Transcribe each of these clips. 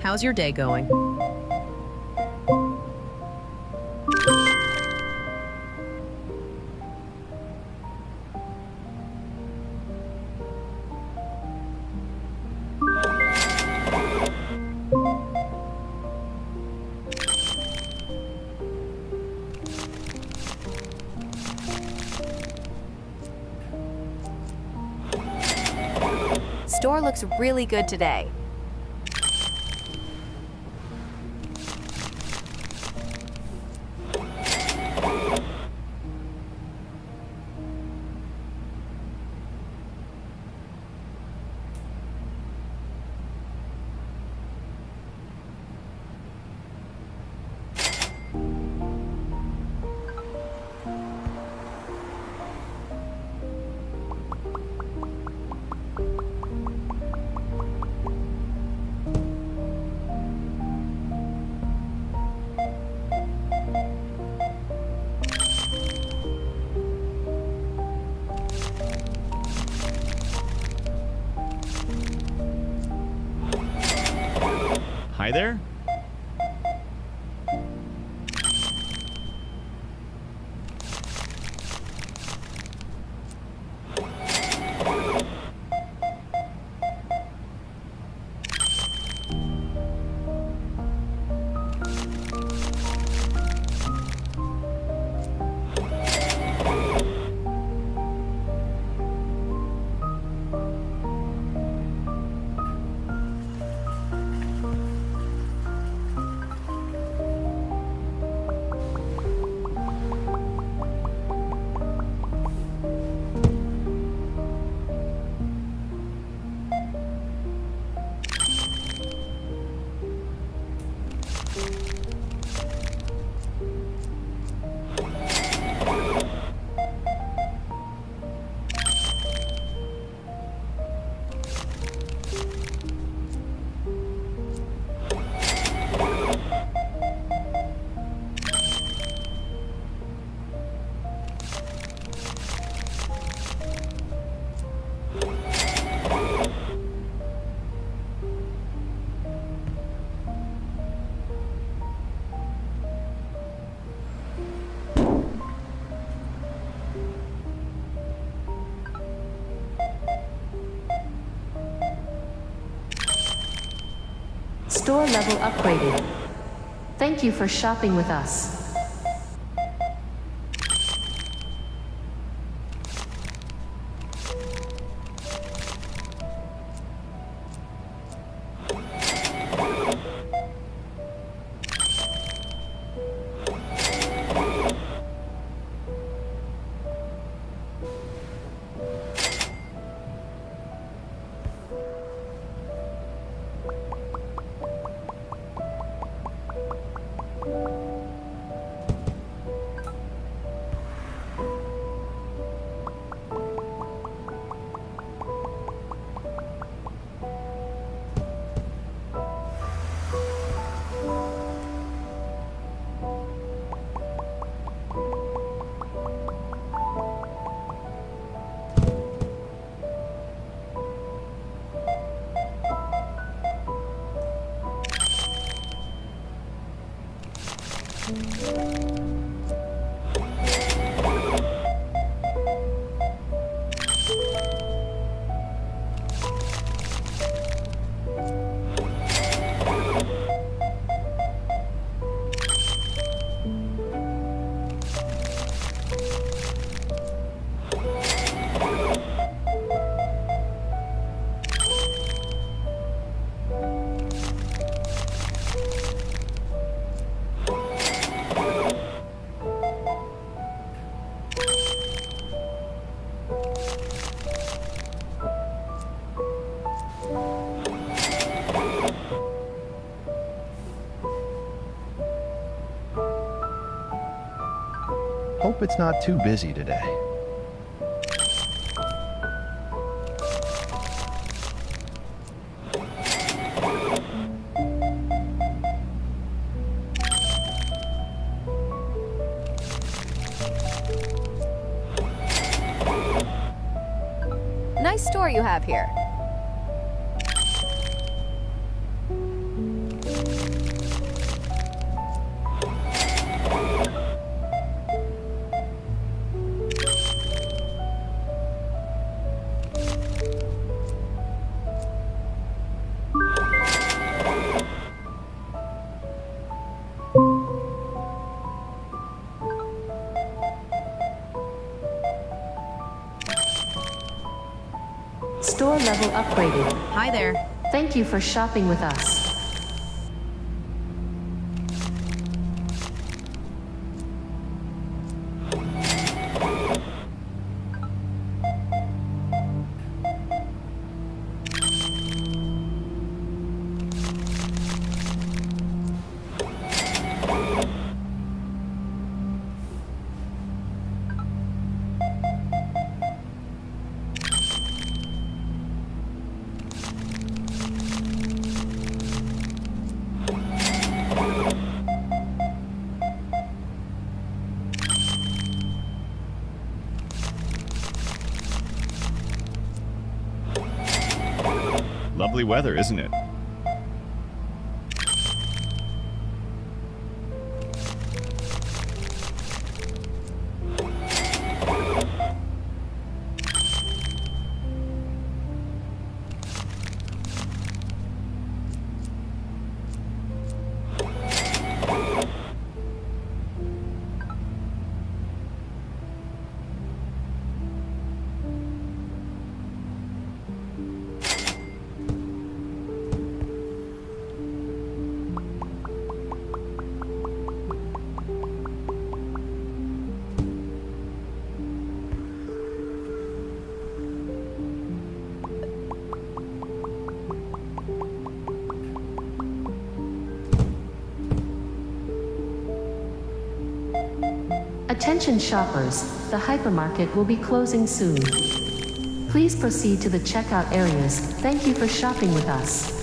How's your day going? Store looks really good today. Hi there. Store level upgraded. Thank you for shopping with us. Hope it's not too busy today. Nice store you have here. level upgraded. Hi there. Thank you for shopping with us. Lovely weather, isn't it? Attention shoppers, the hypermarket will be closing soon. Please proceed to the checkout areas. Thank you for shopping with us.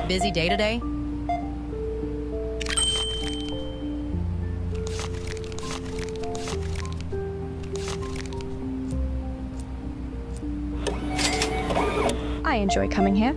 Busy day today? I enjoy coming here.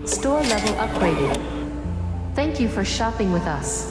Store level upgraded. Thank you for shopping with us.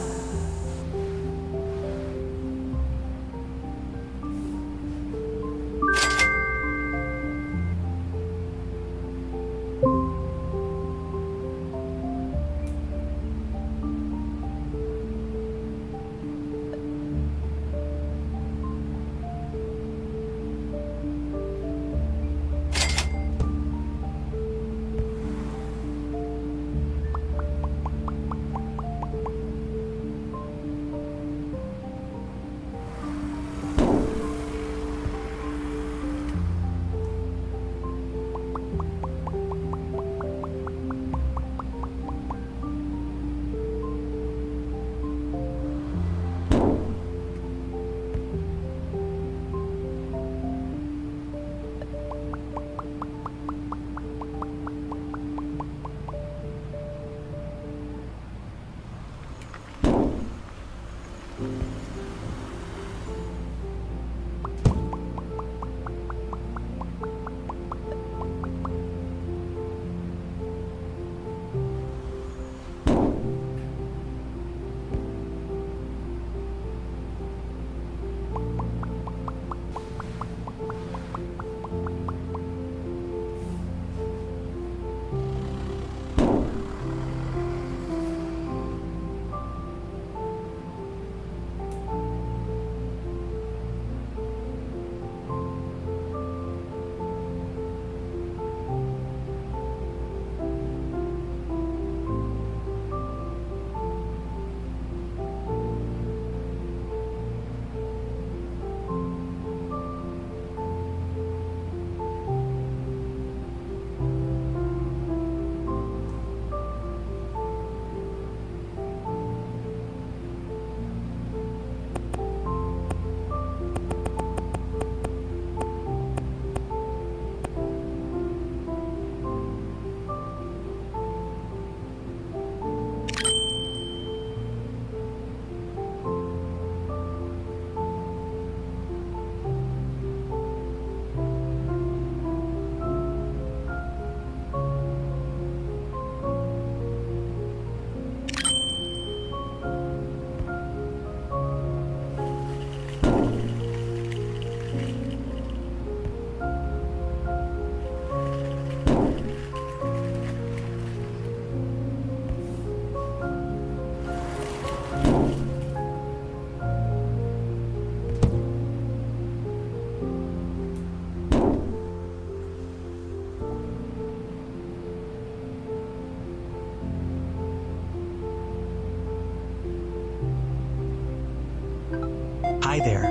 Hi there.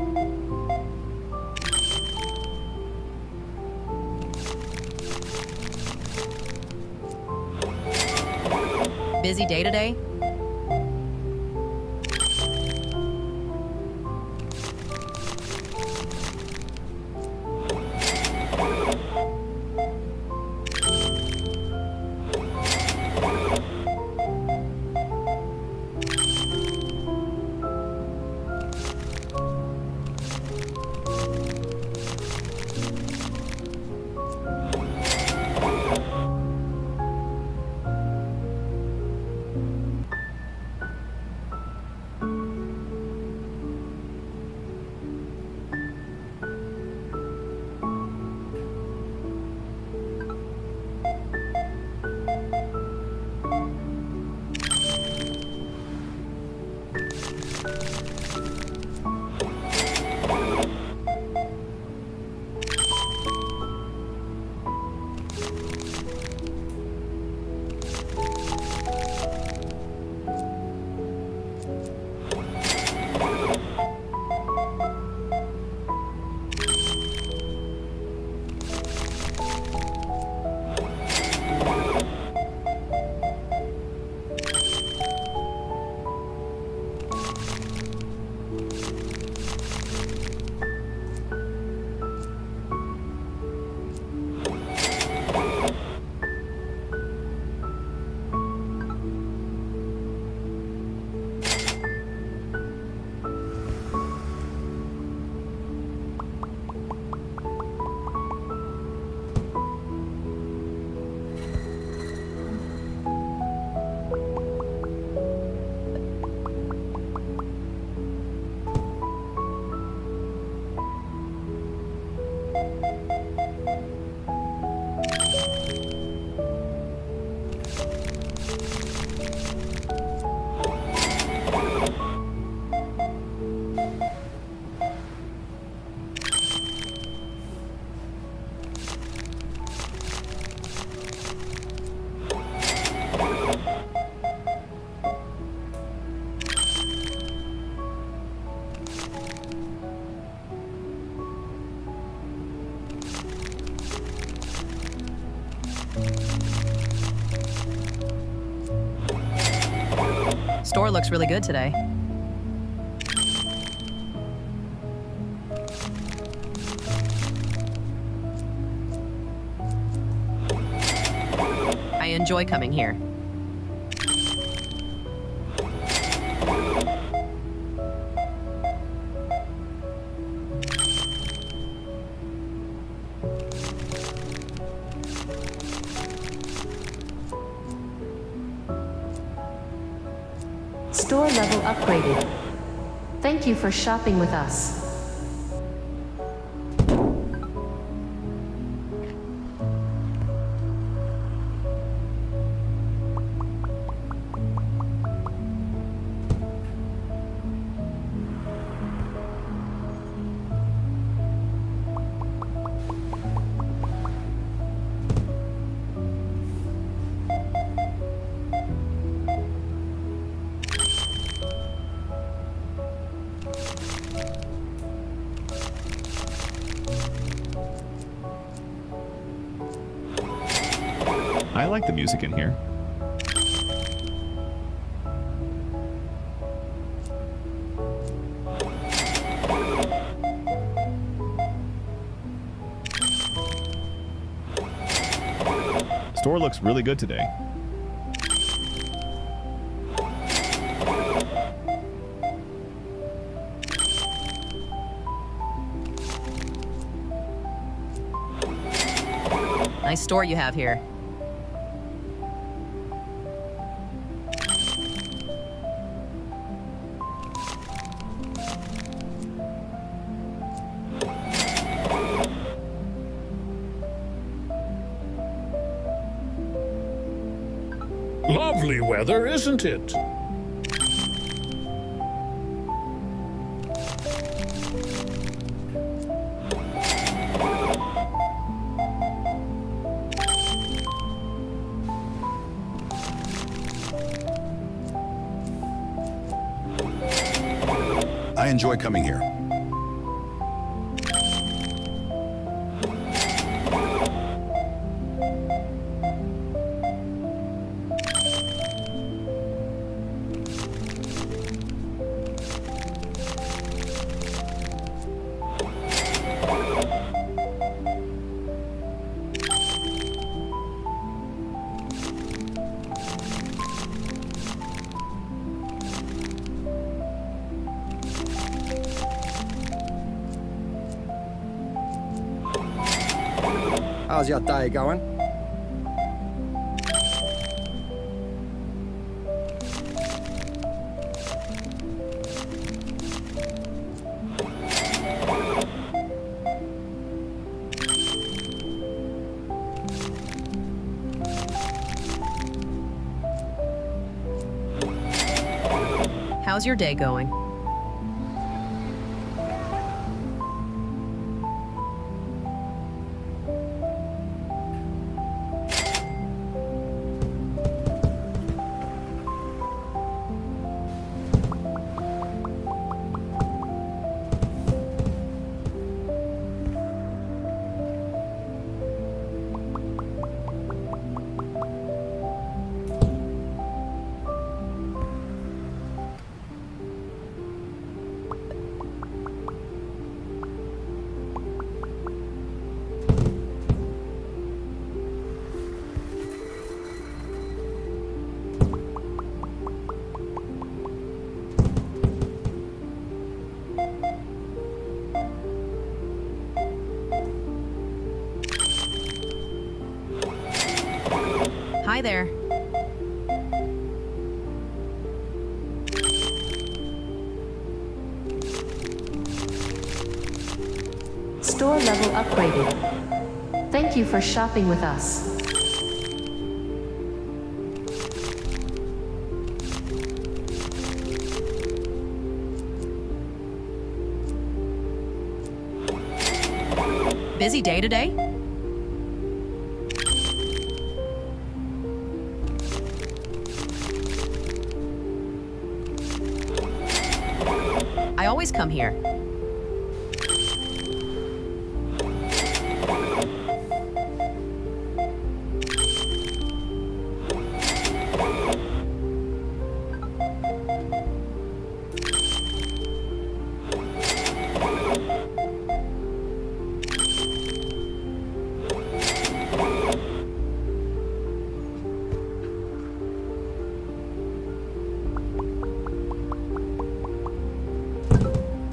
Busy day today? Store looks really good today. I enjoy coming here. Store level upgraded. Thank you for shopping with us. I like the music in here. Store looks really good today. Nice store you have here. Lovely weather, isn't it? I enjoy coming here. How's your day going? How's your day going? Hi there. Store level upgraded. Thank you for shopping with us. Busy day today? I always come here.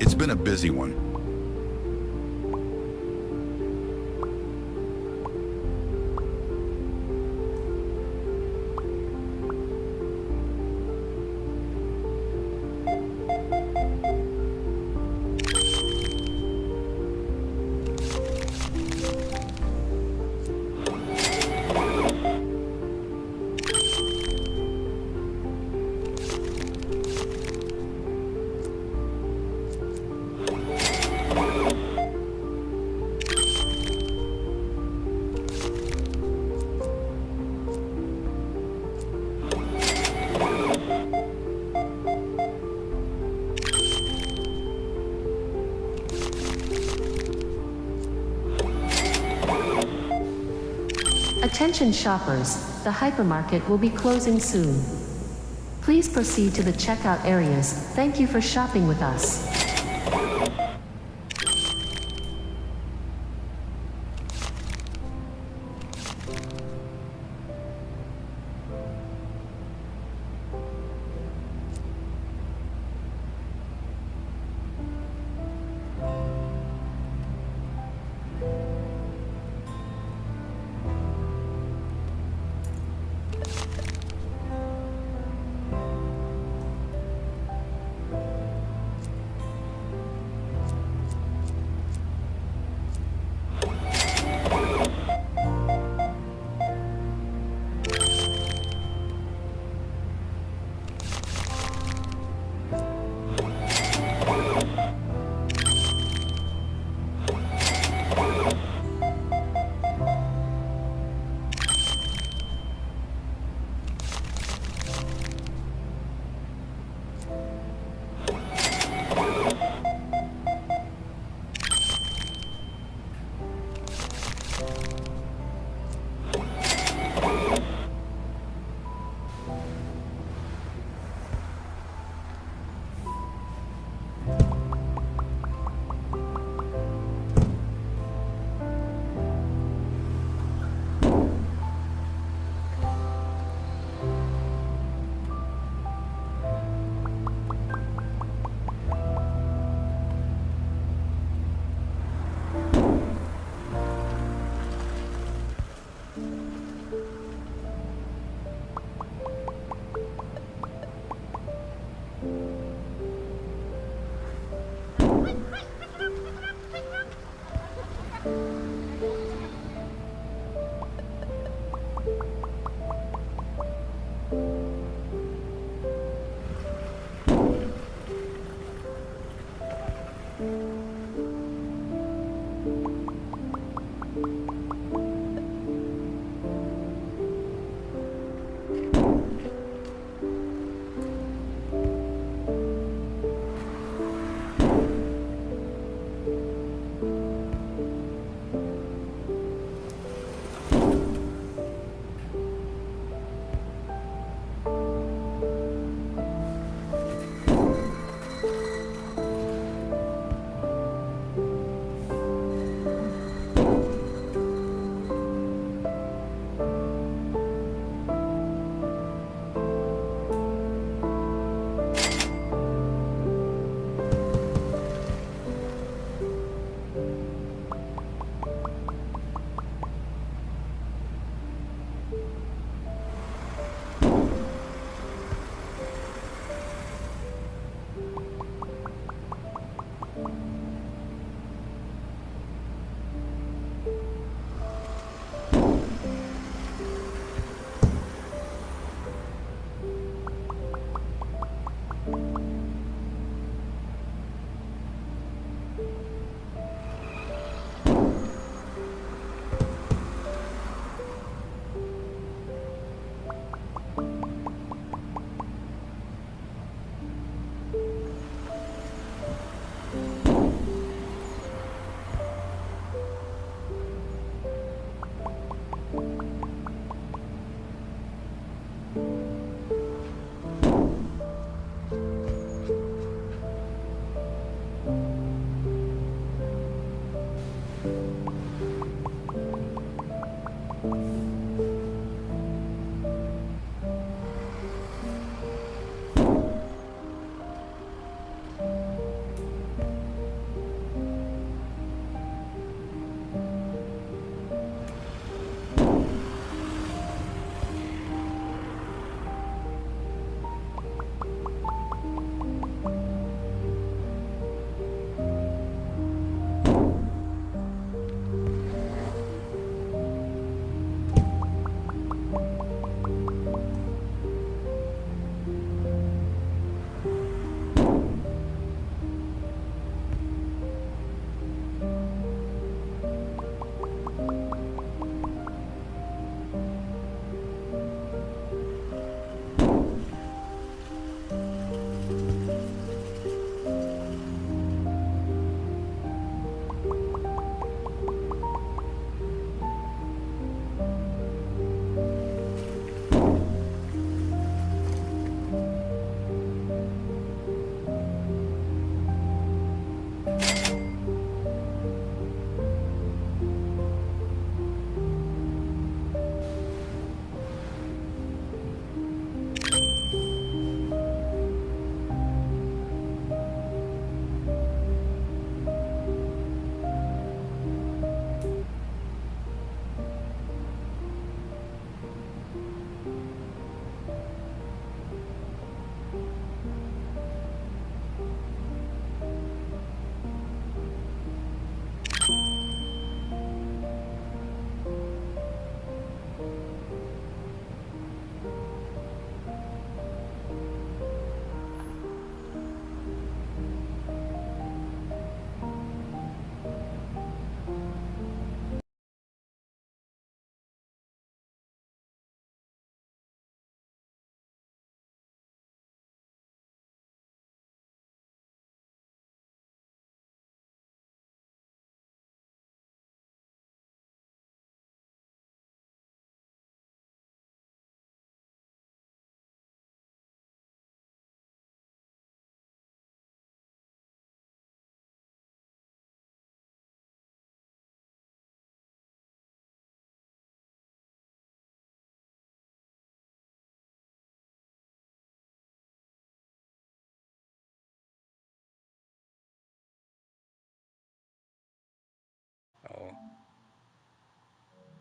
It's been a busy one. Attention shoppers, the hypermarket will be closing soon. Please proceed to the checkout areas. Thank you for shopping with us.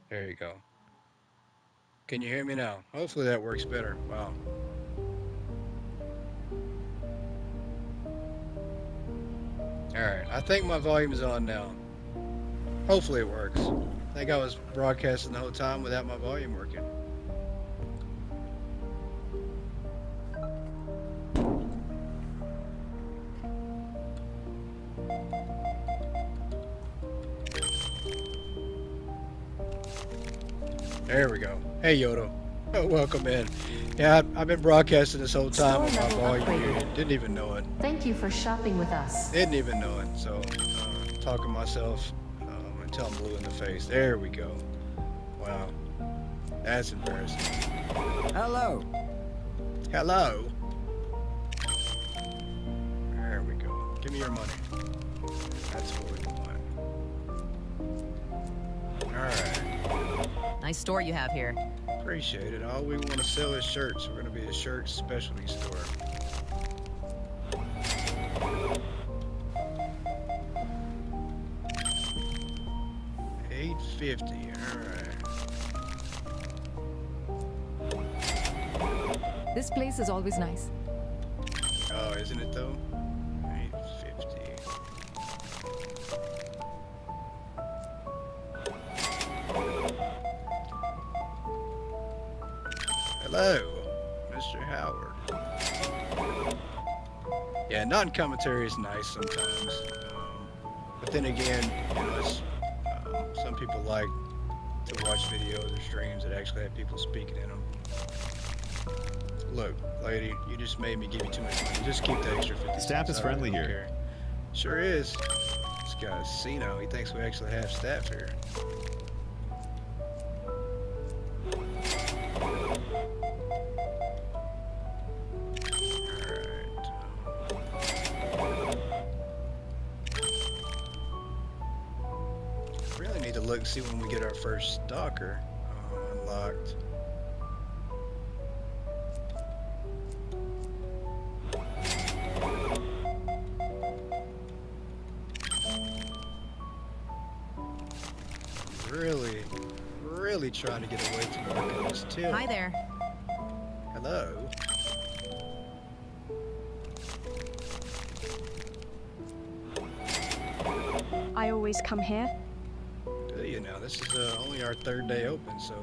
There you go. Can you hear me now? Hopefully that works better. Wow. Alright, I think my volume is on now. Hopefully it works. I think I was broadcasting the whole time without my volume working. There we go. Hey Yodo. Oh, welcome in. Yeah, I've been broadcasting this whole time with my volume muted. Didn't even know it. Thank you for shopping with us. Didn't even know it. So, talking to myself until I'm blue in the face. There we go. Wow. That's embarrassing. Hello. Hello. There we go. Give me your money. That's what we want. Alright. Nice store you have here. Appreciate it. All we want to sell is shirts. We're going to be a shirt specialty store. $8.50. All right. This place is always nice. Oh, isn't it though? $8.50. Hello, Mr. Howard. Yeah, non-commentary is nice sometimes, but then again, you know, it's, some people like to watch videos or streams that actually have people speaking in them. Look, lady, you just made me give you too much money. Just keep the extra 50 cents. Staff is friendly here. Care. Sure is. This guy's Sino. He thinks we actually have staff here. Look and see when we get our first stalker unlocked. Really trying to get away from working this till. Hi there. Hello. I always come here. You know, this is only our third day open, so.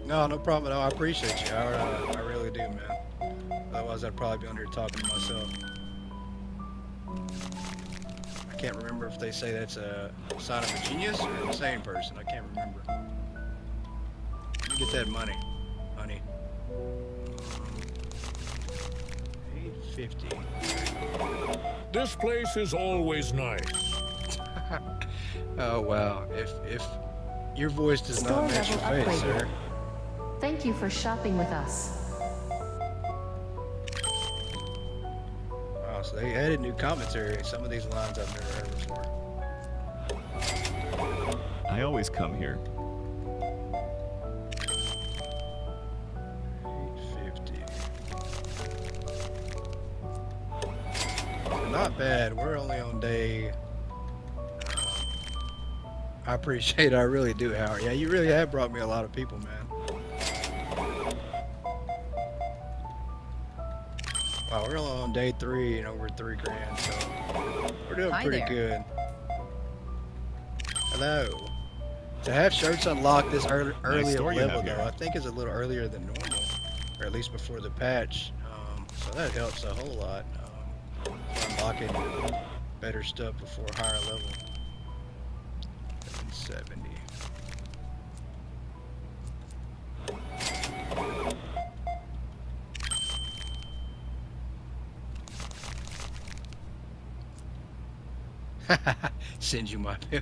No problem at all. I appreciate you, Howard. I really do, man. Otherwise, I'd probably be on here talking to myself. I can't remember if they say that's a sign of a genius or an insane person. I can't remember. Let me get that money, honey. 850. This place is always nice. Oh wow! If your voice does Store not match your level face, upgraded. sir. Thank you for shopping with us. Wow, so they added new commentary. Some of these lines I've never heard before. I always come here. 850. Not bad. We're only on day. I appreciate it. I really do, Howard. Yeah, you really have brought me a lot of people, man. Wow, we're only on day 3 and over 3 grand, so we're doing pretty good. Hello. To have shirts unlocked this early Nice level, though, I think is a little earlier than normal, or at least before the patch. So that helps a whole lot. Unlocking better stuff before higher level. 770. Send you my bill.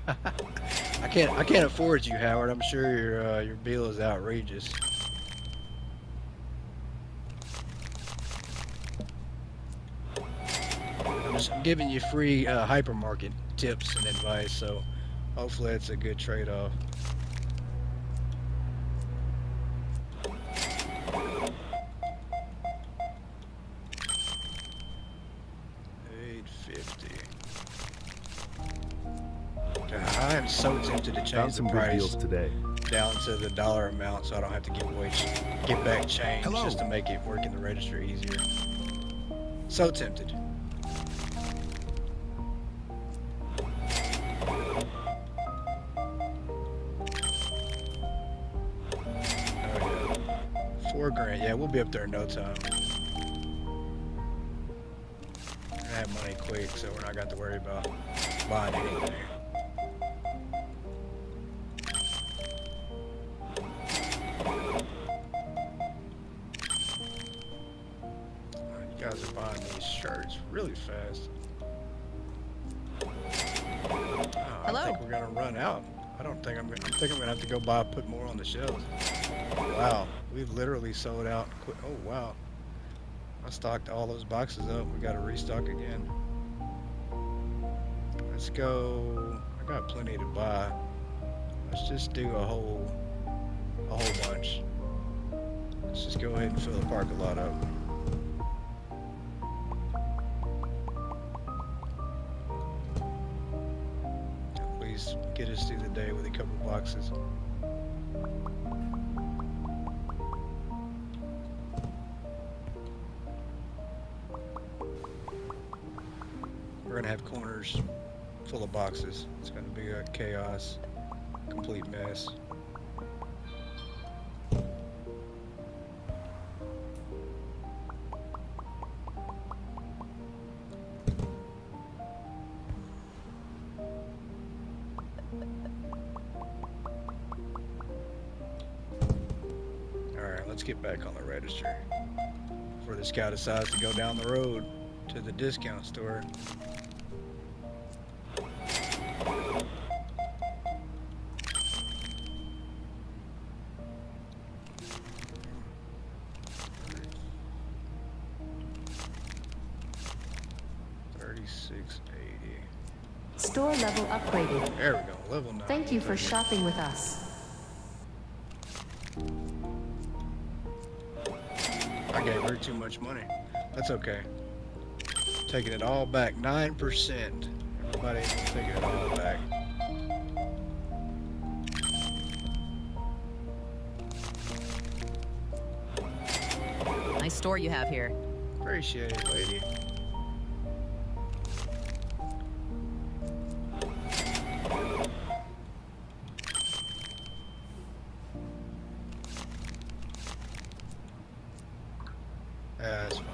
I can't afford you, Howard. I'm sure your bill is outrageous. I'm giving you free hypermarket tips and advice, so hopefully it's a good trade-off. $850. I am so tempted to Found change the some good price deals today. down to the dollar amount so I don't have to give back change Hello. just to make it work in the register easier. So tempted. Oh yeah. $4 grand. Yeah, we'll be up there in no time. I have money quick, so we're not going to worry about buying anything. You guys are buying these shirts really fast. Oh, Hello. I think we're gonna run out. I don't think I'm gonna have to go put more on the shelves. Wow, we've literally sold out. Oh wow, I stocked all those boxes up. We got to restock again. Let's go. I got plenty to buy. Let's just do a whole bunch. Let's just go ahead and fill the parking lot up. At least get us through the day with a couple boxes. We're gonna have corners full of boxes. It's gonna be a chaos, complete mess. Alright, let's get back on the register before this guy decides to go down the road to the discount store. Store level upgraded. There we go, level 9. Thank you for shopping with us. I gave her too much money. That's okay. Taking it all back. 9%. Everybody taking it all back. Nice store you have here. Appreciate it, lady. That's fine.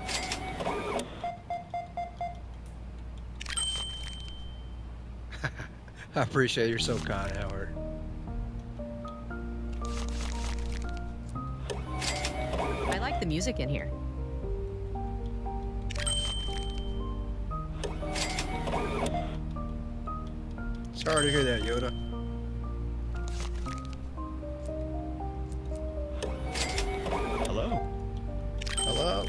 I appreciate you're so kind, Howard. I like the music in here. Sorry to hear that, Yoda. Hello. Hello.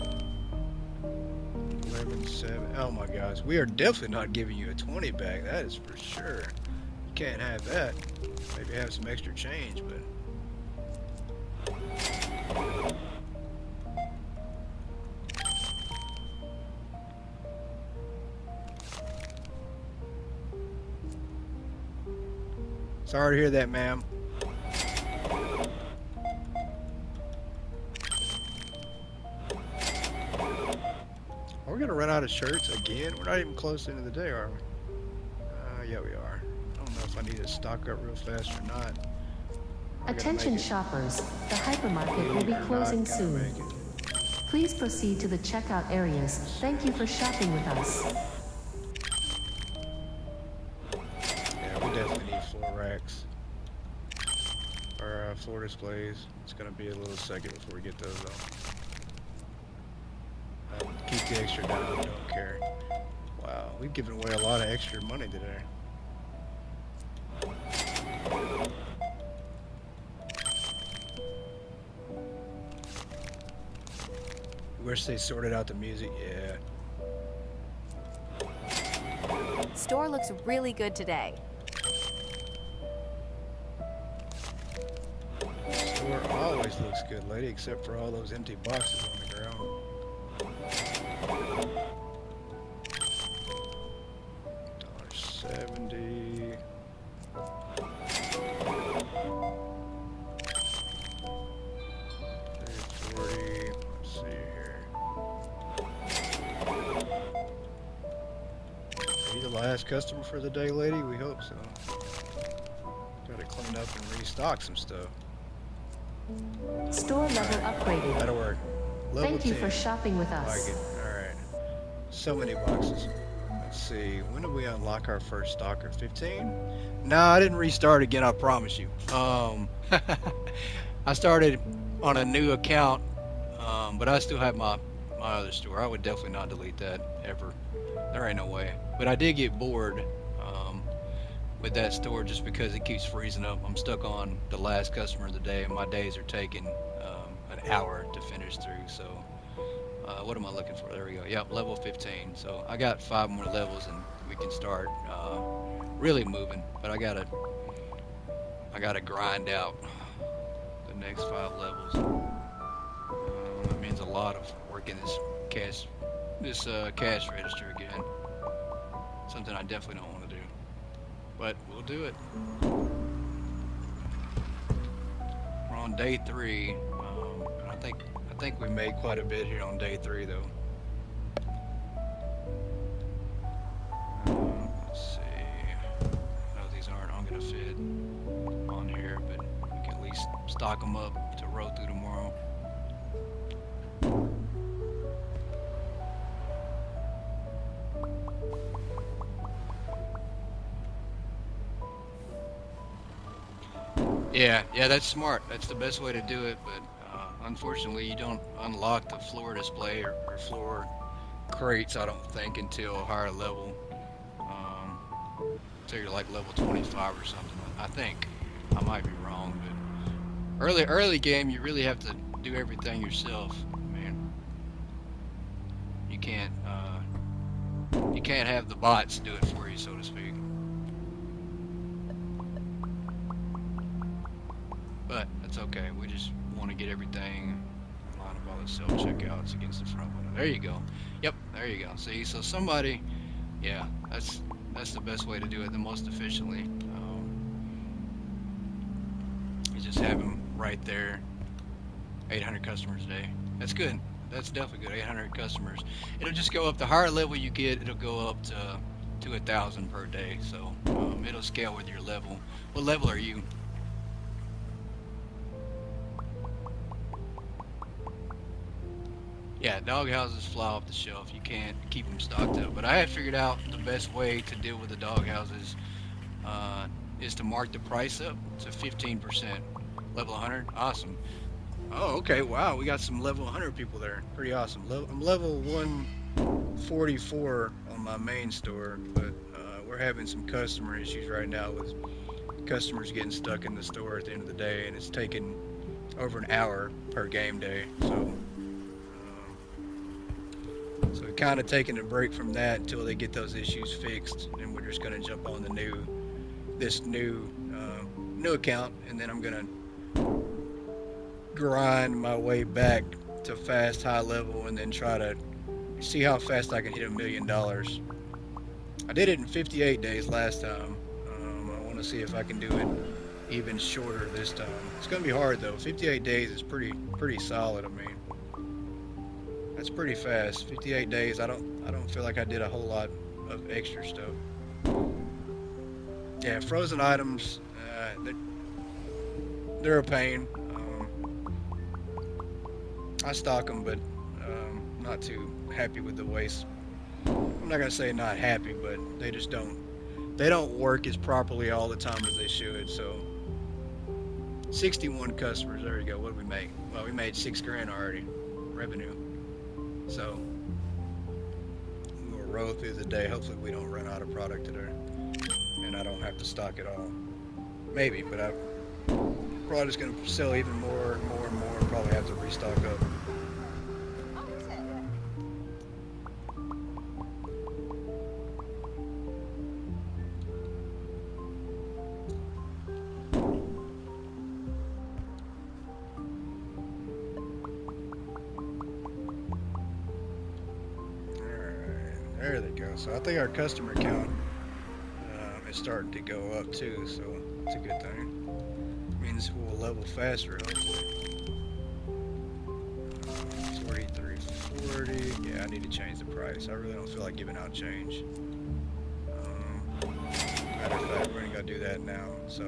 11-7. Oh my gosh, we are definitely not giving you a 20 back. That is for sure. You can't have that. Maybe have some extra change, but. Sorry to hear that, ma'am. Are we gonna run out of shirts again? We're not even close into the day, are we? Yeah, we are. I don't know if I need to stock up real fast or not. Attention shoppers, the hypermarket will be closing soon. Please proceed to the checkout areas. Thank you for shopping with us. Yeah, we definitely need floor racks. Or floor displays. It's gonna be a little second before we get those though. Keep the extra down, don't care. Wow, we've given away a lot of extra money today. Wish they sorted out the music, yeah. Store looks really good today. Store always looks good, lady, except for all those empty boxes on the ground. $1.70. customer for the day, lady? We hope so. Gotta clean up and restock some stuff. Store level upgraded. That'll work. Level Thank you 10. for shopping with Like us. it. Alright. So many boxes. Let's see. When did we unlock our first stalker? 15? No, I didn't restart again, I promise you. I started on a new account, but I still have my other store. I would definitely not delete that ever. There ain't no way. But I did get bored with that store just because it keeps freezing up. I'm stuck on the last customer of the day, and my days are taking an hour to finish through. So what am I looking for? There we go. Yep, level 15. So I got 5 more levels, and we can start really moving. But I gotta grind out the next 5 levels. That means a lot of work in this cash register again. Something I definitely don't want to do, but we'll do it. We're on day 3, and I think we made quite a bit here on day 3, though. Let's see. No, these aren't gonna fit on here, but we can at least stock them up to roll through tomorrow. Yeah, that's smart. That's the best way to do it, but unfortunately you don't unlock the floor display or floor crates, I don't think, until a higher level. So you're like level 25 or something. I think. I might be wrong, but early game you really have to do everything yourself, man. You can't have the bots do it for you, so to speak. But that's okay. We just want to get everything in line of all the self-checkouts against the front window. There you go. Yep, there you go. See, so somebody, yeah, that's the best way to do it, the most efficiently. You just have them right there. 800 customers a day. That's good. That's definitely good. 800 customers. It'll just go up. The higher level you get, it'll go up to 1,000 per day. So it'll scale with your level. What level are you? Yeah, dog houses fly off the shelf. You can't keep them stocked up. But I had figured out the best way to deal with the dog houses is to mark the price up to 15%. Level 100, awesome. Oh, okay, wow, we got some level 100 people there. Pretty awesome. I'm level 144 on my main store, but we're having some customer issues right now with customers getting stuck in the store at the end of the day, and it's taking over an hour per game day. So we're kind of taking a break from that until they get those issues fixed, and we're just going to jump on this new account, and then I'm going to grind my way back to fast high level, and then try to see how fast I can hit $1 million. I did it in 58 days last time. I want to see if I can do it even shorter this time. It's going to be hard though. 58 days is pretty solid. I mean, that's pretty fast. 58 days. I don't feel like I did a whole lot of extra stuff. Yeah, frozen items, they're a pain. I stock them, but not too happy with the waste. I'm not gonna say not happy, but they just don't work as properly all the time as they should. So 61 customers. There you go. What did we make? Well, we made $6 grand already revenue. So we'll roll through the day. Hopefully we don't run out of product today, and I don't have to stock it all. Maybe, but I'm probably just gonna sell even more and more. Probably have to restock up. There they go. So I think our customer count is starting to go up too, so it's a good thing. Means we'll level faster, hopefully. 43.40. Yeah, I need to change the price. I really don't feel like giving out change. do that now, so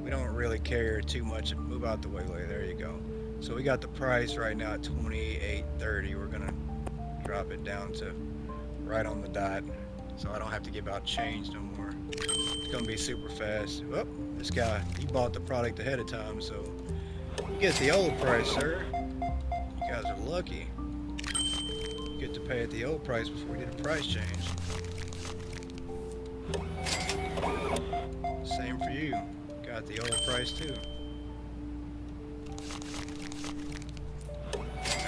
we don't really care too much. Move out the way, there you go. So we got the price right now at $28.30. We're gonna drop it down to right on the dot, so I don't have to give out change no more. It's gonna be super fast. Oh, this guy, he bought the product ahead of time, so you get the old price, sir. You guys are lucky. You get to pay at the old price before we did a price change. Same for you. Got the old price too.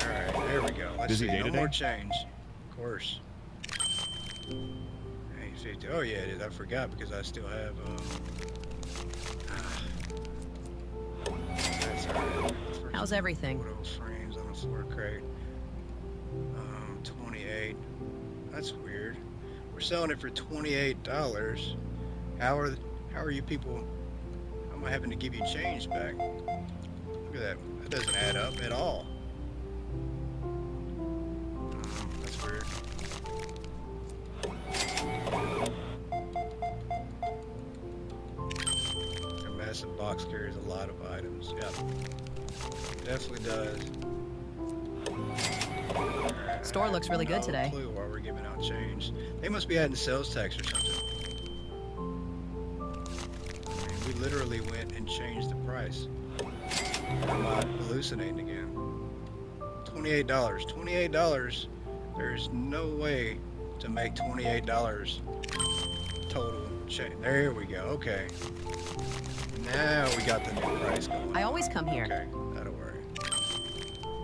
Alright, there we go. Let's Busy see, day no today? more change. Of course. 850. Oh yeah, it is. I forgot because I still have that's alright. How's everything? Photo frames on a floor crate. 28. That's weird. We're selling it for $28. How are you people? How am I having to give you change back? Look at that. That doesn't add up at all. That's weird. A massive box carries a lot of items. Yep. Definitely does. Store looks really good today. No clue why we're giving out change. They must be adding sales tax or something. I mean, we literally went and changed the price. I'm not hallucinating again. $28. $28. There's no way to make $28 total change. There we go. Okay. Now we got the new price going. I always come here. Okay, that'll work.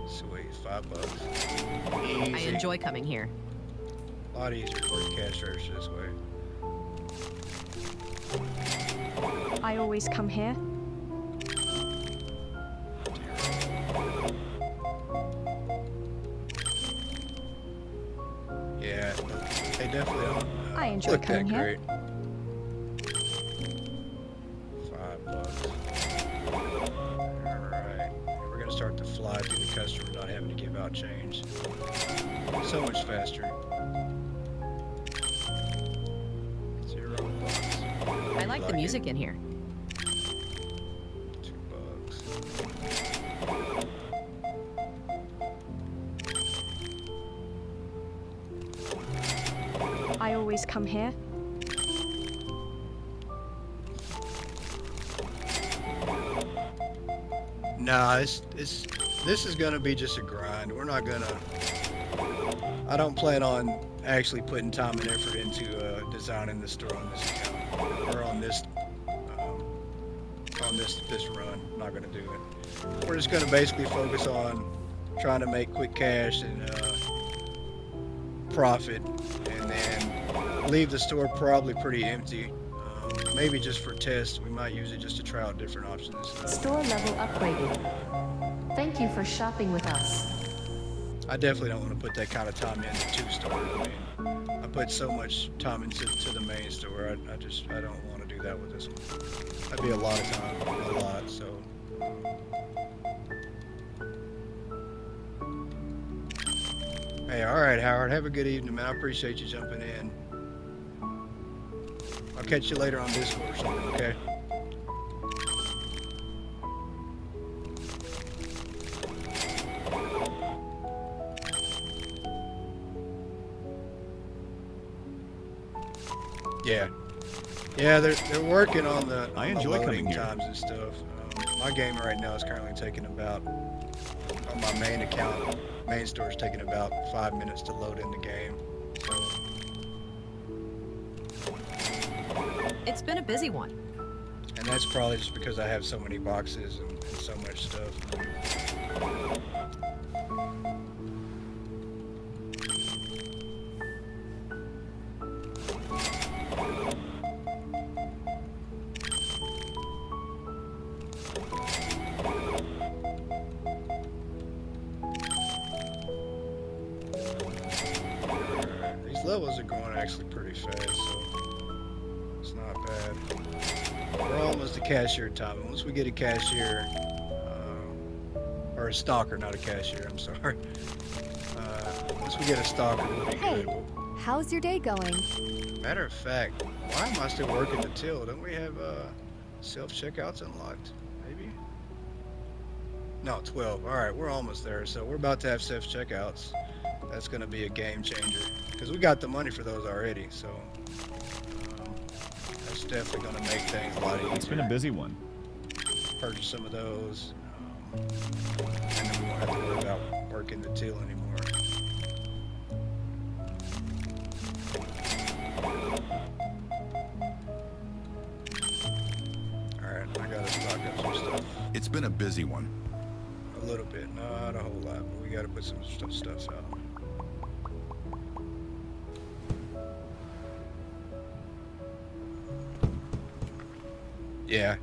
Sweet, $5. Easy. I enjoy coming here. A lot easier for the cash register this way. I always come here. Yeah, they definitely don't I enjoy look coming that here. great. $5. Alright. We're gonna start to fly through the customer, not having to give out change. So much faster. $0. I like the music in here. $2. I always come here. Nah, this is gonna be just a grind. We're not gonna. I don't plan on actually putting time and effort into designing the store on this account or on this run. I'm not gonna do it. We're just gonna basically focus on trying to make quick cash and profit, and then leave the store probably pretty empty. Maybe just for tests. We might use it just to try out different options and stuff. Store level upgraded. Thank you for shopping with us. I definitely don't want to put that kind of time into two stores. I mean, I put so much time into the main store. I don't want to do that with this one. That'd be a lot of time, a lot. So. Hey, all right, Howard. Have a good evening, man. I appreciate you jumping in. I'll catch you later on Discord or something. Okay. Yeah, they're working on the I enjoy loading coming here. times and stuff. My game right now is currently taking about, on my main account, main store is taking about 5 minutes to load in the game. So, It's been a busy one. and that's probably just because I have so many boxes and so much stuff. These levels are going actually pretty fast, so it's not bad. We're almost to cashier time. And once we get a cashier, or a stalker, not a cashier, I'm sorry. Once we get a stalker, we'll be Hey, good. how's your day going? Matter of fact, Why am I still working the till? Don't we have self-checkouts unlocked? Maybe? No, 12. All right, we're almost there. So we're about to have self-checkouts. That's going to be a game changer because we got the money for those already. So that's definitely going to make things a lot easier. It's been a busy one. Purchase some of those. And then we won't have to worry about working the till anymore. Alright, I gotta stock up some stuff. It's been a busy one. A little bit, not a whole lot, but we gotta put some stuff out. Yeah.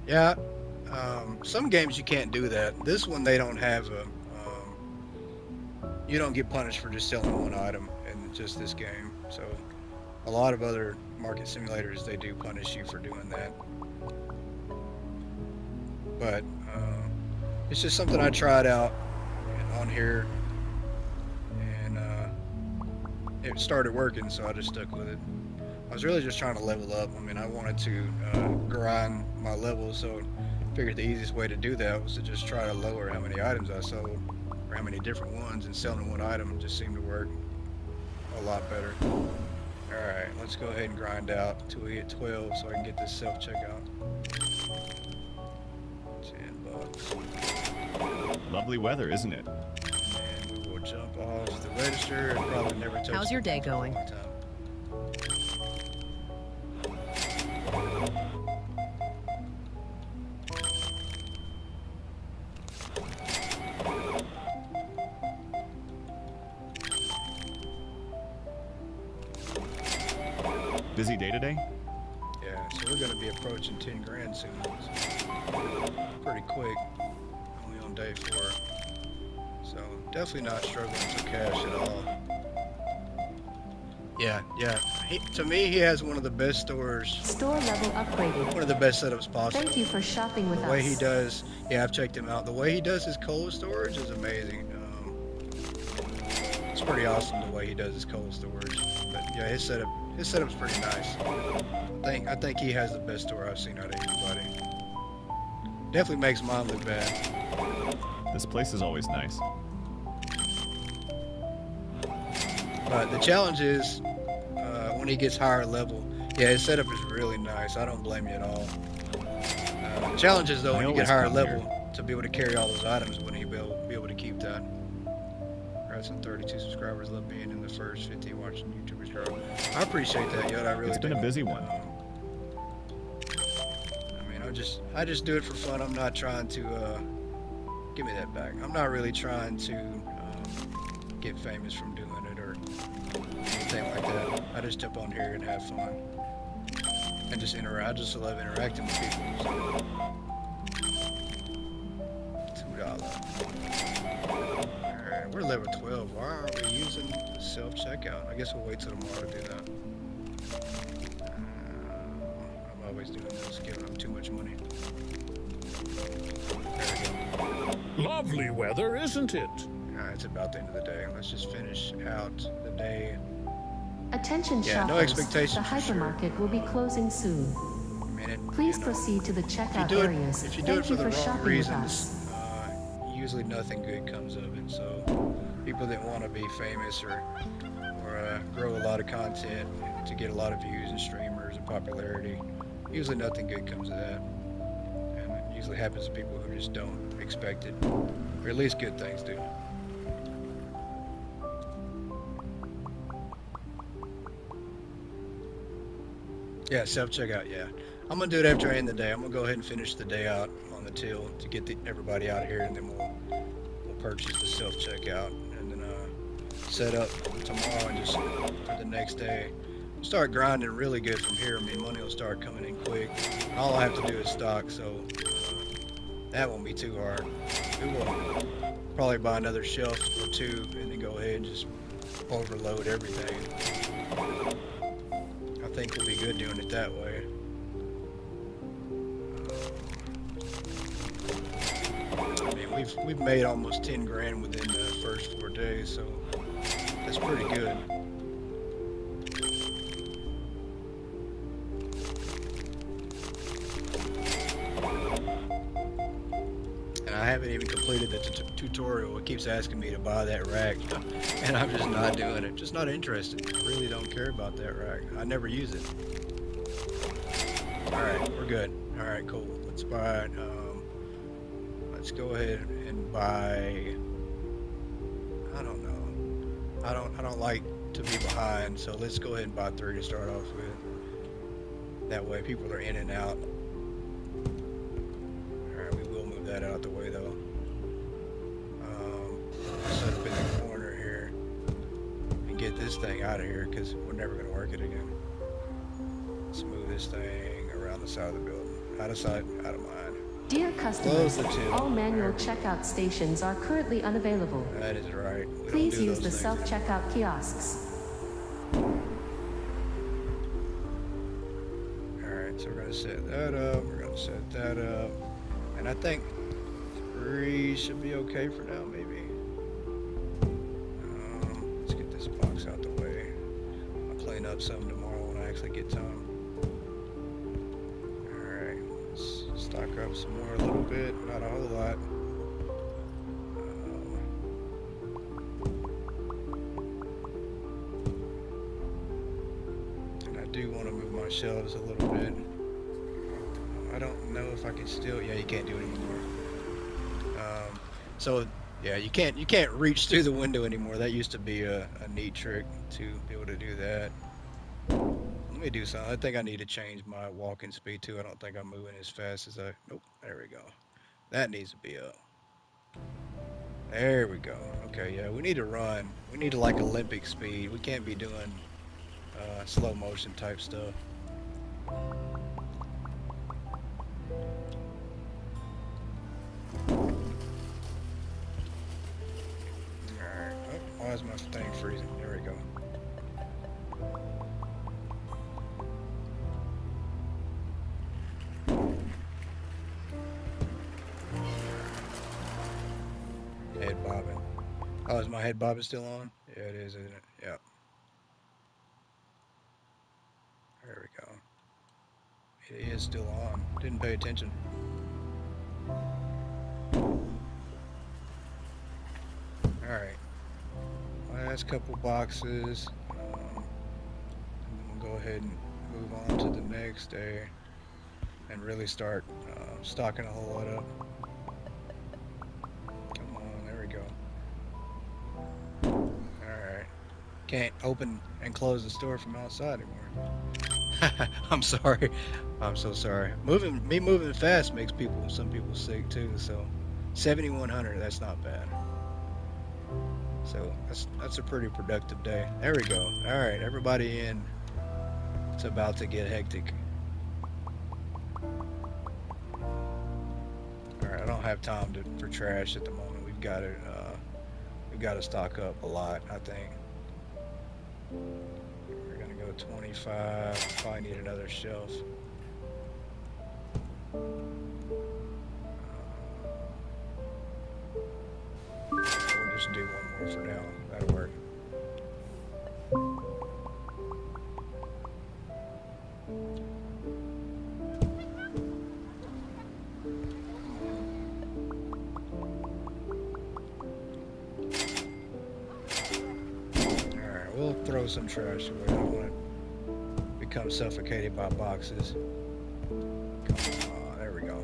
Some games you can't do that. This one they don't have a. You don't get punished for just selling one item in just this game. So, a lot of other market simulators they do punish you for doing that. But it's just something I tried out on here, and it started working, so I just stuck with it. I was really just trying to level up. I mean, I wanted to grind my levels, so I figured the easiest way to do that was to just try to lower how many items I sold, or how many different ones, and selling one item just seemed to work a lot better. Alright, let's go ahead and grind out until we get 12 so I can get this self-checkout. $10. Lovely weather, isn't it? And we will jump off the register and probably never touch. How's your day the phone going? for a long time. Busy day today? Yeah, so we're going to be approaching 10 grand soon. Pretty quick. Only on day 4. So definitely not struggling for cash at all. Yeah. To me, he has one of the best stores. Store level upgraded. One of the best setups possible. Thank you for shopping with The us. way he does, yeah, I've checked him out. The way he does his cold storage is amazing. It's pretty awesome the way he does his cold storage. But yeah, his setup's pretty nice. I think he has the best store I've seen out of anybody. Definitely makes mine look bad. This place is always nice. But the challenge is when he gets higher level. Yeah, his setup is really nice. I don't blame you at all. The challenge is though when you get higher level to be able to carry all those items. When he be able to keep that. Congrats on 32 subscribers. Love being in the first 50 watching YouTubers grow. I appreciate that, Yod. I really do. It's been a busy one. I mean, I just do it for fun. I'm not trying to give me that back. I'm not really trying to get famous from doing it or anything like that. I just jump on here and have fun and just interact. I just love interacting with people. So. $2. Alright, we're level 12. Why aren't we using self-checkout? I guess we'll wait till tomorrow to do that. I'm always doing this, giving them too much money. There we go. Lovely weather, isn't it? Alright, it's about the end of the day. Let's just finish out the day. Attention Yeah, shoppers. no expectations The for sure. hypermarket will be closing soon. I mean, Please proceed to the checkout areas. If you do it Thank for you the for wrong shopping with reasons, us. usually nothing good comes of it. So people that want to be famous or grow a lot of content to get a lot of views and streamers and popularity, usually nothing good comes of that. And it usually happens to people who just don't expect it, or at least good things do. Yeah, self-checkout, yeah. I'm going to do it after I end the day. I'm going to go ahead and finish the day out on the till to get everybody out of here, and then we'll purchase the self-checkout, and then set up tomorrow and just for the next day. Start grinding really good from here. I mean, money will start coming in quick. And all I have to do is stock, so that won't be too hard. We will probably buy another shelf or two, and then go ahead and just overload everything. I think we'll be good doing it that way. I mean, we've made almost 10 grand within the first 4 days, so that's pretty good. haven't even completed the tutorial. It keeps asking me to buy that rack, and I'm just not doing it. Just not interested. I really don't care about that rack. I never use it. All right, we're good. All right, cool. Let's buy. Let's go ahead and buy. I don't know. I don't like to be behind, so let's go ahead and buy 3 to start off with. That way, people are in and out. All right, we will move that out the way though. Set up in the corner here and get this thing out of here because we're never gonna work it again. Let's move this thing around the side of the building. Out of sight, out of mind. Dear customers, Close the till. all manual checkout stations are currently unavailable. That is right. We Please don't do use the those things. self-checkout kiosks. Alright, so we're gonna set that up, we're gonna set that up. And I think 3 should be okay for now, maybe. Let's get this box out the way. I'll clean up some tomorrow when I actually get time. Alright, let's stock up some more a little bit, not a whole lot. And I do want to move my shelves a little bit. I don't know if I can still. Yeah, you can't do it anymore. So yeah, you can't reach through the window anymore. That used to be a neat trick to be able to do that. Let me do something. I think I need to change my walking speed too. I don't think I'm moving as fast as I. Nope. There we go. That needs to be up. There we go. Okay, yeah, we need to run. We need to like Olympic speed. We can't be doing slow motion type stuff. Alright. Oh, why is my thing freezing? There we go. Head bobbing. Oh, is my head bobbing still on? Yeah, it is, isn't it? Yep. There we go. It is still on. Didn't pay attention. Alright. Last couple boxes. And then we'll go ahead and move on to the next day and really start stocking a whole lot up. Come on, there we go. Alright. Can't open and close the store from outside anymore. I'm sorry. I'm so sorry. Me moving fast makes some people sick too, so 7,100, that's not bad. So that's a pretty productive day. There we go. Alright, everybody in. It's about to get hectic. Alright, I don't have time for trash at the moment. We've got to stock up a lot, I think. We're gonna go 25. Probably need another shelf. We'll just do one more for now. That'll work. Alright, we'll throw some trash away. I don't want to become suffocated by boxes. Come on, there we go.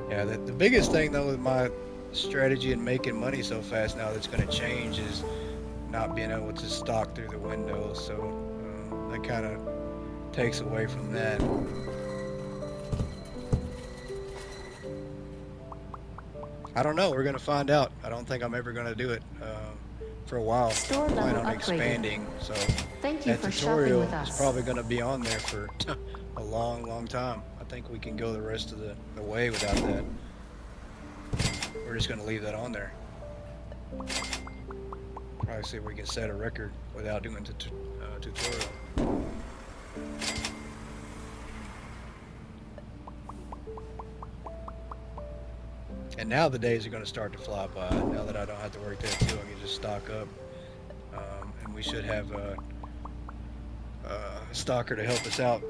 Yeah, the biggest thing though with my strategy in making money so fast now that's going to change is not being able to stock through the window, so that kind of takes away from that. I don't know, we're going to find out. I don't think I'm ever going to do it for a while. Store I plan level on upgraded. expanding, so Thank you that for shopping tutorial with is us. probably going to be on there for a long time. I think we can go the rest of the way without that. We're just going to leave that on there. Probably see if we can set a record without doing the tutorial. And now the days are going to start to fly by. Now that I don't have to work that too, I can just stock up. And we should have a stalker to help us out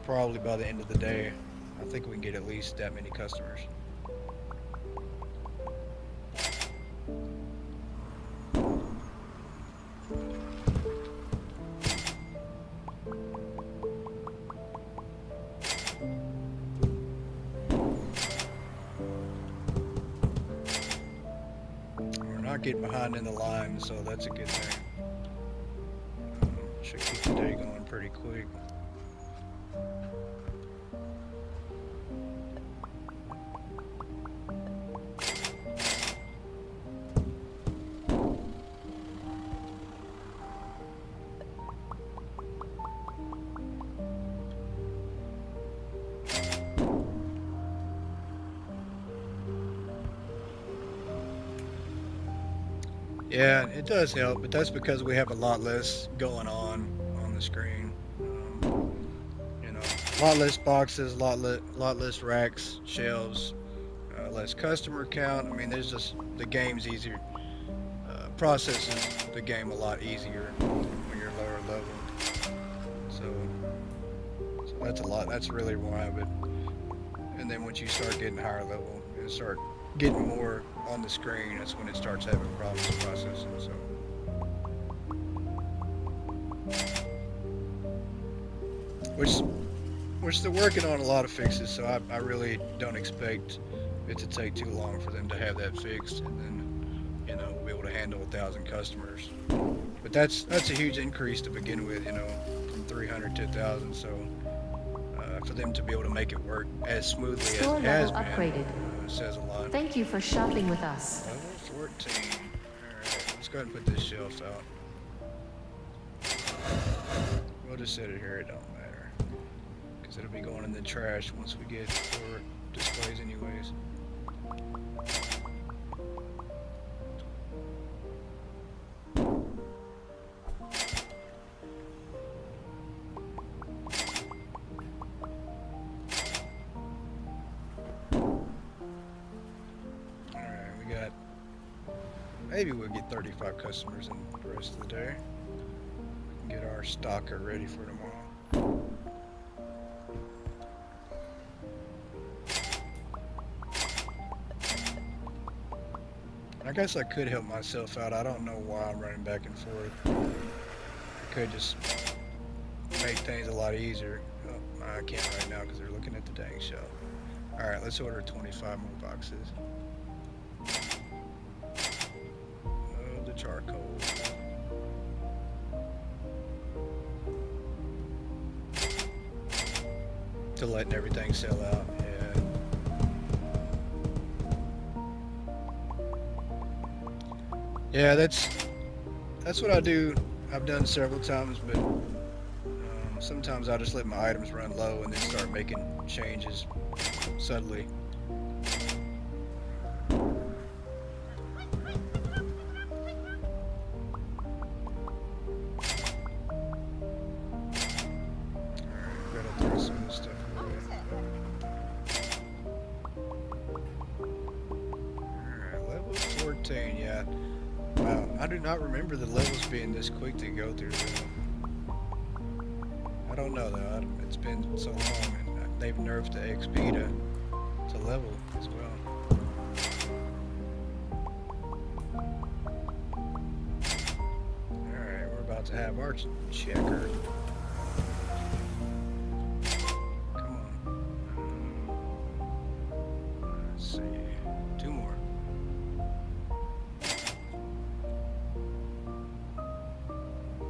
probably by the end of the day. I think we can get at least that many customers. We're not getting behind in the line, so that's a good thing. Should keep the day going pretty quick. Yeah, it does help, but that's because we have a lot less going on the screen. You know, a lot less boxes, lot less racks, shelves, less customer count. I mean, there's just the game's easier. Processes the game a lot easier when you're lower level. So that's a lot. That's really why. But and then once you start getting higher level and start getting more on the screen, that's when it starts having problems processing. So. Which they're working on a lot of fixes, so I really don't expect it to take too long for them to have that fixed, and then, you know, be able to handle 1,000 customers. But that's a huge increase to begin with, you know, from 300 to 1,000. So for them to be able to make it work as smoothly Store as it has level been, upgraded. says a lot. Thank you for shopping with us. Level 14. All right, let's go ahead and put this shelf out. We'll just set it here. It don't matter. It'll be going in the trash once we get for displays anyways. Alright, we got, maybe we'll get 35 customers in the rest of the day. We can get our stocker ready for tomorrow. I guess I could help myself out. I don't know why I'm running back and forth. I could just make things a lot easier. Oh, I can't right now because they're looking at the dang shelf. Alright, let's order 25 more boxes. Oh, the charcoal. To letting everything sell out. Yeah, that's what I do. I've done several times, but sometimes I just let my items run low and then start making changes subtly. Yeah. Wow, I do not remember the levels being this quick to go through. I don't know though. It's been so long, and they've nerfed the XP to level as well. All right, we're about to have our checker. Come on. Let's see. 2 more.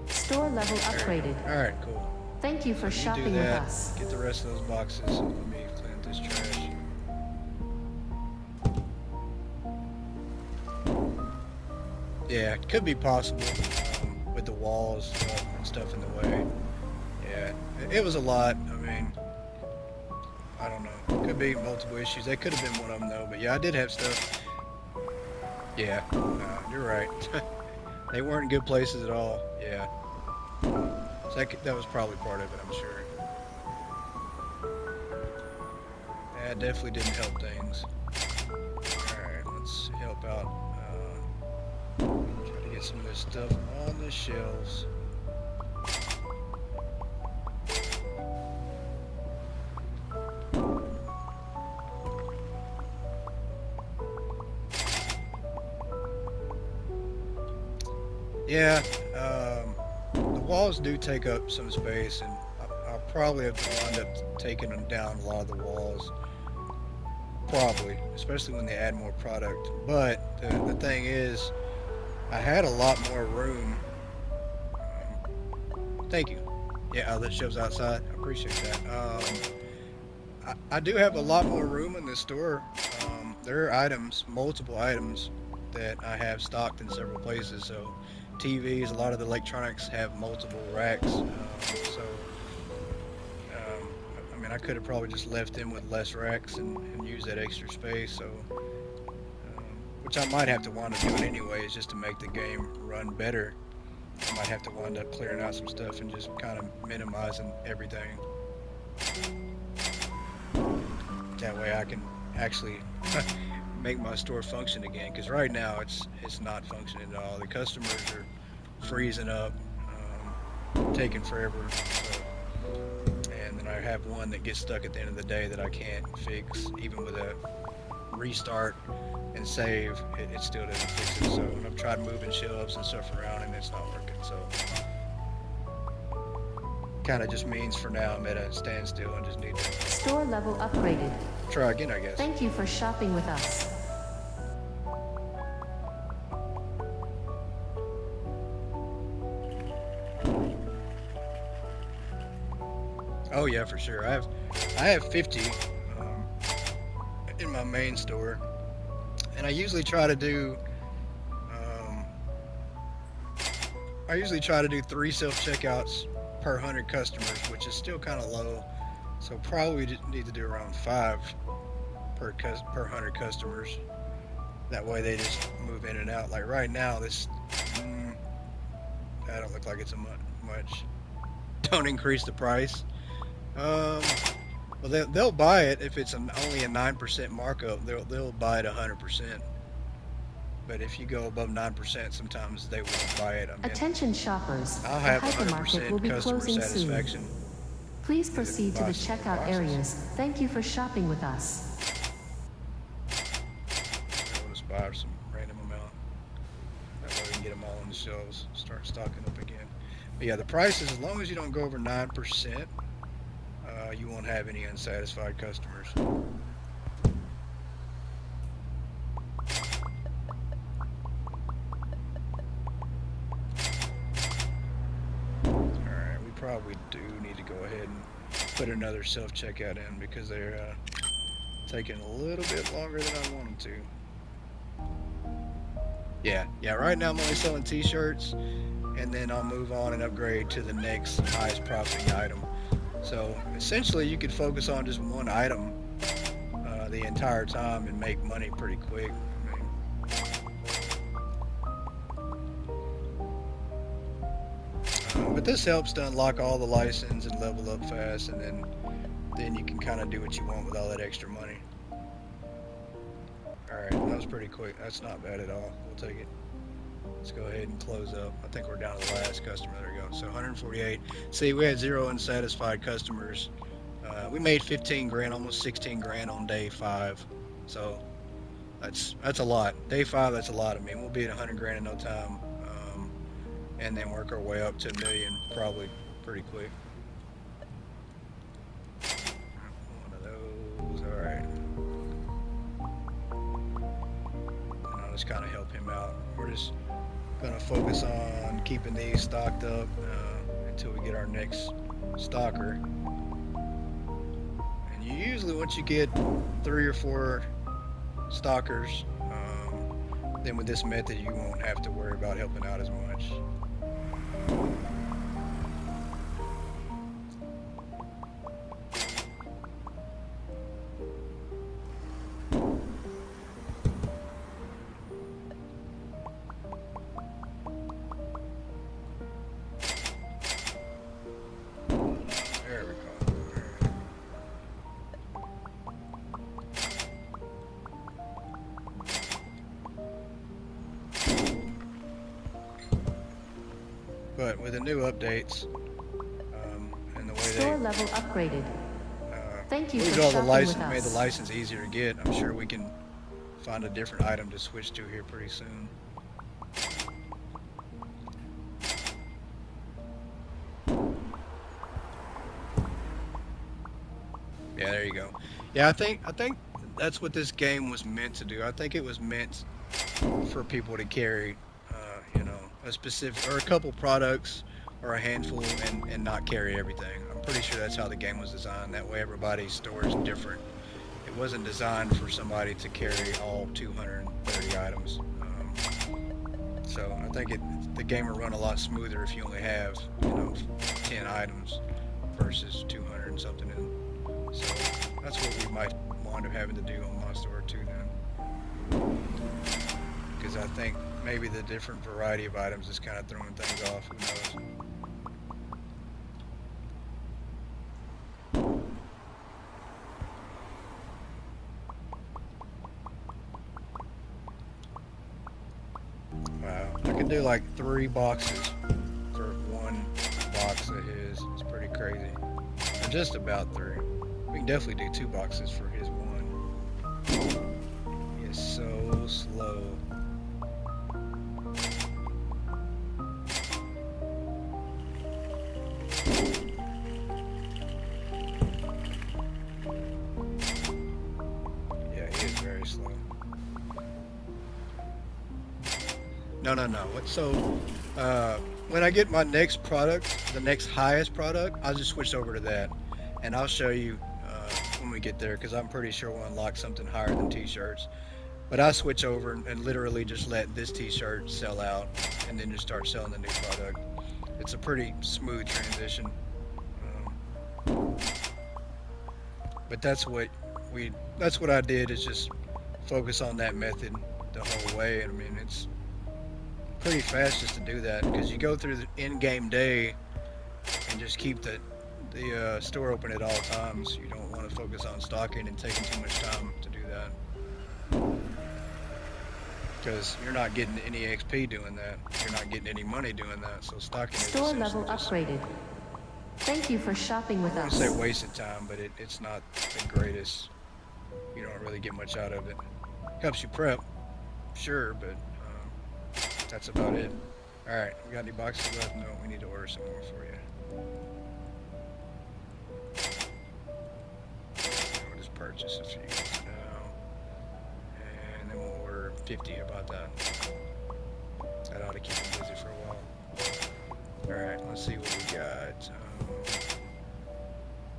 Store level upgraded. Alright, cool. Thank you for You shopping do with that, us. get the rest of those boxes, and let me clean up this trash. Yeah, it could be possible with the walls and stuff in the way. Yeah, it was a lot. I mean, I don't know. Could be multiple issues. That could have been one of them though. But yeah, I did have stuff. Yeah, you're right. They weren't in good places at all. Yeah. So that was probably part of it, I'm sure. Yeah, it definitely didn't help things. some of this stuff on the shelves. Yeah, the walls do take up some space, and I'll probably have to wind up taking them down a lot of the walls. Probably, especially when they add more product. But the thing is, I had a lot more room. Thank you. Yeah, that shows outside. I appreciate that. I do have a lot more room in this store. There are items, multiple items, that I have stocked in several places. So, TVs, a lot of the electronics have multiple racks. Um, I mean, I could have probably just left them with less racks and used that extra space. So, which I might have to wind up doing anyways, just to make the game run better. I might have to wind up clearing out some stuff and just kind of minimizing everything. That way I can actually make my store function again. Because right now it's not functioning at all. The customers are freezing up, taking forever. So, and then I have one that gets stuck at the end of the day that I can't fix, even with a restart and save. It still doesn't fix it. So I've tried moving shelves and stuff around, and it's not working. So kind of just means for now I'm at a standstill and just need to Store level upgraded. try again, I guess. Thank you for shopping with us. Oh yeah, for sure. I have 50 in my main store, and I usually try to do 3 self checkouts per 100 customers, which is still kind of low. So probably need to do around 5 per 100 customers. That way they just move in and out. Like right now, that don't look like it's a much. Don't increase the price. Well, they'll buy it if it's only a 9% markup. They'll buy it 100%. But if you go above 9%, sometimes they won't buy it. I mean, Attention shoppers, I'll the have hypermarket will 100% be customer closing satisfaction. soon. Please proceed to the checkout areas. Thank you for shopping with us. I'll just buy some random amount. That way we can get them all on the shelves, start stocking up again. But yeah, the prices, as long as you don't go over 9%, you won't have any unsatisfied customers. Alright, we probably do need to go ahead and put another self-checkout in because they're taking a little bit longer than I want them to. Yeah, right now I'm only selling t-shirts, and then I'll move on and upgrade to the next highest profiting item. So essentially you could focus on just one item the entire time and make money pretty quick. But this helps to unlock all the license and level up fast, and then you can kind of do what you want with all that extra money. Alright, that was pretty quick. That's not bad at all. We'll take it. Let's go ahead and close up. I think we're down to the last customer. There we go. So 148. See, we had 0 unsatisfied customers. We made 15 grand, almost 16 grand on day 5. So that's a lot. Day 5, that's a lot. I mean, we'll be at 100 grand in no time, and then work our way up to $1 million probably pretty quick. One of those. All right. And I'll just kind of help him out. We're just gonna focus on keeping these stocked up until we get our next stocker. And usually once you get 3 or 4 stockers, then with this method you won't have to worry about helping out as much. There we go. But with the new updates and the way Store they level upgraded. Thank you moved for all the shopping with license, made the us. license easier to get, I'm sure we can find a different item to switch to here pretty soon. Yeah, there you go. Yeah, I think that's what this game was meant to do. I think it was meant for people to carry, you know, a specific or a couple products or a handful and not carry everything. I'm pretty sure that's how the game was designed. That way everybody's store is different. It wasn't designed for somebody to carry all 230 items. So I think the game will run a lot smoother if you only have, you know, 10 items versus 200 and something. So that's what we might wind up having to do on my store too then. Because I think maybe the different variety of items is kind of throwing things off. Who knows? Wow, I can do like 3 boxes for 1 box of his. It's pretty crazy. Or just about 3. We can definitely do 2 boxes for his 1. He is so slow. Yeah, he is very slow. No. So, when I get my next product, the next highest product, I'll just switch over to that, and I'll show you when we get there, because I'm pretty sure we'll unlock something higher than t-shirts. But I switch over and literally just let this t-shirt sell out, and then just start selling the new product. It's a pretty smooth transition. But that's what I did, is just focus on that method the whole way. And I mean, it's pretty fast just to do that, because you go through the in-game day and just keep the store open at all times. You don't want to focus on stocking and taking too much time to do that, because you're not getting any XP doing that. You're not getting any money doing that. So stocking is Store level just, upgraded. Thank you for shopping with I wouldn't us. say wasted time, but it's not the greatest. You don't really get much out of it. Helps you prep, sure, but that's about it. All right, we got any boxes left? No, we need to order some more for you. We'll just purchase a few now, and then we'll order 50. How about that? That ought to keep them busy for a while. All right, let's see what we got.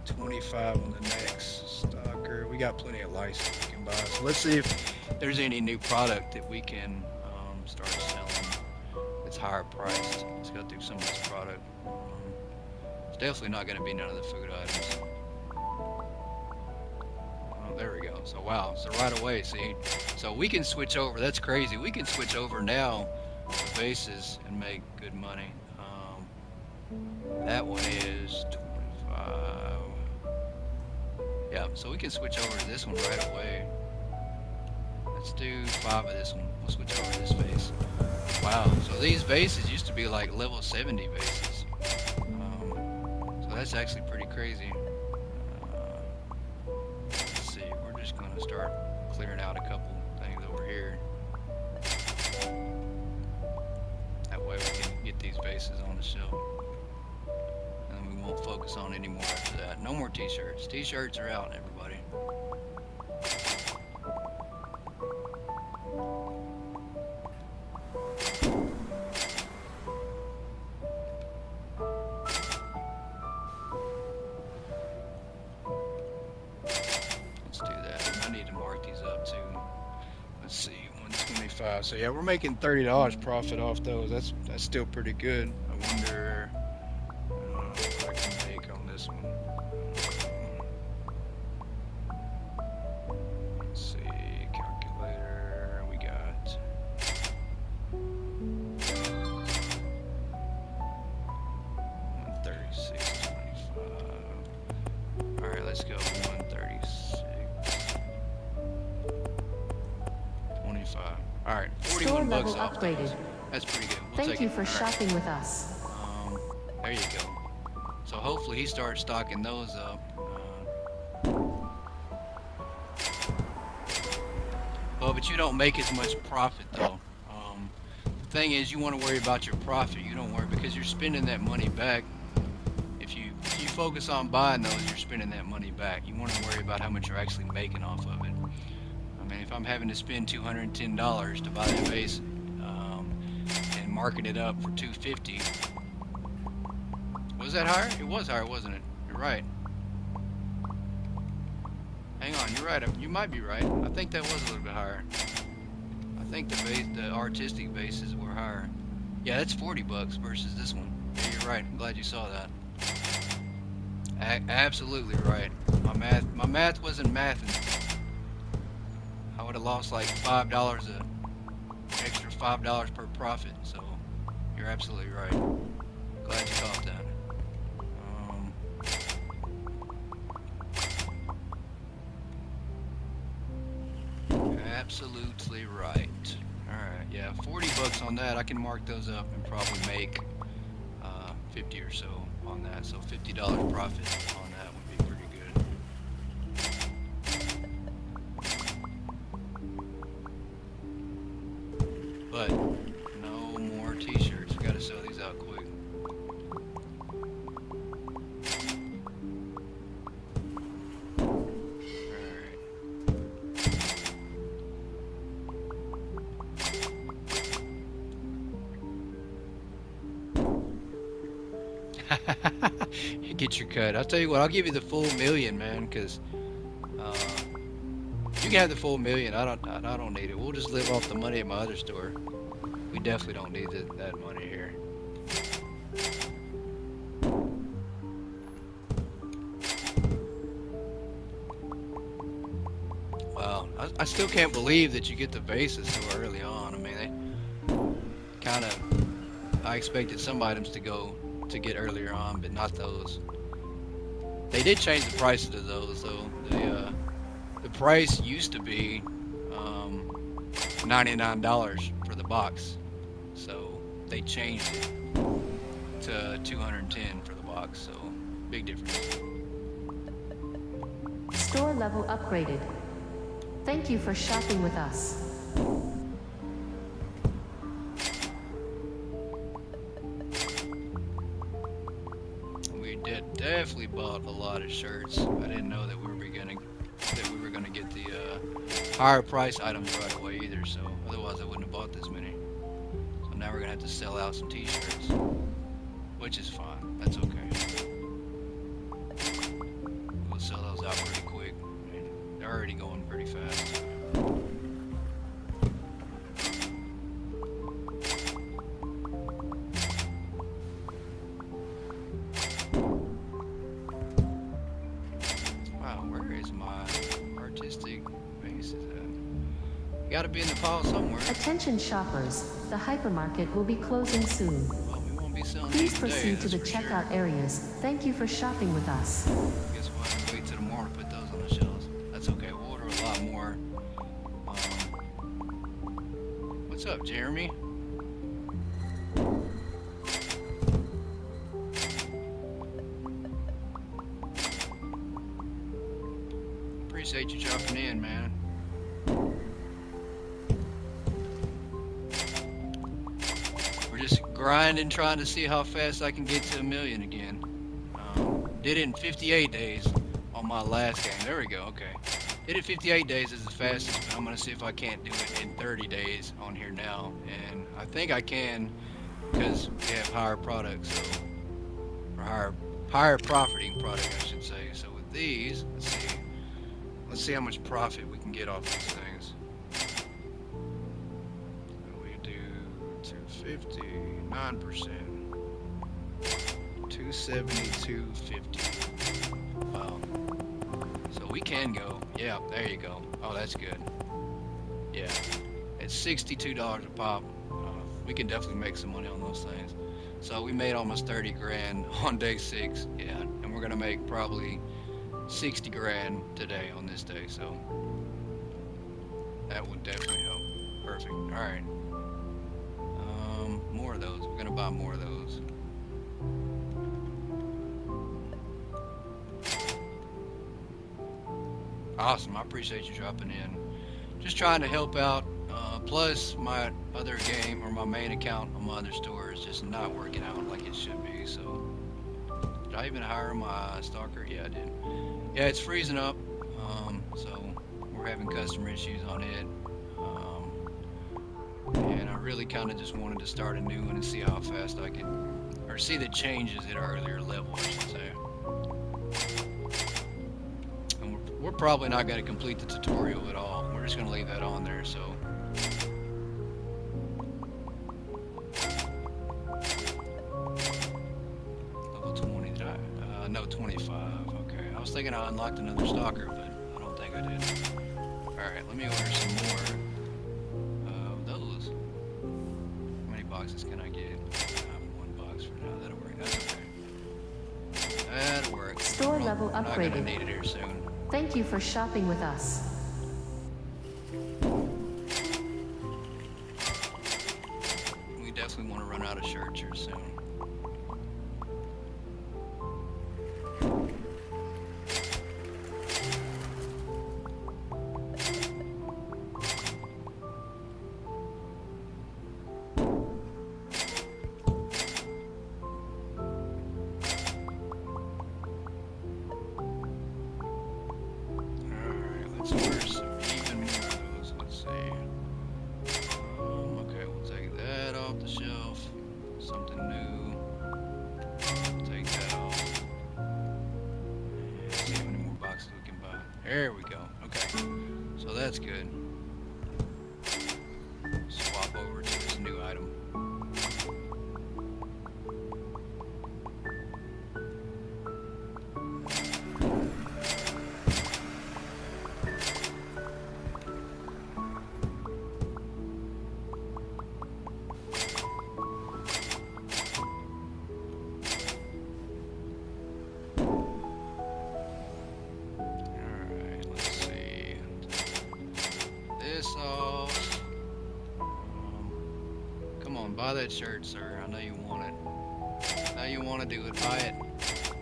25 on the next stalker. We got plenty of license we can buy. So let's see if there's any new product that we can start selling. It's higher priced. Let's go through some of this product. It's definitely not going to be none of the food items. Oh, there we go. So wow, so right away, see, so we can switch over. That's crazy. We can switch over now to bases and make good money. That one is 25. Yeah, so we can switch over to this one right away. Let's do 5 of this one. We'll switch over to this base. Wow, so these bases used to be like level 70 bases. So that's actually pretty crazy. Let's see, we're just going to start clearing out a couple things over here. That way we can get these bases on the shelf. And we won't focus on any more after that. No more t-shirts. T-shirts are out, everybody. Let's do that. I need to mark these up too. Let's see, 125. So yeah, we're making $30 profit off those. That's still pretty good. I wonder what I can make on this one. Let's see, calculator. We got 136.25. All right, let's go 136. 25. All right, 41 Store bucks level off upgraded. those. That's pretty good. We'll Thank take you it. for All right. shopping with us. There you go. So hopefully he starts stocking those up. Well, but you don't make as much profit though. The thing is, you want to worry about your profit. You don't worry because you're spending that money back. If you focus on buying those, you're spending that money back. You want to worry about how much you're actually making off of it. I mean, if I'm having to spend $210 to buy that vase and market it up for $250, was that higher? It was higher, wasn't it? You're right. Hang on, you're right. You might be right. I think that was a little bit higher. I think the artistic bases were higher. Yeah, that's $40 versus this one. Yeah, you're right. I'm glad you saw that. Absolutely right. My math wasn't mathing. I would have lost like $5 extra $5 per profit. So you're absolutely right. Glad you caught that. Absolutely right. Alright, yeah, $40 on that. I can mark those up and probably make 50 or so on that. So $50 profit on that would be pretty good. But no more t-shirts. We gotta sell these out quick. Get your cut. I'll tell you what, I'll give you the full million, man, because you can have the full million. I don't need it. We'll just live off the money at my other store. We definitely don't need that money here. Wow, I still can't believe that you get the vases so early on. I mean, they kind of, I expected some items to get earlier on, but not those. They did change the prices of those, though. The price used to be $99 for the box, so they changed it to $210 for the box. So big difference. Store level upgraded. Thank you for shopping with us. Definitely bought a lot of shirts. I didn't know that we were gonna get the higher price items right away either. So otherwise I wouldn't have bought this many. So now we're gonna have to sell out some t-shirts, which is fine. That's okay. We'll sell those out pretty quick. I mean, they're already going pretty fast. Gotta be in the pile somewhere. Attention shoppers, the hypermarket will be closing soon. Well, we won't be selling Please these today, proceed to the for checkout sure. areas. Thank you for shopping with us. Guess we'll have to wait till tomorrow to put those on the shelves. That's okay. We'll order a lot more. What's up, Jeremy? Appreciate you jumping in, man. Just grinding, trying to see how fast I can get to 1 million again. Did it in 58 days on my last game. There we go. Okay. Did it 58 days is the fastest, but I'm gonna see if I can't do it in 30 days on here now. And I think I can because we have higher products, so or higher profiting product, I should say. So with these, let's see how much profit we can get off these things. 50, 9%, 272.50. Wow. So we can go. Yeah, there you go. Oh, that's good. Yeah, it's $62 a pop. We can definitely make some money on those things. So we made almost 30 grand on day 6. Yeah, and we're gonna make probably 60 grand today on this day. So that would definitely help. Perfect. All right. More of those. We're gonna buy more of those. Awesome. I appreciate you dropping in. Just trying to help out. Plus, my other game or my main account on my other store is just not working out like it should be. So, did I even hire my stalker? Yeah, I did. Yeah, it's freezing up. So we're having customer issues on it. And I really kind of just wanted to start a new one and see how fast I could, or see the changes at an earlier level, I should say. And we're probably not going to complete the tutorial at all. We're just going to leave that on there. So. Level 20, did I? No, 25. Okay. I was thinking I unlocked another stalker, but I don't think I did. Alright, let me order some more of those. How many boxes can I get? One box for now. That'll work. That's okay. That'll work. Store level I'm not gonna upgraded. need it here soon. Thank you for shopping with us. We definitely want to run out of shirts here soon. There we go. Okay. So that's good. Swap over to this new item. Buy that shirt, sir. I know you want it. Now you want to do it. Buy it.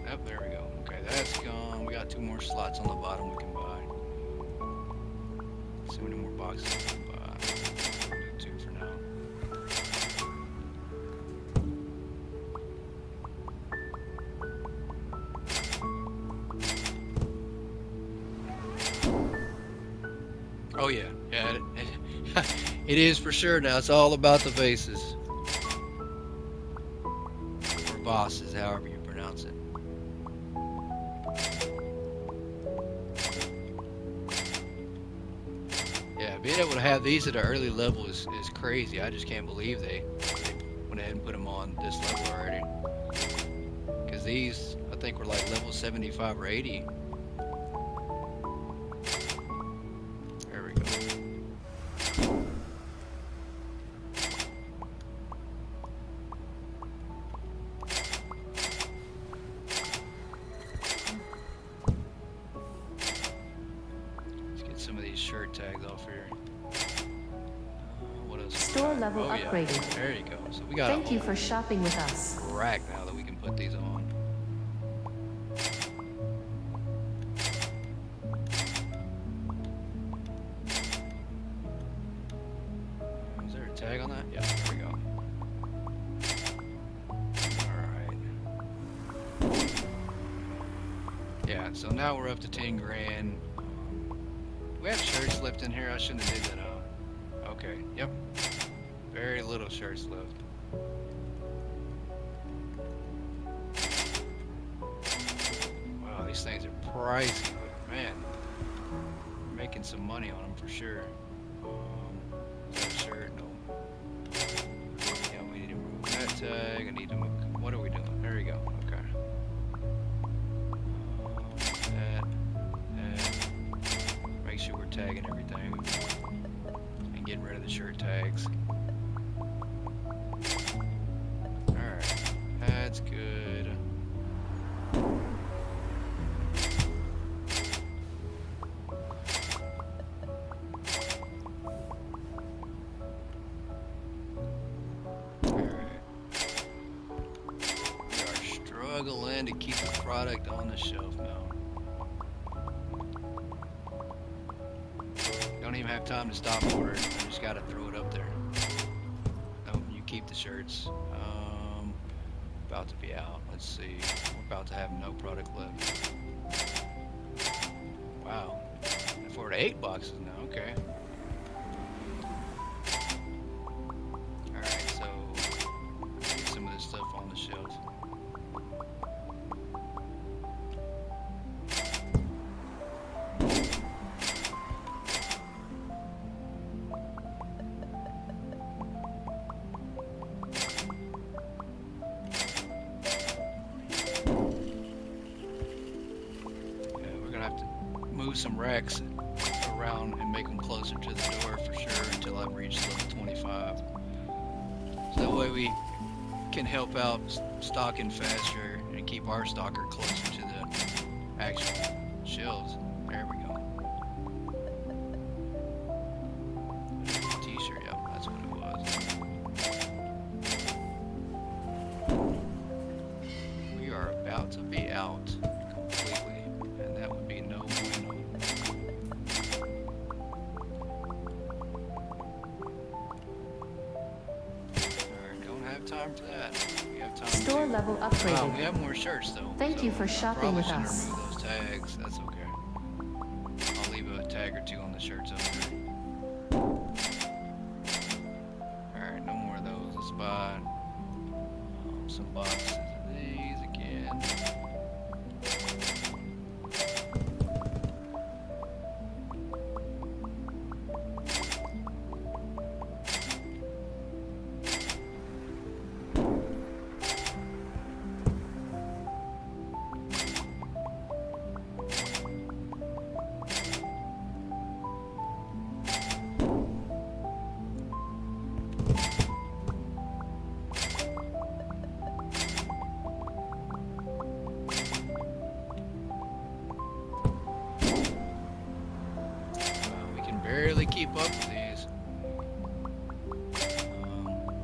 Yep, there we go. Okay, that's gone. We got 2 more slots on the bottom we can buy. Let's see how many more boxes we can buy. We'll do 2 for now. Oh yeah, yeah. It is for sure now. It's all about the vases. Or bosses, however you pronounce it. Yeah, being able to have these at an early level is crazy. I just can't believe they went ahead and put them on this level already. Because these, I think, were like level 75 or 80. Some of these shirt tags off here. What else? Store level upgraded. Yeah. There you go. So we got. Thank you for shopping with us. Rack now that we can put these on. Is there a tag on that? Yeah. There we go. All right. Yeah. So now we're up to 10 grand. We have shirts left in here. I shouldn't have did that. Okay. Yep. Very little shirts left. Wow, these things are pricey, but man, we're making some money on them for sure. Is that a shirt? No. Yeah, we need to remove that tag. I need to move. What are we doing? There we go. Okay. Make sure we're tagging everything and getting rid of the shirt tags. Alright, that's good. Alright. We are struggling to keep the product on the shelf now. have time to stop order. I just gotta throw it up there. No, you keep the shirts. About to be out. Let's see. We're about to have no product left. Wow. For the 8 boxes now. Okay. All right. So get some of this stuff on the shelf. Some racks around and make them closer to the door for sure until I've reached level 25. So that way we can help out stocking faster and keep our stocker closer to the actual shelves. There we go. T-shirt, yep, that's what it was. We are about to be out completely, and that would be no bueno. Time for that. We have time Store level upgraded. We have more shirts though. Thank you for shopping with us. Remove those tags. That's okay. I'll leave a tag or two on the shirts up there. Alright, no more of those. Let's buy some boxes of these again. Barely keep up with these.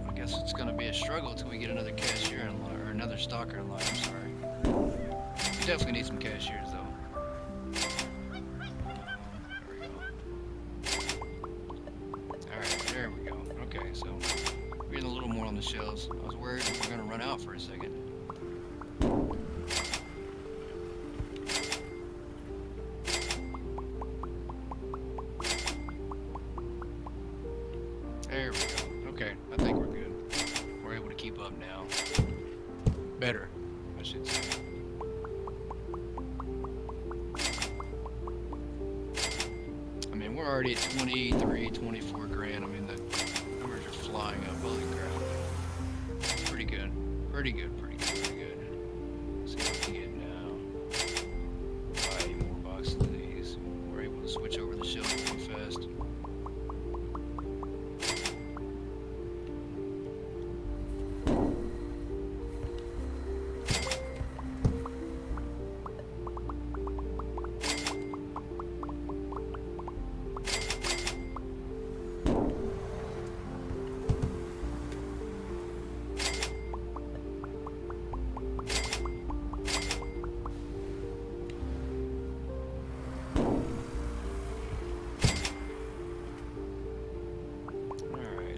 I guess it's gonna be a struggle till we get another cashier in line, or another stocker in line. I'm sorry. We definitely need some cashiers though. There we go. All right, there we go. Okay, so we're getting a little more on the shelves. I was worried we were gonna run out for a second. There we go. Okay, I think we're good. We're able to keep up now. Better, I should say. I mean, we're already at 23, 24 grand. I mean, the numbers are flying up. Holy crap. Pretty good. Pretty good, pretty good, pretty good. Let's see what we can get now. Buy 8 more boxes of these. We're able to switch over the shelf pretty fast.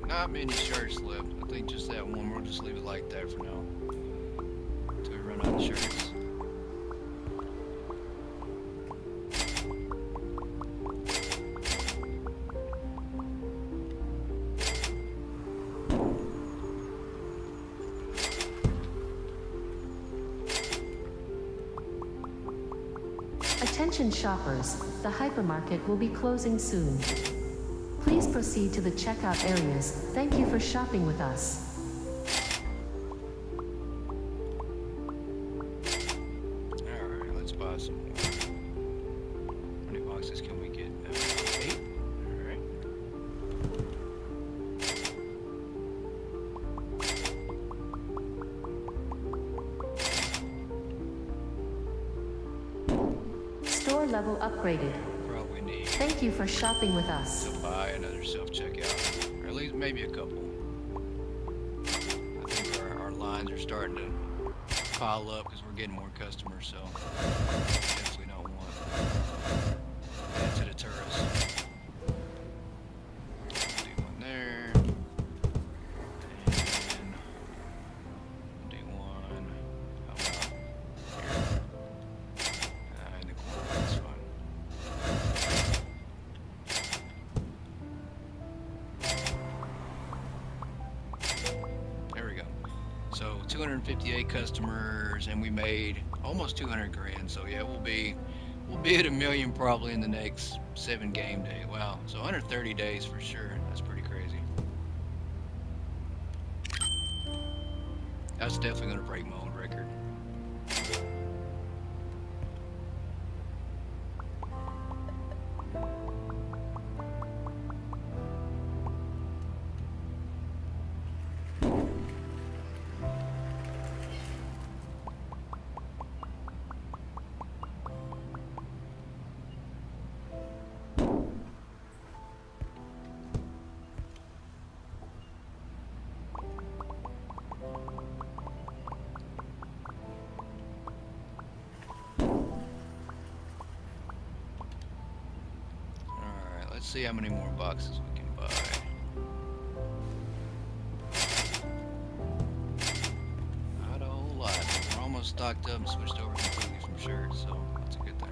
Not many shirts left. I think just that one. We'll just leave it like that for now. Until we run out of shirts. Attention shoppers, the hypermarket will be closing soon. Please proceed to the checkout areas. Thank you for shopping with us. Alright, let's buy some more. How many boxes can we get? 8? Alright. Store level upgraded. Probably need Thank you for shopping with us. to buy another self-checkout. Or at least maybe a couple. I think our lines are starting to pile up because we're getting more customers, so definitely don't want that to deter us. 258 customers, and we made almost 200 grand. So yeah, we'll be at 1 million probably in the next 7 game day. Wow. So under 30 days for sure. That's pretty crazy. That's definitely gonna break my old record. Let's see how many more boxes we can buy. Not a whole lot. We're almost stocked up and switched over completely from shirts, so that's a good thing.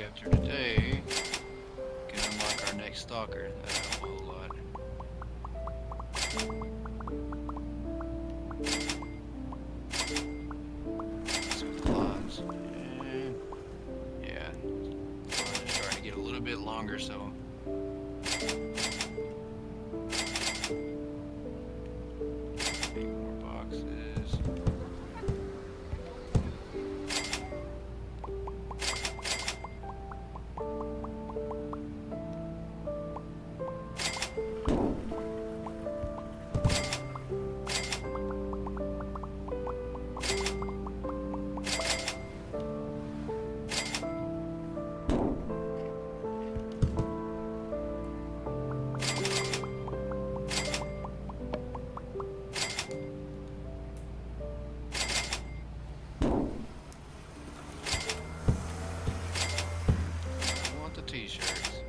After today, we can unlock our next stalker. That'll help a whole lot. So the lines, and yeah, the lines are starting to get a little bit longer, so. Eight more boxes. T-shirts.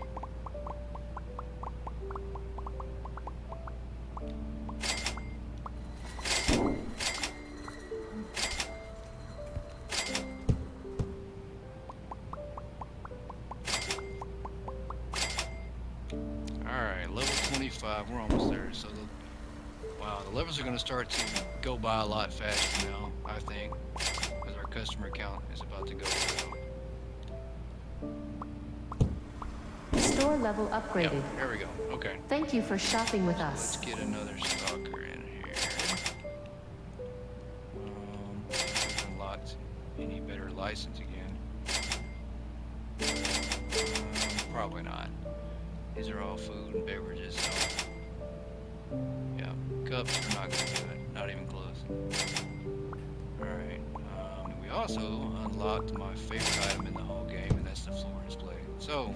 Alright, level 25, we're almost there. So wow, the levels are going to start to go by a lot faster now, I think, because our customer count is about to go up. Store level upgraded. Yep, there we go. Okay. Thank you for shopping with us. Let's get another stalker in here. Haven't unlocked any better license again. Probably not. These are all food and beverages, so yeah, cups are not gonna do it. Not even close. Alright. We also unlocked my favorite item in the whole game, and that's the floor display. So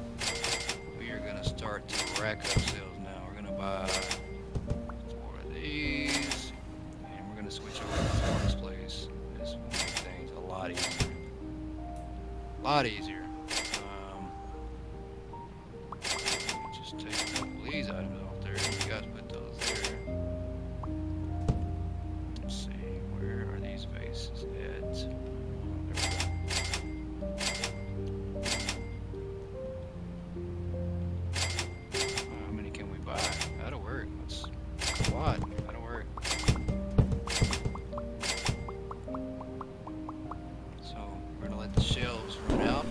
we are gonna start to rack up sales now. We're gonna buy 4 of these, and we're gonna switch over to floor displays. This will make things a lot easier. A lot easier. Just take a couple of these items off there. You guys put those there. Let's see, where are these vases at? How many can we buy? That'll work. That's a lot. That'll work. So we're gonna let the shelves run out.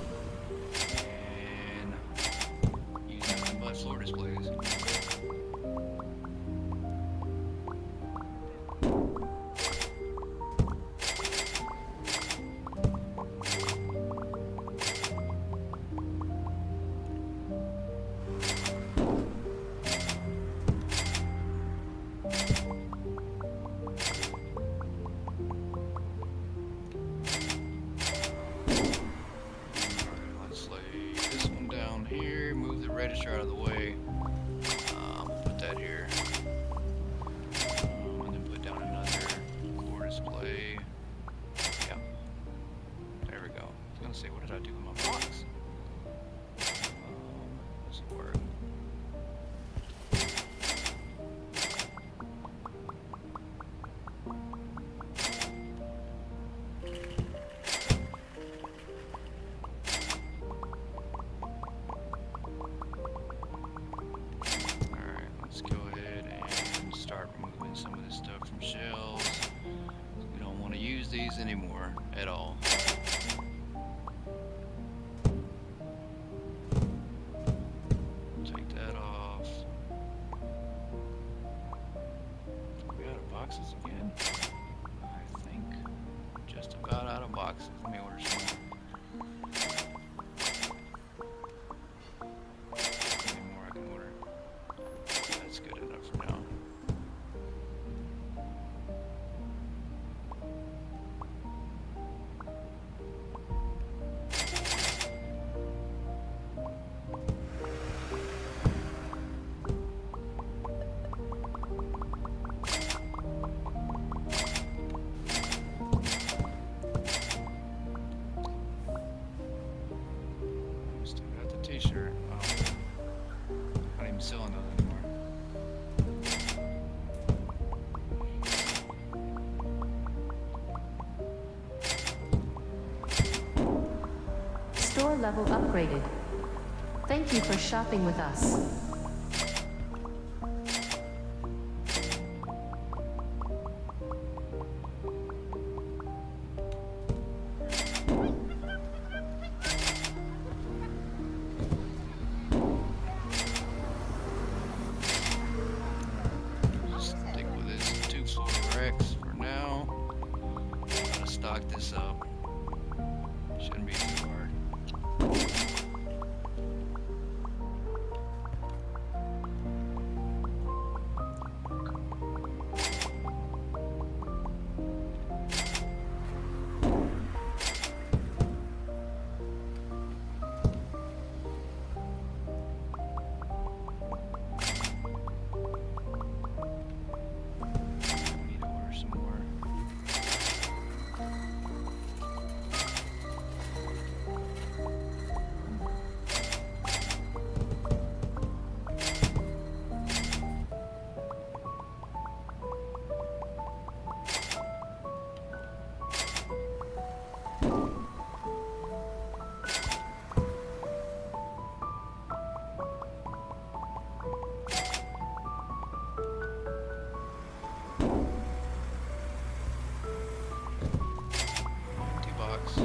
boxes anymore at all. Take that off. We out of boxes again? I think just about out of boxes. Let me order some more. Any more I can order? That's good enough for now. Still got the t-shirt. Not even selling those anymore. Store level upgraded. Thank you for shopping with us. Stick with this 2 floor racks for now. Gotta stock this up. Shouldn't be too hard. Need to order some more. Empty box.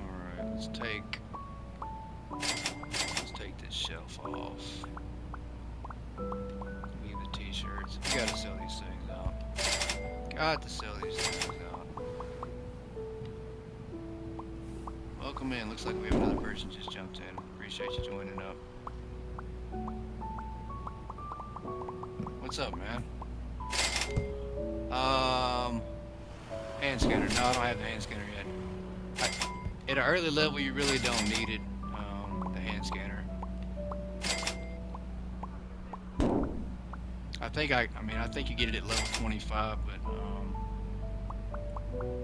Alright, let's take this shelf off. Leave the t-shirts. We gotta sell these things out. Got to sell these things out. Welcome in. Looks like we have another person just jumped in. Appreciate you joining up. What's up, man? Hand scanner. No, I don't have the hand scanner yet. At an early level, you really don't need it, the hand scanner. I think you get it at level 25, but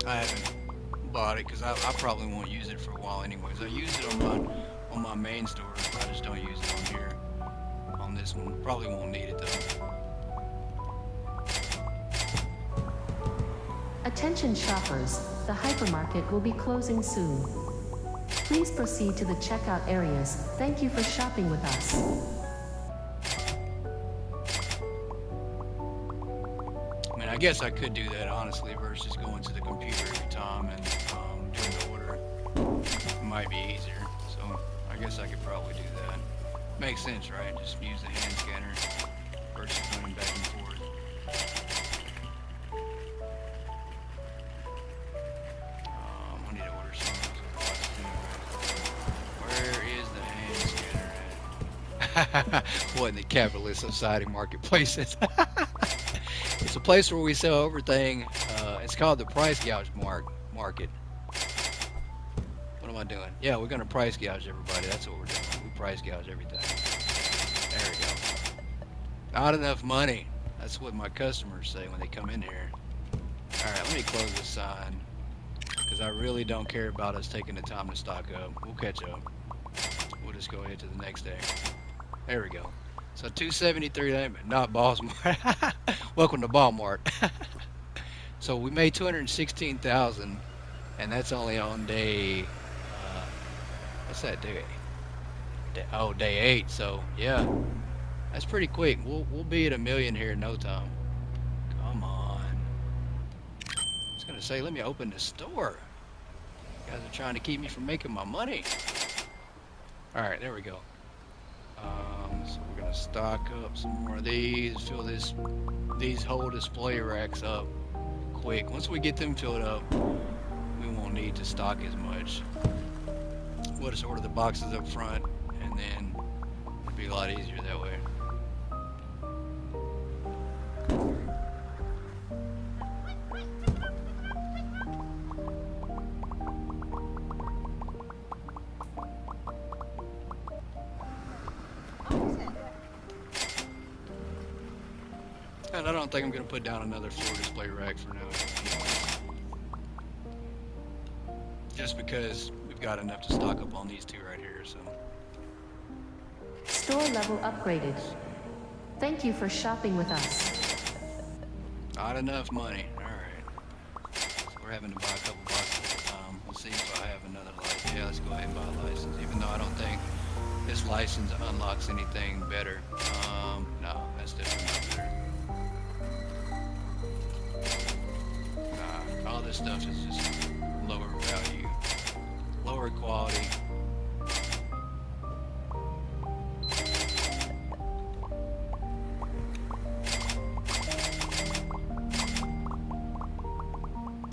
I haven't bought it because I probably won't use it for a while anyways. I use it on my main store. I just don't use it on here. On this one, probably won't need it though. Attention shoppers, the hypermarket will be closing soon. Please proceed to the checkout areas. Thank you for shopping with us. I mean, I guess I could do that honestly versus going to the computer every time and doing the order. It might be easier, so I guess I could probably do that. Makes sense, right? Just use the hand scanner versus going back and forth. I need to order some of those boxes anyway. Where is the hand scanner at? What in the capitalist society marketplaces? It's a place where we sell everything. It's called the price gouge market. What am I doing? Yeah, we're gonna price gouge everybody. That's what we're doing. We price gouge everything. Not enough money. That's what my customers say when they come in here. All right, let me close this sign because I really don't care about us taking the time to stock up. We'll catch up. We'll just go ahead to the next day. There we go. So 273, not Balsmart. Welcome to Balmart. So we made 216,000, and that's only on day. What's that day? Oh, day 8. So yeah, that's pretty quick. We'll be at 1 million here in no time. Come on. I was gonna say, let me open the store. You guys are trying to keep me from making my money. All right, there we go. So we're gonna stock up some more of these. Fill these whole display racks up quick. Once we get them filled up, we won't need to stock as much. We'll just order the boxes up front, and then it'll be a lot easier that way. And I don't think I'm going to put down another floor display rack for now. Just because we've got enough to stock up on these two right here, so. Store level upgraded. Thank you for shopping with us. Not enough money. Alright. So we're having to buy a couple boxes at a time. Let's see if I have another license. Yeah, let's go ahead and buy a license. Even though I don't think this license unlocks anything better. No, that's definitely not better. Nah, all this stuff is just lower value, lower quality.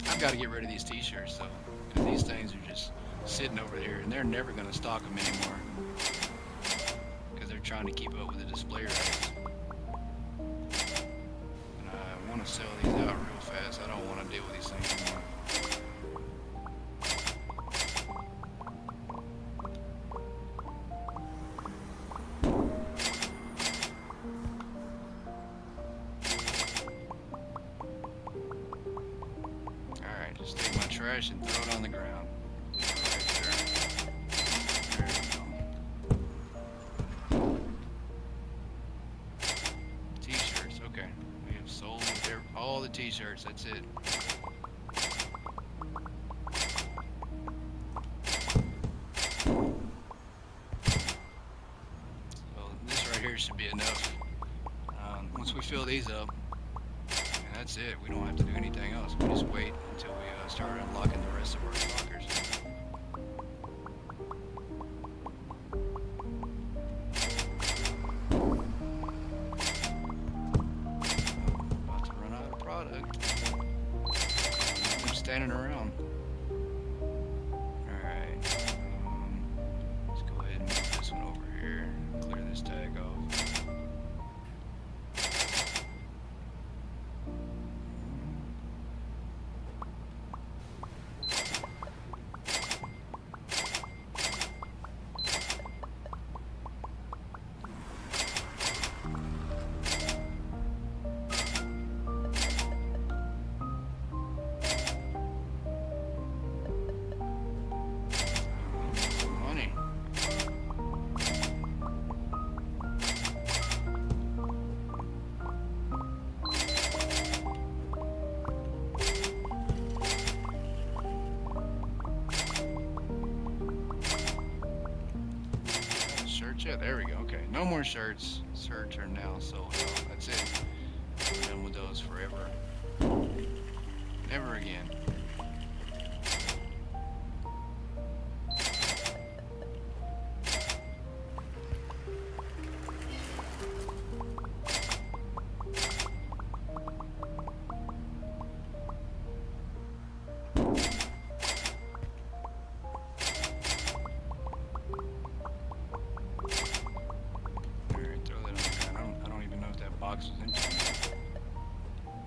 I've got to get rid of these t-shirts though, because these things are just sitting over there and they're never going to stock them anymore because they're trying to keep up with the display rates. And I want to sell these out real fast. I don't want to deal with these things anymore. Alright, just take my trash and throw it on the ground. Right there. There we go. T-shirts, okay. We have sold all the t-shirts, that's it. So this right here should be enough. Once we fill these up, and that's it. We don't have to do anything else. We just wait until we start unlocking the rest of our stalkers. About to run out of product. I'm standing around. Alright. Let's go ahead and move this one over here. Clear this tag off. Money. Shirts, yeah, there we go. Okay, no more shirts. Shirts are now sold out. That's it. We're done with those forever. Never again. Alright, throw that on the ground. I don't even know if that box was empty.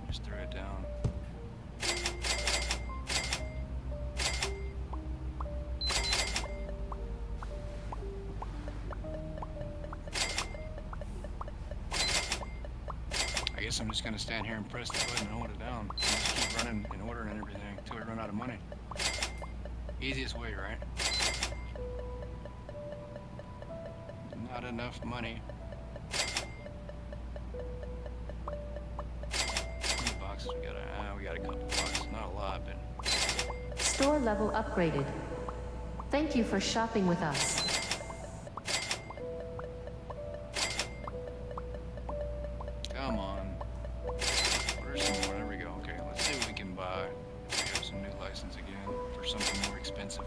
Just throw it down. guess I'm just gonna stand here and press the button and hold it down. And just keep running and ordering and everything until we run out of money. Easiest way, right? Not enough money. How many boxes we got? We got a couple boxes, not a lot, but Store level upgraded. Thank you for shopping with us. come on. Order some more. There we go. Okay, let's see what we can buy. We have some new license again for something more expensive.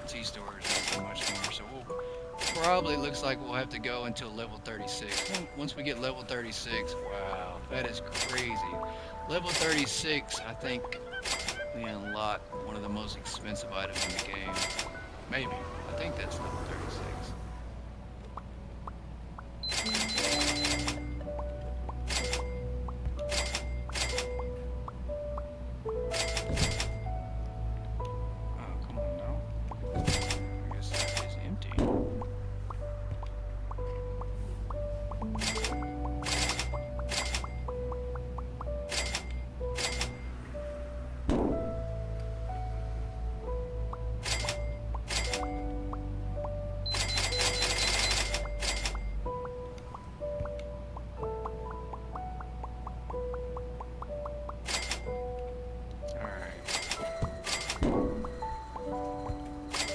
T-stores don't do much more, so we'll probably looks like we'll have to go until level 36. Once we get level 36, wow, that is crazy. Level 36, I think we unlock one of the most expensive items in the game. Maybe. I think that's level 36. Oh, come on now. I guess that is empty.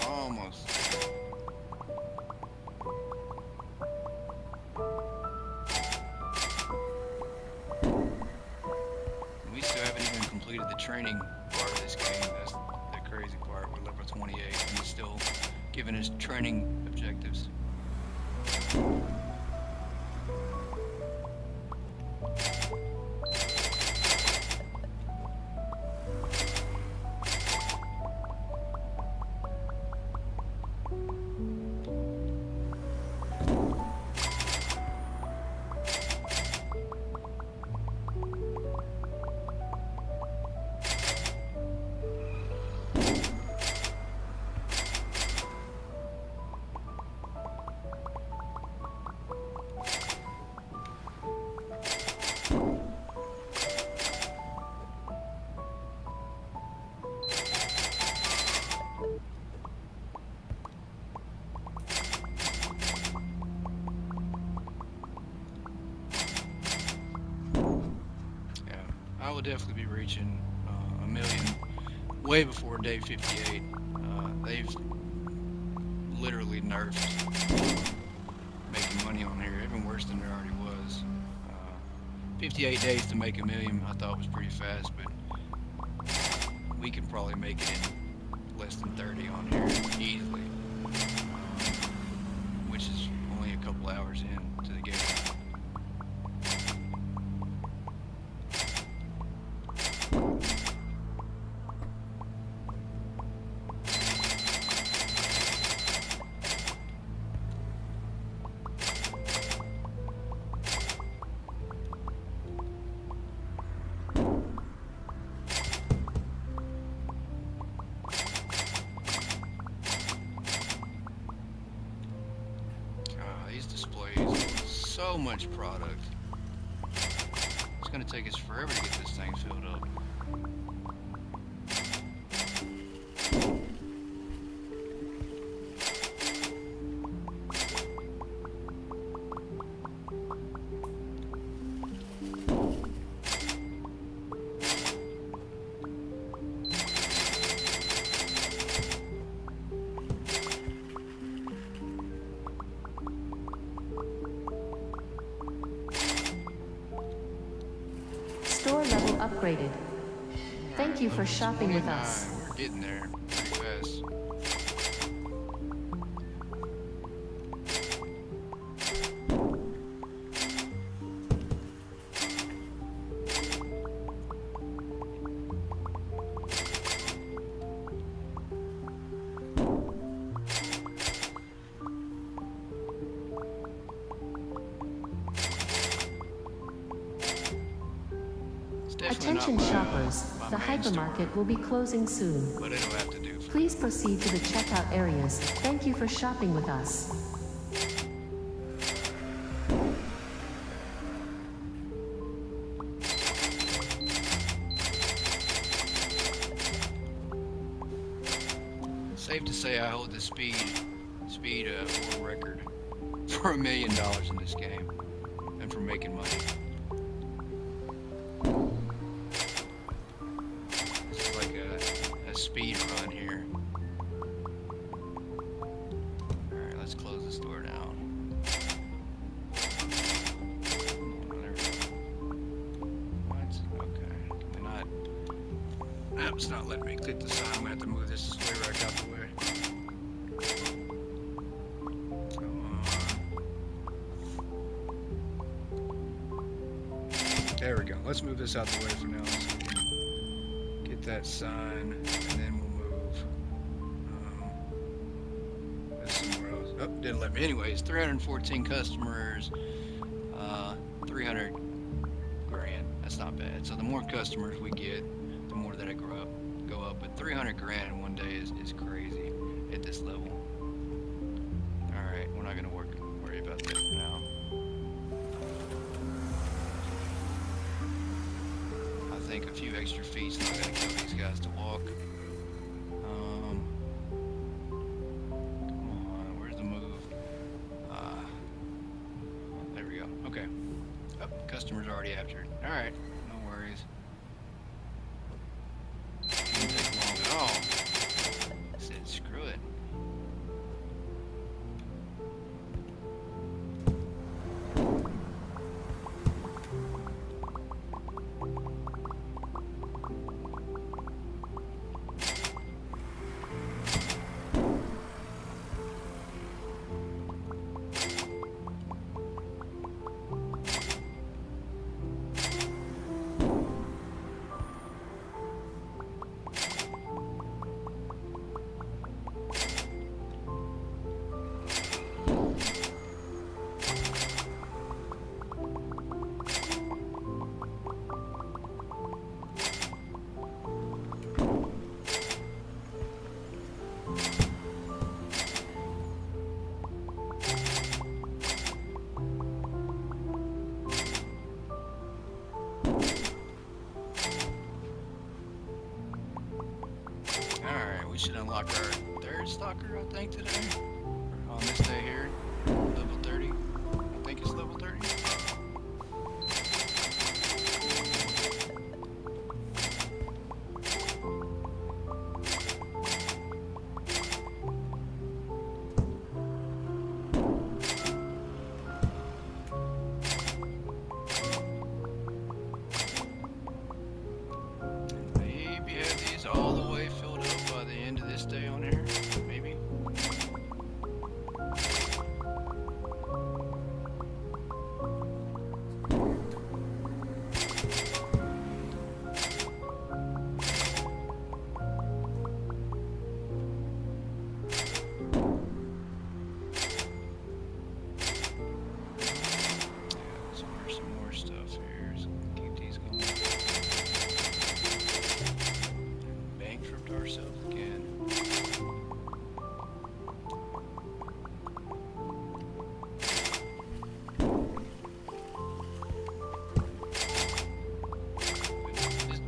Almost. We still haven't even completed the training part of this game. That's the crazy part. We're level 28 and he's still giving us training objectives. I will definitely be reaching a million way before day 58. They've literally nerfed making money on here, even worse than there already was. 58 days to make a million I thought was pretty fast, but we can probably make it in less than 30 on here easily, which is only a couple hours into the game. These displays, so much product. It's gonna take us forever to get this thing filled up. Store level upgraded. Thank you for shopping with 29, us. we're getting there pretty fast. It's definitely Attention not shoppers, my the main store, hypermarket will be closing soon. but it'll have to do for Please proceed to the checkout areas. Thank you for shopping with us. safe to say I hold the speed world record for $1 million in this game, and for making money. This is like a speed run here. All right, let's close this door down. What? Okay. Can we not? Nope, it's not letting me click the sign. I'm gonna have to move this way right out the way. There we go. Let's move this out the way for now so we can get that sign, and then we'll move this somewhere else. Oh, didn't let me. Anyways, 314 customers, 300 grand. That's not bad. So the more customers we get, the more that I go up. But 300 grand in one day is crazy at this level. All right, we're not gonna worry about that for now. I think a few extra feet's not gonna kill these guys to walk. Come on, where's the move? There we go. Okay. Oh, customer's already after it. All right, no worries. Didn't take long at all. I said screw it. We should unlock our third stalker, I think, today. On this day here. Level 30. I think it's level 30. Maybe have these all the way filled up by the end of this day on here. Maybe. Let's order some more stuff here. So keep these going. Bankrupt ourselves again.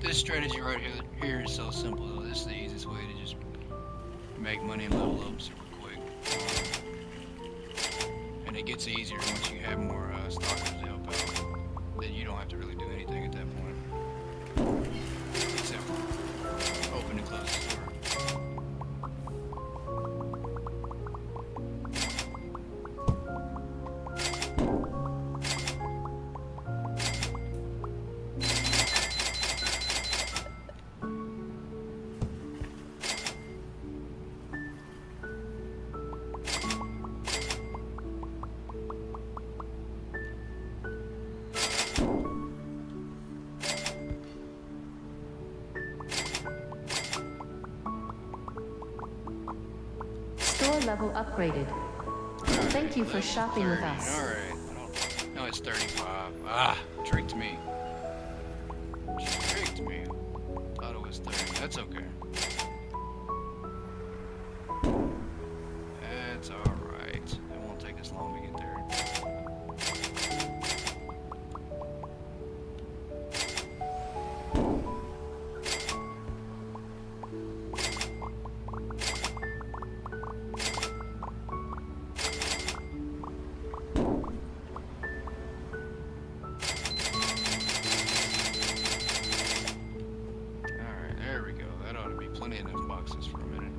This strategy right here is so simple though. This is the easiest way to just make money and level up super quick. And it gets easier once you have more stalkers to help out. Then you don't have to really do anything at that point. Except for open and close the door. Store level upgraded. Thank you for shopping with 30. us. Alright. No, it's 35. Ah, tricked me. Tricked me. Thought it was 30. That's okay. That's alright. It won't take us long to get there. There we go. That ought to be plenty enough boxes for a minute.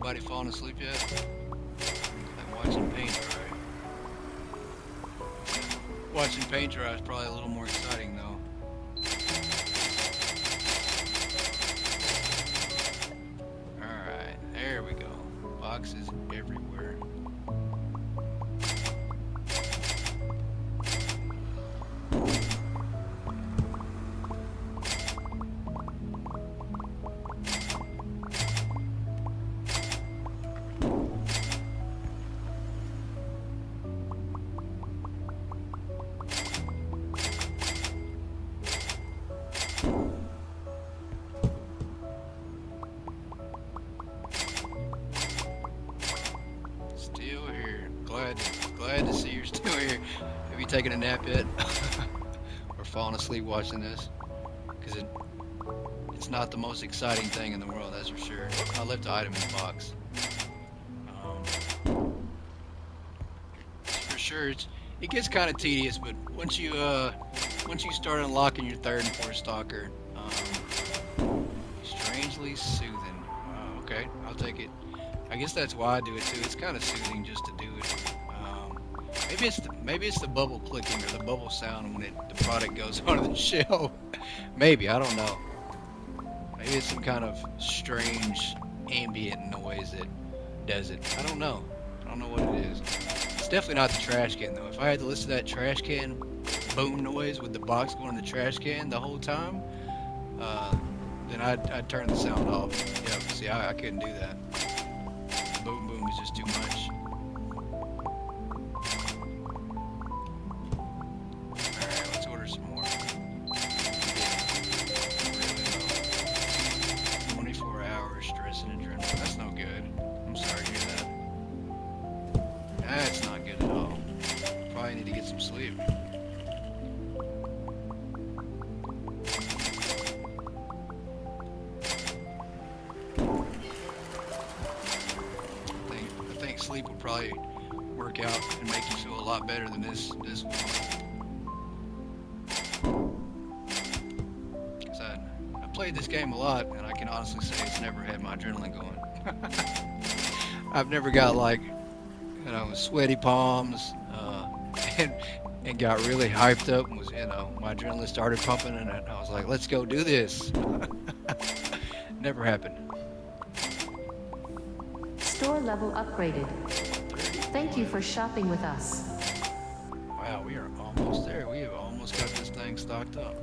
Everybody falling asleep yet? I'm watching paint dry. Watching paint dry is probably a little more exciting though. Alright, there we go. Boxes everywhere. Glad to see you're still here. Have you taken a nap yet? Or fallen asleep watching this? Because it's not the most exciting thing in the world, that's for sure. I left the item in the box. For sure, it gets kind of tedious, but once you start unlocking your third and fourth stalker, strangely soothing. Okay, I'll take it. I guess that's why I do it too. It's kind of soothing just to do it. Maybe it's the bubble clicking or the bubble sound when the product goes onto the shelf. Maybe, I don't know. Maybe it's some kind of strange ambient noise that does it. I don't know. I don't know what it is. It's definitely not the trash can though. If I had to listen to that trash can boom noise with the box going in the trash can the whole time, then I'd turn the sound off. Yep, see, I couldn't do that. Boom boom is just too much. Alright, let's order some more. Really low. 24 hours stress and adrenaline. That's no good. I'm sorry to hear that. That's not good at all. Probably need to get some sleep. I think sleep will probably work out and make you feel a lot better than this one. Because I played this game a lot, and I can honestly say it's never had my adrenaline going. I've never got like, you know, sweaty palms, and got really hyped up and was, you know, my adrenaline started pumping and I was like, let's go do this. Never happened. Store level upgraded. Thank you for shopping with us. Wow, we are almost there. We have almost got this thing stocked up.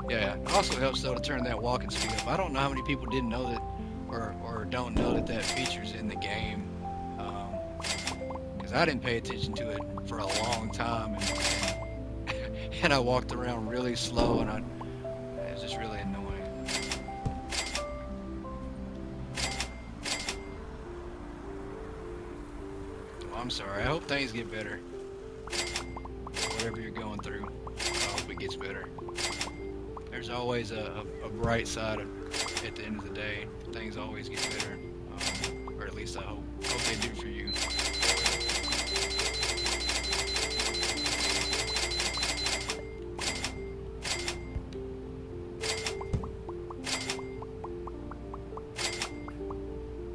Yeah, it also helps though to turn that walking speed up. I don't know how many people didn't know that, or don't know that that feature's in the game, because I didn't pay attention to it for a long time, and I walked around really slow, and it was just really annoying. Well, I'm sorry. I hope things get better. Whatever you're going through, I hope it gets better. There's always a bright side at the end of the day. Things always get better, or at least least I hope they do for you.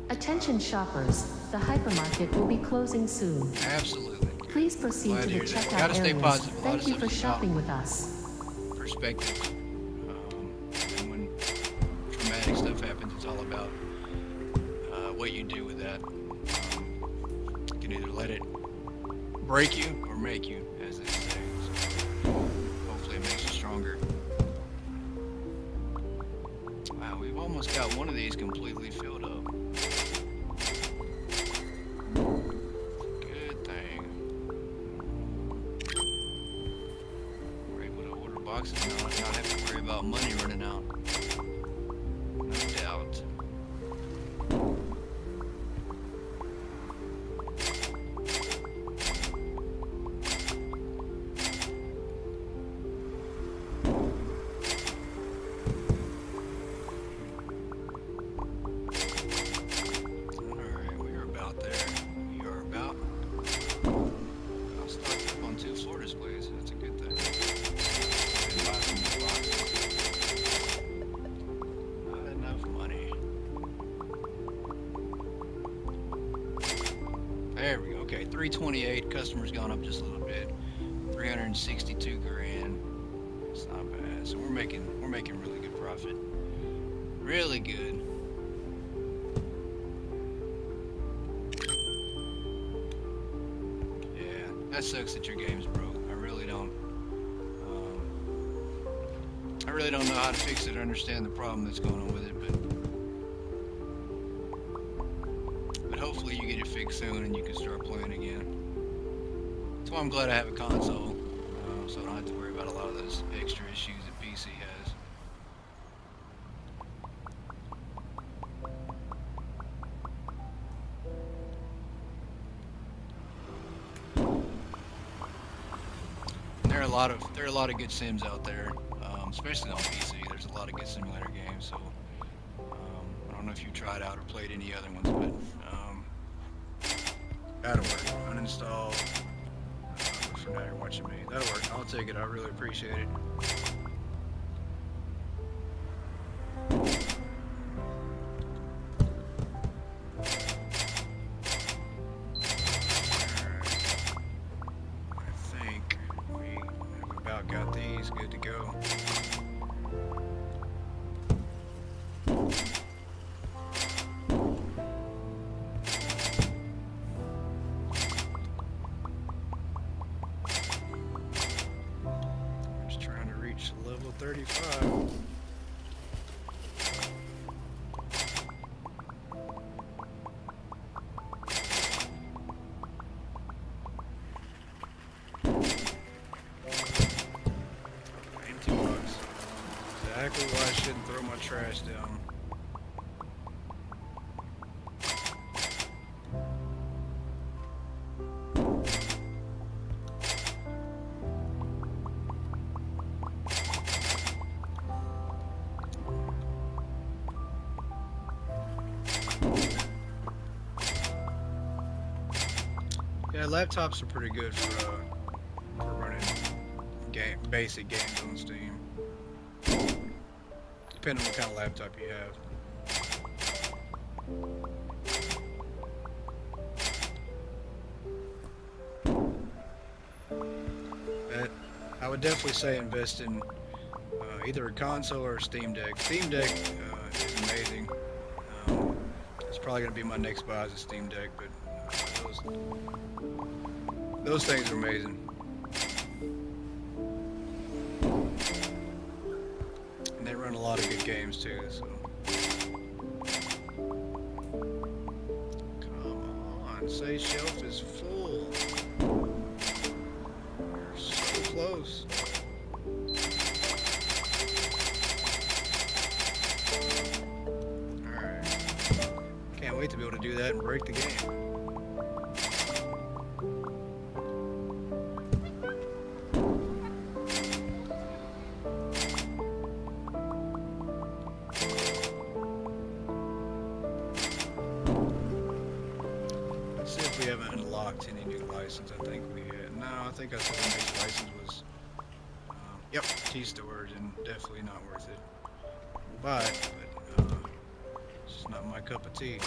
Attention shoppers, the hypermarket will be closing soon. Absolutely. Please proceed Glad to to the hear that. checkout Gotta stay areas. positive. A lot Thank of you for stuff's about shopping with us. perspective. And when traumatic stuff happens, it's all about what you do with that. You can either let it break you or make you, as they say. So hopefully it makes you stronger. Wow, we've almost got one of these completely filled up. Good thing. We're able to order boxes now and not have to worry about money running out. No doubt. Alright, we are about there. We are about stocked up on 2 floor displays. That's a good thing. Didn't buy some more boxes. Not enough money. There we go. Okay, 328. Customers gone up just a little bit. 362 grand. It's not bad. So we're making really good profit. Really good. Yeah, that sucks that your game's broke. I really don't. I really don't know how to fix it or understand the problem that's going on with it, but hopefully you get it fixed soon and you can start playing again. That's why I'm glad I have a console, so I don't have to worry about a lot of those extra issues that PC has. And there are a lot of good sims out there, especially on PC. There's a lot of good simulator games. So I don't know if you tried out or played any other ones, but that'll work. Uninstall. But for now, you're watching me. That'll work. I'll take it. I really appreciate it. I think we have about got these good to go. Just trying to reach level 35. $82. Exactly why I shouldn't throw my trash down. Yeah, laptops are pretty good for running basic games on Steam. Depending on what kind of laptop you have. But I would definitely say invest in either a console or a Steam Deck. Steam Deck is amazing. It's probably going to be my next buy is a Steam Deck, but those things are amazing. And they run a lot of good games too, so. Come on, say shelf is full. We're so close. Alright. Can't wait to be able to do that and break the game. haven't unlocked any new license. I think we no, I think I said the next license was yep, T-stores, and definitely not worth it. But it's just not my cup of tea.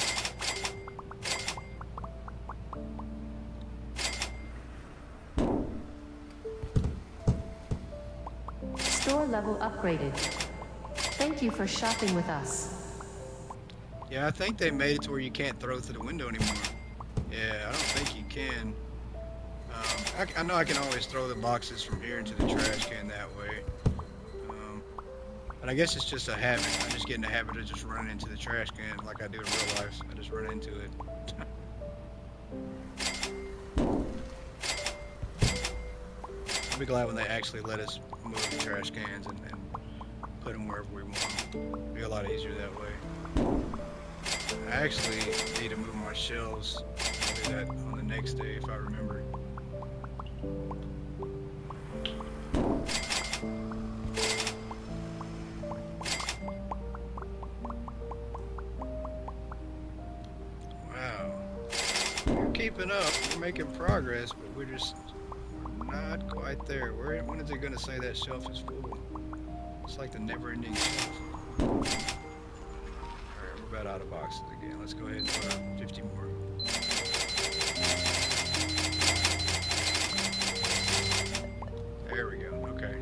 Store level upgraded. Thank you for shopping with us. Yeah, I think they made it to where you can't throw through the window anymore. Yeah, I don't think you can. I know I can always throw the boxes from here into the trash can that way. But I guess it's just a habit. I'm just getting a habit of just running into the trash can like I do in real life. I just run into it. I'll be glad when they actually let us move the trash cans and put them wherever we want. It'll be a lot easier that way. I actually need to move my shelves. I'll do that on the next day if I remember. Wow. We're keeping up. We're making progress, but we're just not quite there. When is it going to say that shelf is full? It's like the never-ending shelf. Alright, we're about out of boxes again. Let's go ahead and put 50 more. There we go. Okay.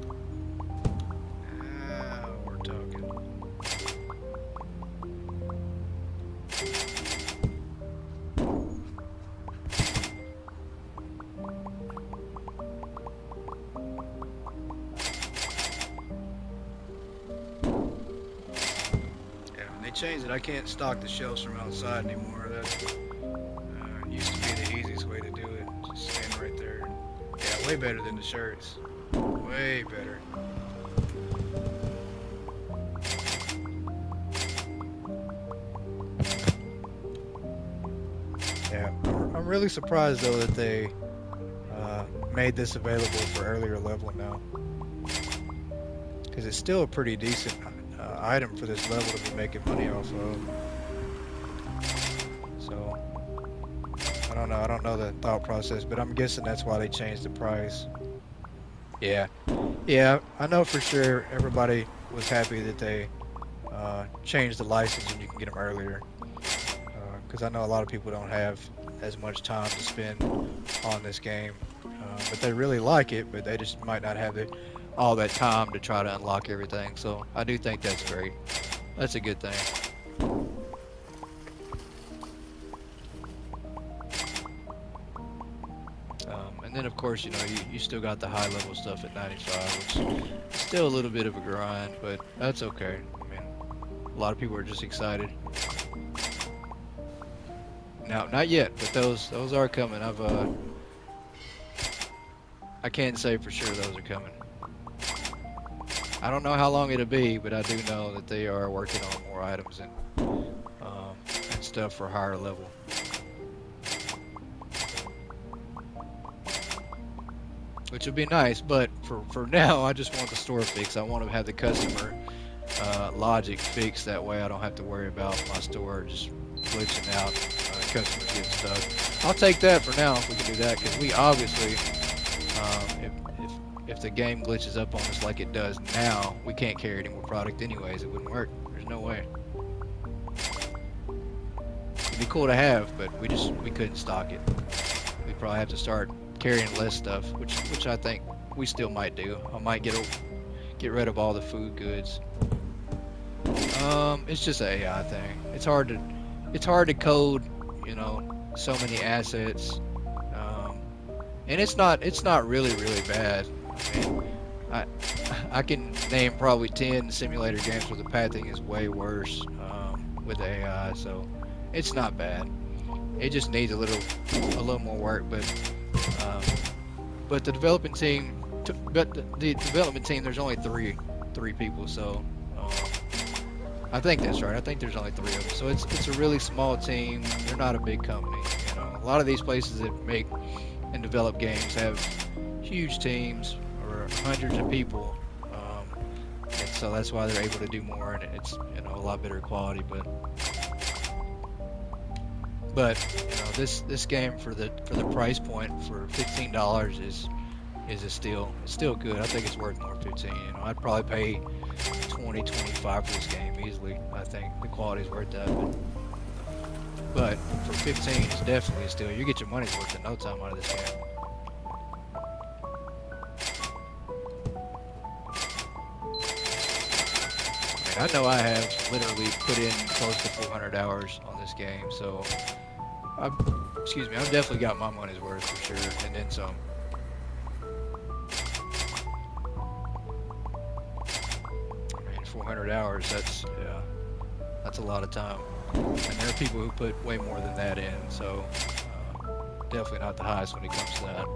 Now we're talking. Changed it. I can't stock the shelves from outside anymore. That used to be the easiest way to do it. Just stand right there. Yeah, way better than the shirts. Way better. Yeah, I'm really surprised though that they made this available for earlier level now, because it's still a pretty decent item for this level to be making money off of. So I don't know the thought process, but I'm guessing that's why they changed the price. Yeah, I know for sure everybody was happy that they changed the license and you can get them earlier, because I know a lot of people don't have as much time to spend on this game, but they really like it, but they just might not have all that time to try to unlock everything. So I do think that's great. That's a good thing. And then of course, you know, you still got the high level stuff at 95, which is still a little bit of a grind, but that's okay. I mean, a lot of people are just excited. Now, not yet, but those are coming. I can't say for sure those are coming. I don't know how long it'll be, but I do know that they are working on more items and stuff for higher level. Which would be nice, but for now, I just want the store fixed. I want to have the customer logic fixed. That way I don't have to worry about my store just glitching out, customers getting stuck. I'll take that for now if we can do that, because we obviously, if the game glitches up on us like it does now, we can't carry any more product anyways. It wouldn't work. There's no way. It'd be cool to have, but we couldn't stock it. We'd probably have to start carrying less stuff, which I think we still might do. I might get rid of all the food goods. It's just an AI thing. It's hard to code, you know, so many assets. And it's not really bad. I mean, I can name probably 10 simulator games where the pathing is way worse with AI, so it's not bad. It just needs a little more work, but the development team, the development team, there's only three people, so I think that's right. I think there's only 3 of them, so it's a really small team. They're not a big company. You know, a lot of these places that make and develop games have huge teams or hundreds of people, and so that's why they're able to do more, and it's, you know, a lot better quality. But you know, this game for the price point for $15 is a steal. It's still good. I think it's worth more than 15. You know, I'd probably pay 20, 25 for this game easily. I think the quality's worth that. But for 15, it's definitely a steal. You get your money's worth in no time out of this game. I know I have literally put in close to 400 hours on this game, so I've definitely got my money's worth for sure, and then some. I mean, 400 hours, that's a lot of time. And there are people who put way more than that in, so definitely not the highest when it comes to that.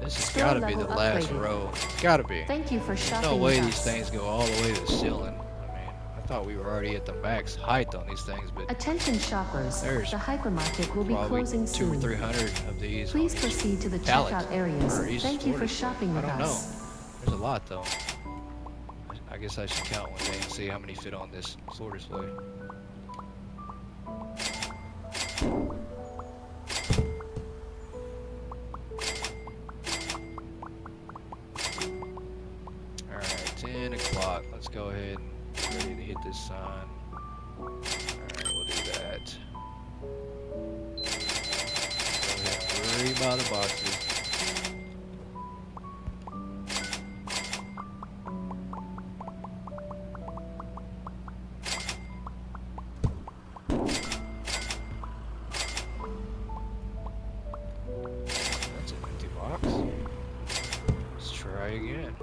This has got to be the last row. It's got to be. Thank you for shopping. No way with these us. things go all the way to the ceiling. I mean, I thought we were already at the max height on these things, but Attention shoppers, there's the hypermarket will be probably closing 200 or soon. 300 of these. Please on each proceed to the pallet, checkout areas. or each Thank you for storage. shopping with I don't know. us. There's a lot though. I guess I should count one day and see how many fit on this floor display. Alright, 10 o'clock. Let's go ahead and get ready to hit this sign. Alright, we'll do that. Go ahead and rebuy the boxes. That's an empty box. Let's try again.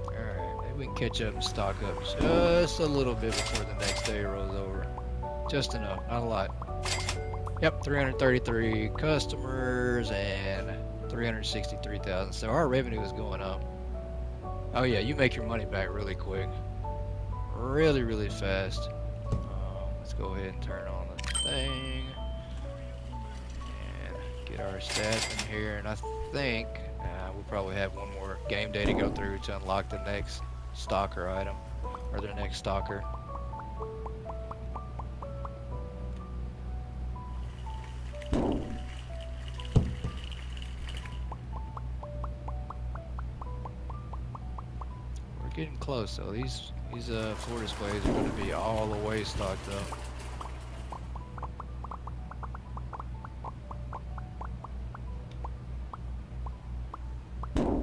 Alright, maybe we can catch up and stock up just a little bit before the next day rolls over. Just enough, not a lot. Yep, 333 customers and 363,000. So our revenue is going up. Oh yeah, you make your money back really quick. Really, really fast. Let's go ahead and turn on the thing. And get our staff in here. And I think we'll probably have one more game day to go through to unlock the next stalker item. Or the next stalker. Getting close though. These floor displays are going to be all the way stocked up. Come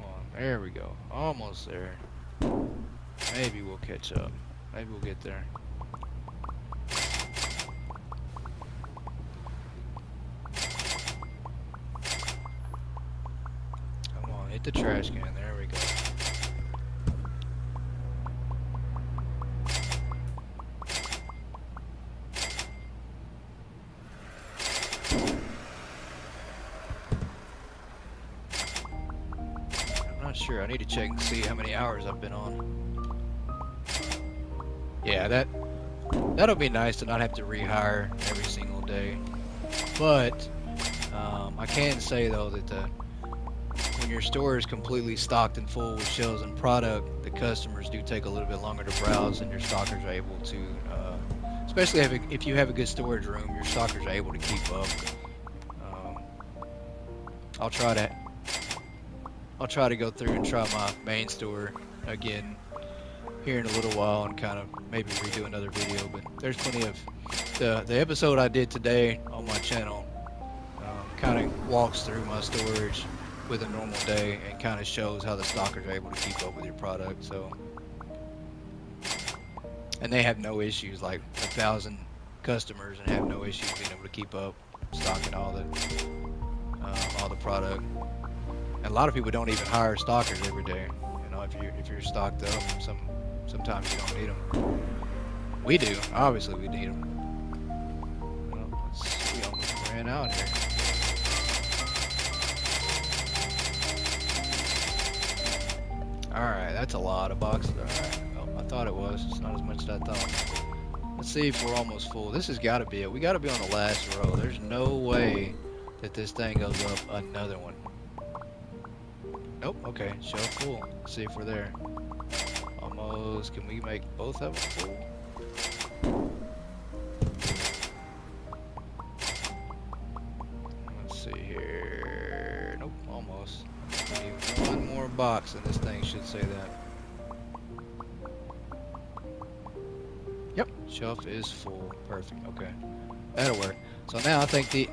on, there we go. Almost there. Maybe we'll catch up. Maybe we'll get there. Hit the trash can, there we go. I'm not sure, I need to check and see how many hours I've been on. Yeah, that'll be nice to not have to rehire every single day. But I can say though that when your store is completely stocked and full with shelves and product, the customers do take a little bit longer to browse, and your stockers are able to, especially if you have a good storage room, your stockers are able to keep up. I'll try to go through and try my main store again here in a little while and kind of maybe redo another video. But there's plenty of the episode I did today on my channel kind of walks through my storage with a normal day and kind of shows how the stalkers are able to keep up with your product. So, and they have no issues, like 1,000 customers and have no issues being able to keep up stocking all the product. And a lot of people don't even hire stalkers every day. You know, if you're stocked up, sometimes you don't need them. We do, obviously we need them. ran out here. Alright, that's a lot of boxes. Alright, well, I thought it was. It's not as much as I thought. Let's see if we're almost full. This has got to be it. We got to be on the last row. There's no way that this thing goes up another one. Nope, okay, shelf full. Let's see if we're there. Almost. Can we make both of them full? Let's see here. Nope, almost. We need one more box and this thing should say that. Yep, shelf is full. Perfect. Okay, that'll work. So now I think they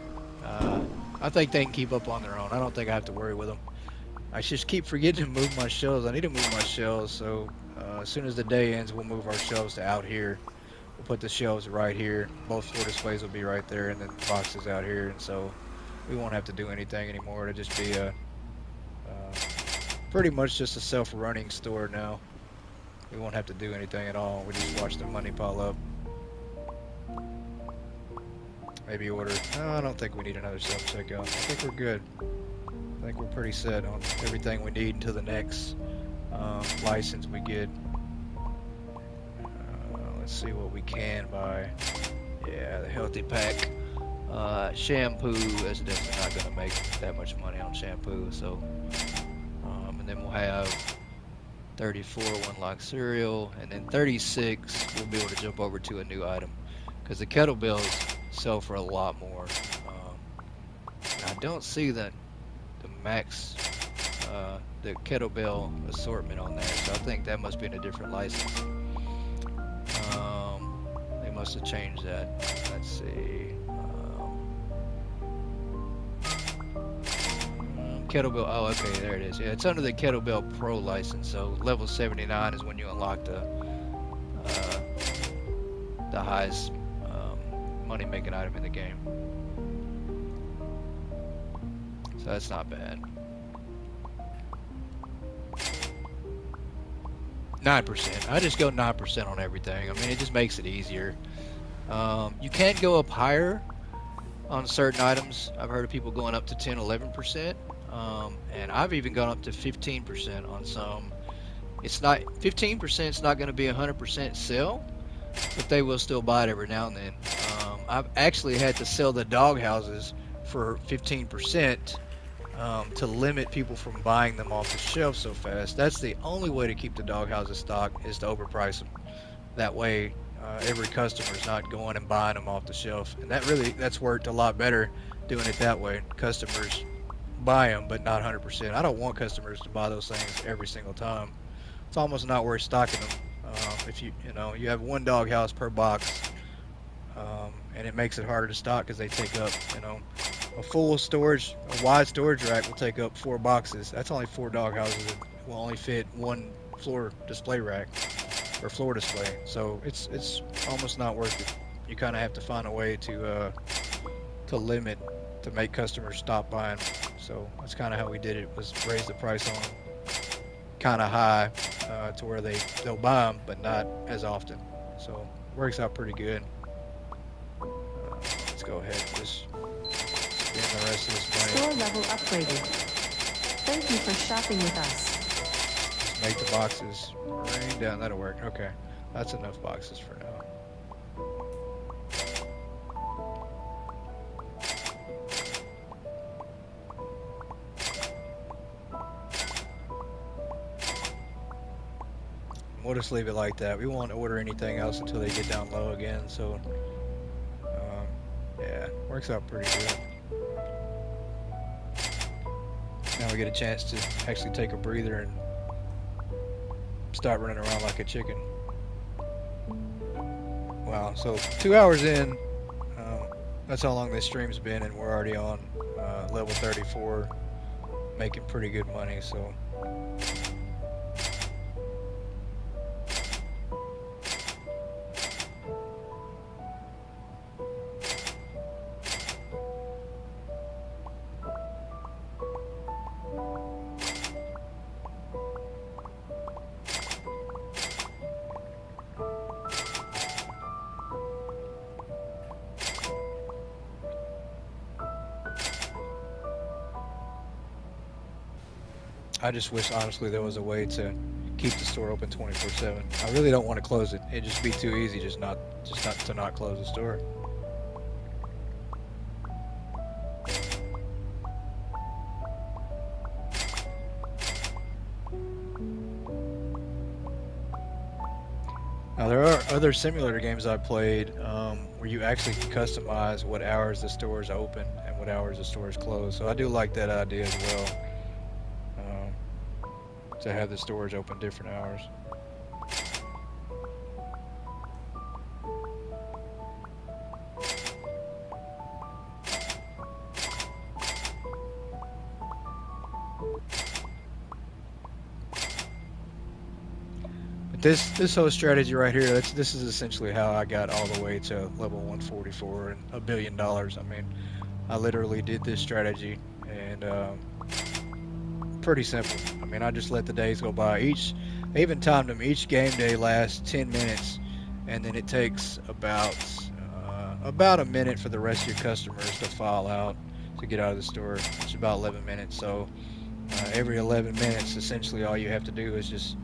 can keep up on their own. I don't think I have to worry with them. I just keep forgetting to move my shelves. I need to move my shelves. So as soon as the day ends, we'll move our shelves to out here. We'll put the shelves right here. Both floor displays will be right there, and then the boxes out here. And so we won't have to do anything anymore. It'll just be a pretty much just a self-running store now. We won't have to do anything at all. We just watch the money pile up. Maybe order. No, I don't think we need another self-checkout. I think we're good. I think we're pretty set on everything we need until the next license we get. Let's see what we can buy. Yeah, the healthy pack. Shampoo is definitely not going to make that much money on shampoo. So, and then we'll have 34 one lock cereal, and then 36 we'll be able to jump over to a new item because the kettlebells sell for a lot more. I don't see the max the kettlebell assortment on there, so I think that must be in a different license. They must have changed that. Let's see. Kettlebell, oh okay, there it is. Yeah, it's under the Kettlebell Pro license, so level 79 is when you unlock the highest money making item in the game. So that's not bad. 9%. I just go 9% on everything. I mean, it just makes it easier. You can't go up higher on certain items. I've heard of people going up to 10, 11%. And I've even gone up to 15% on some. It's not 15%. It's not going to be 100% sell, but they will still buy it every now and then. I've actually had to sell the dog houses for 15% to limit people from buying them off the shelf so fast. That's the only way to keep the dog houses stocked, is to overprice them. That way, every customer is not going and buying them off the shelf, and that's worked a lot better doing it that way. Customers buy them, but not 100%. I don't want customers to buy those things every single time. It's almost not worth stocking them. If you have one dog house per box, and it makes it harder to stock because they take up, a full storage, a wide storage rack will take up 4 boxes. That's only 4 dog houses. It will only fit one floor display rack or floor display. So it's almost not worth it. You kind of have to find a way to limit, to make customers stop buying. So that's kind of how we did it, was raise the price on them kind of high to where they'll buy them, but not as often. So it works out pretty good. Let's go ahead and just spend the rest of this money. Store level upgraded. Thank you for shopping with us. Just make the boxes rain down. That'll work. Okay, that's enough boxes for now. We'll just leave it like that. We won't order anything else until they get down low again. So, yeah, works out pretty good. Now we get a chance to actually take a breather and start running around like a chicken. Wow, so 2 hours in, that's how long this stream's been, and we're already on level 34, making pretty good money. So. I just wish, honestly, there was a way to keep the store open 24/7. I really don't want to close it. It'd just be too easy, just not to not close the store. Now there are other simulator games I played where you actually can customize what hours the store is open and what hours the store is closed. So I do like that idea as well, to have the stores open different hours. But this whole strategy right here, this is essentially how I got all the way to level 144 and $1 billion. I mean, I literally did this strategy, and pretty simple. I mean, I just let the days go by. I even timed them. Each game day lasts 10 minutes, and then it takes about a minute for the rest of your customers to file out to get out of the store. It's about 11 minutes. So every 11 minutes, essentially, all you have to do is just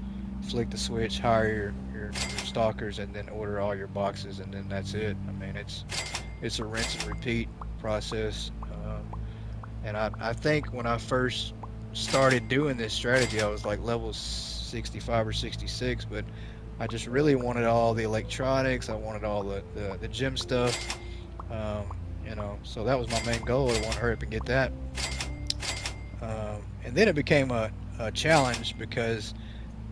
flick the switch, hire your stalkers, and then order all your boxes, and then that's it. I mean, it's a rinse and repeat process. And I think when I first started doing this strategy, I was like level 65 or 66, but I just really wanted all the electronics. I wanted all the gym stuff, you know, so that was my main goal. I want to hurry up and get that. And then it became a challenge because,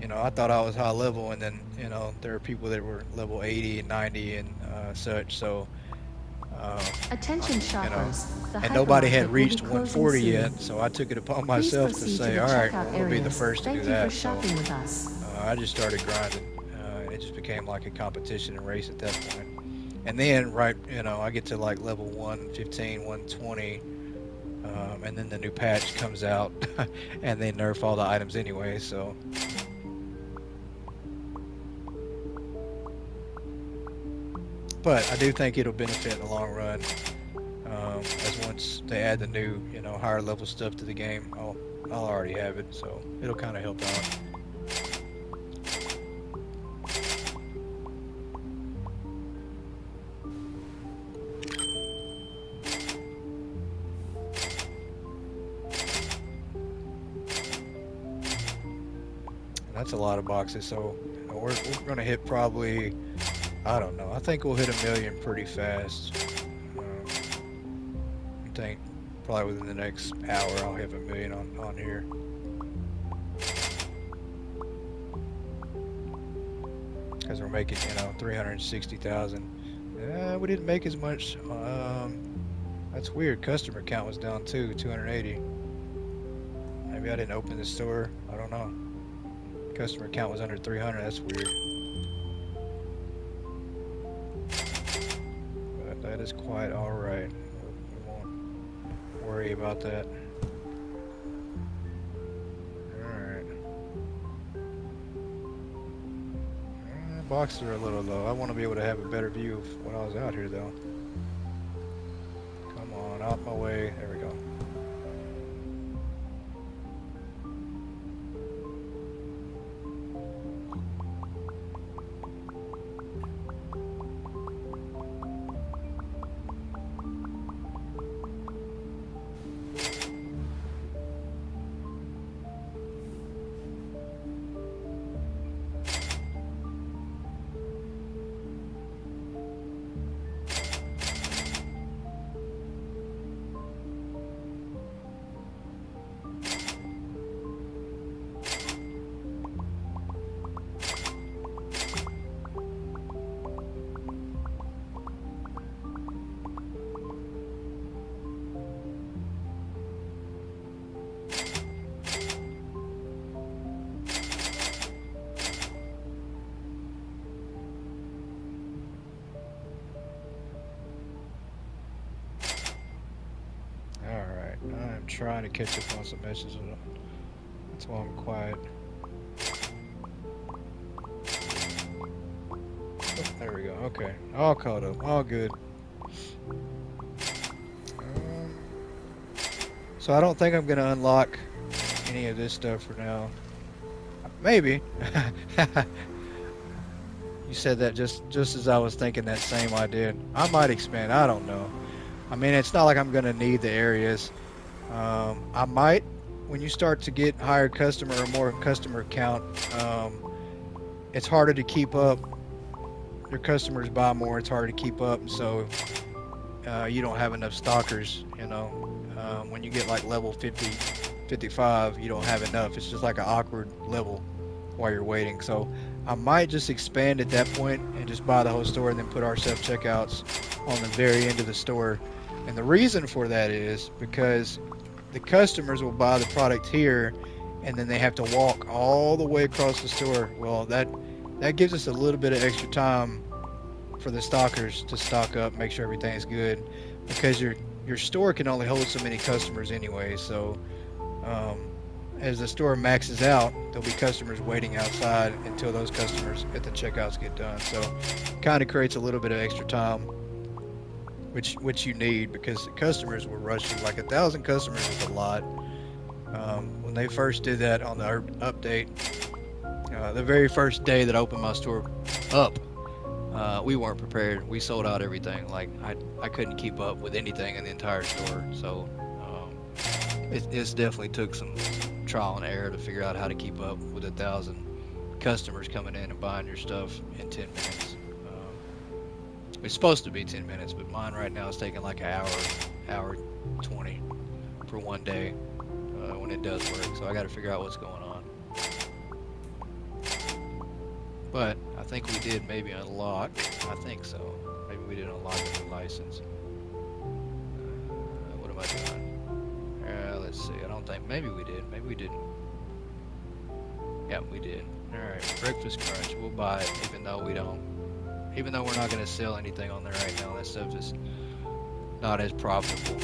you know, I thought I was high level, and then, you know, there are people that were level 80 and 90 and such, so Attention shoppers, the and nobody had hypermarket will reached be closing 140 soon. yet, so I took it upon Please myself to proceed say, the all right, checkout well, I'm gonna be the areas. first to Thank do you for that. So shopping with us. I just started grinding. It just became like a competition and race at that point. And then, right, you know, I get to like level 115, 120, and then the new patch comes out, and they nerf all the items anyway. So. But I do think it'll benefit in the long run, as once they add the new, you know, higher level stuff to the game, I'll already have it, so it'll kind of help out. And that's a lot of boxes, so you know, we're going to hit probably, I don't know, I think we'll hit 1 million pretty fast. I think probably within the next hour I'll have 1 million on here. Because we're making, you know, 360,000. We didn't make as much. That's weird. Customer count was down too, 280. Maybe I didn't open the store. I don't know. Customer count was under 300. That's weird. But that is quite all right. We won't worry about that. Boxes are a little low. I want to be able to have a better view of when I was out here, though. Come on, out my way. There we go. I'm trying to catch up on some messages. That's why I'm quiet. Oh, there we go. Okay. All caught up. All good. So I don't think I'm going to unlock any of this stuff for now. Maybe. You said that just as I was thinking that same idea. I might expand. I don't know. I mean, it's not like I'm gonna need the areas. I might, when you start to get higher customer or more customer count, it's harder to keep up. Your customers buy more. It's harder to keep up, and so you don't have enough stockers. You know, when you get like level 50, 55, you don't have enough. It's just like an awkward level while you're waiting. So I might just expand at that point and just buy the whole store and then put our self checkouts on the very end of the store. And the reason for that is because the customers will buy the product here and then they have to walk all the way across the store. Well, that gives us a little bit of extra time for the stockers to stock up, make sure everything's good, because your store can only hold so many customers anyway. So as the store maxes out, there'll be customers waiting outside until those customers at the checkouts get done. So kind of creates a little bit of extra time, which you need, because the customers were rushing. Like 1,000 customers is a lot. When they first did that on the update, the very first day that I opened my store up, we weren't prepared. We sold out everything. Like I couldn't keep up with anything in the entire store. So it's definitely took some trial and error to figure out how to keep up with 1,000 customers coming in and buying your stuff in 10 minutes. It's supposed to be 10 minutes, but mine right now is taking like an hour 20 for one day when it does work. So I got to figure out what's going on. But I think we did maybe unlock. I think so. Maybe we did unlock a new license. What am I doing? Let's see. I don't think. Maybe we did. Maybe we didn't. Yeah, we did. Alright. Breakfast Crunch. We'll buy it even though we don't. Even though we're not going to sell anything on there right now. That stuff is not as profitable.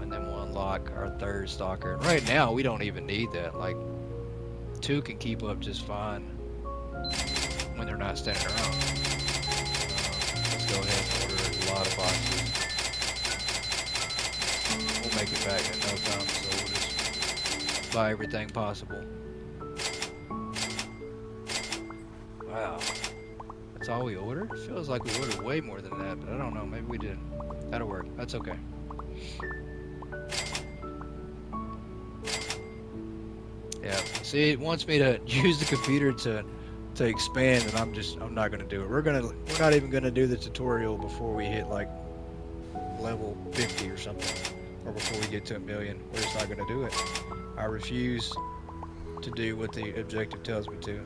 And then we'll unlock our third stalker. And right now, we don't even need that. Like, 2 can keep up just fine when they're not standing around. Let's go ahead and order a lot of boxes. We'll make it back in no time, so we'll just buy everything possible. Wow. That's all we ordered? It feels like we ordered way more than that, but I don't know. Maybe we didn't. That'll work. That's okay. Yeah. See, it wants me to use the computer to expand, and I'm not gonna do it. We're not even gonna do the tutorial before we hit like level 50 or something, or before we get to 1 million. We're just not gonna do it. I refuse to do what the objective tells me to.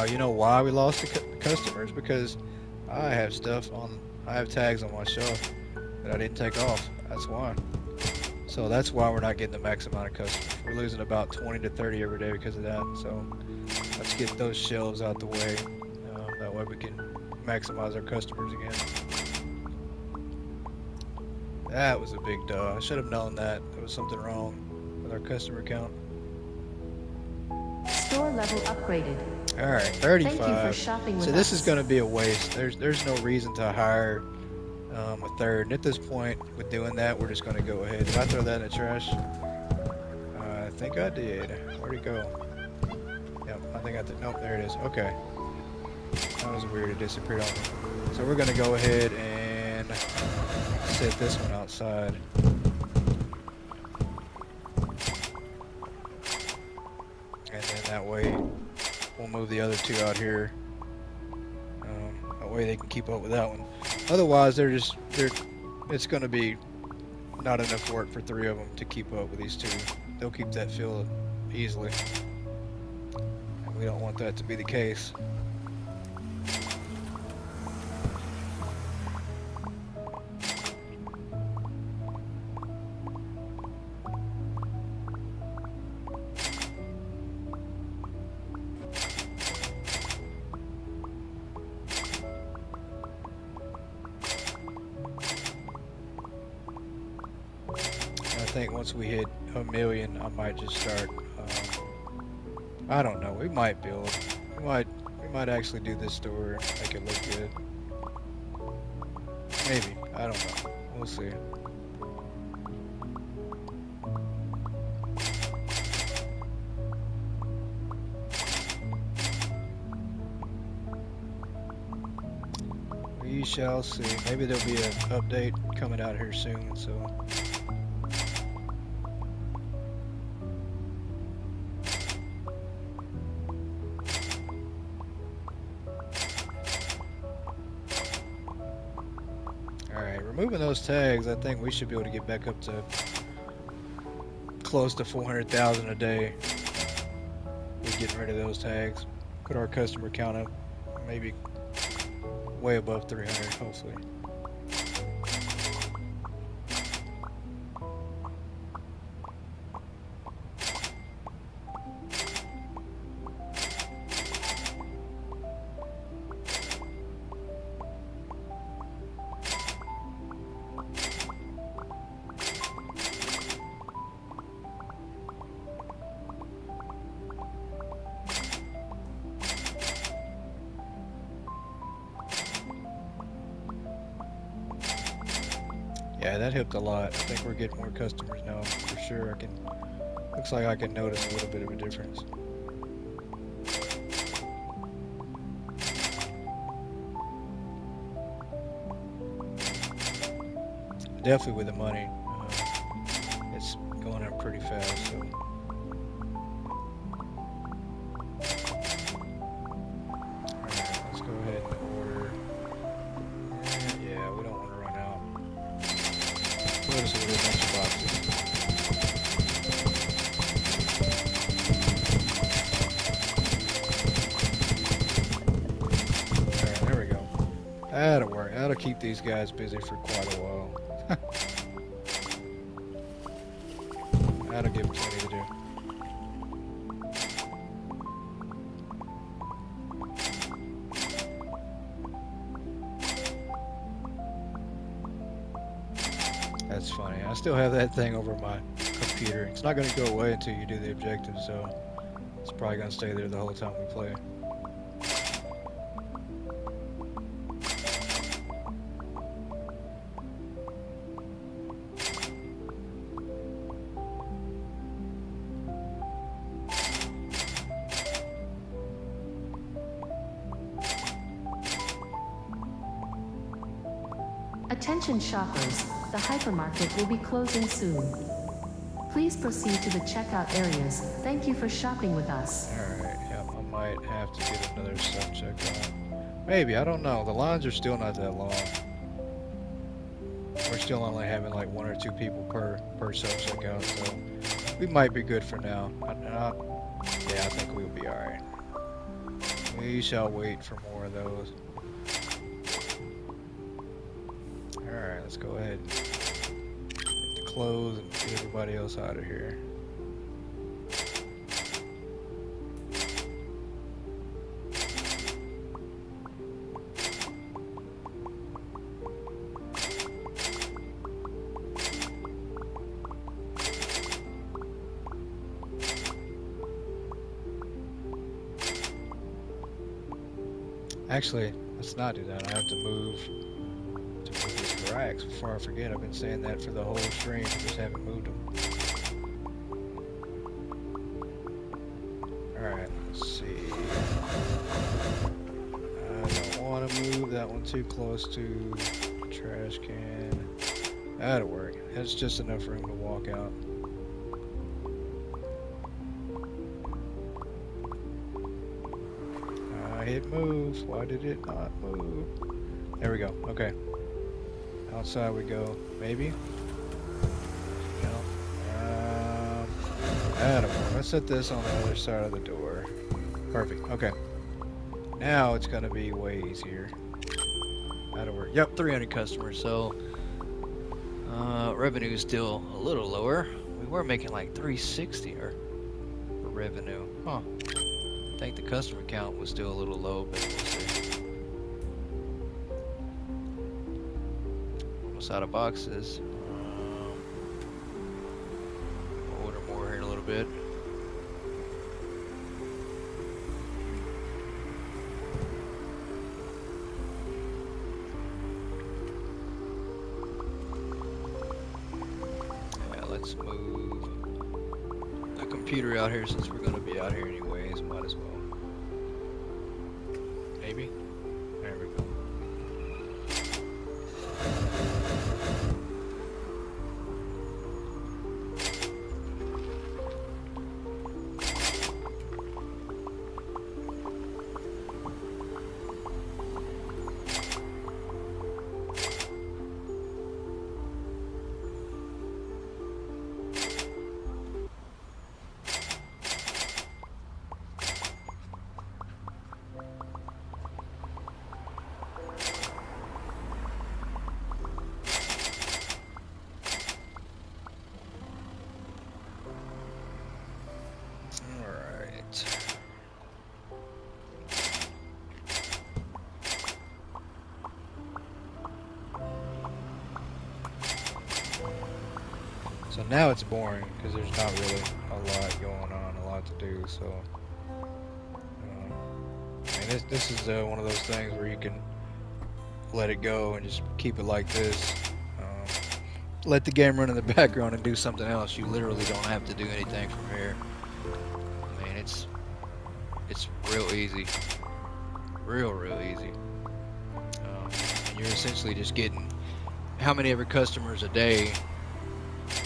You know why we lost the customers? Because I have tags on my shelf that I didn't take off. That's why. So that's why we're not getting the max amount of customers. We're losing about 20 to 30 every day because of that. So let's get those shelves out the way. That way we can maximize our customers again. That was a big duh. I should have known that there was something wrong with our customer count. Store level upgraded. Alright, 35. Thank you for shopping with So this us. is going to be a waste. There's no reason to hire a third. And at this point, with doing that, we're just going to go ahead. Did I throw that in the trash? I think I did. Where'd it go? Yep, I think I did. Nope, there it is. Okay. That was weird. It disappeared on me. So we're going to go ahead and set this one outside. And then that way, we'll move the other 2 out here. That way they can keep up with that one. Otherwise, it's going to be not enough work for 3 of them to keep up with these 2. They'll keep that filled easily. And we don't want that to be the case. I think once we hit 1 million, I might just start. I don't know. We might build. We might actually do this store and make it look good. Maybe. I don't know. We'll see. We shall see. Maybe there'll be an update coming out here soon, so. Alright, removing those tags, I think we should be able to get back up to close to 400,000 a day. We're getting rid of those tags. Put our customer count up maybe way above 300, hopefully. Yeah, that helped a lot. I think we're getting more customers now for sure. Looks like I can notice a little bit of a difference. Definitely with the money, it's going up pretty fast. So. Alright, let's go ahead and order. Yeah, we don't want to run out. Notice a bunch of boxes. Alright, there we go. That'll work. That'll keep these guys busy for quite a while. That'll give them plenty to do. That's funny. I still have that thing over my computer. It's not going to go away until you do the objective, so it's probably going to stay there the whole time we play. Attention shoppers, the hypermarket will be closing soon. Please proceed to the checkout areas. Thank you for shopping with us. Alright, yep, I might have to get another self-checkout. Maybe, I don't know. The lines are still not that long. We're still only having like 1 or 2 people per self-checkout, so we might be good for now. Yeah, I think we'll be alright. We shall wait for more of those. Alright, let's go ahead and hit the close and get everybody else out of here. Actually, let's not do that. I have to move these racks before I forget. I've been saying that for the whole stream, just haven't moved them. Alright, let's see. I don't want to move that one too close to the trash can. That'll work. That's just enough room to walk out. I hit move. Why did it not move? There we go. Okay. Outside we go. Maybe? No. That'll work. Let's set this on the other side of the door. Perfect. Okay. Now it's going to be way easier. That'll work. Yep, 300 customers. So, revenue is still a little lower. We were making like 360 for revenue. Huh. I think the customer count was still a little low, but we'll see. Almost out of boxes. Order more here in a little bit. let's move the computer out here since we're gonna be out here anyways. Might as well. Maybe. There we go. So now it's boring because there's not really a lot going on, a lot to do. So, I mean, this is one of those things where you can let it go and just keep it like this. Let the game run in the background and do something else. You literally don't have to do anything from here. I mean, it's real easy, real easy. And you're essentially just getting how many ever customers a day.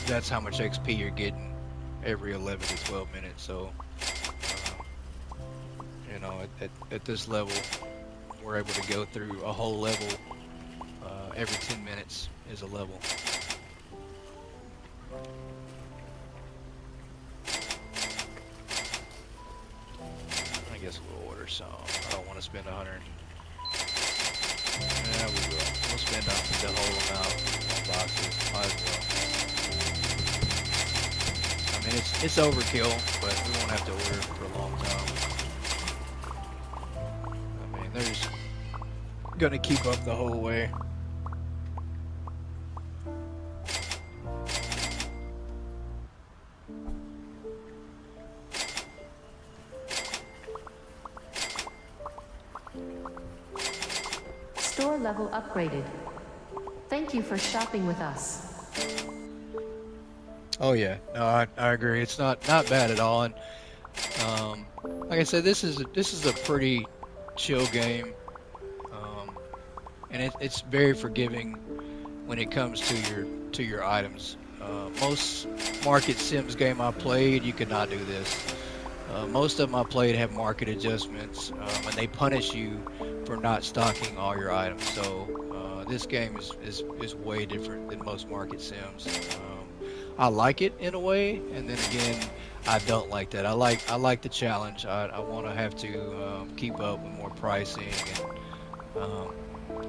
That's how much XP you're getting every 11 to 12 minutes. So, you know, at this level, we're able to go through a whole level every 10 minutes is a level. I guess we'll order some. I don't want to spend 100. Yeah, we will. We'll spend the whole amount on boxes. Might as well. I mean, it's overkill, but we won't have to order for a long time. I mean, they're just gonna keep up the whole way. Store level upgraded. Thank you for shopping with us. Oh yeah, no, I agree. It's not bad at all, and like I said, this is a pretty chill game, and it's very forgiving when it comes to your items. Most market sims game I played, you could not do this. Most of them I played have market adjustments, and they punish you for not stocking all your items. So this game is way different than most market sims. I like it in a way, and then again, I don't like that. I like the challenge. I want to have to keep up with more pricing, and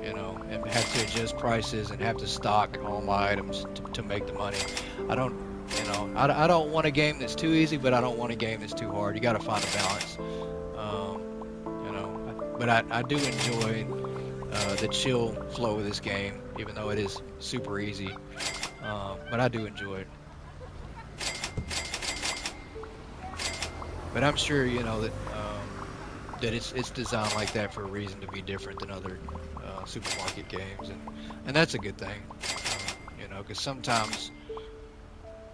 you know, and have to adjust prices and have to stock all my items to make the money. I don't, you know, I don't want a game that's too easy, but I don't want a game that's too hard. You got to find a balance, you know. But I do enjoy the chill flow of this game, even though it is super easy. But I do enjoy it. But I'm sure, you know, that it's designed like that for a reason to be different than other supermarket games, and that's a good thing, you know, because sometimes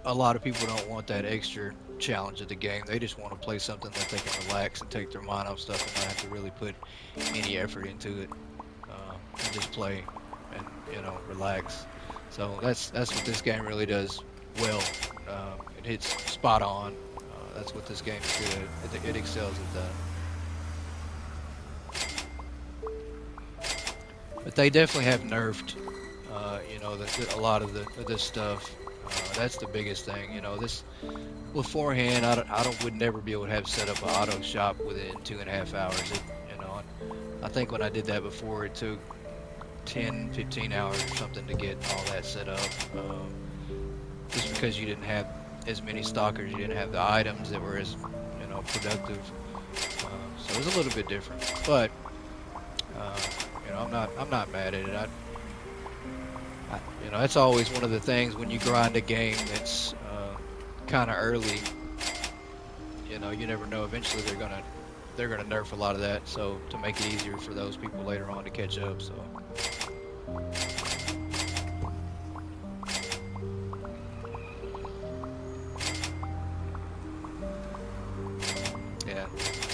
a lot of people don't want that extra challenge of the game. They just want to play something that they can relax and take their mind off stuff and not have to really put any effort into it, and just play and, you know, relax. So that's what this game really does well. It hits spot on. That's what this game is good at. It excels at that. But they definitely have nerfed, you know, a lot of this stuff. That's the biggest thing. You know, this beforehand, I would never be able to have set up an auto shop within 2.5 hours. You know, I think when I did that before, it took 10-15 hours or something to get all that set up. Just because you didn't have as many stockers, you didn't have the items that were as, you know, productive. So it was a little bit different, but you know, I'm not mad at it. You know, that's always one of the things when you grind a game that's kind of early. You know, you never know. Eventually, they're gonna nerf a lot of that. So to make it easier for those people later on to catch up. So.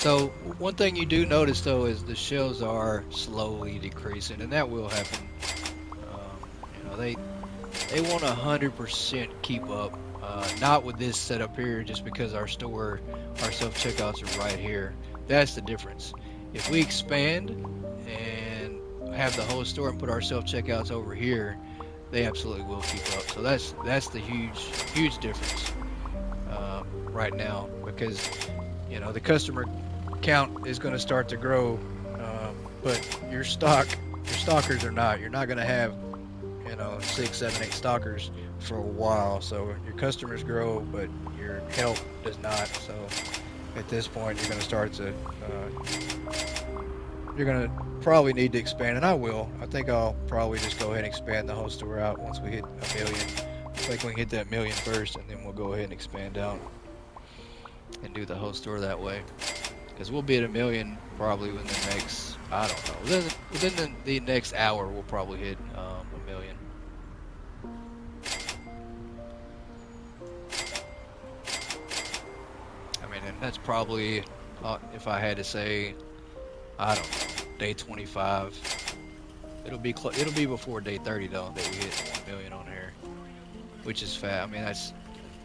So one thing you do notice though is the shelves are slowly decreasing, and that will happen. You know, they want 100% keep up. Not with this setup here, just because our self checkouts are right here. That's the difference. If we expand and have the whole store and put our self checkouts over here, they absolutely will keep up. So that's the huge difference right now, because you know the customer count is going to start to grow, but your stockers are not. You're not going to have, you know, 6, 7, 8 stockers for a while. So your customers grow, but your help does not. So at this point, you're going to start to, you're going to probably need to expand, and I will. I think I'll probably just go ahead and expand the whole store out once we hit 1,000,000. I think we can hit that 1,000,000 first, and then we'll go ahead and expand out and do the whole store that way. Because we'll be at 1,000,000 probably within the next, I don't know, within the next hour we'll probably hit 1,000,000. I mean, and that's probably, if I had to say, I don't know, day 25. It'll be before day 30 though that we hit 1,000,000 on here, which is fast. I mean, that's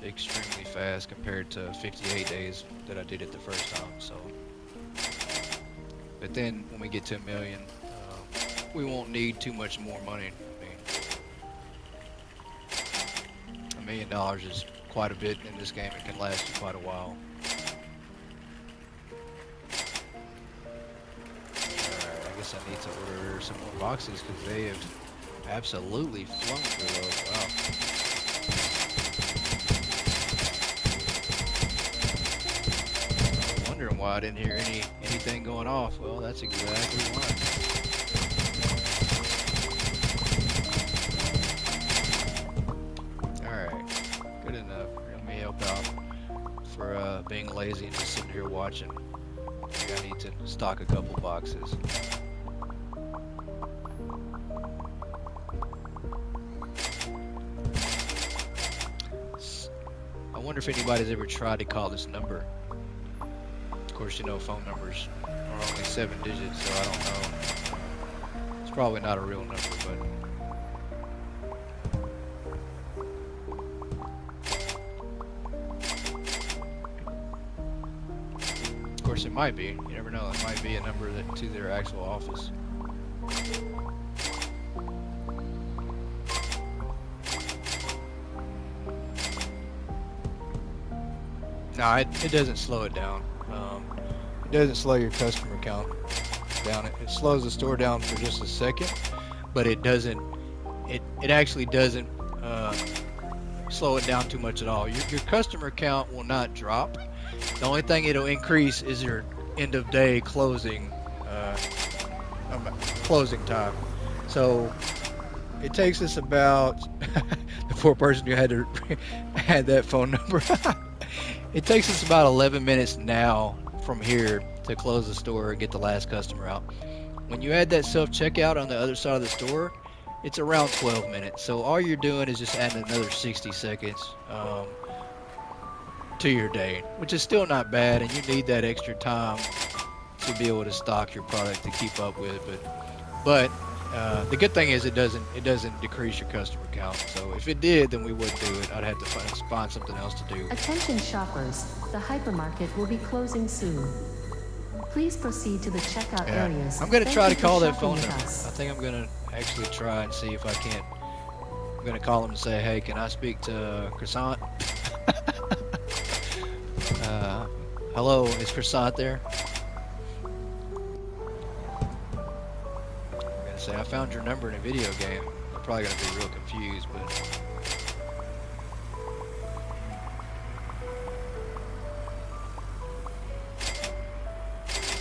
extremely fast compared to 58 days that I did it the first time. So, but then when we get to 1,000,000, we won't need too much more money. I mean, $1 million is quite a bit in this game. It can last you quite a while. Alright, I guess I need to order some more boxes because they have absolutely flown through those. Wow. Wondering why I didn't hear anything going off. Well, that's exactly why. Alright, good enough. Let me help out for being lazy and just sitting here watching. Maybe I need to stock a couple boxes. I wonder if anybody's ever tried to call this number. Of course, you know, phone numbers are only 7 digits, so I don't know. It's probably not a real number, but of course it might be. You never know. It might be a number to their actual office. No, it doesn't slow it down. It doesn't slow your customer count down. It slows the store down for just a second, but it doesn't. It actually doesn't slow it down too much at all. Your customer count will not drop. The only thing it'll increase is your end of day closing time. So it takes us about the poor person who had to had that phone number. It takes us about 11 minutes now from here to close the store and get the last customer out. When you add that self-checkout on the other side of the store, it's around 12 minutes. So all you're doing is just adding another 60 seconds to your day, which is still not bad, and you need that extra time to be able to stock your product to keep up with. But the good thing is it doesn't decrease your customer count. So if it did, then we wouldn't do it. I'd have to find something else to do. Attention shoppers, the hypermarket will be closing soon. Please proceed to the checkout areas. I'm going to try to call that phone with number. I us. think I'm going to actually try and see if I can't. I'm going to call them and say, hey, can I speak to Croissant? Hello, is Croissant there? Say, I found your number in a video game. I'm probably going to be real confused, but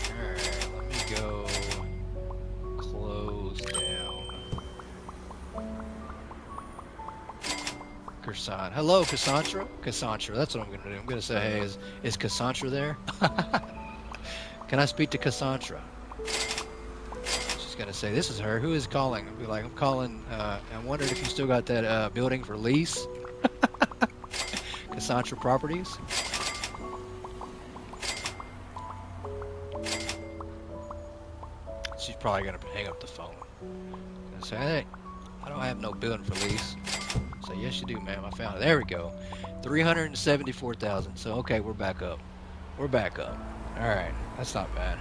alright, let me go close down Cassandra. Hello, Cassandra? Cassandra, that's what I'm going to do. I'm going to say, hey, is Cassandra there? Can I speak to Cassandra? Gonna say, this is her. Who is calling? I'll be like, I'm calling. I wondered if you still got that building for lease. Cassandra Properties. she's probably gonna hang up the phone and say, "Hey, I don't have no building for lease." So yes, you do, ma'am. I found it. There we go. 374,000. So okay, we're back up. We're back up. All right, that's not bad.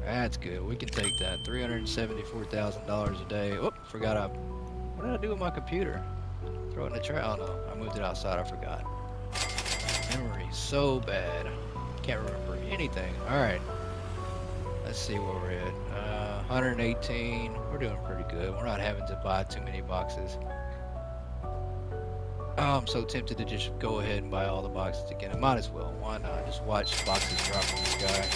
That's good. We can take that. $374,000 a day. Oop, forgot what did I do with my computer? Throw it in the trash. Oh no, I moved it outside. I forgot. Memory so bad. Can't remember anything. All right. Let's see where we're at. 118. We're doing pretty good. We're not having to buy too many boxes. Oh, I'm so tempted to just go ahead and buy all the boxes again. I might as well. Why not? Just watch boxes drop from the sky.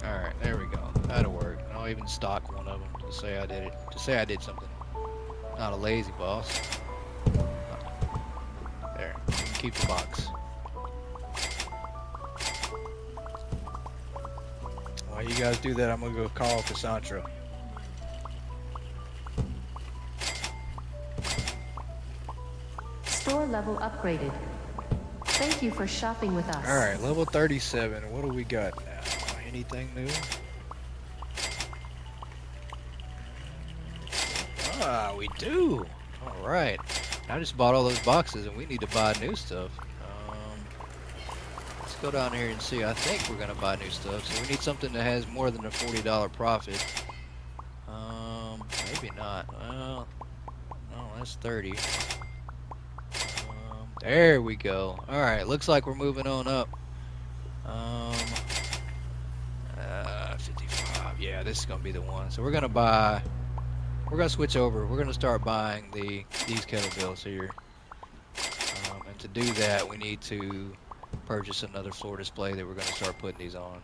Alright, there we go. That'll work. I'll even stock one of them to say I did it. To say I did something. Not a lazy boss. There. You can keep the box. While you guys do that, I'm gonna go call Cassandra. Store level upgraded. Thank you for shopping with us. Alright, level 37. What do we got now? Anything new? Ah, we do. Alright. I just bought all those boxes and we need to buy new stuff. Let's go down here and see. I think we're going to buy new stuff. So we need something that has more than a $40 profit. Maybe not. Well, oh, that's 30. There we go. Alright, looks like we're moving on up. 55. Yeah, this is going to be the one. So we're going to switch over. We're going to start buying these kettlebells here. And to do that, we need to purchase another floor display that we're going to start putting these on.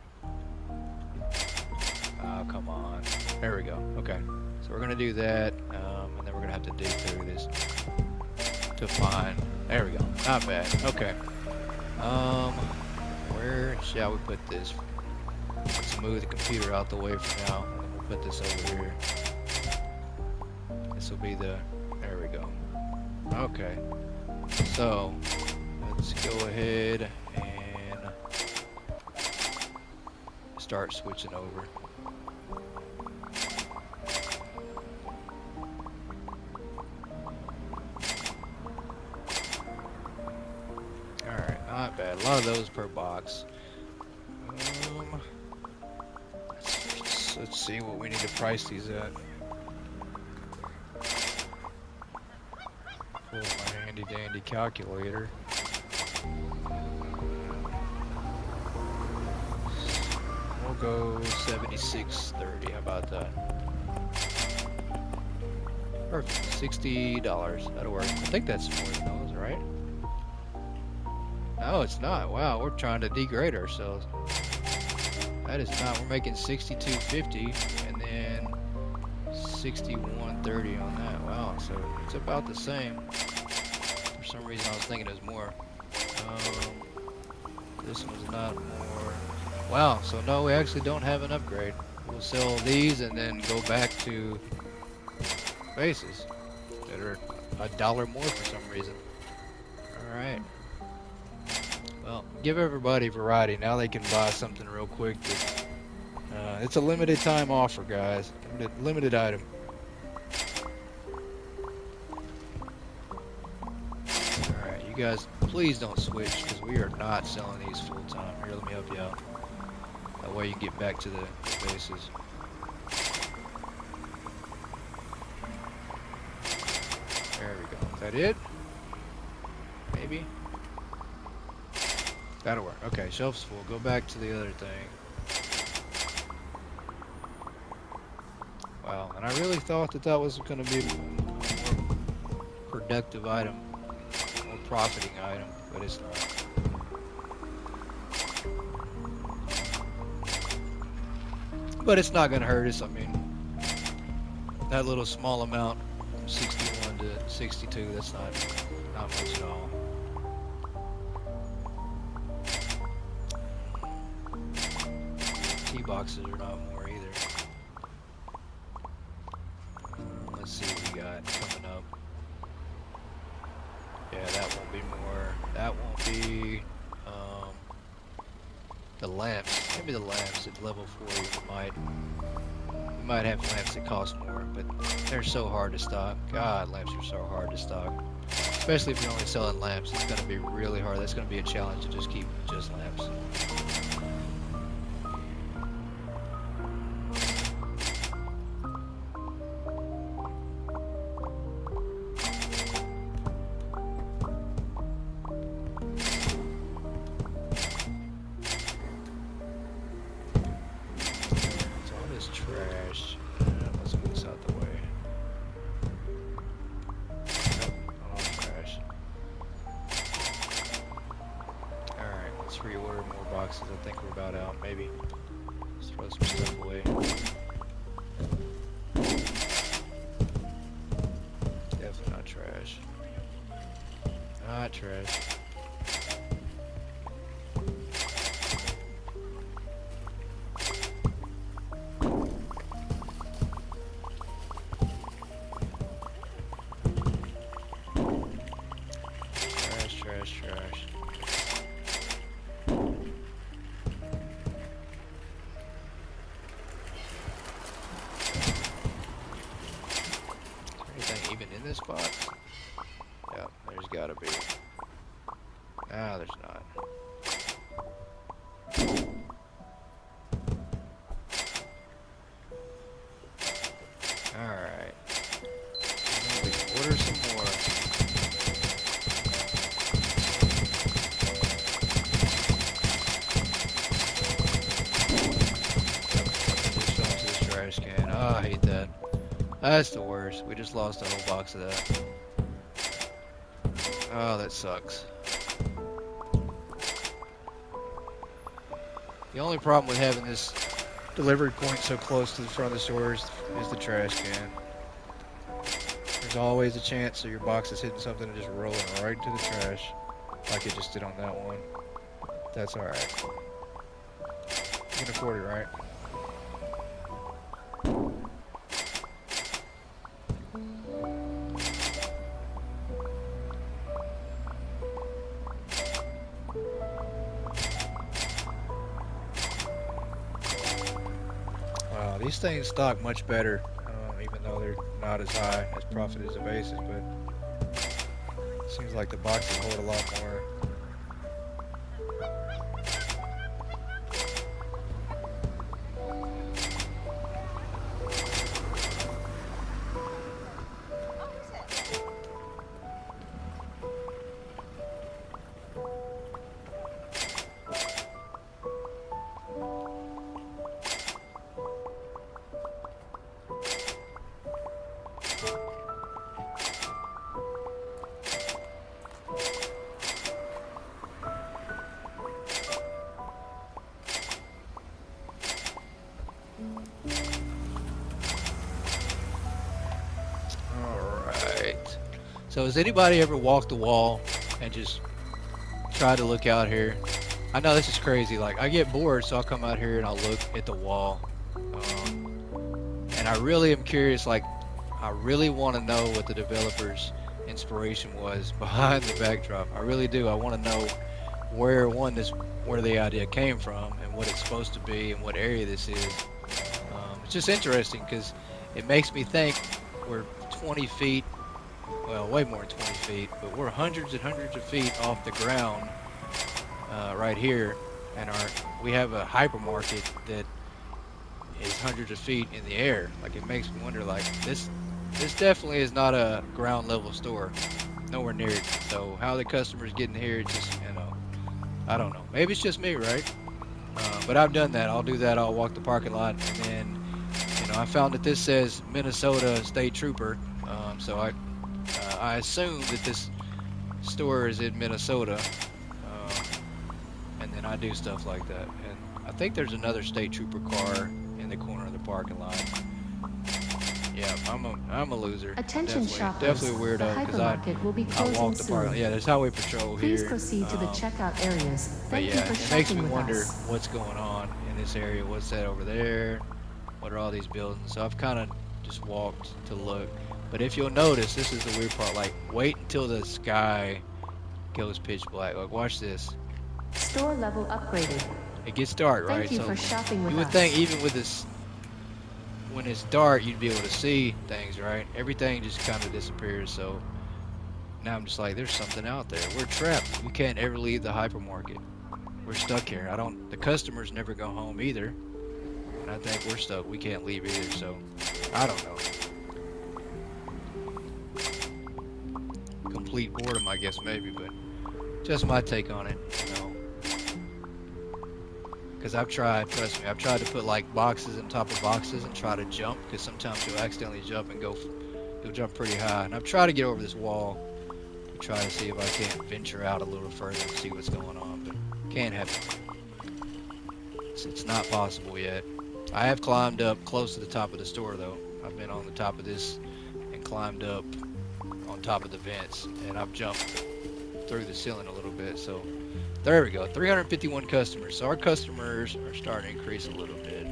Oh, come on. There we go. Okay. So we're going to do that, and then we're going to have to dig through this to find... There we go. Not bad. Okay. Where shall we put this? Let's move the computer out the way for now, and then we'll put this over here. This will be the... There we go. Okay. So, let's go ahead and start switching over. Alright, not bad. A lot of those per box. Let's see what we need to price these at. Pull my handy dandy calculator. We'll go $76.30. How about that? Perfect. $60. That'll work. I think that's more than those, right? No, it's not. Wow, we're trying to degrade ourselves. That is not. We're making $62.50 and then $61.30 on that. Wow, so it's about the same. For some reason, I was thinking it was more. This one's not more. Wow, so no, we actually don't have an upgrade. We'll sell these and then go back to bases that are $1 more for some reason. All right. Well, give everybody variety. Now they can buy something real quick. That, it's a limited time offer, guys. Limited item. Alright, you guys, please don't switch, because we are not selling these full time. Here, let me help you out. That way you can get back to the bases. There we go. Is that it? Maybe? That'll work. Okay, shelf's full. Go back to the other thing. Wow, and I really thought that that was going to be a more productive item, more profiting item, but it's not. But it's not going to hurt us. I mean, that little small amount, from 61 to 62, that's not much at all. Boxes are not more either. Let's see what we got coming up. Yeah, that won't be more. That won't be. The lamps. Maybe the lamps at level 4 we might have lamps that cost more, but they're so hard to stock. God, lamps are so hard to stock. Especially if you're only selling lamps, it's going to be really hard. That's going to be a challenge to just keep just lamps. I think we're about out, maybe. Let's throw some stuff away. Definitely not trash. Not trash. Trash, trash, trash. This box? Yeah, there's gotta be. Ah, there's not. Alright. We can order some more. Just fell into this trash can. Oh, I hate that. That's the worst. We just lost a whole box of that. Oh, that sucks. The only problem with having this delivery point so close to the front of the store is the trash can. There's always a chance that your box is hitting something and just rolling right into the trash, like it just did on that one. That's alright. You can afford it, right? These things stock much better, even though they're not as high as profit as a basis, but it seems like the boxes hold a lot more. So has anybody ever walked the wall and just tried to look out here? I know this is crazy. Like, I get bored, so I'll come out here and I'll look at the wall. And I really am curious, like, I really want to know what the developer's inspiration was behind the backdrop. I really do. I want to know where the idea came from and what it's supposed to be and what area this is. It's just interesting because it makes me think we're 20 feet, well, way more than 20 feet, but we're hundreds and hundreds of feet off the ground right here, and we have a hypermarket that is hundreds of feet in the air. Like, it makes me wonder, like, this definitely is not a ground level store, nowhere near it. So how the customers getting here, it's just, I don't know. Maybe it's just me, right? But I've done that. I'll do that. I'll walk the parking lot, and then, I found that this says Minnesota State Trooper, so I assume that this store is in Minnesota, and then I do stuff like that. And I think there's another State Trooper car in the corner of the parking lot. Yeah, I'm a loser. Attention shoppers, definitely a weirdo because I walk the parking lot. Yeah, there's highway patrol here. Please proceed to the checkout areas. Thank you for it shopping makes me with wonder us. what's going on in this area. What's that over there? What are all these buildings? So I've kind of just walked to look. But if you'll notice, this is the weird part. Like, wait until the sky goes pitch black. Like, watch this. Store level upgraded. It gets dark, right? Thank you So for shopping with you would us. think even with this, when it's dark, you'd be able to see things, right? Everything just kind of disappears. So now I'm just like, there's something out there. We're trapped. We can't ever leave the hypermarket. We're stuck here. The customers never go home either. And I think we're stuck. We can't leave either. So I don't know. Complete boredom, I guess, maybe, but just my take on it, you know. Because I've tried, trust me, I've tried to put like boxes on top of boxes and try to jump, because sometimes you'll accidentally jump and you'll jump pretty high. And I've tried to get over this wall to try to see if I can't venture out a little further and see what's going on, but can't happen. It's not possible yet. I have climbed up close to the top of the store though. I've been on the top of this and climbed up on top of the vents, and I've jumped through the ceiling a little bit. So there we go, 351 customers. So our customers are starting to increase a little bit.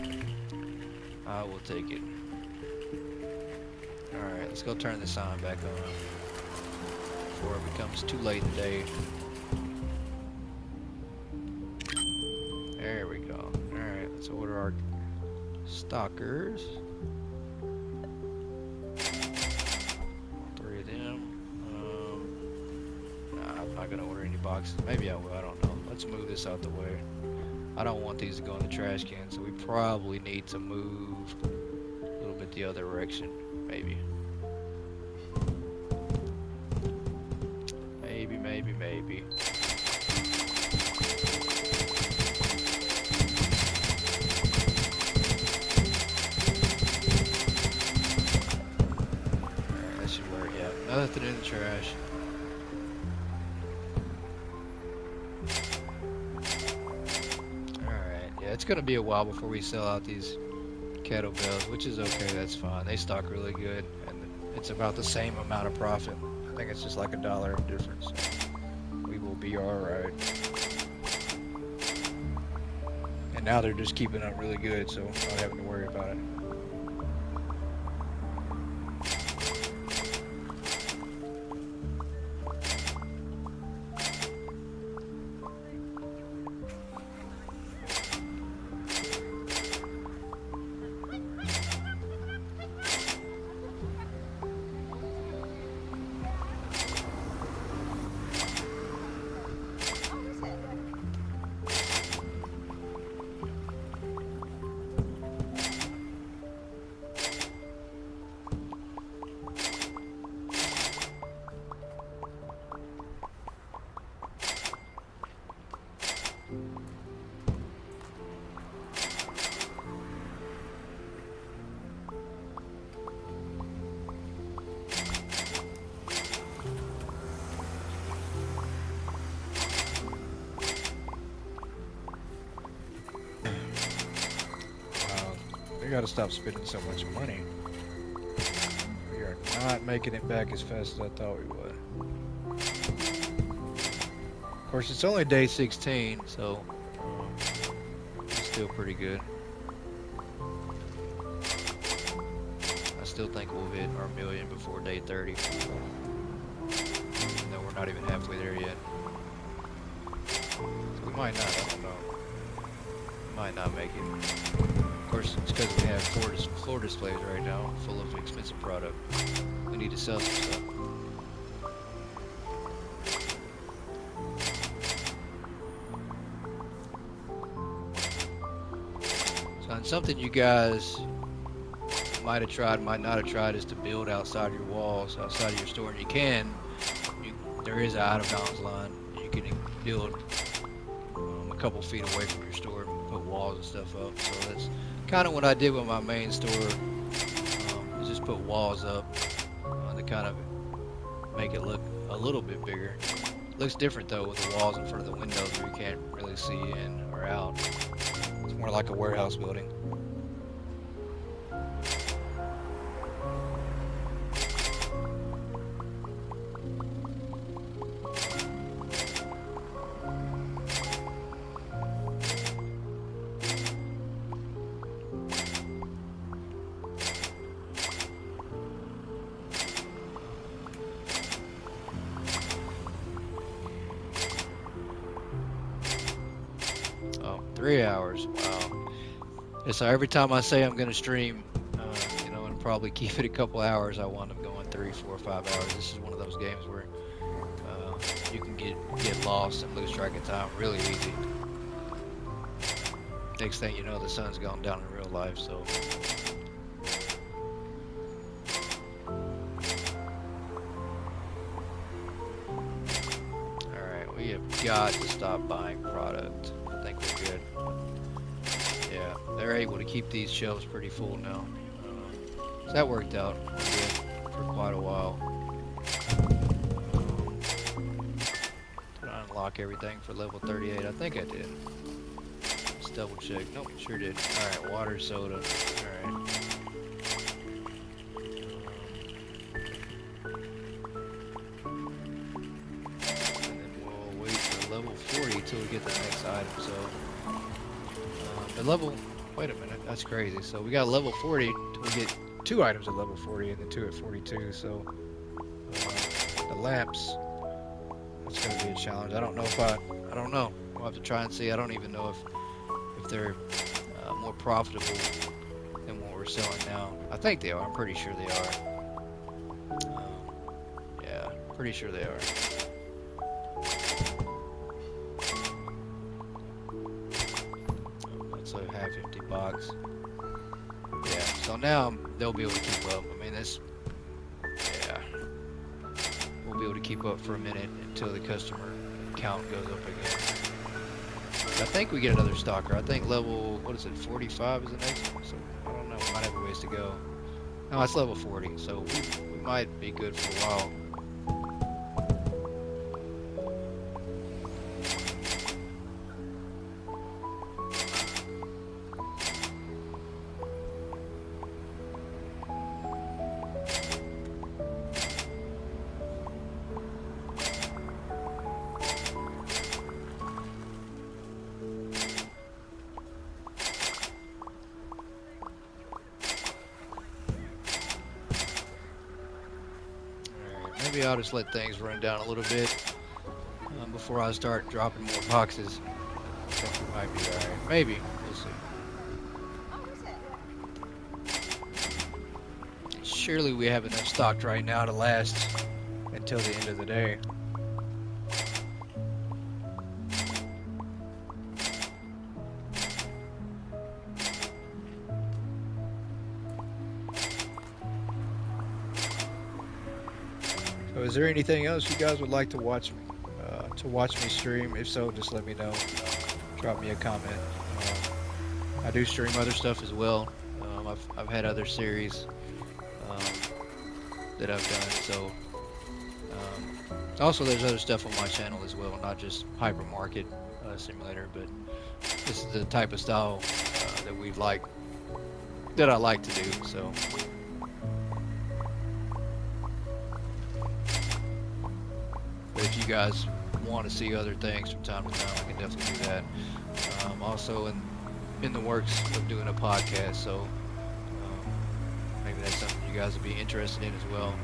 I will take it. Alright, let's go turn the sign back on before it becomes too late in the day. There we go. Alright, let's order our stalkers. 3 of them. Nah, I'm not gonna order any boxes. Maybe I will, I don't know. Let's move this out the way. I don't want these to go in the trash can, so we probably need to move a little bit the other direction. Maybe. Maybe. That should work, yeah. Nothing in the trash. Alright, yeah, it's gonna be a while before we sell out these kettlebells, which is okay, that's fine. They stock really good, and it's about the same amount of profit. I think it's just like $1 of difference. So we will be alright. And now they're just keeping up really good, so not having to worry about it. They gotta stop spending so much money. We are not making it back as fast as I thought we would. Of course, it's only day 16, so it's still pretty good. I still think we'll hit our million before day 30. Even though we're not even halfway there yet. So we might not, I don't know. Might not make it. Of course, it's because we have floor displays right now, full of expensive product. We need to sell some stuff. So, and something you guys might have tried, might not have tried, is to build outside your walls, outside of your store. And you can. There is an out of bounds line. You can build a couple feet away from your store and put walls and stuff up. So that's kind of what I did with my main store. Is just put walls up to kind of make it look a little bit bigger. Looks different though with the walls in front of the windows where you can't really see in or out. It's more like a warehouse building. 3 hours. Wow. And so every time I say I'm going to stream, you know, and probably keep it a couple hours, I wind up going 3, 4, 5 hours. This is one of those games where you can get lost and lose track of time really easy. Next thing you know, the sun's gone down in real life, so. Alright, we have got to stop buying product. I think we're good. Yeah, they're able to keep these shelves pretty full now. So that worked out good for quite a while. Did I unlock everything for level 38? I think I did. Let's double check. Nope, sure did. Alright, water, soda. Alright. And then we'll wait for level 40 till we get the next item. So, the level. Wait a minute, that's crazy. So we got level 40 till we get 2 items at level 40 and then 2 at 42. So the lamps. That's gonna be a challenge. I don't know if I don't know. We'll have to try and see. I don't even know if they're more profitable than what we're selling now. I think they are. I'm pretty sure they are. Yeah, pretty sure they are. That's a half-empty box. Yeah. So now they'll be able to keep up. I mean, this. Yeah. We'll be able to keep up for a minute until the customer count goes up again. I think we get another stalker. I think level, what is it, 45 is the next one? So, I don't know, we might have a ways to go. No, it's level 40, so we might be good for a while. Maybe I'll just let things run down a little bit before I start dropping more boxes. I think we might be alright. Maybe. We'll see. Surely we have enough stocked right now to last until the end of the day. So is there anything else you guys would like to watch me stream? If so, just let me know. Drop me a comment. I do stream other stuff as well. I've had other series that I've done. So also there's other stuff on my channel as well, not just Hypermarket Simulator, but this is the type of style that I like to do. So. But if you guys want to see other things from time to time, I can definitely do that. Also in the works of doing a podcast, so maybe that's something you guys would be interested in as well.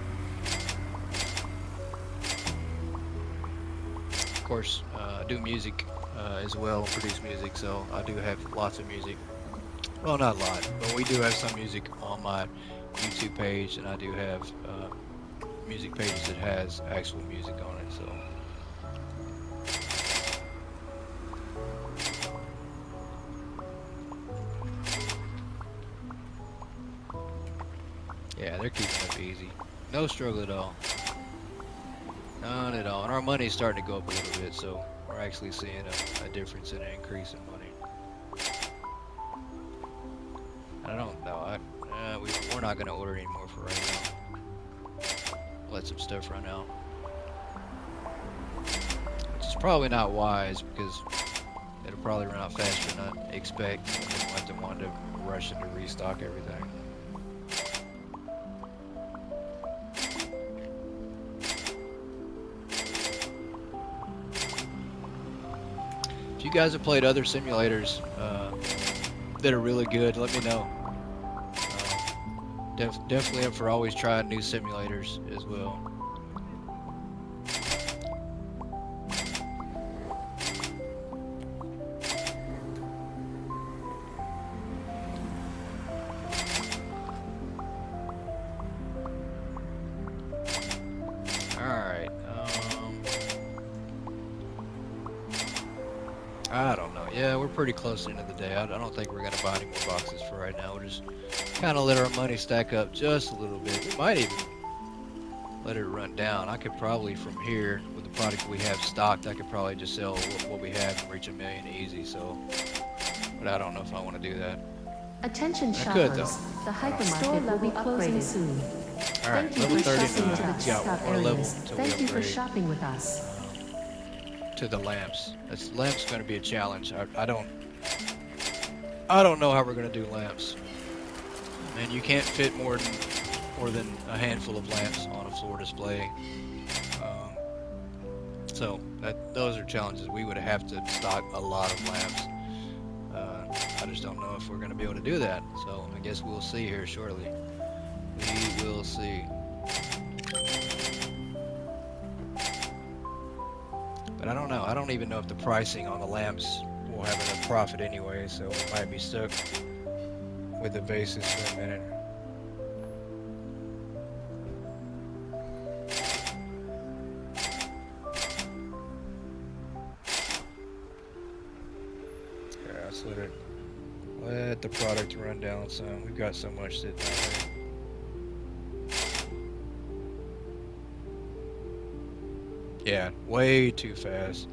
Of course, I do music as well, produce music, so I do have lots of music. Well, not a lot, but we do have some music on my YouTube page, and I do have music pages that has actual music on it, so. Yeah, they're keeping up easy. No struggle at all. None at all. And our money's starting to go up a little bit, so we're actually seeing a difference in an increase in money. I don't know. We're not going to order anymore for right now. Let some stuff run out. Which is probably not wise because it'll probably run out faster than I expect. And then we'll have to wind up rushing to restock everything. If you guys have played other simulators that are really good, let me know. Definitely up for always trying new simulators as well. I don't know. Yeah, we're pretty close to the end of the day. I don't think we're gonna buy any more boxes for right now. We'll just kind of let our money stack up just a little bit. We might even let it run down. I could probably from here with the product we have stocked, I could probably just sell what we have and reach 1 million easy. So, but I don't know if I want to do that. Attention I could, though. shoppers, the I don't know. hypermarket will be closing soon. All right, Thank you level for shopping 39. to the Got checkout one more level areas. until we Thank you for upgrade shopping with us. to the lamps. This lamp's going to be a challenge. I don't know how we're going to do lamps. Man, you can't fit more than a handful of lamps on a floor display. So those are challenges. We would have to stock a lot of lamps. I just don't know if we're going to be able to do that. So I guess we'll see here shortly. We will see. But I don't know. I don't even know if the pricing on the lamps will have enough profit anyway. So we might be stuck with the vases for a minute. Yeah, let's let the product run down some. We've got so much sitting out there. Yeah, way too fast.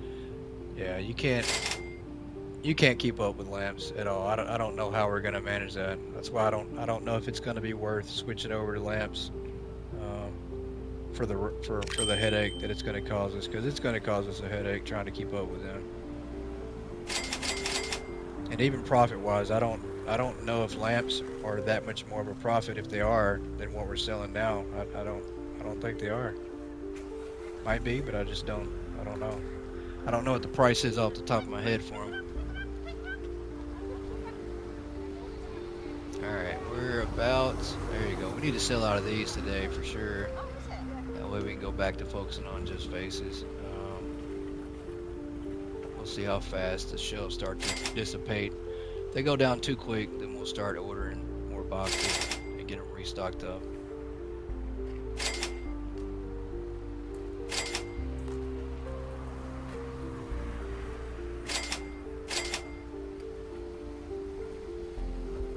Yeah, you can't keep up with lamps at all. I don't know how we're gonna manage that. That's why I don't know if it's gonna be worth switching over to lamps for the headache that it's gonna cause us, because it's gonna cause us a headache trying to keep up with them. And even profit wise, I don't know if lamps are that much more of a profit if they are than what we're selling now. I don't think they are. Might be, but I just don't. I don't know. I don't know what the price is off the top of my head for them. Alright, we're about... There you go. We need to sell out of these today for sure. That way we can go back to focusing on just faces. We'll see how fast the shelves start to dissipate. If they go down too quick, then we'll start ordering more boxes and get them restocked up.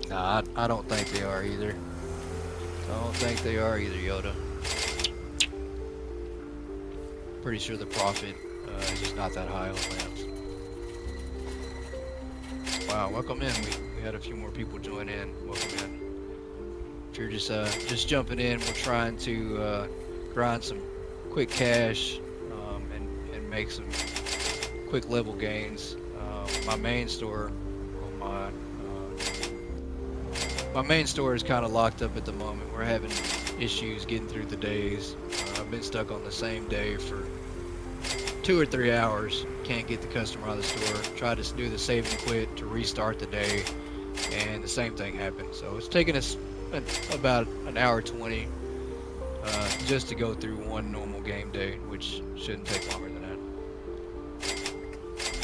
Nah, I don't think they are either. I don't think they are either, Yoda. Pretty sure the profit is just not that high on lamps. Wow, welcome in. We had a few more people join in. Welcome in. If you're just jumping in, we're trying to grind some quick cash and make some quick level gains. My main store, my main store is kind of locked up at the moment. We're having issues getting through the days. I've been stuck on the same day for 2 or 3 hours. Can't get the customer out of the store. Tried to do the save and quit to restart the day, and the same thing happened. So it's taken us about an hour 20 just to go through one normal game day, which shouldn't take longer than that.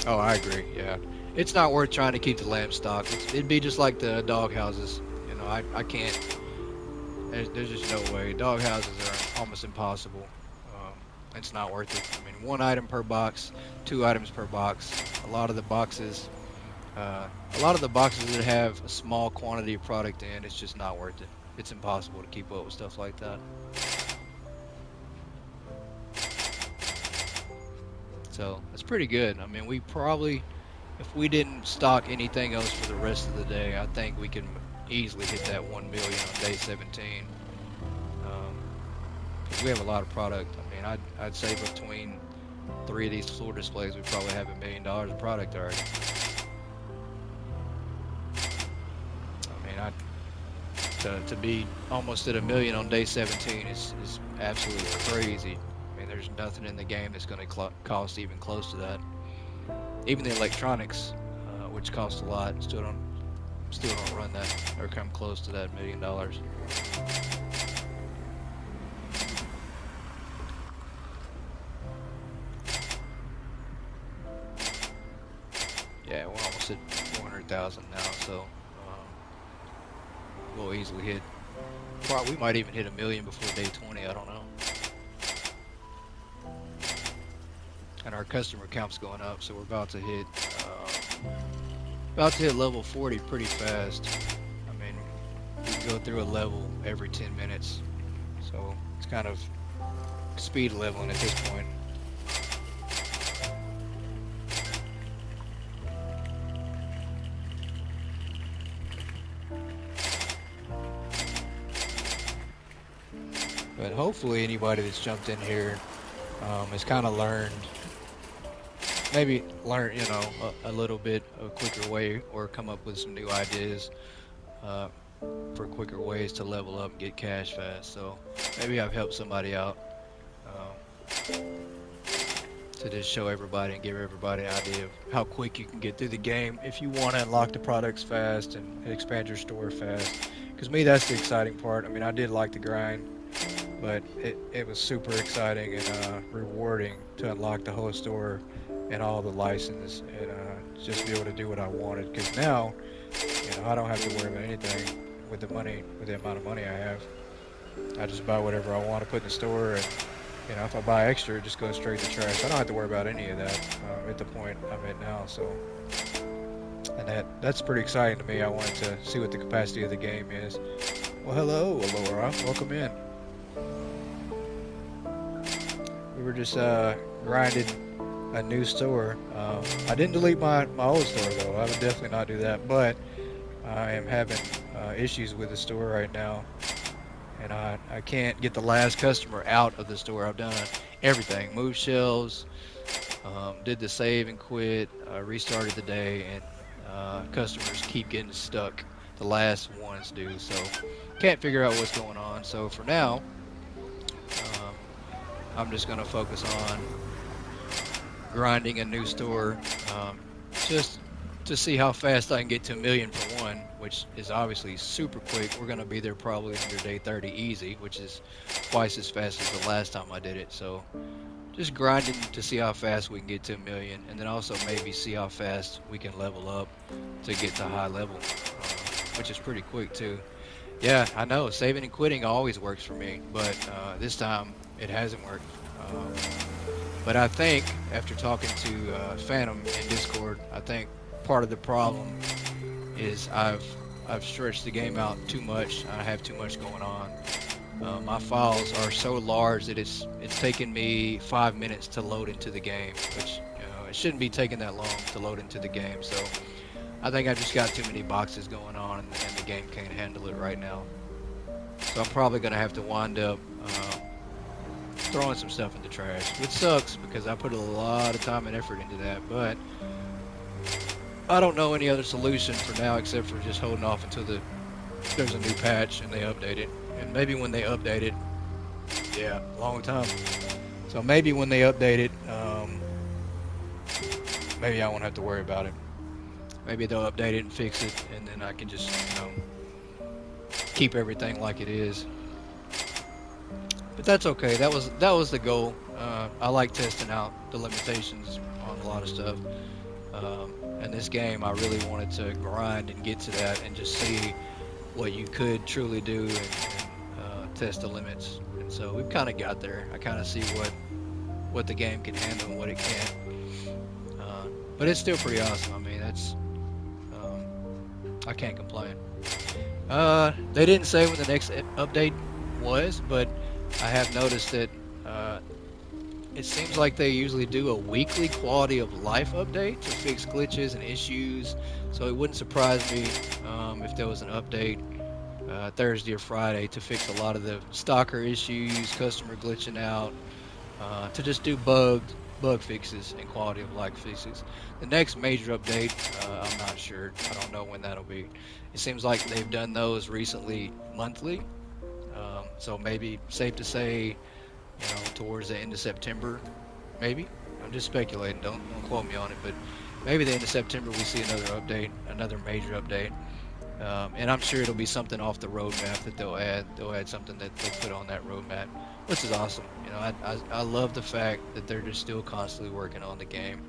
Oh, I agree. Yeah, it's not worth trying to keep the lamp stocked. It'd be just like the dog houses. You know, I can't. There's just no way. Dog houses are almost impossible. It's not worth it. I mean, 1 item per box, 2 items per box. A lot of the boxes that have a small quantity of product in, it's just not worth it. It's impossible to keep up with stuff like that. So that's pretty good. I mean, we probably, if we didn't stock anything else for the rest of the day, I think we can easily hit that 1 million on day 17. We have a lot of product. I mean, I'd say between 3 of these floor displays, we probably have $1 million of product already. I mean, to be almost at $1 million on day 17 is absolutely crazy. I mean, there's nothing in the game that's going to cost even close to that. Even the electronics, which cost a lot, still don't run that or come close to that $1 million. Yeah, we're almost at 400,000 now, so we'll easily hit. We might even hit $1 million before day 20. I don't know. And our customer count's going up, so we're about to hit about to hit level 40 pretty fast. I mean, you go through a level every 10 minutes, so it's kind of speed leveling at this point. But hopefully anybody that's jumped in here has kind of learned, maybe learn, you know, a little bit of a quicker way, or come up with some new ideas for quicker ways to level up and get cash fast. So maybe I've helped somebody out to just show everybody and give everybody an idea of how quick you can get through the game if you want to unlock the products fast and expand your store fast. Because me, that's the exciting part. I mean, I did like the grind, but it was super exciting and rewarding to unlock the whole store and all the license, and just be able to do what I wanted. Because now, you know, I don't have to worry about anything with the money, with the amount of money I have. I just buy whatever I want to put in the store, and you know, if I buy extra, it just goes straight to trash. I don't have to worry about any of that at the point I'm at now. So, and that's pretty exciting to me. I wanted to see what the capacity of the game is. Well, hello, Alora. Welcome in. We were just grinding a new store. I didn't delete my old store though. I would definitely not do that. But I am having issues with the store right now, and I can't get the last customer out of the store. I've done everything, moved shelves, did the save and quit, restarted the day, and customers keep getting stuck. The last ones do, so can't figure out what's going on. So for now, I'm just going to focus on grinding a new store, just to see how fast I can get to 1 million for one, which is obviously super quick. We're going to be there probably under day 30 easy, which is twice as fast as the last time I did it. So just grinding to see how fast we can get to 1 million, and then also maybe see how fast we can level up to get to high level, which is pretty quick too. Yeah, I know, saving and quitting always works for me, but this time it hasn't worked. But I think after talking to Phantom in Discord, I think part of the problem is I've stretched the game out too much. I have too much going on. My files are so large that it's taken me 5 minutes to load into the game, which, you know, it shouldn't be taking that long to load into the game. So I think I just got too many boxes going on, and the game can't handle it right now. So I'm probably gonna have to wind up throwing some stuff in the trash, which sucks because I put a lot of time and effort into that. But I don't know any other solution for now except for just holding off until there's a new patch and they update it. And maybe when they update it, yeah, long time. So maybe when they update it, maybe I won't have to worry about it. Maybe they'll update it and fix it, and then I can just, you know, keep everything like it is. But that's okay. That was the goal. I like testing out the limitations on a lot of stuff. And this game, I really wanted to grind and get to that and just see what you could truly do, and test the limits. And so we've kind of got there. I kind of see what the game can handle and what it can't. But it's still pretty awesome. I mean, that's I can't complain. They didn't say when the next update was, but I have noticed that it seems like they usually do a weekly quality of life update to fix glitches and issues. So it wouldn't surprise me if there was an update Thursday or Friday to fix a lot of the stalker issues, customer glitching out, to just do bug fixes and quality of life fixes. The next major update, I'm not sure. I don't know when that'll be. It seems like they've done those recently monthly. So maybe safe to say, you know, towards the end of September, maybe. I'm just speculating. Don't quote me on it, but maybe the end of September we see another update, another major update. And I'm sure it'll be something off the roadmap that they'll add. They'll add something that they'll put on that roadmap, which is awesome. You know, I love the fact that they're just still constantly working on the game.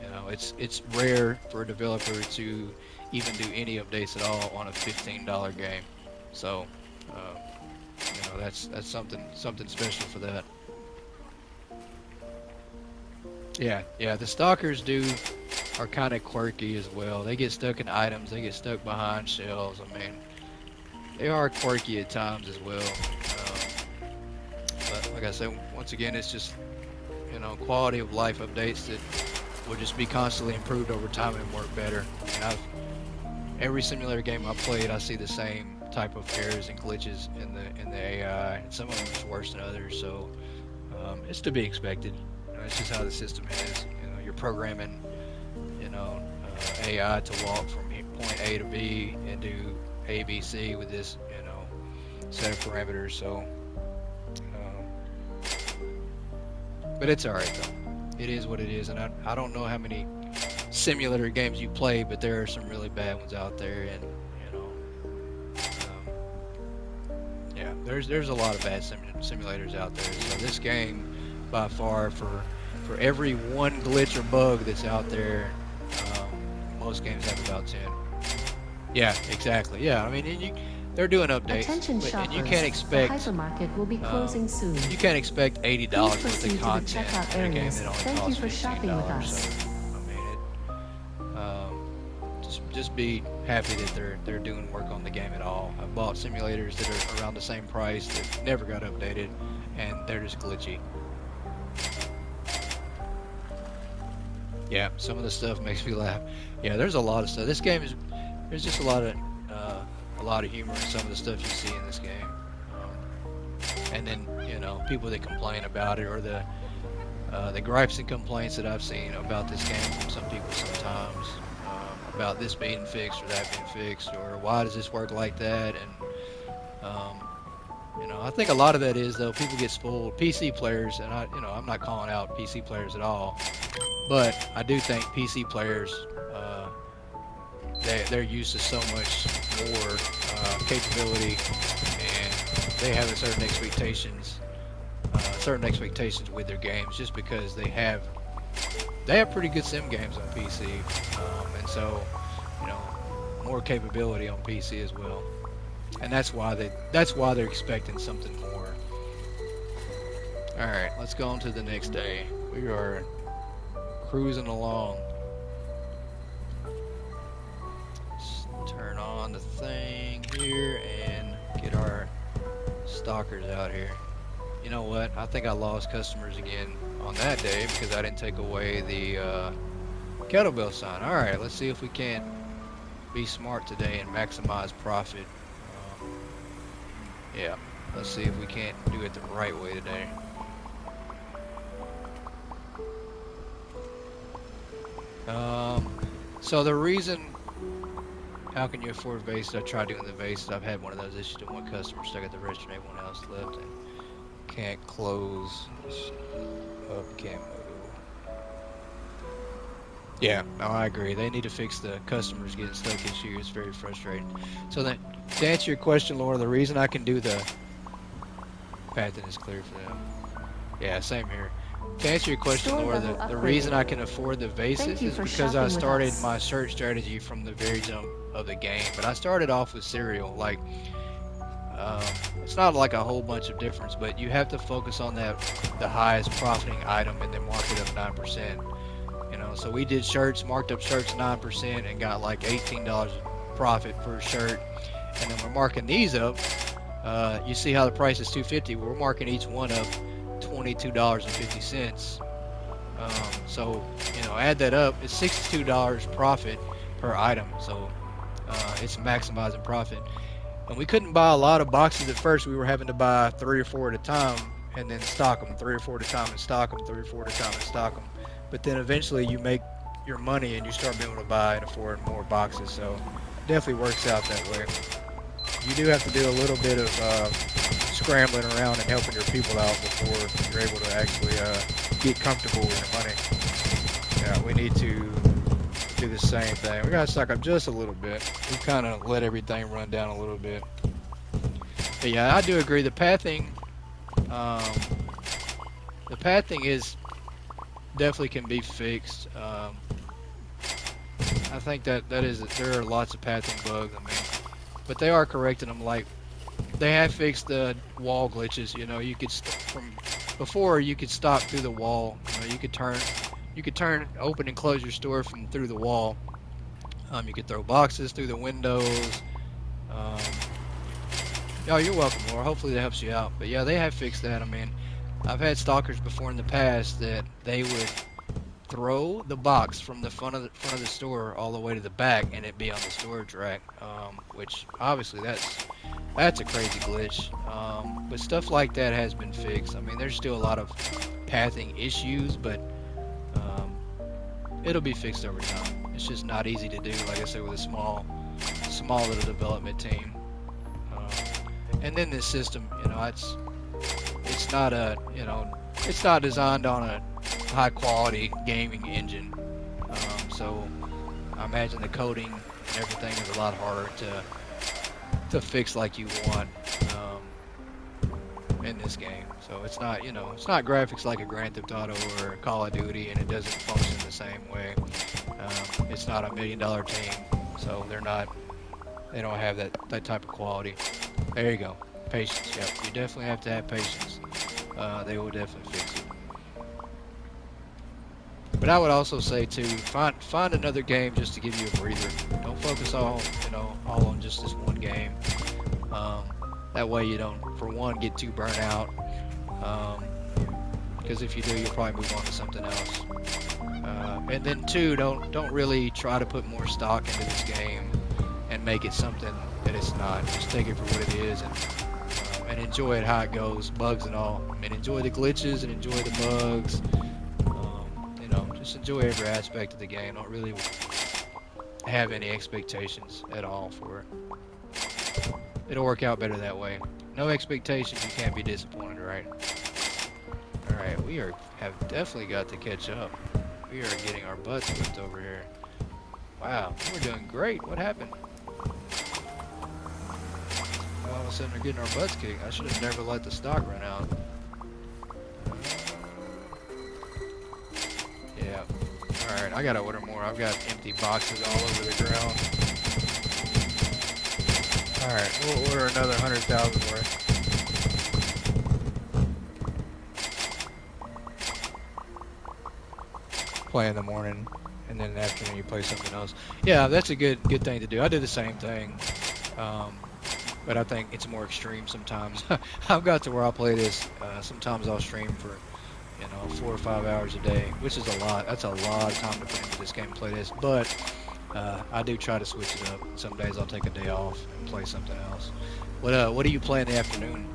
You know, it's rare for a developer to even do any updates at all on a $15 game. So, you know, that's something special for that. Yeah, the stalkers do are kind of quirky as well. They get stuck in items, they get stuck behind shelves. I mean, they are quirky at times as well. But like I said, once again, it's just, you know, quality of life updates that will just be constantly improved over time and work better. I mean, every simulator game I played, I see the same type of errors and glitches in the AI, and some of them are worse than others. So it's to be expected. You know, it's just how the system is. You know, you're programming, you know, AI to walk from point A to B and do A, B, C with this, you know, set of parameters. So, but it's all right though. It is what it is, and I don't know how many simulator games you play, but there are some really bad ones out there, and you know, yeah, there's a lot of bad simulators out there. So this game, by far, for every one glitch or bug that's out there, most games have about 10. Yeah, exactly. Yeah, I mean, they're doing updates, Attention but, shoppers, and you can't expect the hypermarket will be closing soon. you can't expect $80 Please worth proceed of to the content checkout in a game areas. that only Thank you costs for shopping with $15. us. So, I mean, just be happy that they're doing work on the game at all. I've bought simulators that are around the same price that never got updated, and they're just glitchy. Yeah, some of the stuff makes me laugh. Yeah, there's a lot of stuff. This game is, there's just a lot of humor in some of the stuff you see in this game. And then, you know, people that complain about it, or the gripes and complaints that I've seen about this game from some people sometimes, about this being fixed or that being fixed, or why does this work like that, and you know, I think a lot of that is, though, people get spoiled. PC players, and I'm not calling out PC players at all, but I do think PC players, they're used to so much more capability, and they have certain expectations with their games, just because they have pretty good sim games on PC, and so, you know, more capability on PC as well, and that's why they're expecting something more. All right, let's go on to the next day. We are cruising along. Let's turn on the thing here and get our stalkers out here. You know what? I think I lost customers again on that day because I didn't take away the kettlebell sign. All right, let's see if we can't be smart today and maximize profit. Yeah, let's see if we can't do it the right way today. So the reason, how can you afford vases? I tried doing the vases. I've had one of those issues to one customer stuck at the register and everyone else left, and can't close up, can't move. Yeah, no, I agree. They need to fix the customers getting stuck issue. It's very frustrating. So then, to answer your question, Laura, the reason I can do the pathing is clear for them. Yeah, same here. To answer your question, Laura, the reason I can afford the vases is because I started my search strategy from the very jump of the game. But I started off with cereal. Like, it's not like a whole bunch of difference, but you have to focus on the highest profiting item and then mark it up 9%. You know, so we did shirts, marked up shirts 9%, and got like $18 profit per shirt. And then we're marking these up. You see how the price is $2.50. We're marking each one up $22.50. So, you know, add that up, it's $62 profit per item. So it's maximizing profit. And we couldn't buy a lot of boxes at first. We were having to buy 3 or 4 at a time and then stock them, 3 or 4 at a time and stock them, 3 or 4 at a time and stock them. But then eventually you make your money and you start being able to buy and afford more boxes. So it definitely works out that way. You do have to do a little bit of scrambling around and helping your people out before you're able to actually get comfortable with your money. Yeah, we need to do the same thing. We gotta stock up just a little bit. We kind of let everything run down a little bit. But yeah, I do agree. The pathing is definitely can be fixed. I think there are lots of pathing bugs. I mean, but they are correcting them. Like, they have fixed the wall glitches. You know, you could from before you could stop through the wall. You know, you could turn you could open and close your store from through the wall. You could throw boxes through the windows. Um, oh, you're welcome, Laura. Hopefully that helps you out. But yeah, they have fixed that. I mean, I've had stalkers before in the past that they would throw the box from the front of the store all the way to the back, and it be on the storage rack. Which obviously that's a crazy glitch. But stuff like that has been fixed. I mean, there's still a lot of pathing issues, but it'll be fixed over time. It's just not easy to do, like I said, with a small little development team. And then this system, it's not it's not designed on a high quality gaming engine. So I imagine the coding and everything is a lot harder to fix like you want in this game. So it's not, it's not graphics like a Grand Theft Auto or a Call of Duty, and it doesn't function the same way. It's not $1 million team, so they don't have that type of quality. There you go. Patience. Yep, you definitely have to have patience. They will definitely fix it. But I would also say too, find another game just to give you a breather. Don't focus all on just this one game. That way you don't, for one, get too burnt out. Because if you do, you'll probably move on to something else. And then two, don't really try to put more stock into this game and make it something that it's not. Just take it for what it is and enjoy it how it goes, bugs and all. I mean, enjoy the glitches and enjoy the bugs. Just enjoy every aspect of the game. Don't really have any expectations at all for it. It'll work out better that way. No expectations, you can't be disappointed, right? Alright, we have definitely got to catch up. We are getting our butts whipped over here. Wow, we're doing great. What happened? All of a sudden we're getting our butts kicked. I should have never let the stock run out. Yeah. Alright, I gotta order more. I've got empty boxes all over the ground. Alright, we'll order another 100,000 worth. Play in the morning, and then in the afternoon you play something else. Yeah, that's a good thing to do. I do the same thing, but I think it's more extreme sometimes. I've got to where I play this. Sometimes I'll stream for 4 or 5 hours a day, which is a lot. That's a lot of time to put into this game and play this. But I do try to switch it up. Some days I'll take a day off and play something else. What do you play in the afternoon,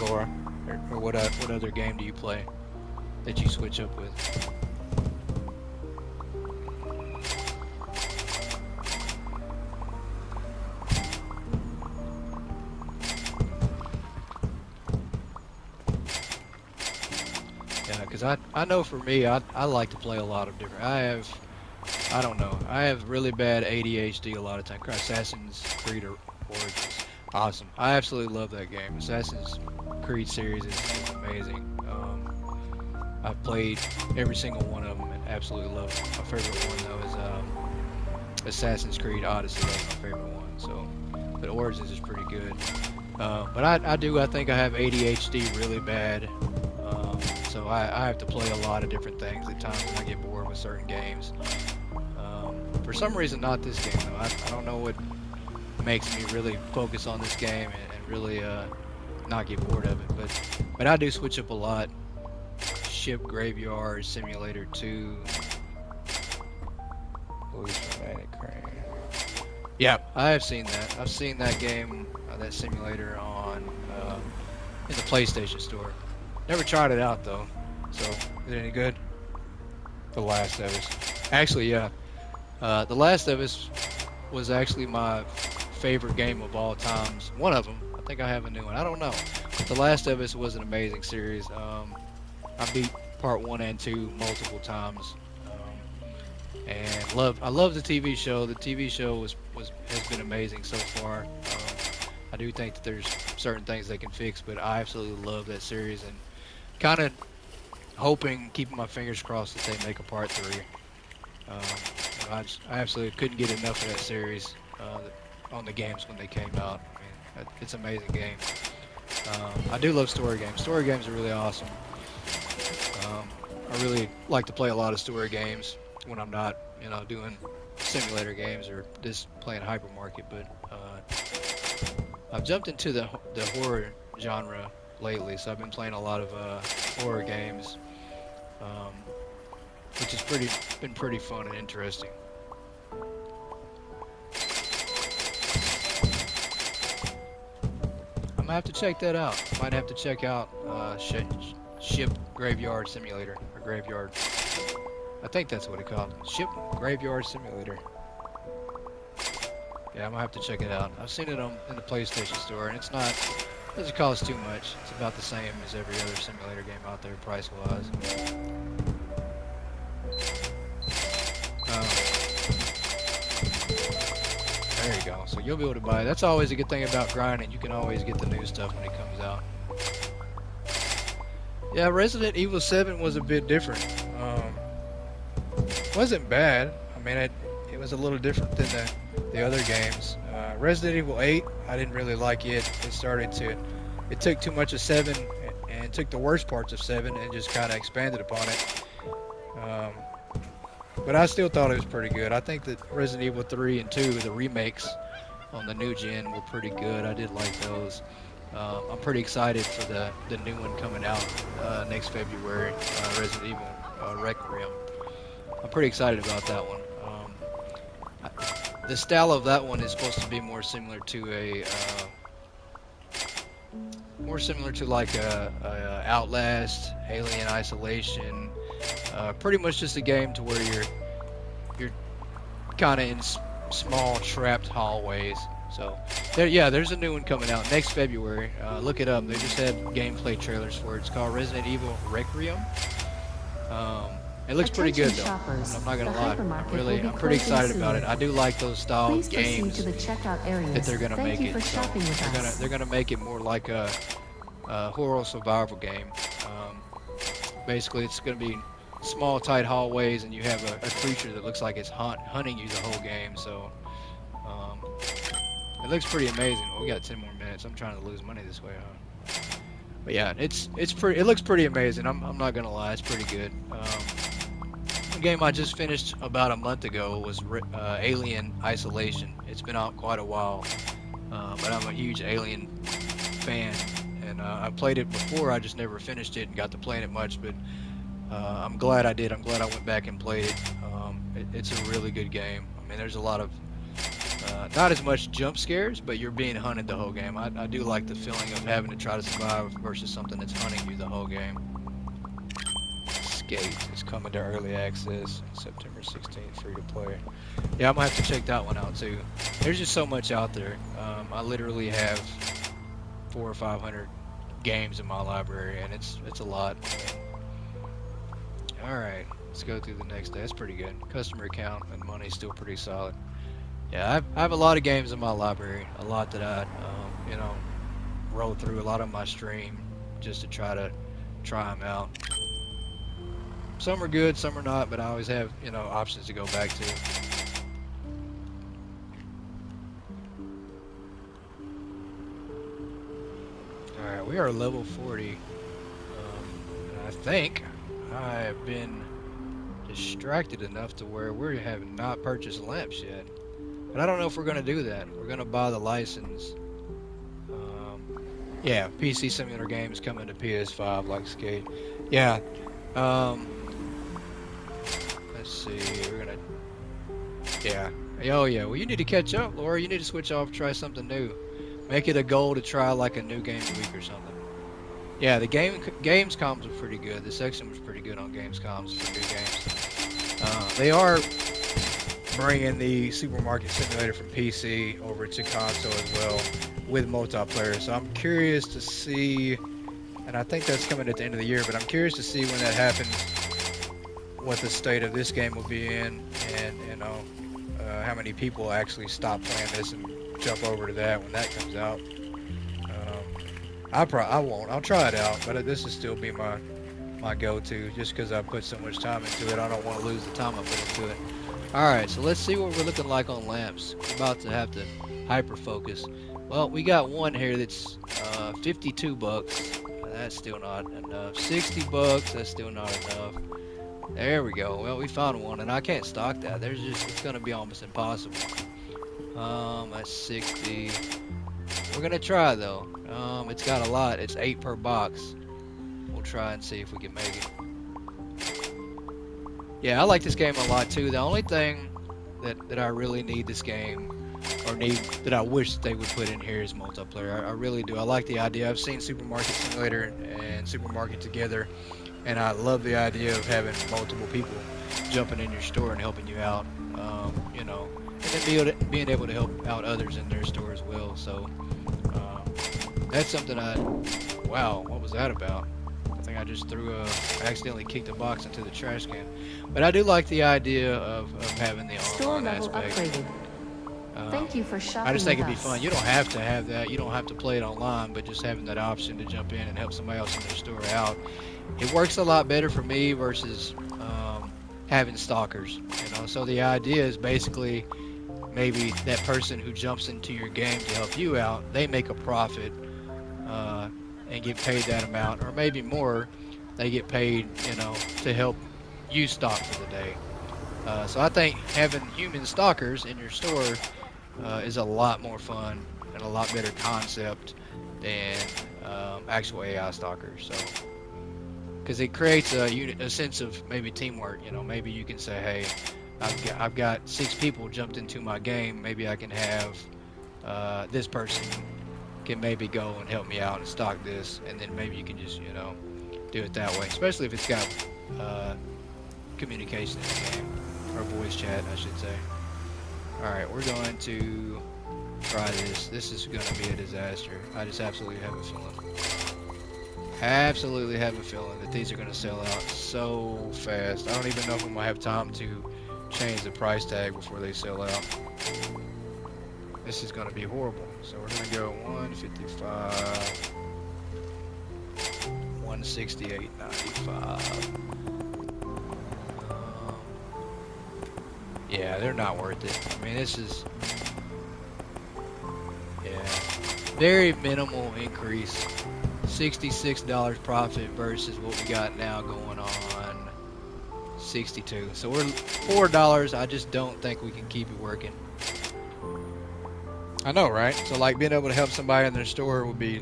Laura? Or what other game do you play that you switch up with? Because I know for me, I like to play a lot of different. I don't know. I have really bad ADHD a lot of times. Assassin's Creed Origins, awesome. I absolutely love that game. Assassin's Creed series is amazing. I've played every single one of them and absolutely love them. My favorite one though is Assassin's Creed Odyssey. That's my favorite one. So, but Origins is pretty good. But I think I have ADHD really bad. So I have to play a lot of different things at times when I get bored with certain games. For some reason, not this game though. I don't know what makes me really focus on this game and really not get bored of it. But I do switch up a lot. Ship Graveyard Simulator 2. Yeah, I have seen that. I've seen that game, that simulator on in the PlayStation Store. Never tried it out though. So, is it any good? The Last of Us. Actually, yeah. The Last of Us was actually my favorite game of all times. One of them. I think I have a new one. I don't know. But The Last of Us was an amazing series. I beat part 1 and 2 multiple times. And I love the TV show. The TV show has been amazing so far. I do think that there's certain things they can fix, but I absolutely love that series and kind of keeping my fingers crossed that they make a part 3. I absolutely couldn't get enough of that series on the games when they came out. I mean, it's an amazing game. I do love story games. Story games are really awesome. I really like to play a lot of story games when I'm not, you know, doing simulator games or just playing Hypermarket. But I've jumped into the horror genre lately, so I've been playing a lot of horror games, um, which has been pretty fun and interesting. I'm gonna have to check that out. Might have to check out Ship Graveyard Simulator or Graveyard. I think that's what it called. Ship Graveyard Simulator. Yeah, I'm gonna have to check it out. I've seen it in the PlayStation Store, and it doesn't cost too much. It's about the same as every other simulator game out there, price-wise. There you go. So you'll be able to buy it. That's always a good thing about grinding. You can always get the new stuff when it comes out. Yeah, Resident Evil 7 was a bit different. Wasn't bad. I mean, it was a little different than the other games. Resident Evil 8, I didn't really like it. It took too much of 7 and took the worst parts of 7 and just kind of expanded upon it. But I still thought it was pretty good. I think that Resident Evil 3 and 2, the remakes on the new gen, were pretty good. I did like those. I'm pretty excited for the new one coming out next February, Resident Evil Requiem. I'm pretty excited about that one. The style of that one is supposed to be more similar to like a Outlast, Alien Isolation. Pretty much just a game to where you're kind of in small trapped hallways. So there's a new one coming out next February. Look it up. They just had gameplay trailers for it. It's called Resident Evil Requiem. It looks pretty good though. I'm not gonna lie. I'm pretty excited about it. I do like those style of games that they're gonna make it. So they're gonna make it more like a horror survival game. Basically, it's gonna be small, tight hallways, and you have a creature that looks like it's hunting you the whole game. So it looks pretty amazing. Well, we got 10 more minutes. I'm trying to lose money this way, huh? But yeah, it looks pretty amazing. I'm not gonna lie, it's pretty good. The game I just finished about a month ago was Alien Isolation. It's been out quite a while, but I'm a huge Alien fan, and I played it before. I just never finished it and got to playing it much, but I'm glad I did. I'm glad I went back and played it. It's a really good game. I mean, there's a lot of not as much jump scares, but you're being hunted the whole game. I do like the feeling of having to try to survive versus something that's hunting you the whole game. Skate is coming to early access September 16th, free to play. Yeah, I'm gonna have to check that one out too. There's just so much out there. I literally have 400 or 500 games in my library, and it's a lot. All right, let's go through the next day. That's pretty good. Customer account and money's still pretty solid. Yeah, I have a lot of games in my library. A lot that I, roll through. A lot on my stream just to try them out. Some are good, some are not, but I always have, options to go back to. Alright, we are level 40. And I think I have been distracted enough to where we have not purchased lamps yet. But I don't know if we're going to do that. We're going to buy the license. Yeah, PC Simulator games coming to PS5 like Skate. Yeah. Let's see. We're going to... Yeah. Oh, yeah. Well, you need to catch up, Laura. You need to switch off, try something new. Make it a goal to try like a new game a week or something. Yeah, the games comms are pretty good. The section was pretty good on games comms for new games. They are bringing the Supermarket Simulator from PC over to console as well with multiplayer. So I'm curious to see, and I think that's coming at the end of the year, but I'm curious to see when that happens, what the state of this game will be in, and how many people actually stop playing this and jump over to that when that comes out. I won't. I'll try it out, but this will still be my go-to just because I put so much time into it. I don't want to lose the time I put into it. Alright, so let's see what we're looking like on lamps. We're about to have to hyper focus. Well, we got one here that's 52 bucks. That's still not enough. 60 bucks, that's still not enough. There we go. Well, we found one, and I can't stock that. It's gonna be almost impossible. At 60. We're gonna try though. It's got a lot. It's 8 per box. We'll try and see if we can make it. Yeah, I like this game a lot too. The only thing that I really need this game, or that I wish they would put in here is multiplayer. I really do. I like the idea. I've seen Supermarket Simulator and Supermarket together, and I love the idea of having multiple people jumping in your store and helping you out. You know, and then being able to help out others in their store as well. So that's something wow, what was that about? I think I just accidentally kicked a box into the trash can. But I do like the idea of having the Store online level aspect. upgraded. Thank you for shopping I just think with it'd be us. fun. You don't have to have that. You don't have to play it online, but just having that option to jump in and help somebody else in their store out. It works a lot better for me versus having stalkers. You know, so the idea is basically maybe that person who jumps into your game to help you out, they make a profit and get paid that amount, or maybe more. They get paid, you know, to help you stock for the day. So I think having human stalkers in your store is a lot more fun and a lot better concept than actual AI stalkers. So, because it creates a sense of maybe teamwork. You know, maybe you can say, hey, I've got 6 people jumped into my game. Maybe I can have this person can maybe go and help me out and stock this, and then maybe you can just, you know, do it that way. Especially if it's got communication in the game, or voice chat, I should say. Alright, we're going to try this. This is going to be a disaster. I just absolutely have a feeling. Absolutely have a feeling that these are going to sell out so fast. I don't even know if I'm going to have time to change the price tag before they sell out. This is going to be horrible. So we're going to go 155, 168.95. Yeah, they're not worth it. I mean, this is, yeah, very minimal increase. $66 profit versus what we got now going on 62. So we're $4. I just don't think we can keep it working. I know, right? So like being able to help somebody in their store would be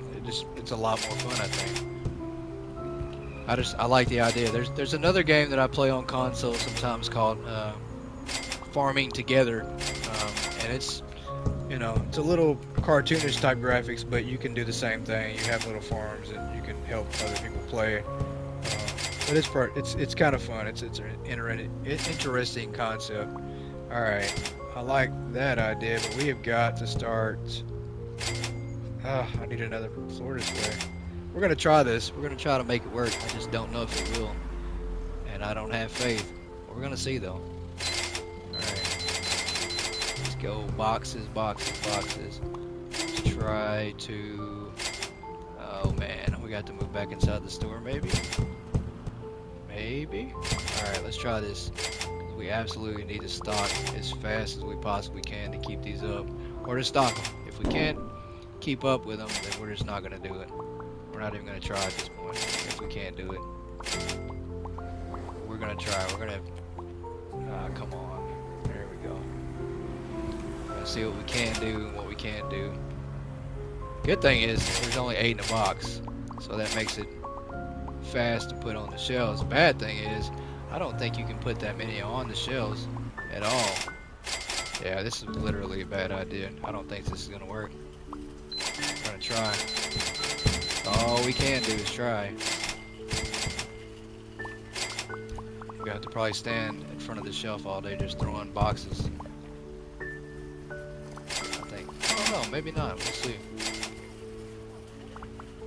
it's a lot more fun, I think. I like the idea. There's another game that I play on console sometimes called Farming Together, and it's, you know, it's a little cartoonish type graphics, but you can do the same thing. You have little farms and you can help other people play. But it's kind of fun. It's an interesting concept. All right, I like that idea, but we have got to start. I need another floor display. We're gonna try this. We're gonna try to make it work. I just don't know if it will, and I don't have faith. We're gonna see though. Let's go boxes, boxes, boxes. Let's try to, oh man, we got to move back inside the store maybe? Maybe? Alright, let's try this. We absolutely need to stock as fast as we possibly can to keep these up. Or to stock them. If we can't keep up with them, then we're just not going to do it. We're not even going to try at this point if we can't do it. We're going to try. We're going to, come on. There we go. See what we can do and what we can't do. Good thing is there's only 8 in a box, so that makes it fast to put on the shelves. Bad thing is I don't think you can put that many on the shelves at all. Yeah, this is literally a bad idea. I don't think this is gonna work. I'm gonna try. All we can do is try. We have to probably stand in front of the shelf all day just throwing boxes. Oh, maybe not. We'll see.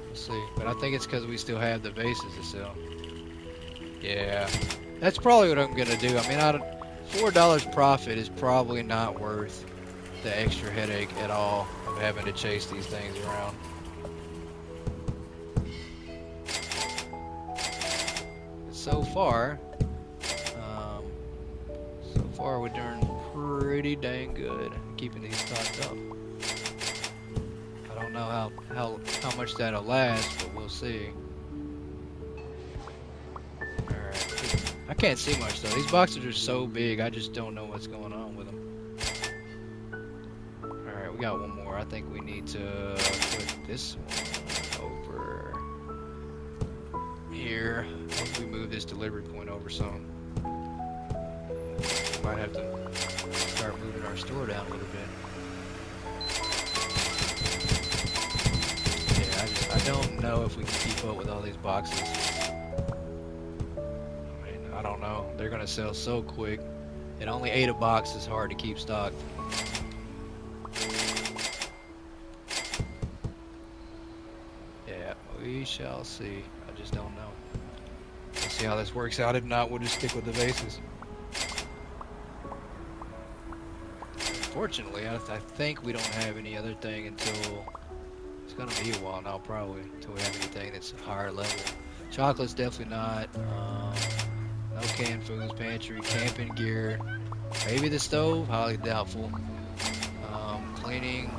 We'll see. But I think it's because we still have the vases to sell. Yeah. That's probably what I'm going to do. I mean, $4 profit is probably not worth the extra headache at all of having to chase these things around. So far we're doing pretty dang good keeping these stocked up. I don't know how much that'll last, but we'll see. Alright, I can't see much though. These boxes are so big, I just don't know what's going on with them. Alright, we got one more. I think we need to put this one over here. Hopefully move this delivery point over some. Might have to start moving our store down a little bit. Yeah, I don't know if we can keep up with all these boxes. I mean, I don't know. They're gonna sell so quick. And only 8 a box is hard to keep stocked. Yeah, we shall see. I just don't know. We'll see how this works out. If not, we'll just stick with the vases. Fortunately, I think we don't have any other thing until it's gonna be a while now, probably, until we have anything that's higher level. Chocolate's definitely not. No canned foods, pantry, camping gear, maybe the stove, highly doubtful. Cleaning,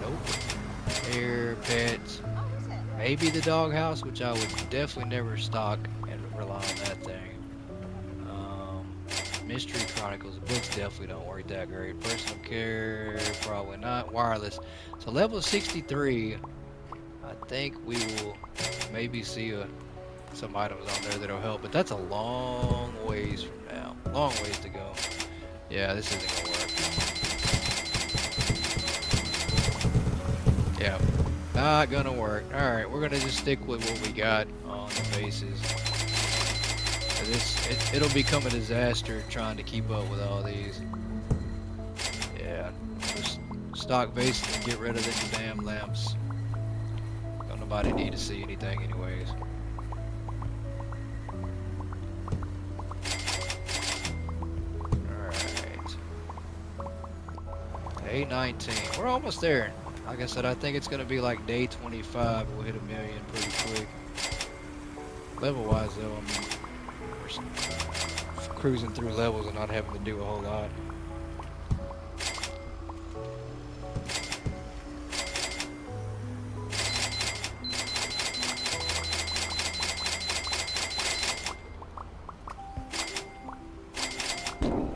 nope. Air, pets, maybe the doghouse, which I would definitely never stock and rely on that thing. Mystery Chronicles, books definitely don't work that great. Personal care, probably not. Wireless. So level 63, I think we will maybe see some items on there that'll help, but that's a long ways from now. Long ways to go. Yeah, this isn't gonna work. Yeah, not gonna work. Alright, we're gonna just stick with what we got on the bases. It'll become a disaster trying to keep up with all these. Yeah, just stock bases and get rid of them damn lamps. Don't nobody need to see anything anyways. Alright. Day 19. We're almost there. Like I said, I think it's gonna be like day 25. We'll hit 1 million pretty quick. Level wise though, I mean, we're cruising through levels and not having to do a whole lot.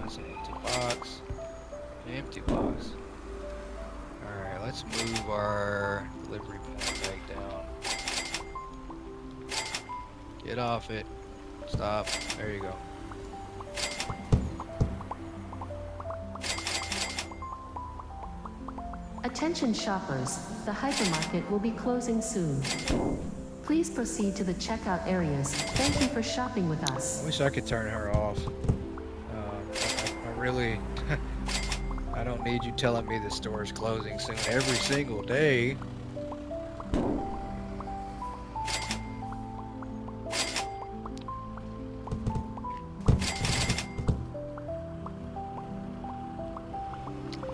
That's an empty box. An empty box. Alright, let's move our delivery point back down. Get off it. Stop. There you go. Attention shoppers, the hypermarket will be closing soon. Please proceed to the checkout areas. Thank you for shopping with us. I wish I could turn her off. I really... I don't need you telling me the store is closing soon every single day.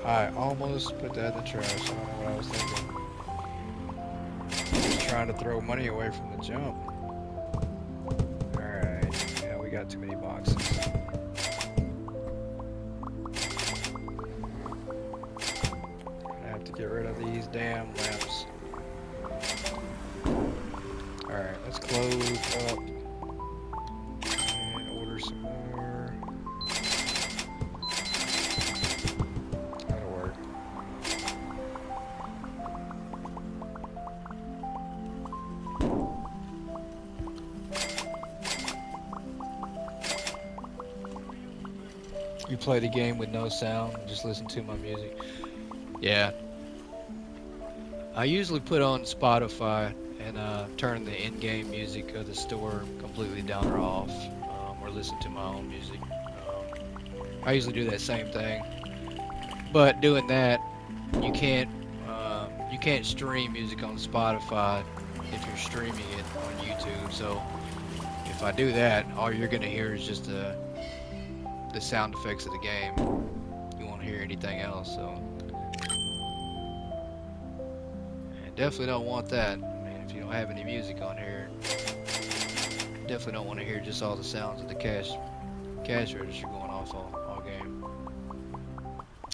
I almost put that in the trash. I don't know what I was thinking. Just trying to throw money away from the jump. Alright. Yeah, we got too many boxes. I have to get rid of these damn lamps. Alright, let's close up and order some more. That'll work. You play the game with no sound and just listen to my music. Yeah. I usually put on Spotify and turn the in-game music of the store completely down or off, or listen to my own music. I usually do that same thing, but doing that, you can't stream music on Spotify if you're streaming it on YouTube. So if I do that, all you're gonna hear is just the sound effects of the game. You won't hear anything else. So and definitely don't want that. If you don't have any music on here, definitely don't want to hear just all the sounds of the cash register going off all game.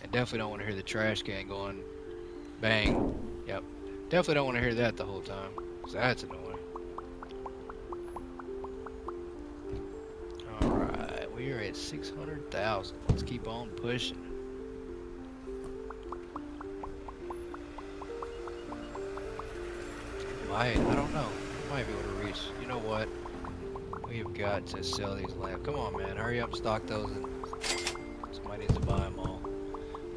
And definitely don't want to hear the trash can going bang. Yep. Definitely don't want to hear that the whole time, because that's annoying. Alright. We are at 600,000. Let's keep on pushing. I don't know. We might be able to reach. You know what? We've got to sell these lamps. Come on, man. Hurry up, stock those, and somebody needs to buy them all.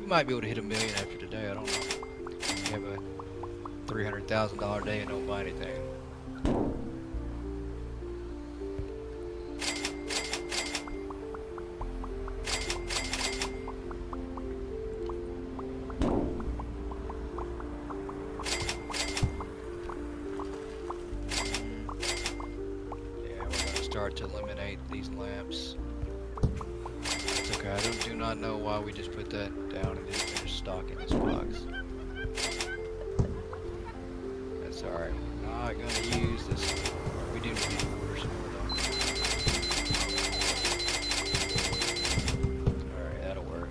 We might be able to hit $1 million after today. I don't know. We have a $300,000 day and don't buy anything. Start to eliminate these lamps. It's okay. I do not know why we just put that down and didn't finish stocking this box. That's alright. We're not going to use this. We do need to order some more though. Alright, that'll work.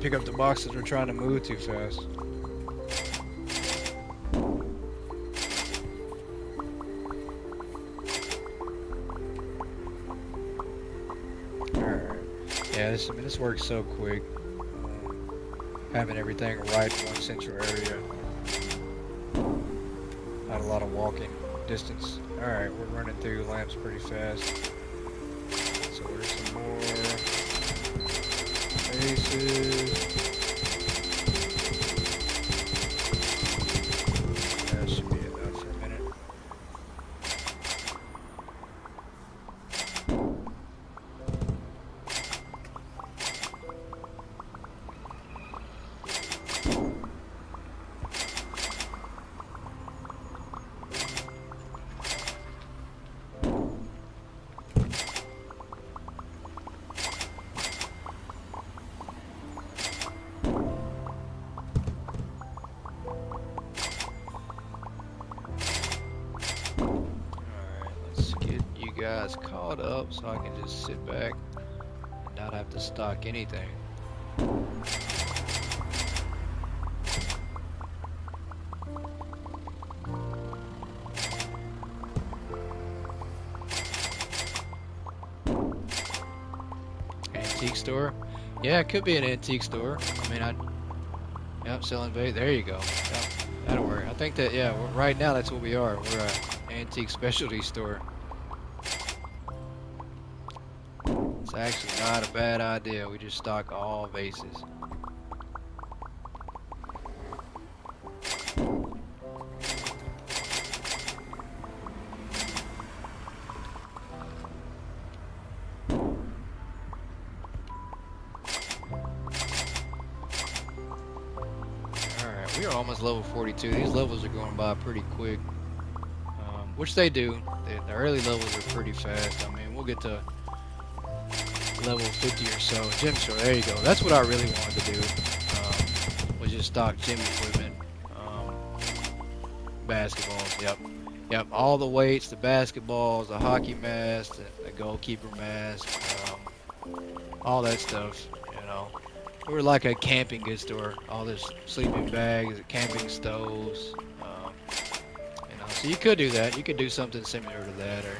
Pick up the boxes, we're trying to move too fast. Alright. Yeah, this works so quick. Having everything right in one central area. Not a lot of walking distance. Alright, we're running through lamps pretty fast. So there's some more bases. That should be enough for a minute. Guys caught up so I can just sit back and not have to stock anything. Antique store? Yeah, it could be an antique store. I mean, yep, selling bait. There you go. Yep, that'll work. I think that, yeah, right now that's what we are. We're an antique specialty store. It's actually not a bad idea. We just stock all vases. Alright, we are almost level 42. These levels are going by pretty quick. Which they do. The early levels are pretty fast. I mean, we'll get to level 50 or so. Gym store, there you go. That's what I really wanted to do. Was just stock gym equipment. Basketballs, yep. All the weights, the basketballs, the hockey mask, the goalkeeper mask, all that stuff, you know. We're like a camping goods store. All this sleeping bags, camping stoves, you know. So you could do that. You could do something similar to that, or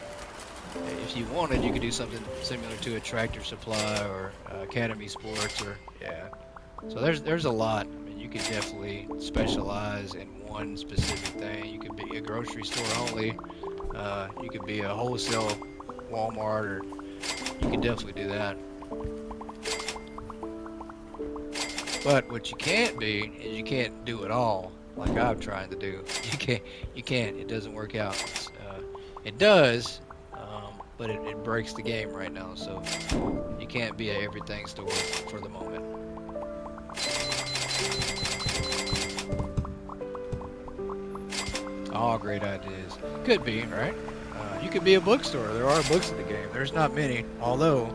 if you wanted, you could do something similar to a Tractor Supply or Academy Sports, or yeah. So there's a lot. I mean, you could definitely specialize in one specific thing. You could be a grocery store only. You could be a wholesale Walmart, or you could definitely do that. But what you can't be is you can't do it all like I'm trying to do. You can't. It doesn't work out. It does. But it breaks the game right now, so you can't be a everything store for the moment. All great ideas. Could be, right? you could be a bookstore. There are books in the game. There's not many, although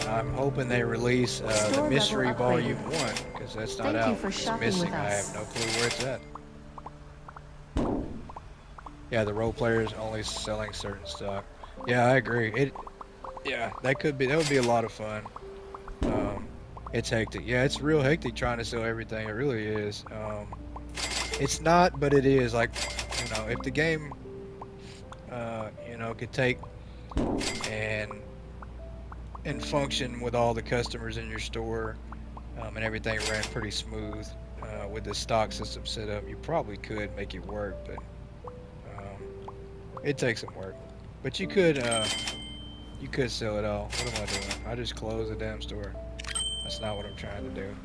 I'm hoping they release the Store Mystery level Volume upgraded. 1, because that's not Thank you out. for It's shopping missing. with I us. have no clue where it's at. Yeah, the role players only selling certain stock. Yeah, I agree. Yeah, that would be a lot of fun. It's hectic. Yeah, it's real hectic trying to sell everything. It really is. It's not, but it is. Like, if the game, could take and function with all the customers in your store, and everything ran pretty smooth, with the stock system set up, you probably could make it work, but it takes some work. But you could sell it all. What am I doing? I just closed the damn store. That's not what I'm trying to do.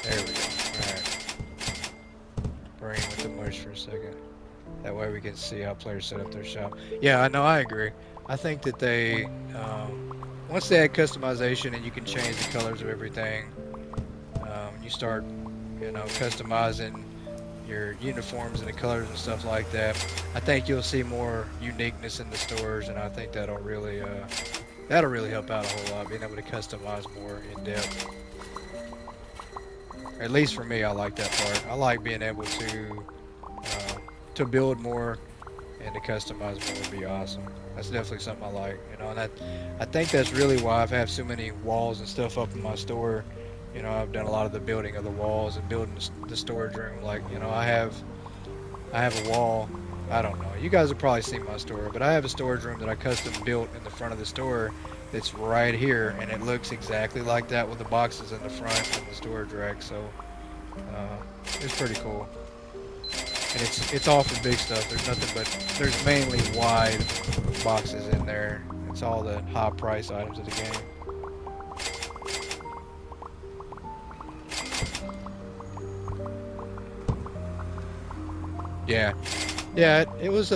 There we go. Alright. Bring with the merch for a second. That way we can see how players set up their shop. Yeah, I know, I agree. I think that they, once they add customization and you can change the colors of everything, you start, customizing your uniforms and the colors and stuff like that, I think you'll see more uniqueness in the stores, and I think that'll really help out a whole lot, being able to customize more in depth. At least for me, I like that part. I like being able to build more and to customize more would be awesome. That's definitely something I like, and I think that's really why I've had so many walls and stuff up in my store. I've done a lot of the building of the walls and building the storage room. Like, I have a wall. I don't know. You guys have probably seen my store, but I have a storage room that I custom built in the front of the store that's right here, and it looks exactly like that with the boxes in the front and the storage rack. So it's pretty cool. And it's all for big stuff. There's mainly wide boxes in there. It's all the high price items of the game. Yeah, it was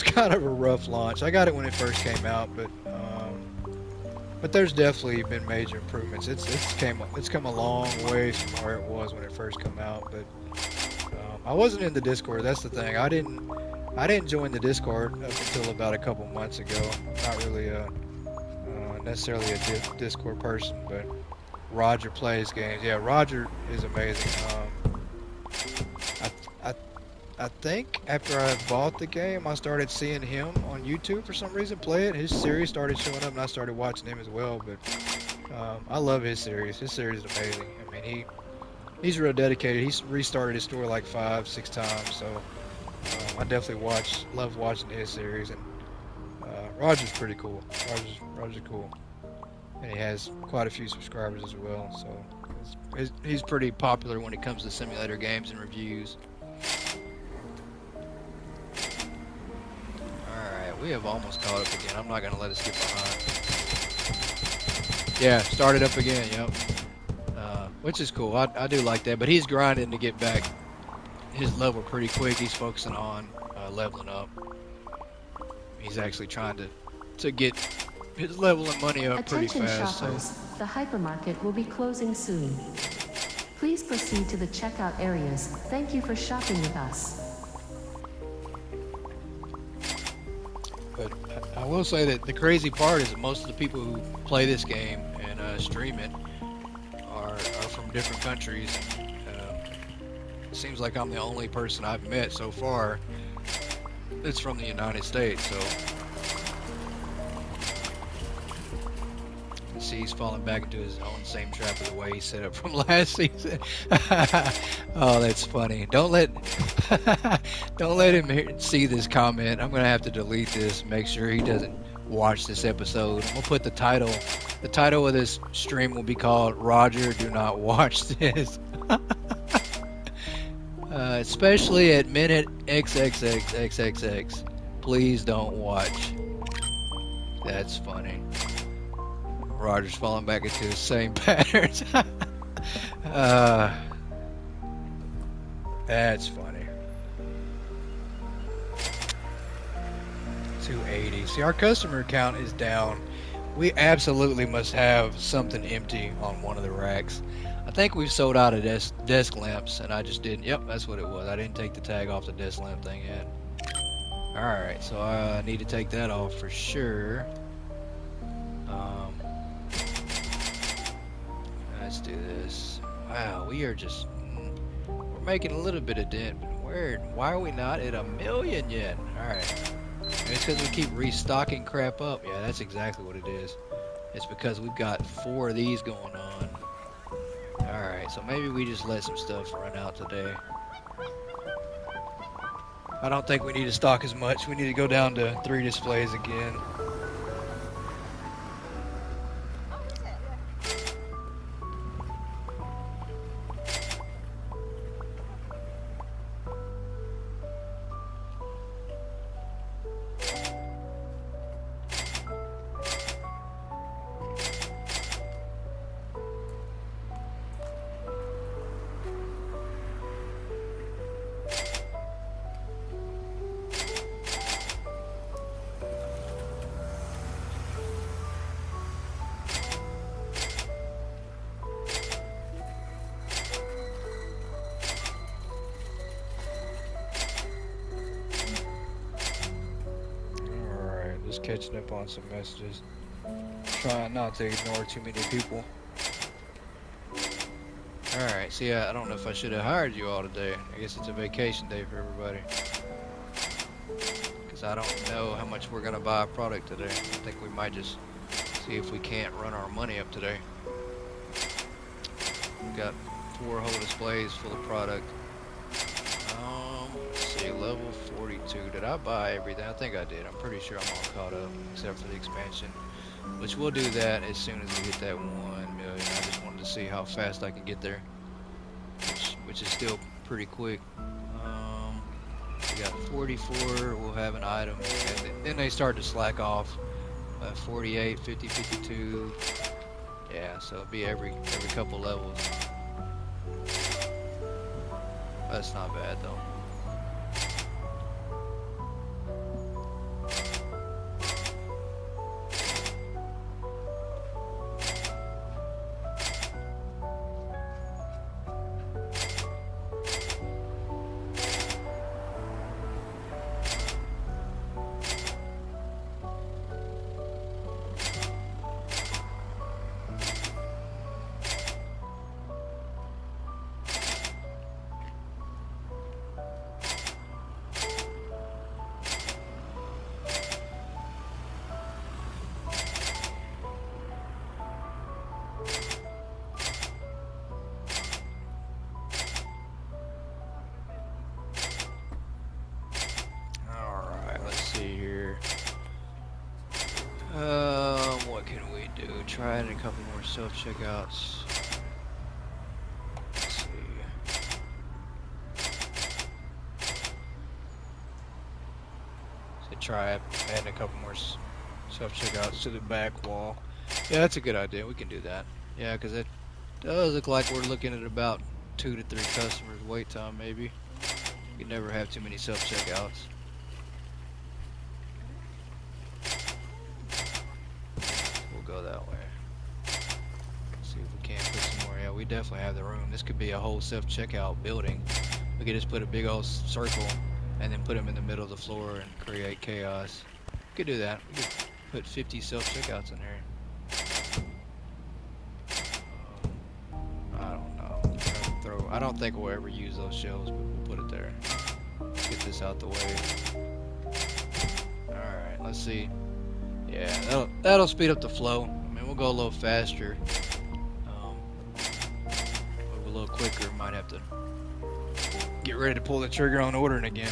kind of a rough launch. I got it when it first came out, but there's definitely been major improvements. It's come a long ways from where it was when it first came out. But I wasn't in the Discord. That's the thing. I didn't join the Discord up until about a couple months ago. Not really necessarily a Discord person, but Roger plays games. Yeah, Roger is amazing. I think after I bought the game, I started seeing him on YouTube for some reason play it. His series started showing up, and I started watching him as well. But I love his series. His series is amazing. I mean, he's real dedicated. He's restarted his store like 5-6 times. So I definitely love watching his series. And Roger's pretty cool. Roger's cool, and he has quite a few subscribers as well. So he's pretty popular when it comes to simulator games and reviews. We have almost caught up again. I'm not going to let us get behind. Yeah, started up again, yep. Which is cool. I do like that. But he's grinding to get back his level pretty quick. He's focusing on leveling up. He's actually trying to get his level and money up pretty Attention fast. shoppers, the hypermarket will be closing soon. Please proceed to the checkout areas. Thank you for shopping with us. But I will say that the crazy part is that most of the people who play this game and stream it are from different countries. It seems like I'm the only person I've met so far that's from the United States. So you see, he's falling back into his own same trap of the way he set up from last season. Oh, that's funny. Don't let him see this comment. I'm gonna have to delete this. Make sure he doesn't watch this episode. I'm gonna put the title. The title of this stream will be called "Roger, Do Not Watch This." Especially at minute XXXXXX. Please don't watch. That's funny. Roger's falling back into the same patterns. That's funny. 280. See, our customer count is down. We absolutely must have something empty on one of the racks. I think we've sold out of desk lamps, and I just didn't. Yep, that's what it was. I didn't take the tag off the desk lamp thing yet. Alright, so I need to take that off for sure. Let's do this. Wow, we are just... we're making a little bit of dent, but why are we not at 1,000,000 yet? Alright. It's because we keep restocking crap up. Yeah, that's exactly what it is. It's because we've got 4 of these going on. Alright, so maybe we just let some stuff run out today. I don't think we need to stock as much. We need to go down to 3 displays again. Just catching up on some messages. Trying not to ignore too many people. Alright, so yeah, I don't know if I should have hired you all today. I guess it's a vacation day for everybody. Because I don't know how much we're going to buy a product today. I think we might just see if we can't run our money up today. We've got 4 whole displays full of product. Let's see, level 42. Did I buy everything? I think I did. I'm pretty sure I'm all caught up, except for the expansion. Which we'll do that as soon as we hit that 1,000,000. I just wanted to see how fast I can get there. Which is still pretty quick. We got 44, we'll have an item. And then they start to slack off. 48, 50, 52. Yeah, so it'll be every couple levels. That's not bad though. What can we do? Try it in a couple more self-checkouts. Let's see. So try adding a couple more self-checkouts to the back wall. Yeah, that's a good idea. We can do that. Yeah, because it does look like we're looking at about 2 to 3 customers wait time, maybe. You never have too many self-checkouts. Go that way. See if we can't put some more. Yeah, we definitely have the room. This could be a whole self-checkout building. We could just put a big old circle and then put them in the middle of the floor and create chaos. We could do that. We could put 50 self-checkouts in here. I don't know. I don't think we'll ever use those shelves, but we'll put it there. Get this out the way. Alright, let's see. Yeah, that'll speed up the flow. I mean, we'll go a little faster. Move a little quicker. Might have to get ready to pull the trigger on ordering again.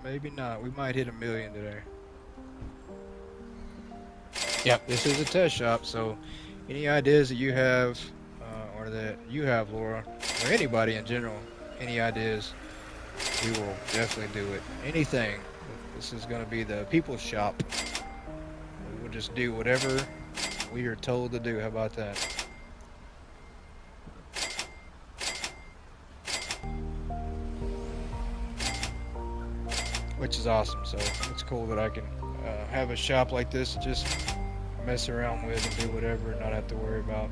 Maybe not. We might hit 1,000,000 today. Yep, this is a test shop, so any ideas that you have, or that you have, Laura, or anybody in general, any ideas, we will definitely do it. Anything. This is going to be the people's shop. We'll just do whatever we are told to do. How about that? which is awesome. So it's cool that I can have a shop like this to just mess around with and do whatever and not have to worry about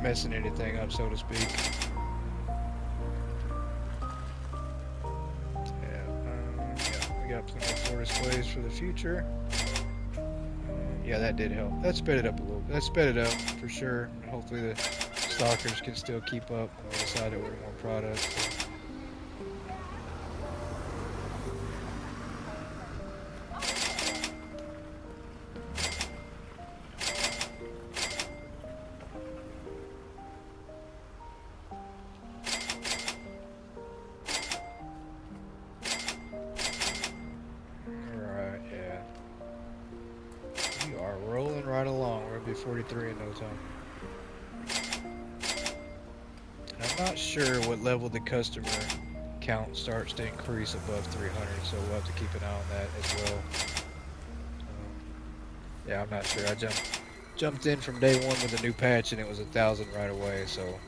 messing anything up, so to speak. Yeah, we got plenty of floor displays for the future. Yeah, that did help. That sped it up a little bit. That sped it up for sure. Hopefully the stalkers can still keep up when we decide to order more products. Rolling right along. We're gonna be 43 in no time. And I'm not sure what level the customer count starts to increase above 300, so we'll have to keep an eye on that as well. Yeah, I'm not sure. I jumped in from day one with a new patch and it was 1,000 right away. So,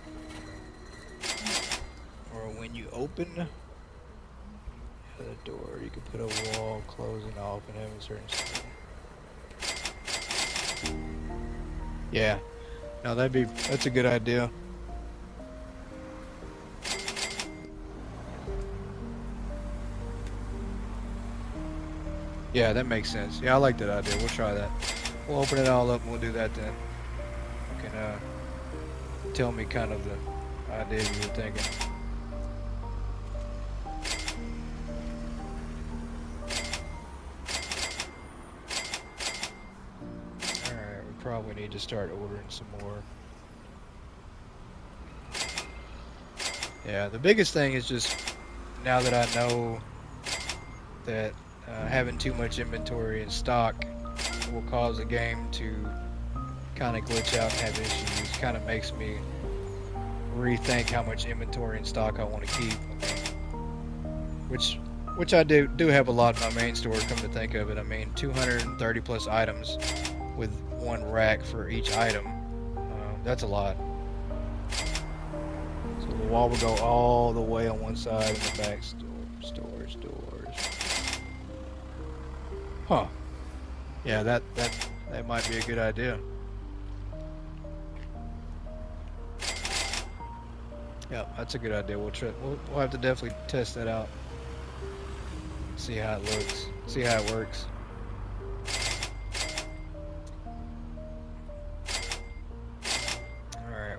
or when you open the door, you can put a wall closing off and having certain stuff. Yeah, no, that's a good idea. Yeah, that makes sense. Yeah, I like that idea. We'll try that. We'll open it all up and we'll do that then. You can tell me kind of the idea you were thinking. Probably need to start ordering some more. Yeah, the biggest thing is just now that I know that having too much inventory in stock will cause the game to kind of glitch out and have issues. Kind of makes me rethink how much inventory in stock I want to keep. Which I do have a lot in my main store, come to think of it. I mean, 230 plus items with one rack for each item. That's a lot. So the wall will go all the way on one side and the back doors. Huh. Yeah, that might be a good idea. Yeah, that's a good idea. We'll have to definitely test that out. See how it looks. See how it works.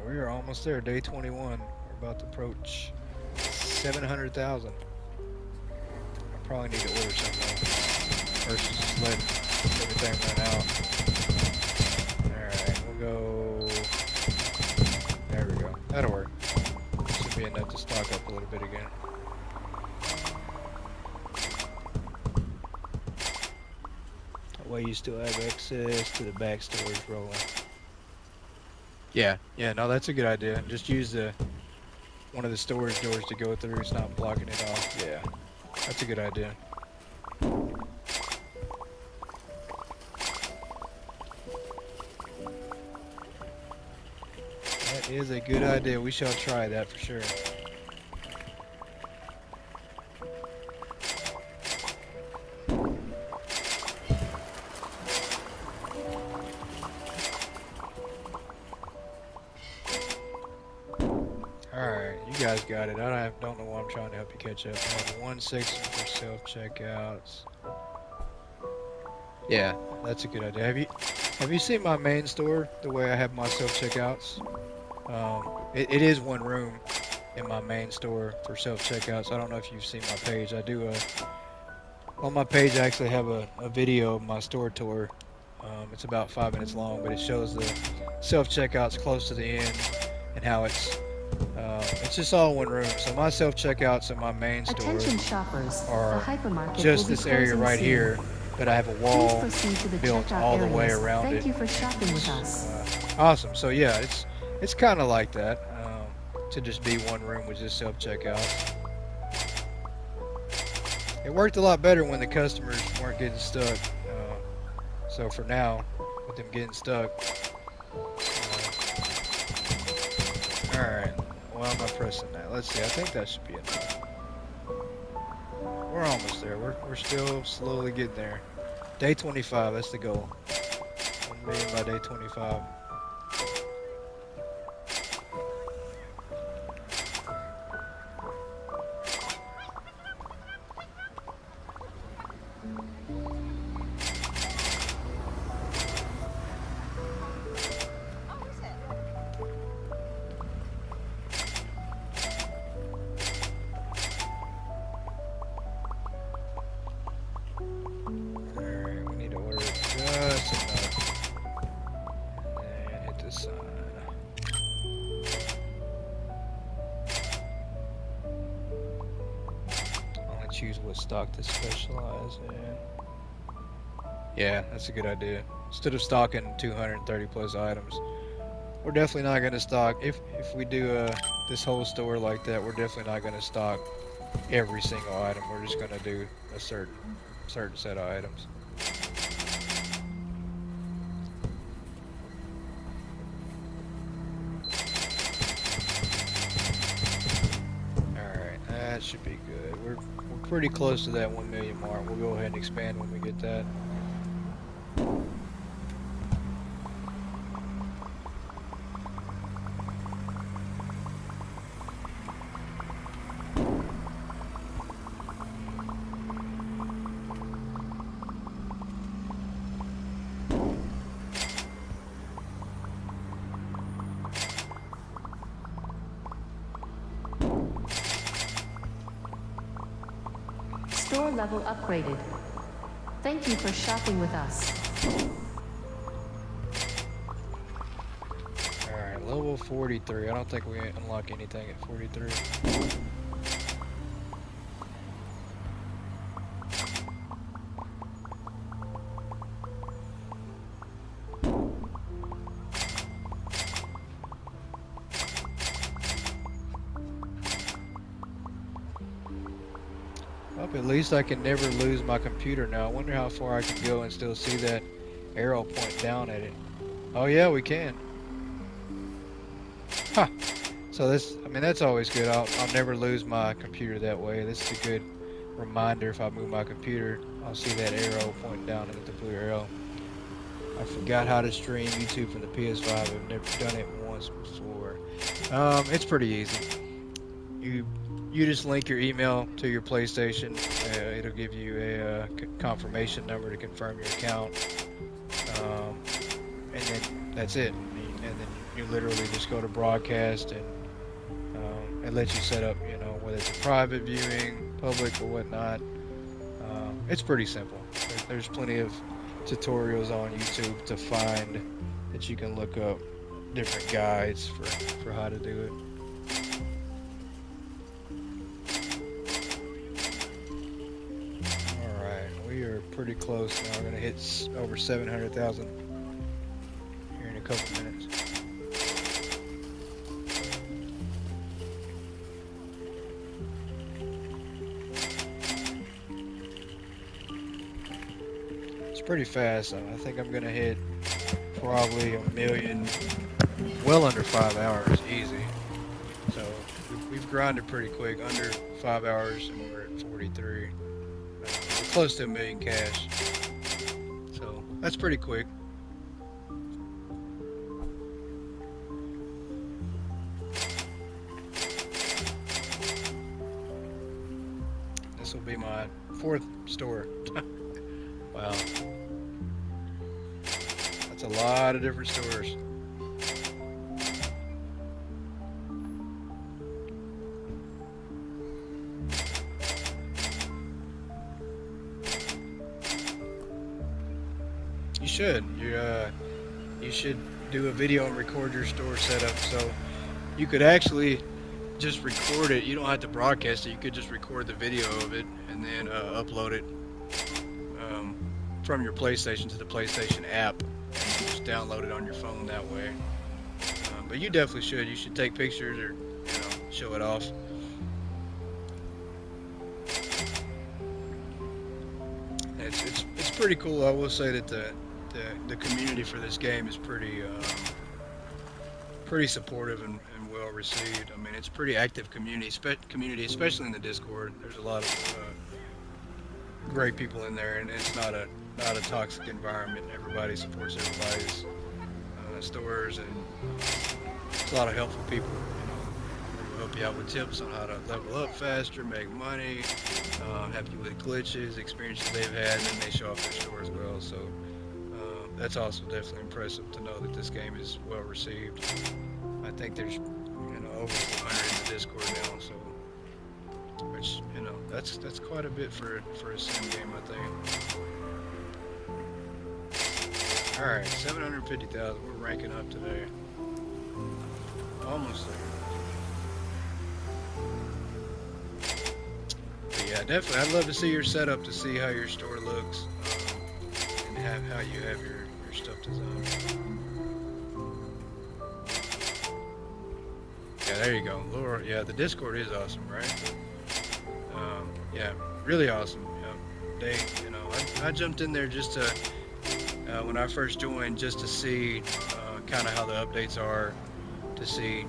We are almost there, day 21. We're about to approach 700,000. I probably need to order something versus just let everything run out. Alright, we'll go. There we go. That'll work. Should be enough to stock up a little bit again. That way you still have access to the back storage rolling. Yeah, no, that's a good idea. Just use one of the storage doors to go through. It's not blocking it off. Yeah, that's a good idea. That is a good idea. We shall try that for sure. Guys got it. I don't know why I'm trying to help you catch up. I have one section for self-checkouts. Yeah, that's a good idea. Have you seen my main store, the way I have my self-checkouts? It is one room in my main store for self-checkouts. I don't know if you've seen my page. I do on my page I actually have a video of my store tour. It's about 5 minutes long, but it shows the self-checkouts close to the end and how it's just all one room. So my self-checkouts in my main store Attention shoppers, are the hypermarket just will be this area closing right soon. here, but I have a wall Please proceed to the built checkout all the way areas. around Thank it. you for shopping with us. Awesome. So yeah, it's kind of like that, to just be one room with just self-checkouts. It worked a lot better when the customers weren't getting stuck. So for now, with them getting stuck, all right. Why am I pressing that? Let's see. I think that should be enough. we're almost there. We're still slowly getting there. Day 25, that's the goal. 1 million by day 25. Alright, we need to order just enough. And hit the sign. Only choose what stock to specialize in. Yeah, that's a good idea. Instead of stocking 230 plus items, we're definitely not going to stock. If we do this whole store like that, we're definitely not going to stock every single item. We're just going to do a certain set of items. Alright, that should be good. We're pretty close to that 1 million mark. We'll go ahead and expand when we get that. Store level upgraded. Thank you for shopping with us. Alright, level 43. I don't think we unlock anything at 43. Well, at least I can never lose my computer now. I wonder how far I can go and still see that arrow point down at it. Oh yeah, we can. Huh. So that's always good. I'll never lose my computer that way. This is a good reminder. If I move my computer, I'll see that arrow pointing down at the blue arrow. I forgot how to stream YouTube from the PS5. I've never done it once before. It's pretty easy. You just link your email to your PlayStation. It'll give you a confirmation number to confirm your account, and then that's it. And then you literally just go to broadcast, and it lets you set up, whether it's a private viewing, public, or whatnot. It's pretty simple. There's plenty of tutorials on YouTube to find that you can look up different guides for how to do it. We are pretty close now. We're gonna hit over 700,000 here in a couple minutes. It's pretty fast though. I think I'm gonna hit probably 1 million, well under 5 hours, easy. So we've grinded pretty quick, under 5 hours, and we're at 43. Close to 1 million cash, so that's pretty quick. This will be my 4th store. Wow, that's a lot of different stores. You should do a video and record your store setup, so you could actually just record it. You don't have to broadcast it. You could just record the video of it and then upload it from your PlayStation to the PlayStation app, and just download it on your phone that way. But you definitely should. You should take pictures or show it off. It's pretty cool. I will say that the community for this game is pretty supportive and well received. I mean, it's a pretty active community, especially in the Discord. There's a lot of great people in there, and it's not a toxic environment. Everybody supports everybody's stores, and it's a lot of helpful people. You know, who help you out with tips on how to level up faster, make money, help you with glitches, experiences they've had, and they show off their store as well. So that's also definitely impressive to know that this game is well received. I think there's over 400 in the Discord now, so which that's quite a bit for a sim game, I think. All right, 750,000. We're ranking up today. Almost there. But yeah, definitely. I'd love to see your setup to see how your store looks and how you have your stuff designed. Yeah, there you go. Laura, yeah, the Discord is awesome, right? Yeah, really awesome. They, I jumped in there just to, when I first joined, just to see kind of how the updates are, to see,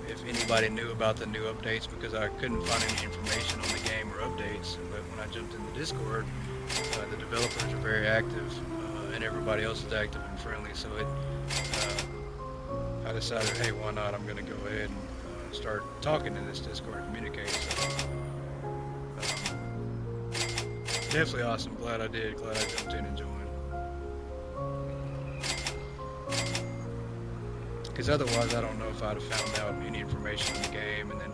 if anybody knew about the new updates, because I couldn't find any information on the game or updates. But when I jumped in the Discord, the developers are very active, and everybody else is active and friendly. So I decided, hey, why not? I'm going to go ahead and start talking in this Discord and communicate. So, definitely awesome. Glad I did. Glad I jumped in and joined. Because otherwise, I don't know if I'd have found out any information in the game, and then,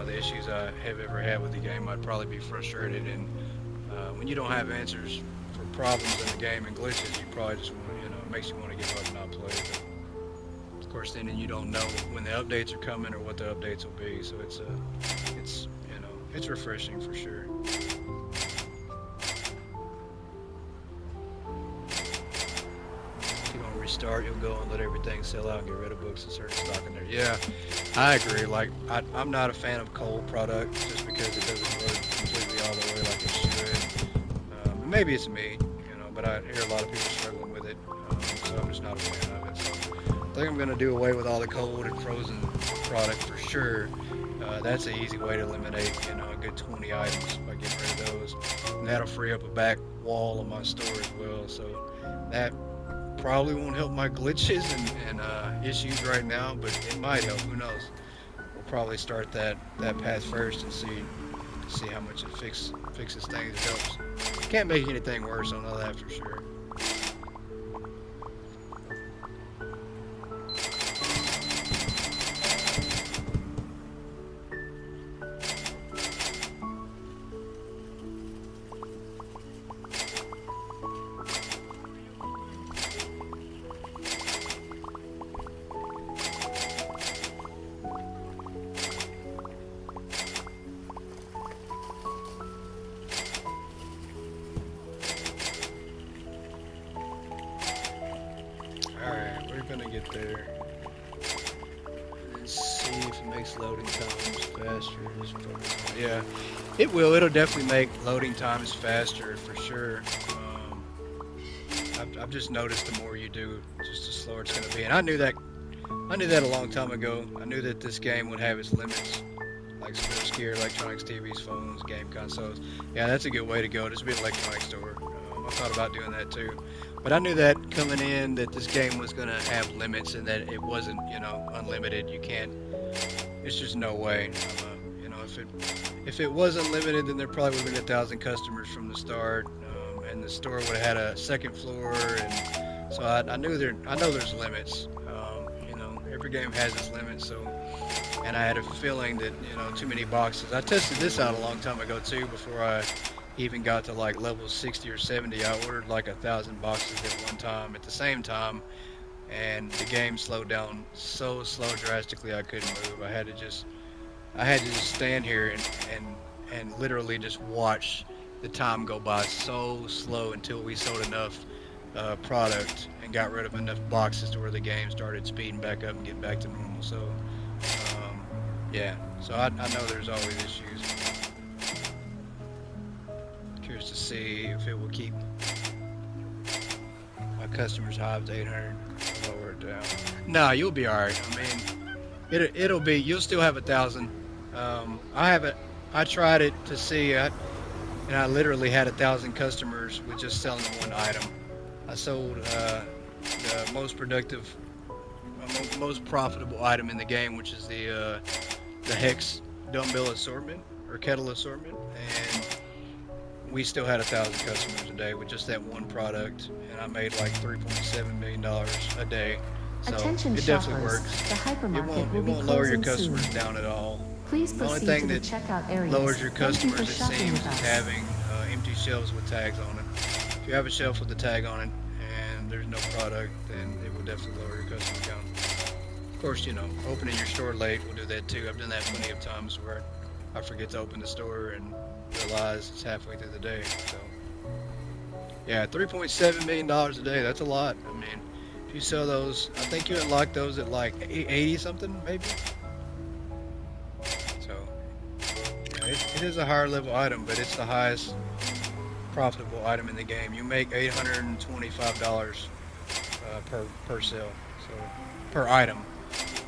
the issues I have ever had with the game, I'd probably be frustrated. And when you don't have answers for problems in the game and glitches, you probably just want, it makes you want to give up and not play. But of course, then you don't know when the updates are coming or what the updates will be. So it's refreshing for sure. Restart, you'll go and let everything sell out and get rid of books and certain stock in there. Yeah, I agree. Like, I'm not a fan of cold products just because it doesn't work completely all the way like it should. Maybe it's me, but I hear a lot of people struggling with it, so I'm just not a fan of it. So I think I'm going to do away with all the cold and frozen product for sure. That's an easy way to eliminate, a good 20 items by getting rid of those. And that'll free up a back wall on my store as well. So that probably won't help my glitches and issues right now, but it might help. Who knows? We'll probably start that path first and see how much it fixes things. It helps. Can't make anything worse, I know that for sure. Gonna get there and see if it makes loading times faster. Just focus on it. Yeah, it will. It'll definitely make loading times faster for sure. I've just noticed the more you do, just the slower it's gonna be. And I knew that a long time ago. I knew that this game would have its limits, like sports gear, electronics, TVs, phones, game consoles. Yeah, that's a good way to go. Just be an electronics store. I thought about doing that too. But I knew that coming in that this game was going to have limits and that it wasn't, unlimited. You can't, it's just no way. If it was unlimited, then there probably would have been 1,000 customers from the start, and the store would have had a second floor. And so I know there's limits. Every game has its limits. So, and I had a feeling that, too many boxes. I tested this out a long time ago too, before I even got to like level 60 or 70. I ordered like 1,000 boxes at one time at the same time, and the game slowed down so drastically I couldn't move. I had to just stand here and literally just watch the time go by so slow until we sold enough product and got rid of enough boxes to where the game started speeding back up and getting back to normal. So yeah, so I know there's always issues. Curious to see if it will keep my customers high up to 800. Lower it down. No, you'll be all right. I mean, it'll be. You'll still have 1,000. I tried it to see. and I literally had 1,000 customers with just selling one item. I sold the most productive, most profitable item in the game, which is the hex dumbbell assortment or kettle assortment, and we still had 1,000 customers a day with just that one product, and I made like $3.7 million a day. So Attention it definitely shoppers, works. the hypermarket will It be won't lower your closing customers soon. down at all. Please The only proceed thing to the that checkout areas. lowers your Thank you customers, for it shopping seems, with is us. having empty shelves with tags on it. If you have a shelf with a tag on it and there's no product, then it will definitely lower your customer count. Of course, you know, opening your store late will do that too. I've done that plenty of times where I forget to open the store and realize it's halfway through the day. So, yeah, $3.7 million a day, that's a lot. I mean, if you sell those, I think you unlock those at like 80 something, maybe. So, yeah, it is a higher level item, but it's the highest profitable item in the game. You make $825 per sale, so per item.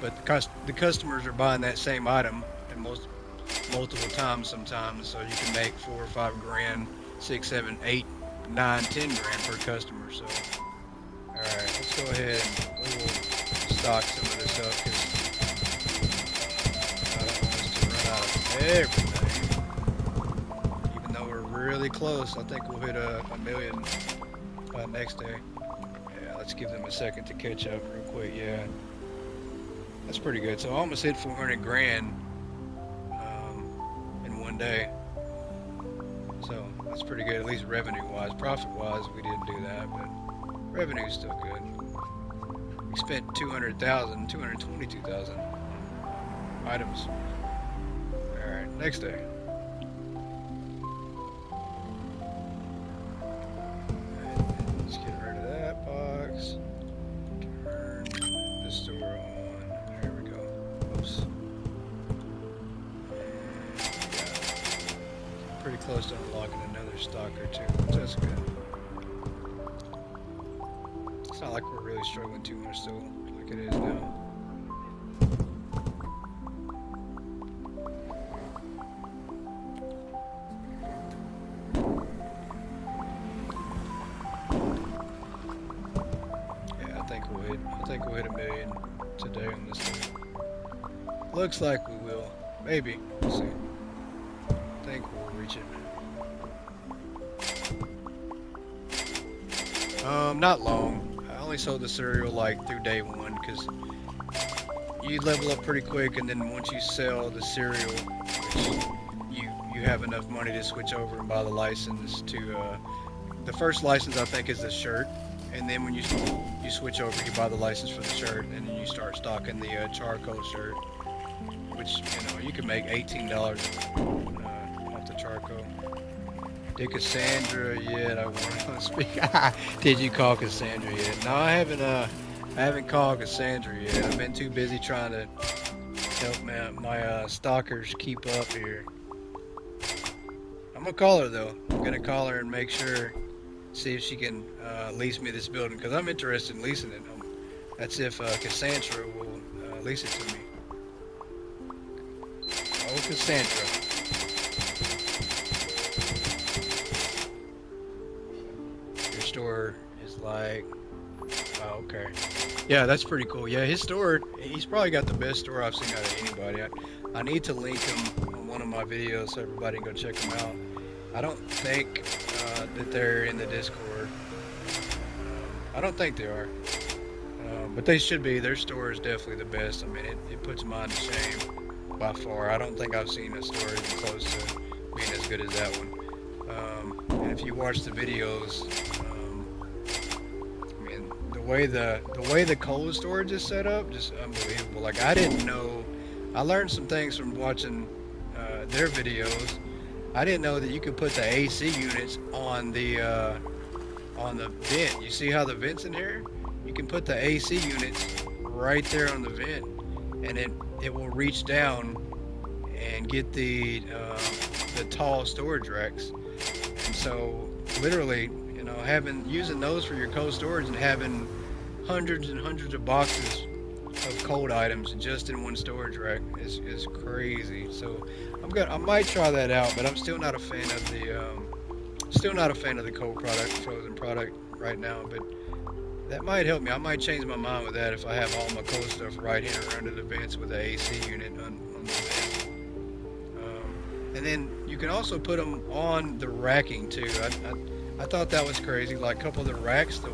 But the customers are buying that same item and multiple times sometimes, so you can make 4 or 5 grand, 6, 7, 8, 9, 10 grand per customer. So, all right, let's go ahead and we will stock some of this up because I don't want us to run out of everything. Even though we're really close, I think we'll hit a million by next day. Yeah, let's give them a second to catch up real quick. Yeah, that's pretty good. So I almost hit 400 grand in one day. So that's pretty good, at least revenue-wise. Profit-wise, we didn't do that, but revenue's still good. We spent 222,000 items. All right, next day. Let's get rid of that box. Turn the store on. There we go. Oops. And yeah, pretty close to unlocking another stock or two. That's good. It's not like we're really struggling too much though, like it is now. Yeah, I think we'll hit a million today on this thing. Looks like we will. Maybe. We'll see. I think we'll reach it. Not long. I only sold the cereal like through day 1 because you level up pretty quick, and then once you sell the cereal, you have enough money to switch over and buy the license to the first license I think is the shirt, and then when you switch over, you buy the license for the shirt, and then you start stocking the charcoal shirt, which you can make $18 off the charcoal. Did Cassandra yet? I want to speak. Did you call Cassandra yet? No, I haven't called Cassandra yet. I've been too busy trying to help my stalkers keep up here. I'm gonna call her though. I'm gonna call her and make sure, see if she can lease me this building, because I'm interested in leasing it. That's if Cassandra will lease it to me. Oh, Cassandra. Store is like, oh, okay, yeah, that's pretty cool. Yeah, his store, he's probably got the best store I've seen out of anybody. I need to link him on one of my videos so everybody can go check him out. I don't think that they're in the Discord. I don't think they are, but they should be. Their store is definitely the best. I mean, it puts mine to shame by far. I don't think I've seen a store even close to being as good as that one. And if you watch the videos, the way the cold storage is set up, just unbelievable. Like, I didn't know. I learned some things from watching their videos. I didn't know that you could put the AC units on the vent. You see how the vent's in here? You can put the AC units right there on the vent, and it will reach down and get the tall storage racks. And so, literally, using those for your cold storage and having hundreds and hundreds of boxes of cold items just in one storage rack is crazy. So I might try that out, but I'm still not a fan of the cold product, frozen product right now. But that might help me. I might change my mind with that if I have all my cold stuff right here under the vents with the AC unit on the vent. And then you can also put them on the racking too. I thought that was crazy. Like a couple of the racks, the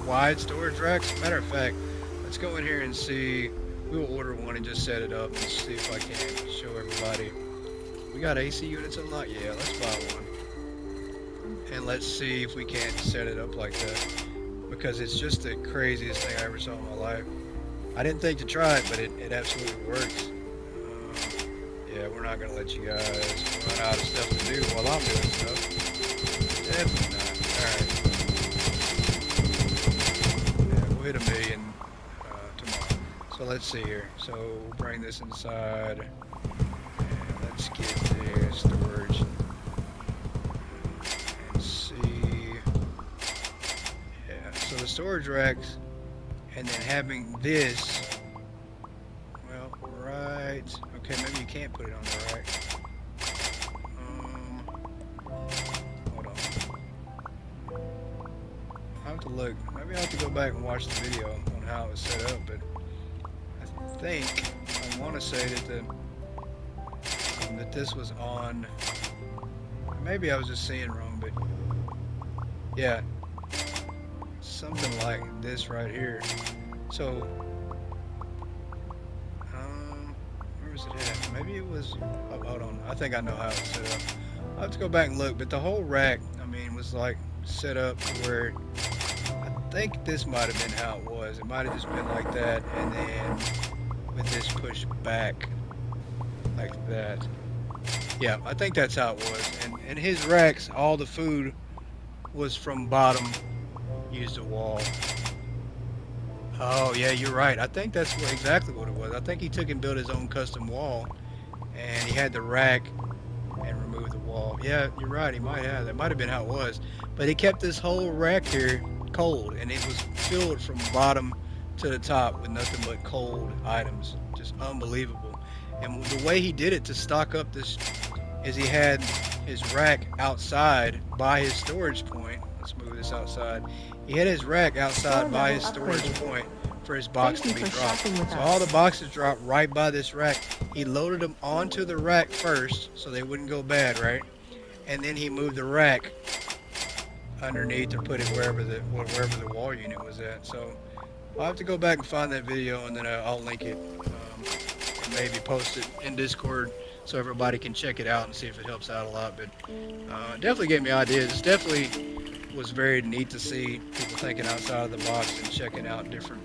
wide storage racks. Matter of fact, let's go in here and see. We will order one and just set it up and see if I can show everybody. We got AC units unlocked? Yeah, let's buy one. And let's see if we can't set it up like that. Because it's just the craziest thing I ever saw in my life. I didn't think to try it, but it absolutely works. Yeah, we're not going to let you guys run out of stuff to do while I'm doing stuff. Definitely not. Alright. Yeah, we'll hit 1,000,000 tomorrow. So let's see here. So we'll bring this inside. And let's get the storage. And see. Yeah, so the storage racks. And then having this. Well, right. Okay, maybe you can't put it on the rack. Hold on. I have to look. Maybe I have to go back and watch the video on how it was set up, but I think I want to say that this was on. Maybe I was just seeing wrong, but yeah, something like this right here. So. Where was it at? Maybe it was. Oh, hold on. I think I know how it was set up. I'll have to go back and look. But the whole rack, I mean, was like set up where I think this might have been how it was. It might have just been like that, and then with this pushed back like that. Yeah, I think that's how it was. And his racks, all the food was from bottom, used a wall. Oh, yeah, you're right. I think that's exactly what it was. I think he took and built his own custom wall, and he had the rack and removed the wall. Yeah, you're right. He might have. That might have been how it was. But he kept this whole rack here cold, and it was filled from bottom to the top with nothing but cold items. Just unbelievable. And the way he did it to stock up this is he had his rack outside by his storage point. Let's move this outside. He had his rack outside by his storage point for his box to be dropped. So all the boxes dropped right by this rack. He loaded them onto the rack first so they wouldn't go bad, right? And then he moved the rack underneath or put it wherever the wall unit was at. So I'll have to go back and find that video, and then I'll link it, or maybe post it in Discord so everybody can check it out and see if it helps out a lot. But definitely gave me ideas. It's definitely was very neat to see people thinking outside of the box and checking out different,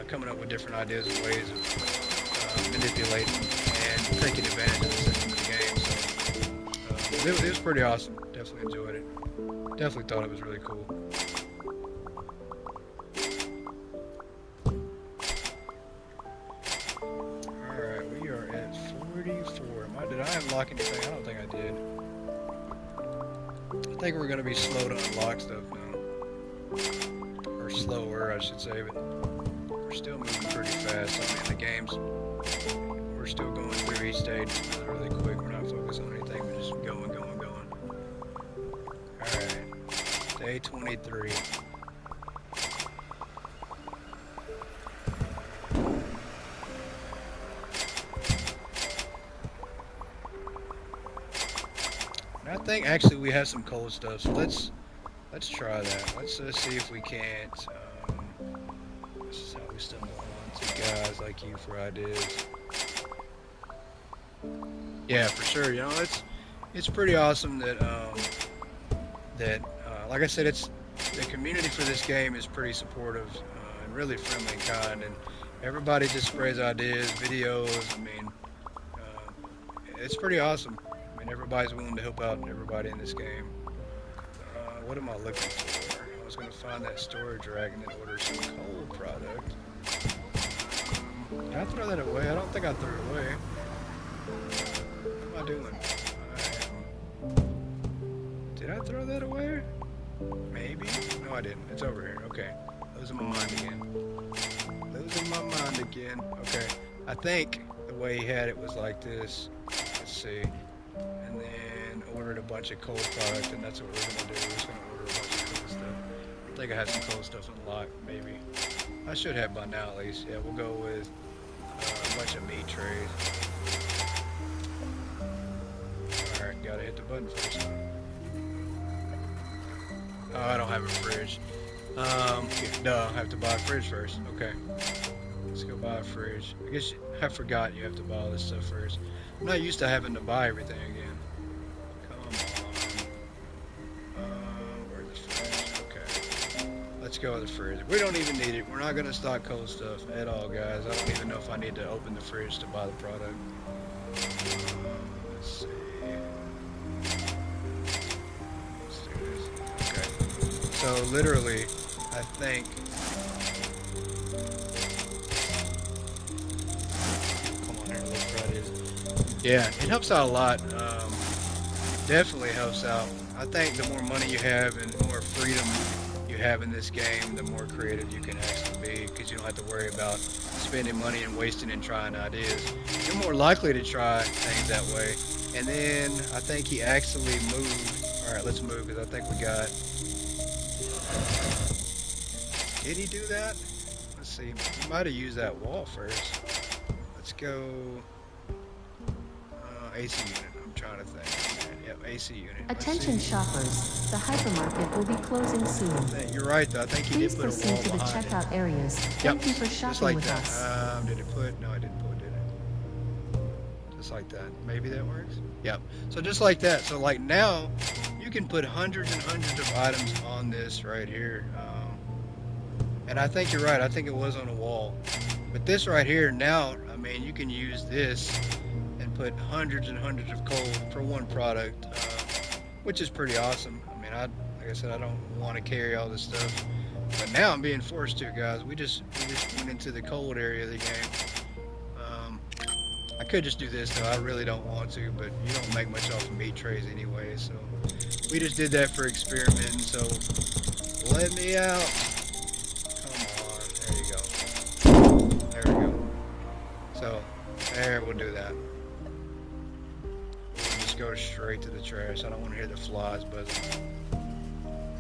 coming up with different ideas and ways of manipulating and taking advantage of the system of the game. So it was pretty awesome. Definitely enjoyed it. Definitely thought it was really cool. Alright, we are at 44. Did I unlock anything? I don't think I did. I think we're going to be slow to unlock stuff now. Or slower, I should say, but we're still moving pretty fast. I mean, the game's, we're still going through each stage really quick. We're not focused on anything, we're just going. Alright, day 23. I think actually we have some cold stuff, so let's try that. Let's see if we can't. This is how we stumble onto guys like you for ideas. Yeah, for sure. You know, it's pretty awesome that like I said, it's the community for this game is pretty supportive and really friendly and kind, and everybody just sprays ideas, videos. I mean, it's pretty awesome. I mean, everybody's willing to help out everybody in this game. What am I looking for? I was going to find that storage rack and then order some cold product. Did I throw that away? I don't think I threw it away. What am I doing? Did I throw that away? Maybe? No, I didn't. It's over here. Okay. Losing my mind again. losing my mind again. Okay, I think the way he had it was like this. Let's see. And then ordered a bunch of cold product, and that's what we're gonna do. We're just gonna order a bunch of cold stuff. I think I have some cold stuff unlocked, maybe. I should have by now at least. Yeah, we'll go with a bunch of meat trays. Alright, gotta hit the button first. Oh, I don't have a fridge. Duh, I have to buy a fridge first. Okay. Let's go buy a fridge. I guess I forgot you have to buy all this stuff first. I'm not used to having to buy everything again. Come on. Where's the fridge? Okay. Let's go with the fridge. We don't even need it. We're not going to stock cold stuff at all, guys. I don't even know if I need to open the fridge to buy the product. Let's see. Let's do this. Okay. So literally, I think... Come on here, look where it is. Yeah, it helps out a lot. Definitely helps out. I think the more money you have and the more freedom you have in this game, the more creative you can actually be, because you don't have to worry about spending money and wasting and trying ideas. You're more likely to try things that way. And then I think he actually moved. All right, let's move, because I think we got... Did he do that? Let's see. He might have used that wall first. Let's go... AC unit. I'm trying to think. Yep, AC unit. Attention shoppers, the hypermarket will be closing soon. You're right, though. I think he Please did put a proceed wall to the behind checkout it. areas. Thank you for Just shopping like with that. us. Did it put? No, I didn't put, did it? Just like that. Maybe that works? Yep. So just like that. So like now, you can put hundreds and hundreds of items on this right here. And I think you're right. I think it was on a wall. But this right here now, I mean, you can use this and put hundreds and hundreds of coal for one product, which is pretty awesome. I mean, like I said, I don't want to carry all this stuff, but now I'm being forced to, guys. We just went into the cold area of the game. I could just do this though. I really don't want to, but you don't make much off of meat trays anyway, so we just did that for experimenting. So let me out. There you go. There we go. So, there, we'll do that. We'll just go straight to the trash. I don't want to hear the flies buzzing.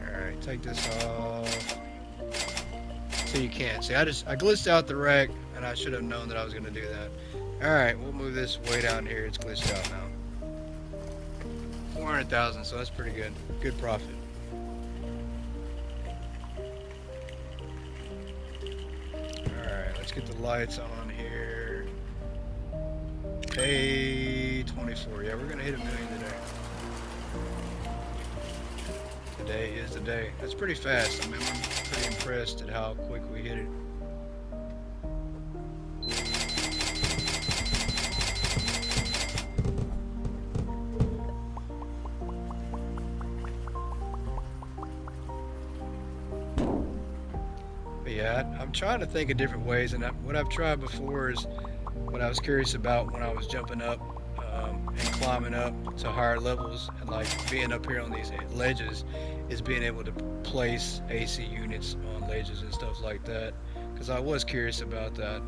Alright, take this off. So you can't. See, I glitched out the wreck, and I should have known that I was going to do that. Alright, we'll move this way down here. It's glitched out now. 400,000, so that's pretty good. Good profit. Let's get the lights on here. Day 24. Yeah, we're gonna hit 1 million today. Today is the day. That's pretty fast. I mean, I'm pretty impressed at how quick we hit it. Yeah, I'm trying to think of different ways, and what I've tried before is what I was curious about when I was jumping up and climbing up to higher levels, and like being up here on these ledges, is being able to place AC units on ledges and stuff like that, because I was curious about that.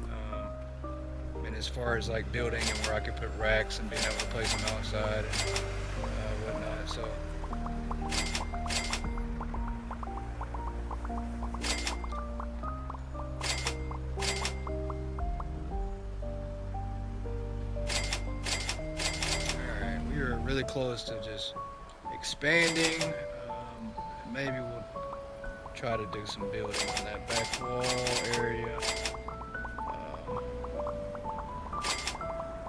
And as far as like building and where I could put racks and being able to place them outside and whatnot, so. Really close to just expanding. Maybe we'll try to do some building on that back wall area.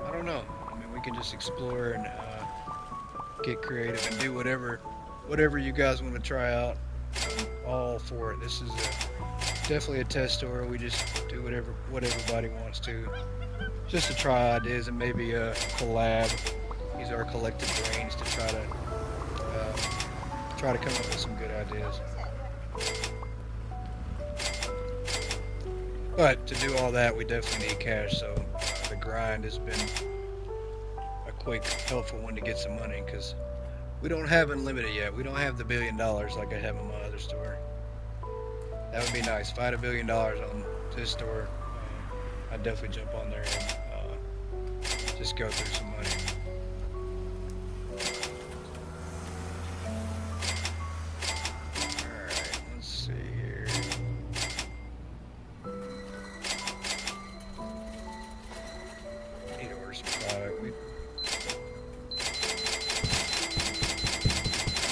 I don't know. I mean, we can just explore and get creative and do whatever you guys want to try out. I'm all for it. This is definitely a test store. We just do what everybody wants to, just to try ideas and maybe a collab. Use our collective brains to try to come up with some good ideas. But to do all that, we definitely need cash. So the grind has been a quick, helpful one to get some money, because we don't have unlimited yet. We don't have the $1 billion like I have in my other store. That would be nice. If I had $1 billion on this store, I'd definitely jump on there and just go through some money. Alright, let's see here. Need to order some product.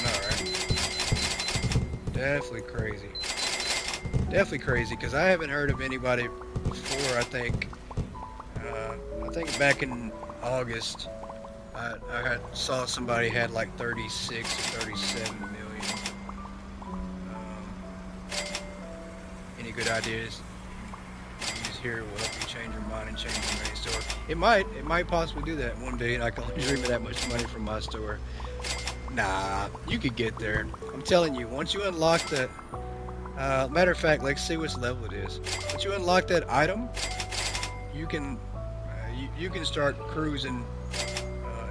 Alright. Definitely crazy. Definitely crazy, because I haven't heard of anybody before. I think back in August, saw somebody had like 36 or 37 million. Any good ideas? Use here will help you change your mind and change your money store. It might possibly do that. 1 billion. I can only dream of that much money from my store. Nah, you could get there. I'm telling you. Once you unlock that. Matter of fact, let's see which level it is. Once you unlock that item, you can start cruising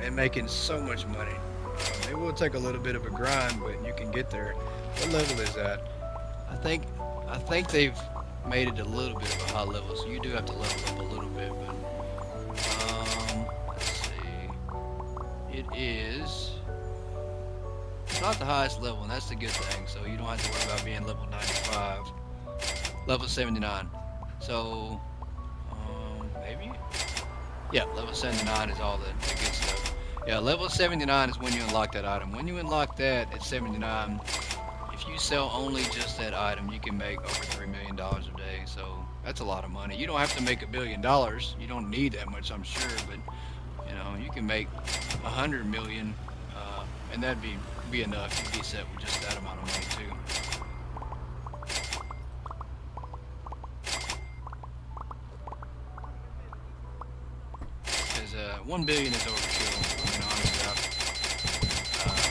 and making so much money. It will take a little bit of a grind, but you can get there. What level is that? I think they've made it a little bit of a high level, so you do have to level up a little bit. But let's see, it is. It's not the highest level, and that's the good thing. So you don't have to worry about being level 95, level 79. So maybe. Yeah, level 79 is all the good stuff. Yeah, level 79 is when you unlock that item. When you unlock that at 79, if you sell only just that item, you can make over $3 million a day. So that's a lot of money. You don't have to make $1 billion. You don't need that much, I'm sure, but you know, you can make 100 million, and that'd be enough. You'd be set with just that amount of money too. Because 1 billion is overkill. I mean, honestly,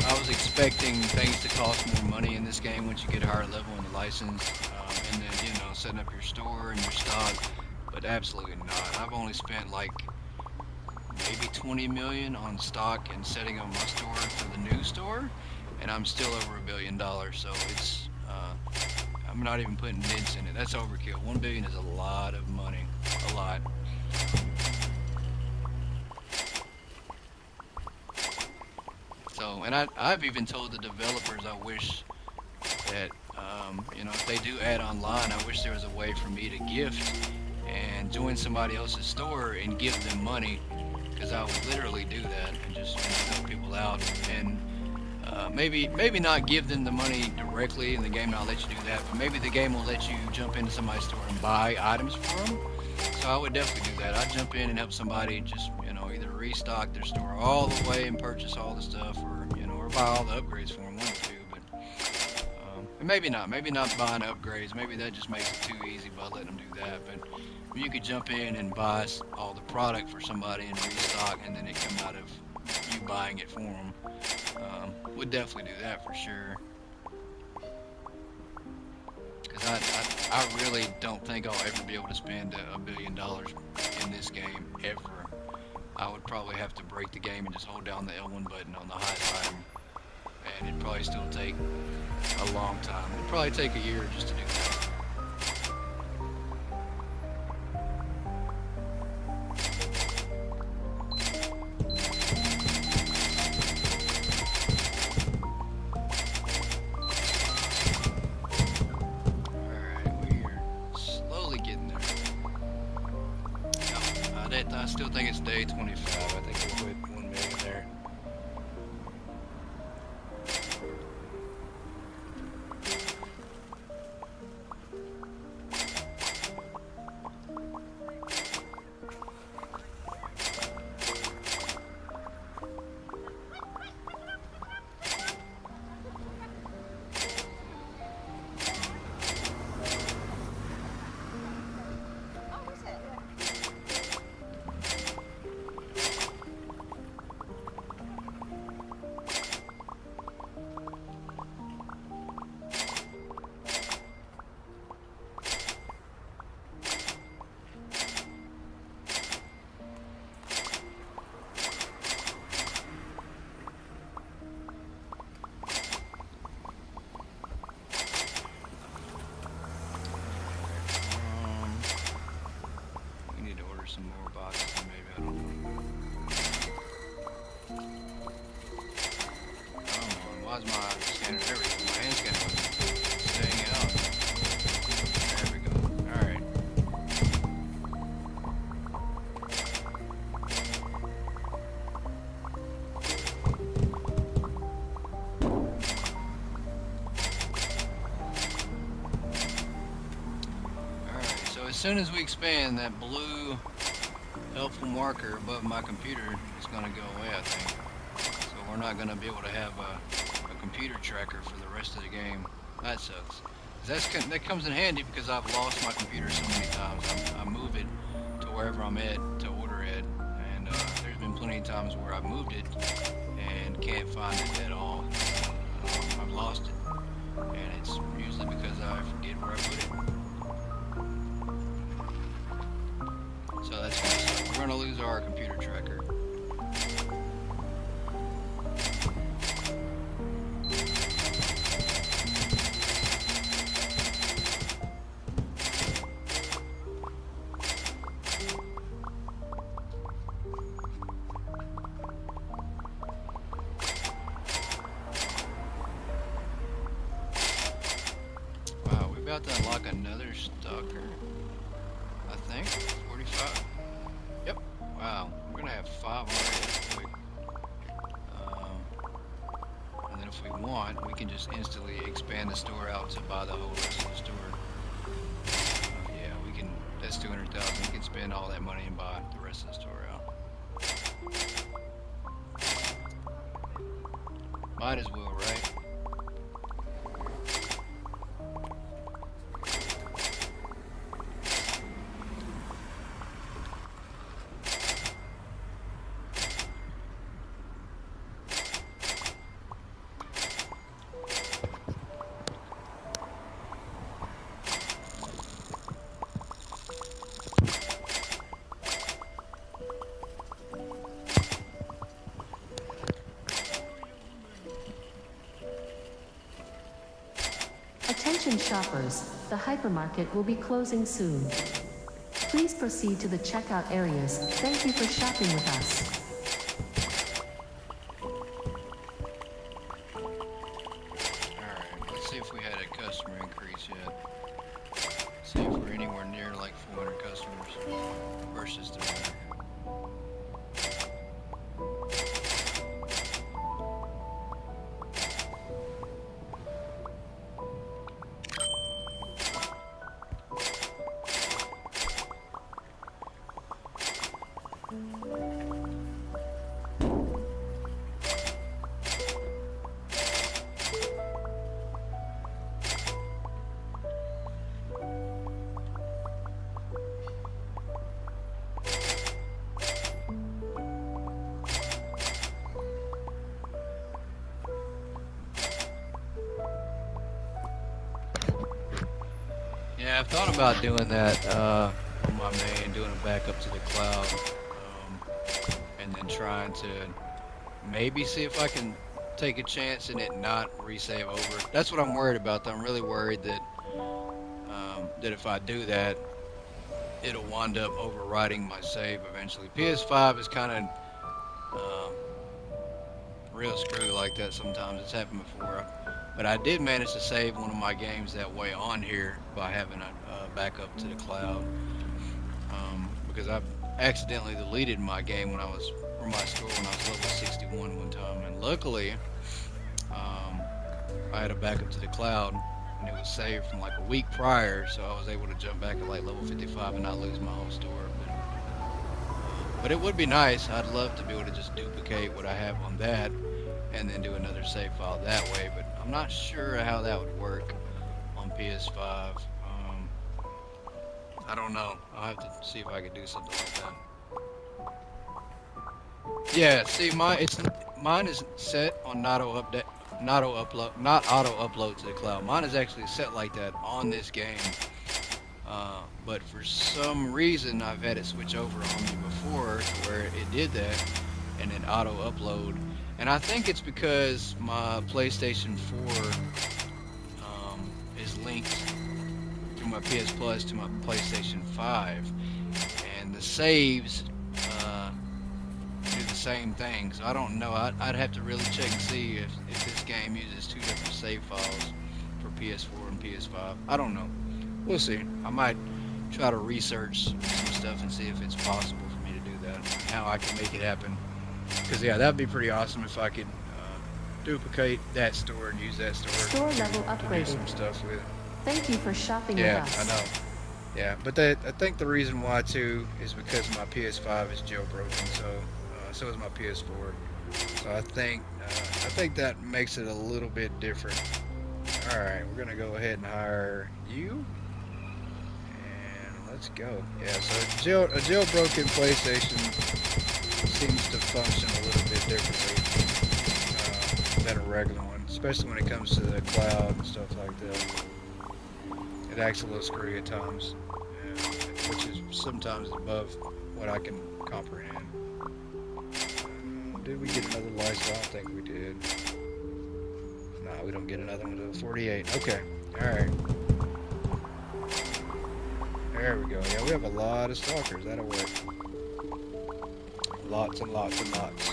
I was expecting things to cost more money in this game once you get a higher level in the license, and then setting up your store and your stock. But absolutely not. I've only spent like maybe 20 million on stock and setting up my store for the new store, and I'm still over $1 billion. So it's I'm not even putting dents in it. That's overkill. 1 billion is a lot of money, a lot. So, and I've even told the developers I wish that if they do add online, I wish there was a way for me to gift and join somebody else's store and give them money, because I would literally do that and just help people out, and maybe not give them the money directly in the game, and I'll let you do that, but maybe the game will let you jump into somebody's store and buy items for them. So I would definitely do that. I'd jump in and help somebody just either restock their store all the way and purchase all the stuff, or or buy all the upgrades for them, one or two. But and maybe not buying upgrades. Maybe that just makes it too easy by letting them do that. But you could jump in and buy all the product for somebody and restock, and then it come out of you buying it for them. Would definitely do that for sure. Because I really don't think I'll ever be able to spend $1 billion in this game, ever. I would probably have to break the game and just hold down the L1 button on the highest item. And it'd probably still take a long time. It'd probably take a year just to do that. I still think it's day 25. I think we'll put 1 million there. for some more boxes, maybe. I don't know. Come on, why is my scanner? There we go. My hand scanner was staying out. There we go. Alright. Alright, so as soon as we expand, that blue helpful marker above my computer is going to go away, I think. So we're not going to be able to have a computer tracker for the rest of the game. That sucks. That comes in handy because I've lost my computer so many times. I move it to wherever I'm at to order it, and there's been plenty of times where I've moved it and can't find it at all. I've lost it, and it's usually because I forget where I put it. So that's gonna suck. We're gonna lose our computer tracker. Wow, we're about to unlock another stalker. I think 45. Yep. Wow, we're gonna have 5 already. That's quick. And then if we want, we can just instantly expand the store out to buy the whole rest of the store. Yeah, we can. That's 200,000. We can spend all that money and buy the rest of the store out. Might as well, right? Attention shoppers, the hypermarket will be closing soon. Please proceed to the checkout areas. Thank you for shopping with us. Alright, let's see if we had a customer increase yet. See if we're anywhere near like 400 customers versus 300. Yeah, I've thought about doing that on my main, doing a backup to the cloud, and then trying to maybe see if I can take a chance and it not resave over. That's what I'm worried about, though. I'm really worried that that if I do that, it'll wind up overwriting my save eventually. PS5 is kind of real screwy like that sometimes. It's happened before. But I did manage to save one of my games that way on here by having a backup to the cloud. Because I accidentally deleted my game when I was, or my store when I was level 61 one time. And luckily, I had a backup to the cloud and it was saved from like a week prior. So I was able to jump back at like level 55 and not lose my whole store. But it would be nice. I'd love to be able to just duplicate what I have on that and then do another save file that way, but I'm not sure how that would work on PS5. I don't know. I'll have to see if I could do something like that. Yeah, see, mine is set on not auto upload to the cloud. Mine is actually set like that on this game. But for some reason, I've had it switch over on me before to where it did that and it auto upload. And I think it's because my PlayStation 4 is linked through my PS Plus to my PlayStation 5. And and the saves do the same thing. So I don't know. I'd have to really check and see if this game uses two different save files for PS4 and PS5. I don't know. We'll see. I might try to research some stuff and see if it's possible for me to do that, and how I can make it happen. Because yeah, that'd be pretty awesome if I could duplicate that store and use that store Store level to do upgraded. some stuff with. Thank you for shopping Yeah, with I us. know. Yeah, but I think the reason why too is because my PS5 is jailbroken, so is my PS4. So I think that makes it a little bit different. All right, we're gonna go ahead and hire you, and let's go. Yeah, so a jailbroken PlayStation seems to function a little bit differently than a regular one, especially when it comes to the cloud and stuff like that. It acts a little screwy at times, which is sometimes above what I can comprehend. Did we get another license? I don't think we did. Nah, we don't get another one to 48. Okay, alright. There we go. Yeah, we have a lot of stalkers. That'll work. Lots and lots and lots.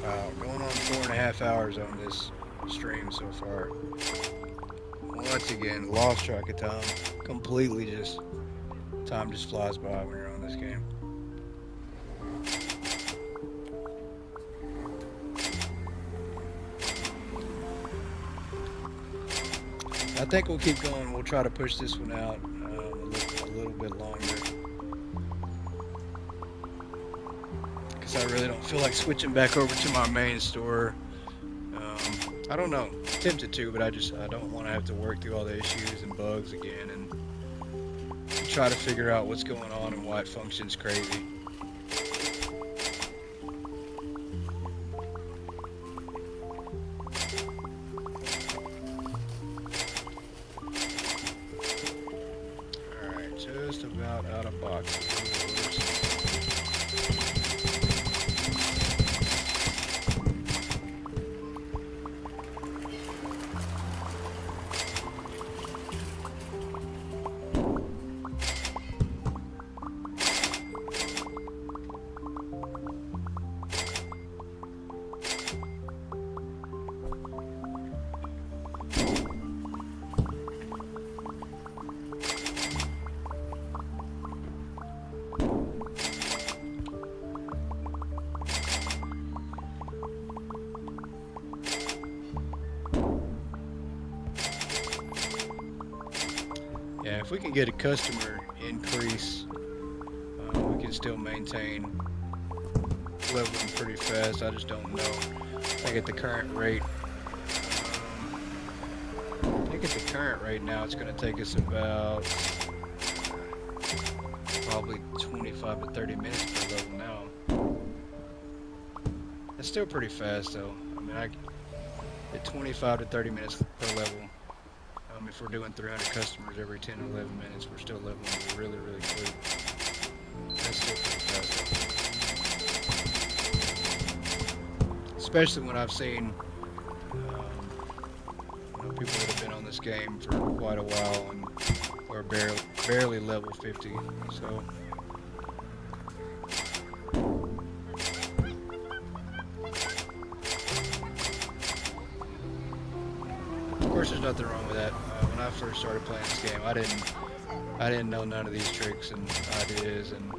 Wow, going on 4.5 hours on this stream so far. Once again, lost track of time. Completely just, time just flies by when you're on this game. I think we'll keep going. We'll try to push this one out a little bit longer. Because I really don't feel like switching back over to my main store. I don't know. I'm tempted to, but I don't want to have to work through all the issues and bugs again and try to figure out what's going on and why it functions crazy. Alright, just about out of boxes. Yeah, if we can get a customer increase, we can still maintain leveling pretty fast. I just don't know. I think at the current rate, now it's going to take us about probably 25 to 30 minutes per level now. It's still pretty fast though. I mean, at 25 to 30 minutes per level. If we're doing 300 customers every 10 or 11 minutes, we're still leveling really, really quick. That's still pretty fast. Especially when I've seen people that have been on this game for quite a while and are barely level 50. So. Of course, there's nothing wrong with that. When I first started playing this game, I didn't know none of these tricks and ideas, and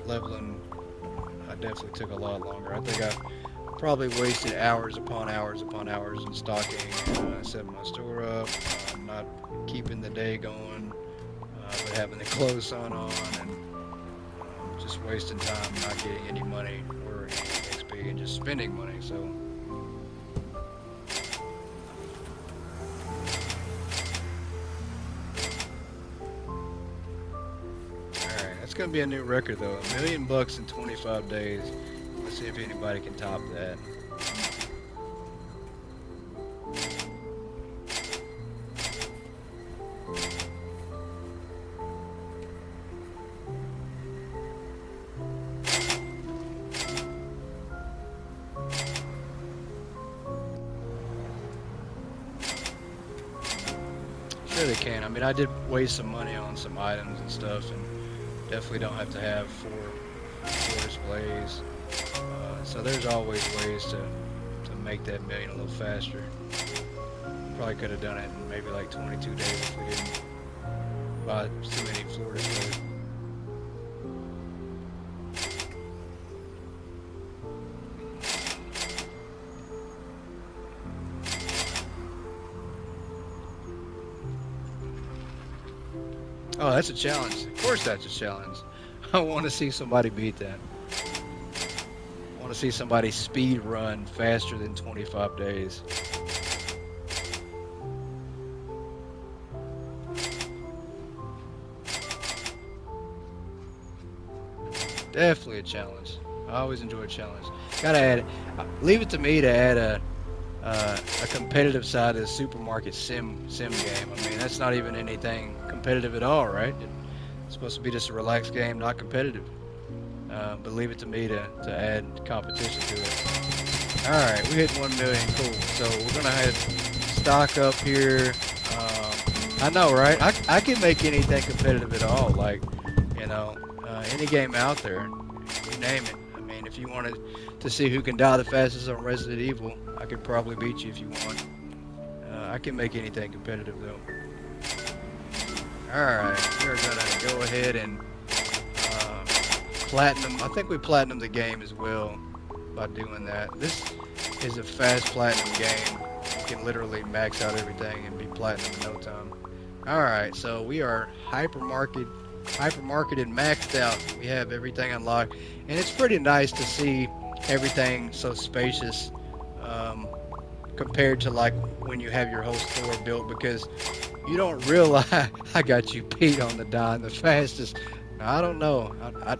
leveling, I definitely took a lot longer. I think I probably wasted hours upon hours upon hours in stocking, setting my store up, not keeping the day going, but having the clothes on, and just wasting time, not getting any money or any XP, and just spending money. So. It's gonna be a new record though. $1 million in 25 days. Let's see if anybody can top that. they can. I mean, I did waste some money on some items and stuff, and definitely don't have to have four displays. So there's always ways to make that million a little faster. Probably could have done it in maybe like 22 days if we didn't buy too many floor displays. Oh, that's a challenge. Of course that's a challenge. I want to see somebody beat that. I want to see somebody speed run faster than 25 days. Definitely a challenge. I always enjoy a challenge. Gotta add it. Leave it to me to add a competitive side of the supermarket sim game. I mean, that's not even anything competitive at all, right? It's supposed to be just a relaxed game, not competitive. But leave it to me to add competition to it. All right, we hit 1 million. Cool. So we're gonna have stock up here. I know, right? I can make anything competitive at all. Like, you know, any game out there, you name it. I mean, if you wanted to see who can die the fastest on Resident Evil, I could probably beat you if you want. I can make anything competitive though. Alright, we're gonna go ahead and platinum. I think we platinum the game as well by doing that. This is a fast platinum game. You can literally max out everything and be platinum in no time. Alright, so we are hypermarket and maxed out. We have everything unlocked, and it's pretty nice to see everything so spacious compared to like when you have your whole store built, because you don't realize I got you beat on the dying the fastest. I don't know.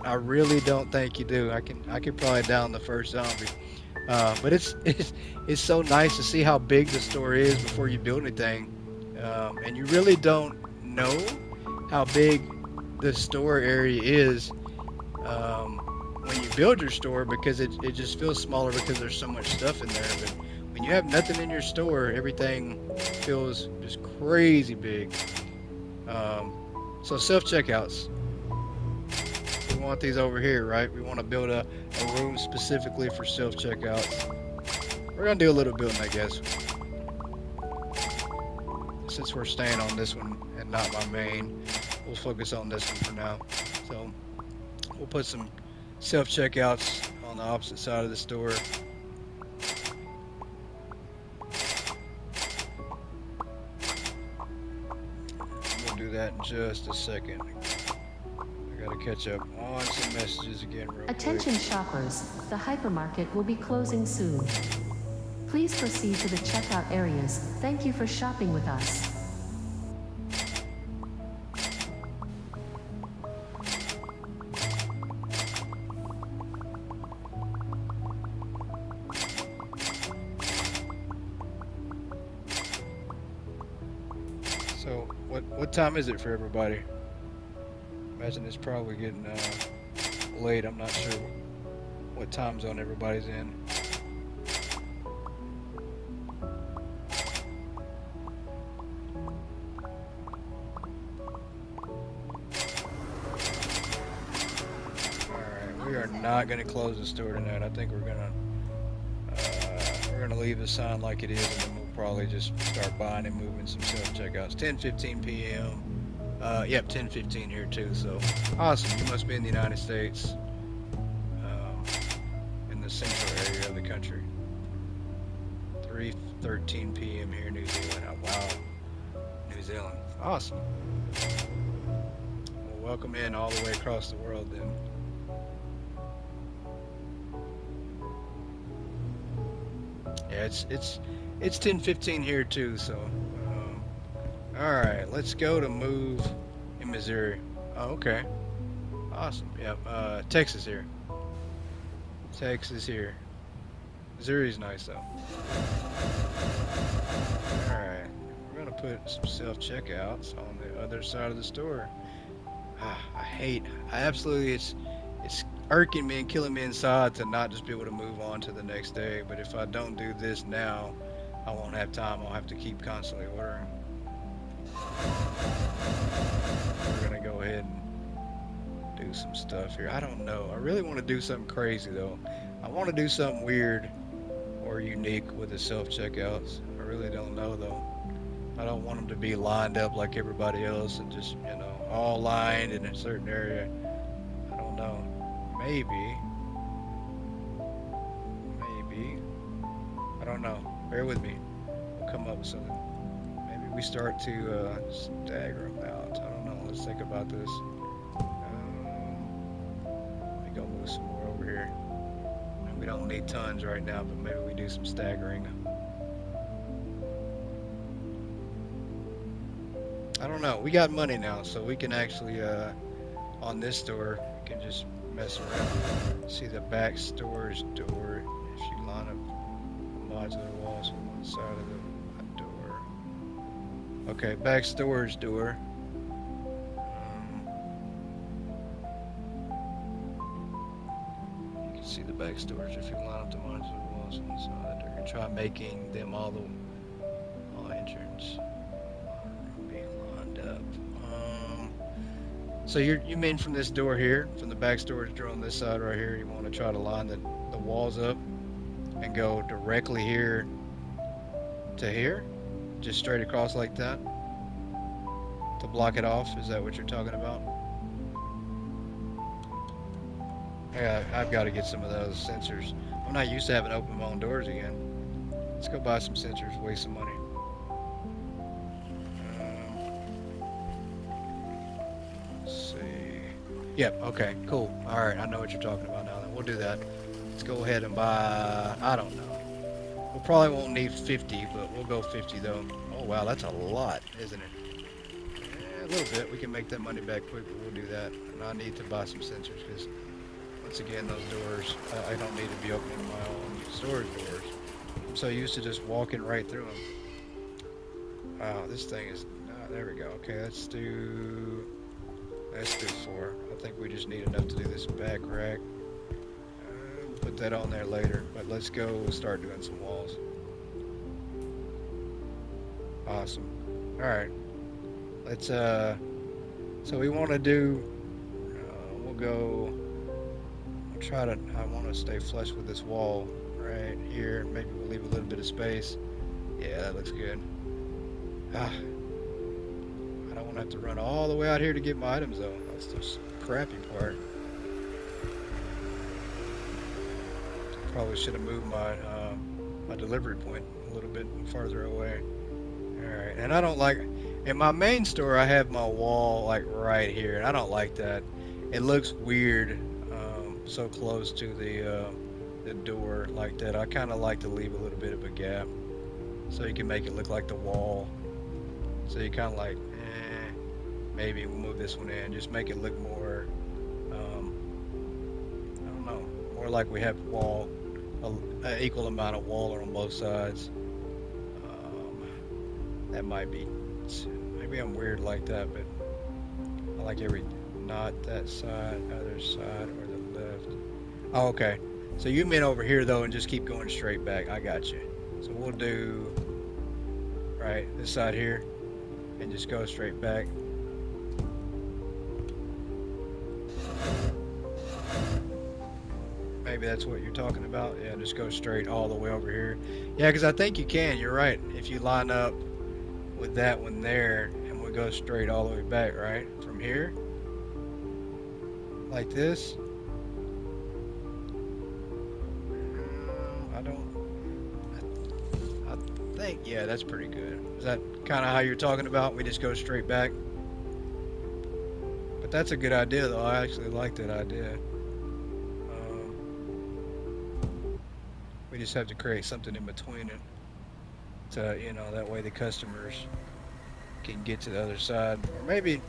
I really don't think you do. I can probably down the first zombie. But it's so nice to see how big the store is before you build anything, and you really don't know how big the store area is when you build your store, because it just feels smaller because there's so much stuff in there. But when you have nothing in your store, everything feels just crazy big. So self-checkouts. We want these over here, right? We want to build a room specifically for self-checkouts. We're going to do a little building, I guess. Since we're staying on this one and not my main, we'll focus on this one for now. So we'll put some self-checkouts on the opposite side of the store. We'll do that in just a second. I gotta catch up on some messages again real quick. Attention shoppers, the hypermarket will be closing soon. Please proceed to the checkout areas. Thank you for shopping with us. So what time is it for everybody? Imagine it's probably getting late. I'm not sure what time zone everybody's in. Alright, we are not going to close the store tonight. I think we're gonna leave the sign like it is, and then we'll probably just start buying and moving some self-checkouts. 10:15 p.m. Yep, 10:15 here too, so awesome. You must be in the United States, in the central area of the country. 3:13 p.m. here in New Zealand. Oh, wow, New Zealand. Awesome. Well, welcome in all the way across the world then. Yeah, it's 10:15 here too, so alright, let's go to move in Missouri. Oh, okay. Awesome. Yeah, Texas here. Texas here. Missouri's nice though. Alright. We're gonna put some self-checkouts on the other side of the store. I absolutely, it's irking me and killing me inside to not just be able to move on to the next day. But if I don't do this now, I won't have time. I'll have to keep constantly ordering. ahead and do some stuff here. I don't know. I really want to do something crazy though. I want to do something weird or unique with the self-checkouts. I really don't know though. I don't want them to be lined up like everybody else and just, you know, all lined in a certain area. I don't know. Maybe. I don't know. Bear with me. We'll come up with something. Maybe we start to stagger them out. I don't know. Let's think about this. Let me go move some more over here. We don't need tons right now, but maybe we do some staggering. I don't know. We got money now, so we can actually, on this door, we can just mess around. See the back storage door. If you line up modular walls on one side of the door. Okay, back storage door. You can see the back storage if you line up the modular walls on the side. Or you can try making them all entrance. So you mean from this door here, from the back storage door on this side right here, you want to try to line the walls up and go directly here to here? Just straight across like that? To block it off? Is that what you're talking about? Yeah, I've got to get some of those sensors. I'm not used to having open my own doors again. Let's go buy some sensors, waste some money. Yep, okay, cool. Alright, I know what you're talking about now. Then we'll do that. Let's go ahead and buy, I don't know. We probably won't need 50, but we'll go 50 though. Oh wow, that's a lot, isn't it? Yeah, a little bit. We can make that money back quick, but we'll do that. And I need to buy some sensors because, once again, those doors, I don't need to be opening my own storage doors. I'm so used to just walking right through them. Wow, this thing is, there we go. Okay, let's do 4. I think we just need enough to do this back rack. Put that on there later, but let's go start doing some walls. Awesome. Alright. Let's, so we want to do, we'll try to, I want to stay flush with this wall right here. Maybe we'll leave a little bit of space. Yeah, that looks good. I don't want to have to run all the way out here to get my items though. That's the crappy part. Probably should have moved my my delivery point a little bit farther away. Alright, and I don't like, in my main store I have my wall like right here, and I don't like that. It looks weird so close to the door like that. I kind of like to leave a little bit of a gap so you can make it look like the wall. So you kind of like, maybe we'll move this one in, just make it look more, I don't know, more like we have wall, an equal amount of wall on both sides. That might be, maybe I'm weird like that, but I like not that side, other side, or the left. Oh, okay. So you meant over here though, and just keep going straight back. I got you. So we'll do, right, this side here, and just go straight back. Maybe that's what you're talking about. Yeah, just go straight all the way over here. Yeah, because I think you can. You're right. If you line up with that one there, and we go straight all the way back, right? From here. Like this. I think, yeah, that's pretty good. Is that kind of how you're talking about? We just go straight back? But that's a good idea, though. I actually like that idea. We just have to create something in between it to, you know, that way the customers can get to the other side. Or maybe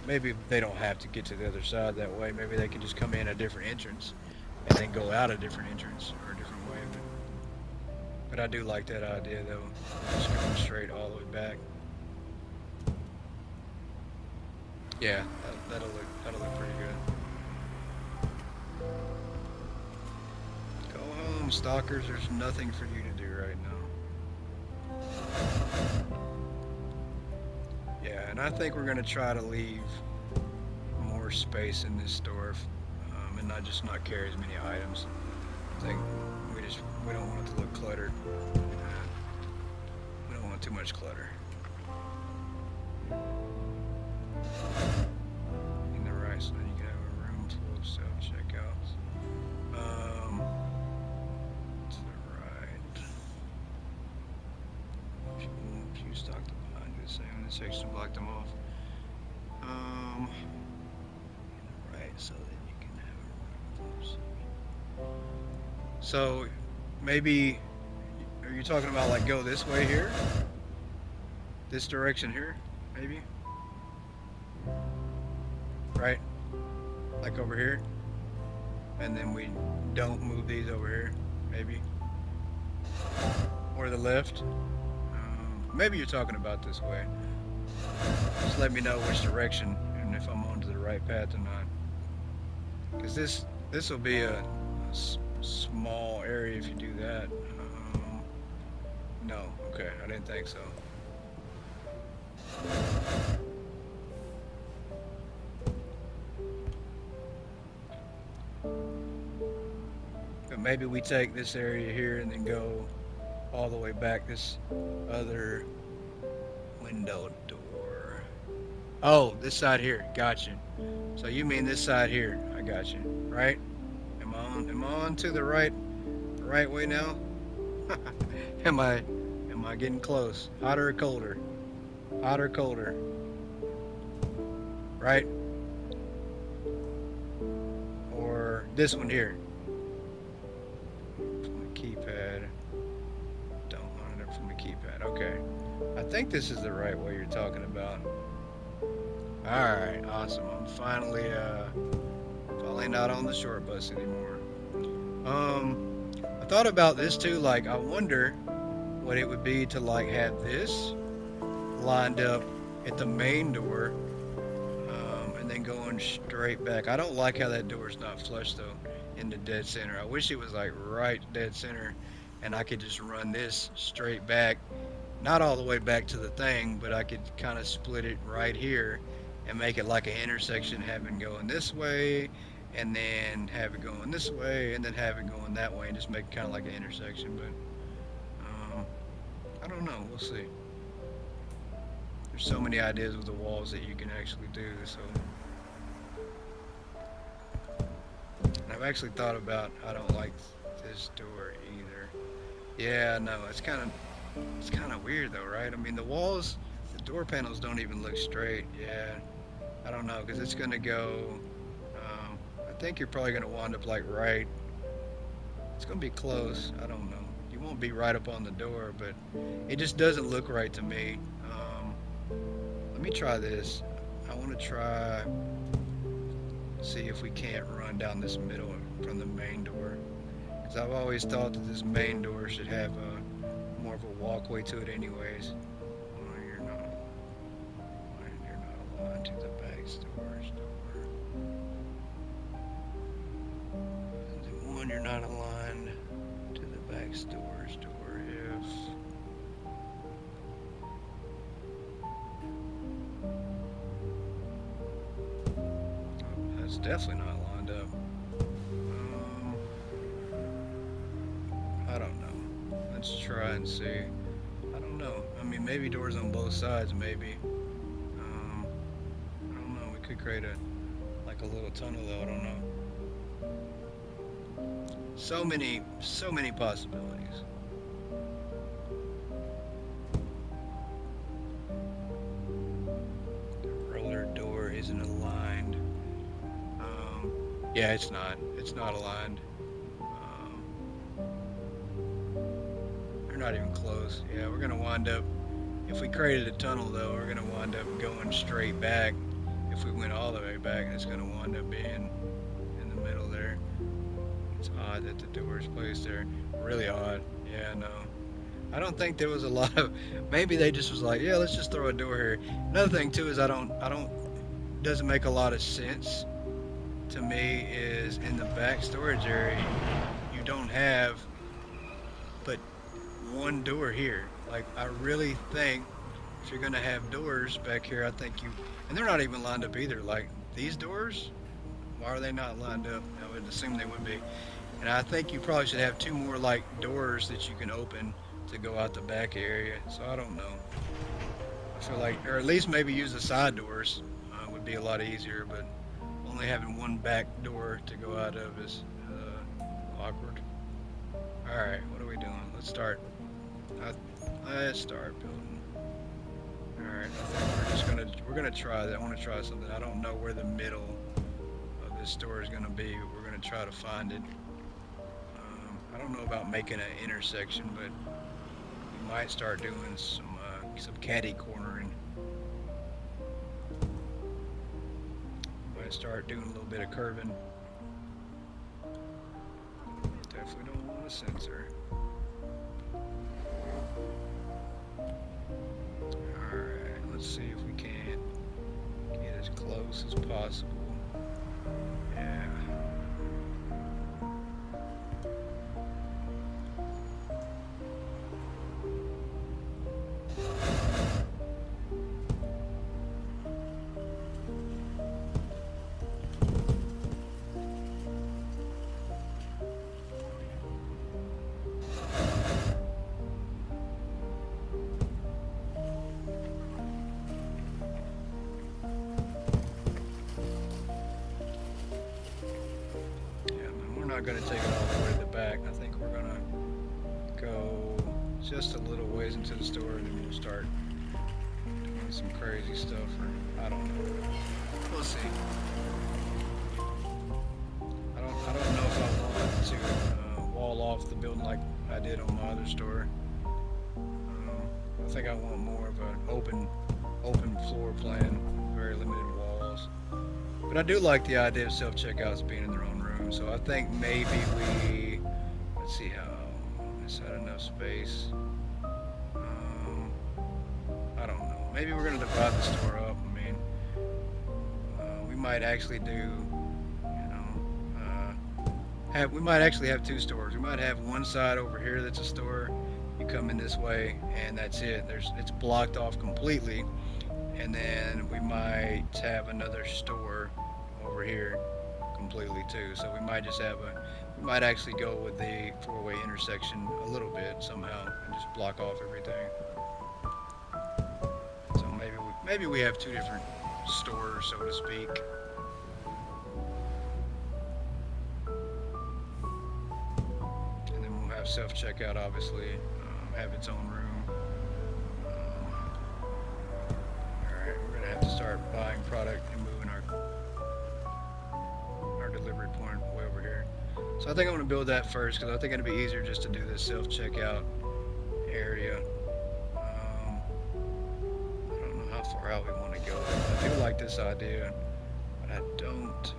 they don't have to get to the other side that way. Maybe they can just come in a different entrance and then go out a different entrance or a different way. But I do like that idea, though. Just going straight all the way back. Yeah, that'll look pretty good. Stalkers, there's nothing for you to do right now. Yeah, and I think we're going to try to leave more more space in this store, and not carry as many items. I think we don't want it to look cluttered. We don't want too much clutter. In the right, so then you can have a room full of self checkouts. To the right. Few stocked behind you, the same in the section, block them off. Right, so then you can have a room full of. So maybe, are you talking about like go this way here? This direction here, maybe? Right? Like over here? And then we don't move these over here, maybe? Or the left? Maybe you're talking about this way. Just let me know which direction and if I'm onto the right path or not. Because this will be a small area if you do that. No, okay, I didn't think so. But maybe we take this area here and then go all the way back this other window door. Oh, this side here, gotcha. So you mean this side here? I got you. Right? Am I on to the right way now? Am I getting close? Hotter or colder? Hotter or colder? Right? Or this one here? From the keypad. Don't line it up from the keypad. Okay. I think this is the right way you're talking about. Alright, awesome. I'm finally not on the short bus anymore. I thought about this too, like I wonder what it would be to like have this lined up at the main door, and then going straight back. I don't like how that door is not flush though in the dead center. I wish it was like right dead center and I could just run this straight back, not all the way back to the thing, but I could kind of split it right here and make it like an intersection, have it going this way and then have it going this way and then have it going that way and just make it kind of like an intersection. But I don't know, we'll see. There's so many ideas with the walls that you can actually do. So and I've actually thought about, I don't like this door either. Yeah, no, it's kind of weird though, right? I mean, the walls, the door panels don't even look straight. Yeah, I don't know, because it's gonna go, I think you're probably gonna wind up like right, it's gonna be close, I don't know. You won't be right up on the door, but it just doesn't look right to me. Let me try this. I want to try, see if we can't run down this middle from the main door. Because I've always thought that this main door should have more of a walkway to it anyways. Oh, you're not aligned to the back storage door. And then one, you're not aligned to the back storage door if... It's definitely not lined up. I don't know. Let's try and see. I don't know. I mean, maybe doors on both sides, maybe. I don't know. We could create like a little tunnel, though. I don't know. So many possibilities. The roller door isn't aligned. Yeah, it's not. It's not aligned. They're not even close. Yeah, we're gonna wind up, if we created a tunnel though, we're gonna wind up going straight back. If we went all the way back, it's gonna wind up being in the middle there. It's odd that the door is placed there. Really odd. Yeah, no. I don't think there was a lot of, maybe they just was like, yeah, let's just throw a door here. Another thing too is doesn't make a lot of sense to me is in the back storage area, you don't have but one door here. Like, I really think if you're gonna have doors back here, I think and they're not even lined up either. Like, these doors, why are they not lined up? I would assume they would be. And I think you probably should have two more like doors that you can open to go out the back area. So I don't know. I feel like, or at least maybe use the side doors would be a lot easier. But only having one back door to go out of is awkward. All right, what are we doing? Let's start. Let's start building. All right, I think we're gonna try that. I want to try something. I don't know where the middle of this store is gonna be. We're gonna try to find it. I don't know about making an intersection, but we might start doing some catty cornering. Might start doing a little bit of curving. Definitely don't want a sensor. Alright, let's see if we can get as close as possible. Yeah. Not going to take it all the way to the back. I think we're going to go just a little ways into the store and then we'll start doing some crazy stuff, or I don't know. We'll see. I don't know if I want to wall off the building like I did on my other store. I think I want more of an open floor plan, very limited walls. But I do like the idea of self-checkouts being in their own room, so I think maybe let's see how, is that enough space? I don't know. Maybe we're going to divide the store up. I mean, we might actually do, we might actually have two stores. We might have one side over here that's a store. You come in this way, and that's it. It's blocked off completely. And then we might have another store over here completely too. So we might just have we might actually go with the four-way intersection a little bit somehow and just block off everything. So maybe we have two different stores, so to speak. And then we'll have self-checkout, obviously, have its own room. Have to start buying product and moving our delivery point way over here. So I think I'm going to build that first because I think it'll be easier just to do this self-checkout area. I don't know how far out we want to go. I do like this idea, but I don't.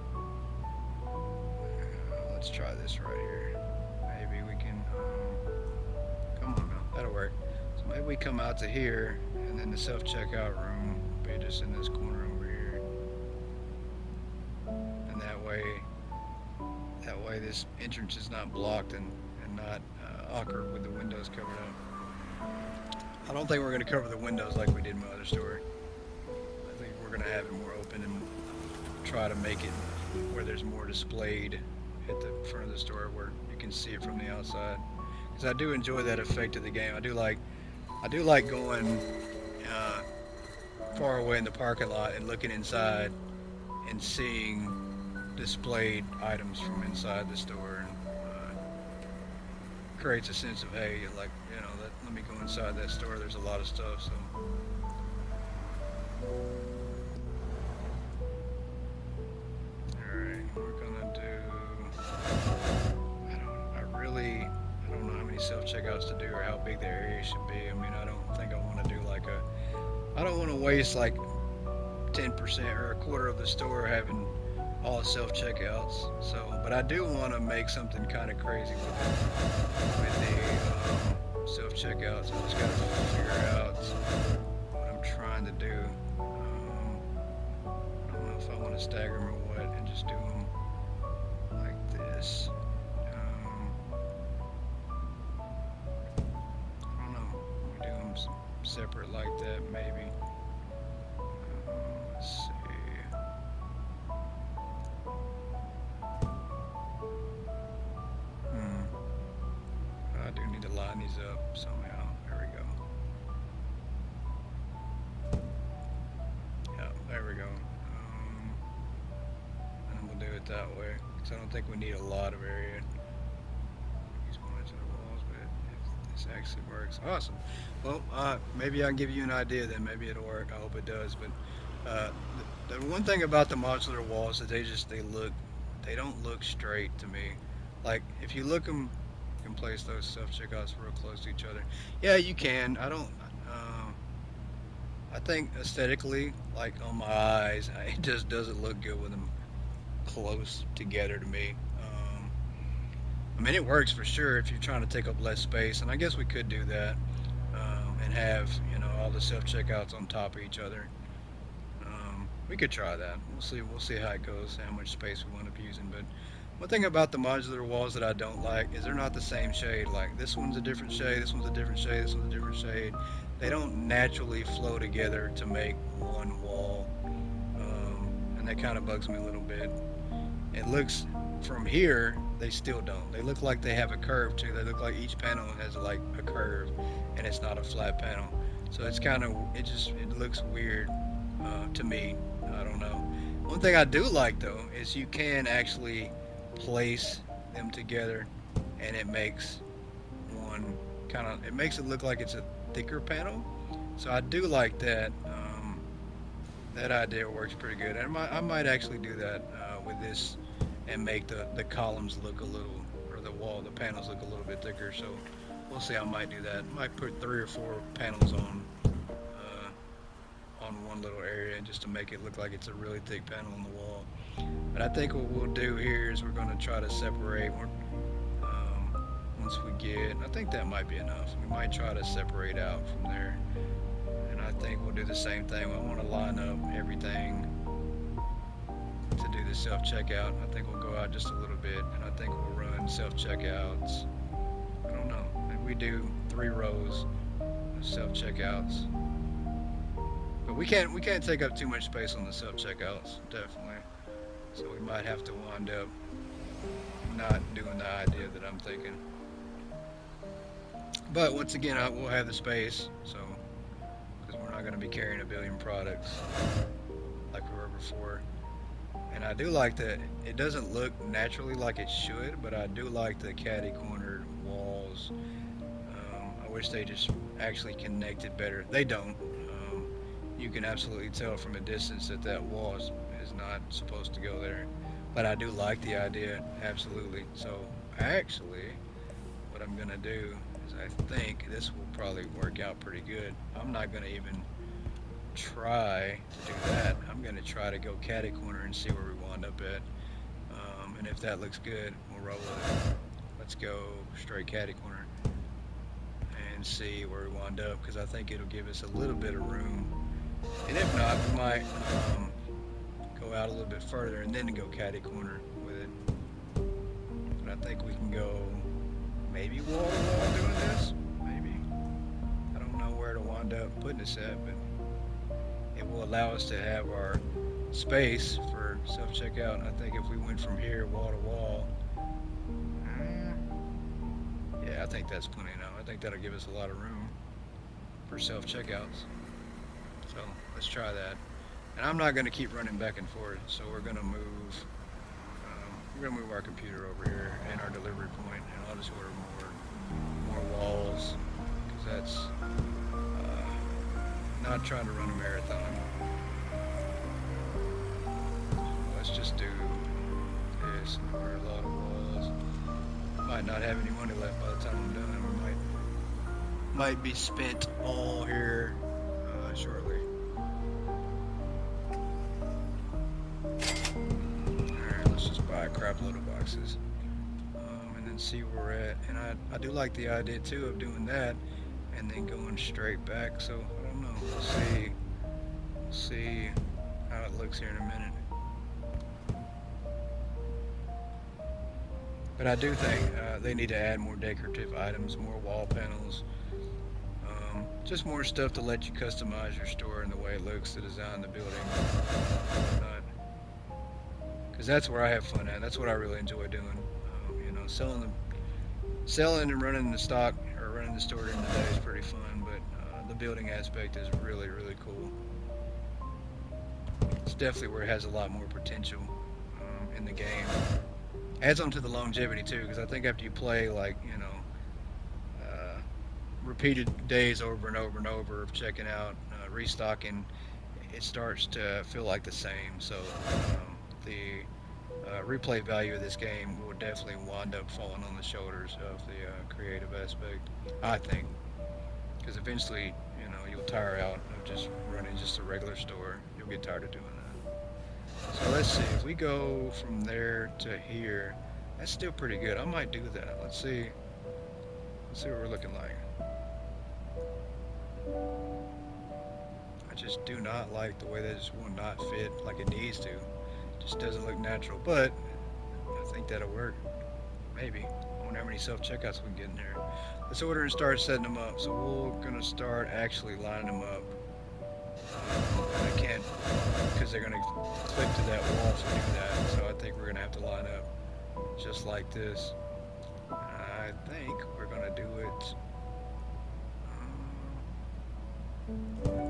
Let's try this right here. Maybe we can. Come on now, that'll work. So maybe we come out to here and then the self-checkout room just in this corner over here, and that way this entrance is not blocked and not awkward with the windows covered up. I don't think we're going to cover the windows like we did in my other store. I think we're going to have it more open and try to make it where there's more displayed at the front of the store where you can see it from the outside, because I do enjoy that effect of the game. I do like going far away in the parking lot and looking inside and seeing displayed items from inside the store, and creates a sense of, hey, like, let me go inside that store, there's a lot of stuff. So alright, we're gonna do, I don't know how many self-checkouts to do or how big the area should be. I mean, I don't think I want to do I don't want to waste like 10% or a quarter of the store having all the self-checkouts. So, but I do want to make something kind of crazy with the self-checkouts. I just got to figure out what I'm trying to do. I don't know if I want to stagger them or what and just do them like this. I don't know. We do them separate like that, maybe. Let's see. line these up somehow. There we go. Yeah, there we go. And we'll do it that way. Because I don't think we need a lot of area. Use one to the walls, but if this actually works. Awesome. Well, maybe I can give you an idea then. Maybe it'll work. I hope it does. But the one thing about the modular walls is they don't look straight to me. Like if you look them, you can place those self checkouts real close to each other. Yeah, you can. I think aesthetically, like on my eyes, it just doesn't look good with them close together to me. I mean, it works for sure if you're trying to take up less space, and I guess we could do that and have all the self checkouts on top of each other. We could try that. We'll see how it goes, how much space we want to be using. But one thing about the modular walls that I don't like is they're not the same shade. Like this one's a different shade, this one's a different shade, this one's a different shade. They don't naturally flow together to make one wall, and that kind of bugs me a little bit. It looks from here, they still don't. They look like they have a curve too. They look like each panel has like a curve, and it's not a flat panel. So it's it looks weird to me. I don't know. One thing I do like though is you can actually place them together, and it makes it makes it look like it's a thicker panel. So I do like that. That idea works pretty good. And I might actually do that with this and make the columns look or the panels look a little bit thicker. So we'll see. I might do that. Might put 3 or 4 panels on one little area just to make it look like it's a really thick panel on the wall. But I think what we'll do here is we're going to try to separate once we I think that might be enough. We might try to separate out from there. And I think we'll do the same thing. I want to line up everything to do the self-checkout. I think we'll go out just a little bit, and I think we'll run self-checkouts. I don't know. Maybe we do 3 rows of self-checkouts. But we can't take up too much space on the self-checkouts, definitely. So we might have to wind up not doing the idea that I'm thinking. But once again, we'll have the space, so because we're not going to be carrying a billion products like we were before. And I do like that it doesn't look naturally like it should, but I do like the catty cornered walls. I wish they just actually connected better. They don't. You can absolutely tell from a distance that wall is not supposed to go there. But I do like the idea, absolutely. So actually, what I'm gonna do is I think this will probably work out pretty good. I'm not gonna even try to do that. I'm gonna try to go catty corner and see where we wind up at. And if that looks good, we'll roll with it. Let's go straight catty corner and see where we wind up, because I think it'll give us a little bit of room. And if not, we might go out a little bit further and then go catty corner with it. But I think we can go maybe wall to wall doing this. Maybe. I don't know where to wind up putting this at, but it will allow us to have our space for self-checkout. And I think if we went from here wall to wall, yeah, I think that's plenty now. I think that'll give us a lot of room for self-checkouts. So let's try that. And I'm not going to keep running back and forth, so we're going to move our computer over here and our delivery point, and I'll just order more walls, because that's not trying to run a marathon. Let's just do this and order a lot of walls. Might not have any money left by the time I'm done. We might be spent all here shortly. Alright, let's just buy a crap load of boxes and then see where we're at. And I do like the idea too of doing that and then going straight back. So I don't know. We'll see how it looks here in a minute. But I do think they need to add more decorative items, more wall panels, just more stuff to let you customize your store and the way it looks, to design the building. Because that's where I have fun at. That's what I really enjoy doing. You know, selling and running the stock, or running the store during the day is pretty fun, but the building aspect is really, really cool. It's definitely where it has a lot more potential in the game. Adds on to the longevity too, because I think after you play like, you know, repeated days over and over and over of checking out, restocking, it starts to feel like the same. So the replay value of this game will definitely wind up falling on the shoulders of the creative aspect, I think, because eventually, you know, you'll tire out of just running just a regular store. You'll get tired of doing that. So let's see, if we go from there to here, that's still pretty good. I might do that. Let's see what we're looking like. I just do not like the way that this will not fit like it needs to. Just doesn't look natural, but I think that'll work. Maybe. I wonder how many self-checkouts we can get in here. Let's order and start setting them up. So we're gonna start actually lining them up. And I can't, because they're gonna click to that wall to do that. So I think we're gonna have to line up just like this. I think we're gonna do it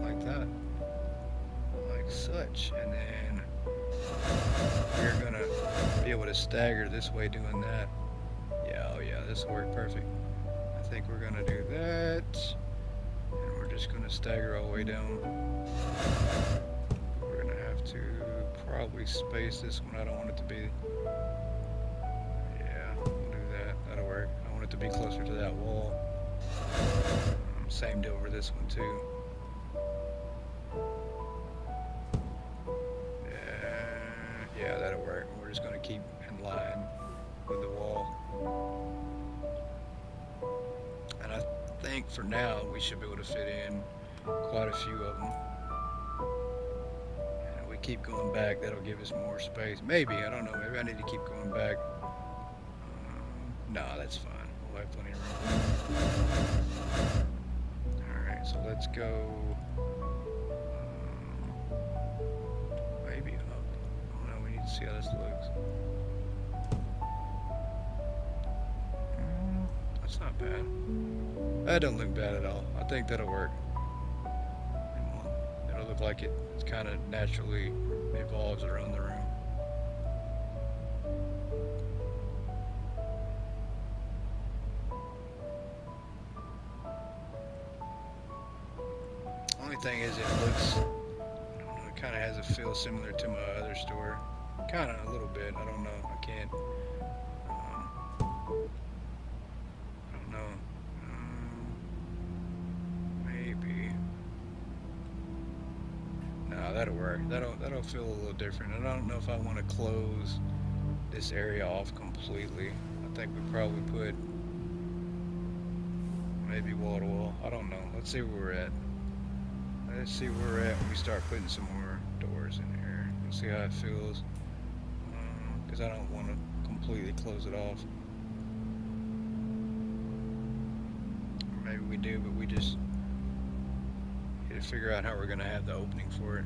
like that, like such, and then we're gonna be able to stagger this way doing that. Yeah, oh yeah, this will work perfect. I think we're gonna do that, and we're just gonna stagger all the way down. We're gonna have to probably space this one. I don't want it to be, yeah, we'll do that, that'll work. I want it to be closer to that wall. Same deal for this one too. Yeah, that'll work. We're just going to keep in line with the wall. And I think for now we should be able to fit in quite a few of them. And if we keep going back, that'll give us more space. Maybe, I don't know, maybe I need to keep going back. Nah, that's fine. We'll have plenty of room. Alright, so let's go maybe up. I don't know, we need to see how this looks. That's not bad. That doesn't look bad at all. I think that'll work. It'll look like it kind of naturally evolves around the room. Only thing is it looks, I don't know, it kind of has a feel similar to my other store. Kind of a little bit, I don't know, I can't, I don't know, maybe, no, that'll work, that'll feel a little different. And I don't know if I want to close this area off completely. I think we probably put maybe wall to wall, I don't know, let's see where we're at. Let's see where we're at when we start putting some more doors in here. We'll see how it feels. Because I don't want to completely close it off. Or maybe we do, but we just need to figure out how we're going to have the opening for it.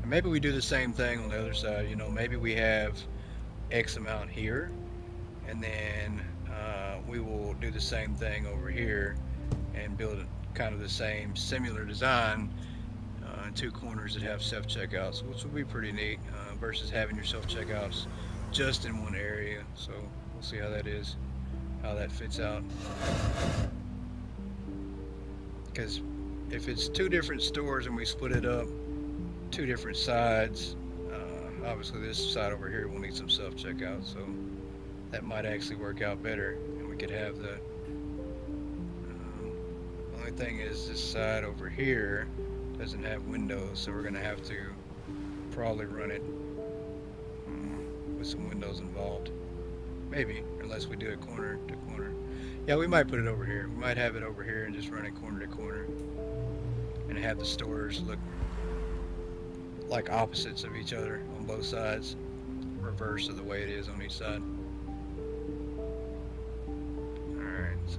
Maybe we do the same thing on the other side, you know, maybe we have X amount here, and then we will do the same thing over here and build kind of the same similar design in two corners that have self-checkouts, which will be pretty neat versus having your self-checkouts just in one area. So we'll see how that is, how that fits out. Because if it's two different stores and we split it up two different sides, obviously this side over here will need some self-checkout, so that might actually work out better, and we could have the only thing is this side over here doesn't have windows, so we're gonna have to probably run it with some windows involved, maybe, unless we do it corner to corner. Yeah, we might put it over here. We might have it over here and just run it corner to corner and have the stores look like opposites of each other on both sides, reverse of the way it is on each side. Alright, so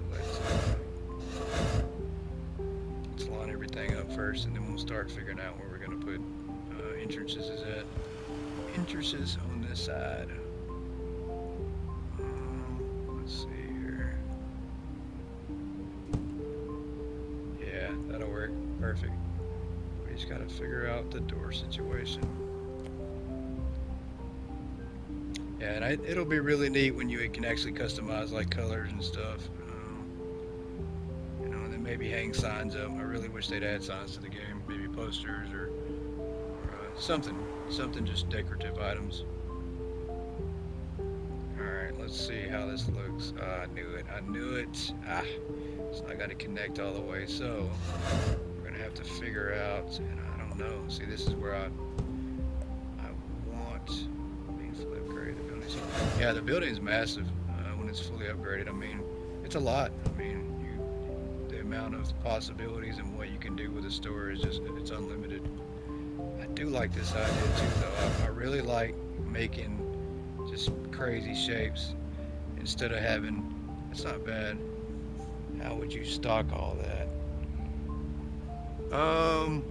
let's line everything up first, and then we'll start figuring out where we're gonna put entrances is at. Entrances on this side. Let's see here. Yeah, that'll work. Perfect. We just gotta figure out the door situation. Yeah, and it'll be really neat when you can actually customize like colors and stuff. You know, and then maybe hang signs up. I really wish they'd add signs to the game, maybe posters or something just decorative items. All right, let's see how this looks. I knew it. So I got to connect all the way. So we're gonna have to figure out, and I don't know. See, this is where I want being fully upgraded. The building's, yeah, the building's massive when it's fully upgraded. I mean, it's a lot. I mean, the amount of possibilities and what you can do with a store is it's unlimited. I do like this idea too, though. I really like making just crazy shapes instead of having. It's not bad. How would you stock all that? Well,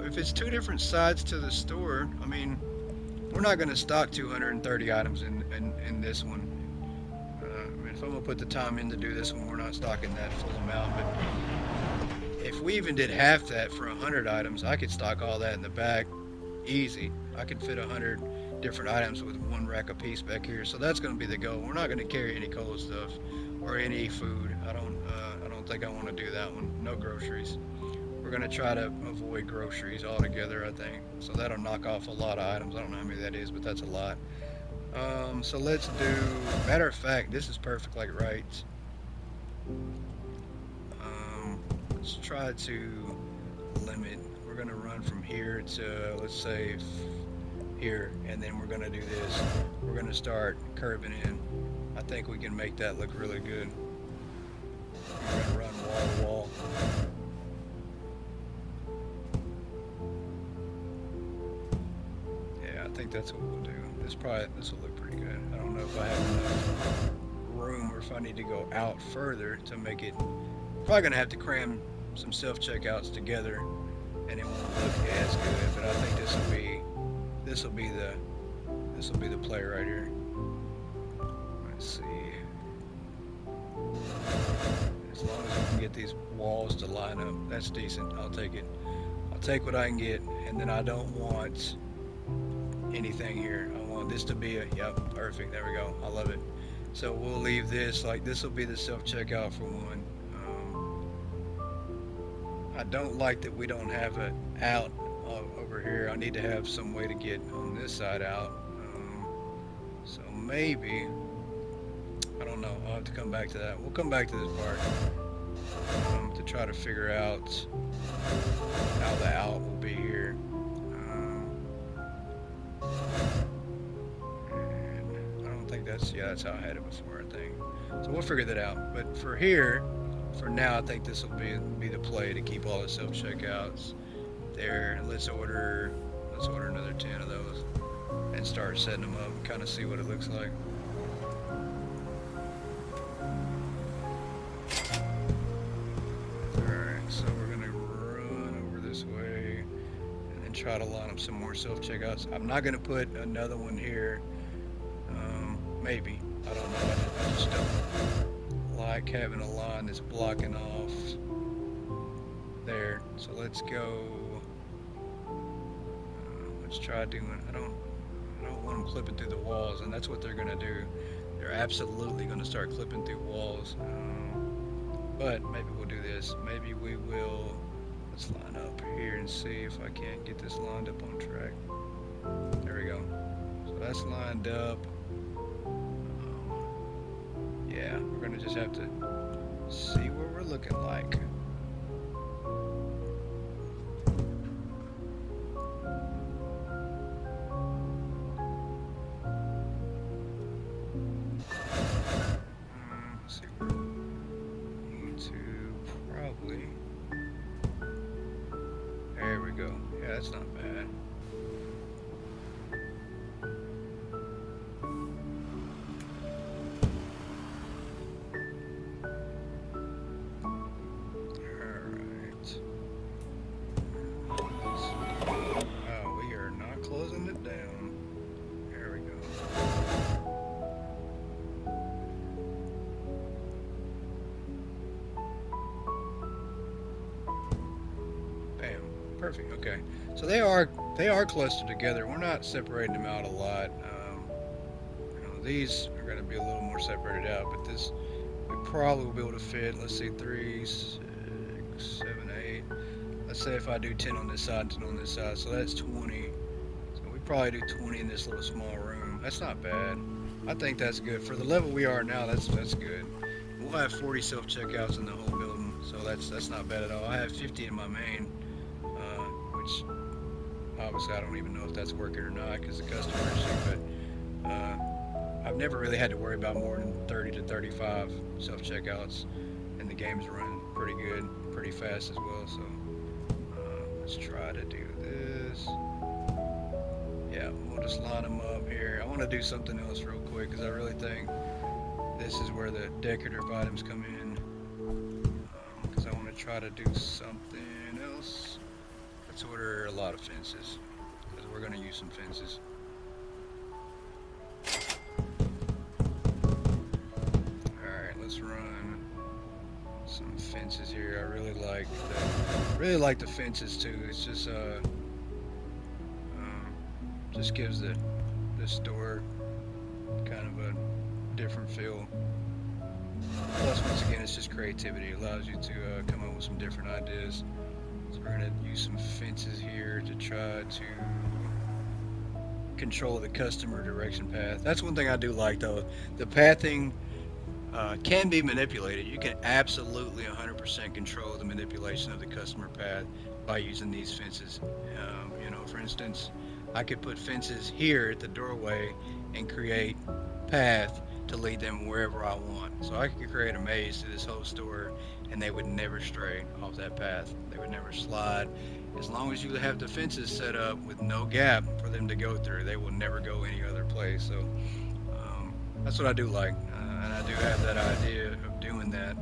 if it's two different sides to the store, I mean, we're not going to stock 230 items in this one. I mean, if I'm going to put the time in to do this one, we're not stocking that full amount. But if we even did half that for 100 items, I could stock all that in the back easy. I could fit 100 different items with one rack a piece back here. So that's going to be the goal. We're not going to carry any cold stuff or any food. I don't think I want to do that one. No groceries. We're going to try to avoid groceries altogether, I think. So that'll knock off a lot of items. I don't know how many that is, but that's a lot. So let's do, matter of fact, this is perfect, like right. Let's try to limit. We're going to run from here to, let's say, here, and then we're going to do this. We're going to start curving in. I think we can make that look really good. We're going to run wall to wall. Yeah, I think that's what we'll do. This will look pretty good. I don't know if I have enough room or if I need to go out further to make it. Probably going to have to cram some self-checkouts together, and it won't look as good. But I think this will be the play right here. Let's see. As long as we can get these walls to line up, that's decent. I'll take it. I'll take what I can get, and then I don't want anything here. I want this to be yep, perfect. There we go. I love it. So we'll leave this, like this will be the self-checkout for one. I don't like that we don't have it out over here. I need to have some way to get on this side out. So maybe, I don't know. I'll have to come back to that. We'll come back to this part to try to figure out how the out will be here. And I don't think that's how I had it before, I think. So we'll figure that out. But for here, for now, I think this will be the play to keep all the self-checkouts there. Let's order another 10 of those and start setting them up and kind of see what it looks like. Alright, so we're gonna run over this way and then try to line up some more self-checkouts. I'm not gonna put another one here. Maybe. I don't know. I just don't like having a line that's blocking off there. So let's go. Let's try doing. I don't want them clipping through the walls, and that's what they're gonna do. They're absolutely gonna start clipping through walls. But maybe we'll do this. Maybe we will. Let's line up here and see if I can't get this lined up on track. There we go. So that's lined up. Yeah, we're gonna just have to see what we're looking like. Let's see, we need to probably. There we go. Yeah, that's not bad. perfect. Okay, so they are clustered together. We're not separating them out a lot. These are going to be a little more separated out, but this we probably will be able to fit. Let's see, 3, 6, 7, 8. Let's say if I do 10 on this side, 10 on this side, so that's 20. So we probably do 20 in this little small room. That's not bad. I think that's good for the level we are now. That's good. We'll have 40 self checkouts in the whole building, so that's not bad at all. I have 50 in my main, which obviously I don't even know if that's working or not because the customer issue, but I've never really had to worry about more than 30 to 35 self checkouts, and the game's running pretty good, pretty fast as well. So let's try to do this. Yeah, we'll just line them up here. I want to do something else real quick because I really think this is where the decorative items come in, because I want to try to do something else. Let's order a lot of fences because we're going to use some fences. Alright, let's run some fences here. I really like the fences too. It's just gives the store kind of a different feel. Plus, once again, it's just creativity. It allows you to come up with some different ideas. So we're going to use some fences here to try to control the customer direction path. That's one thing I do like, though. The pathing can be manipulated. You can absolutely 100% control the manipulation of the customer path by using these fences. For instance, I could put fences here at the doorway and create path to lead them wherever I want. So I could create a maze to this whole store and they would never stray off that path. They would never slide. As long as you have the fences set up with no gap for them to go through, they will never go any other place. So that's what I do like. And I do have that idea of doing that.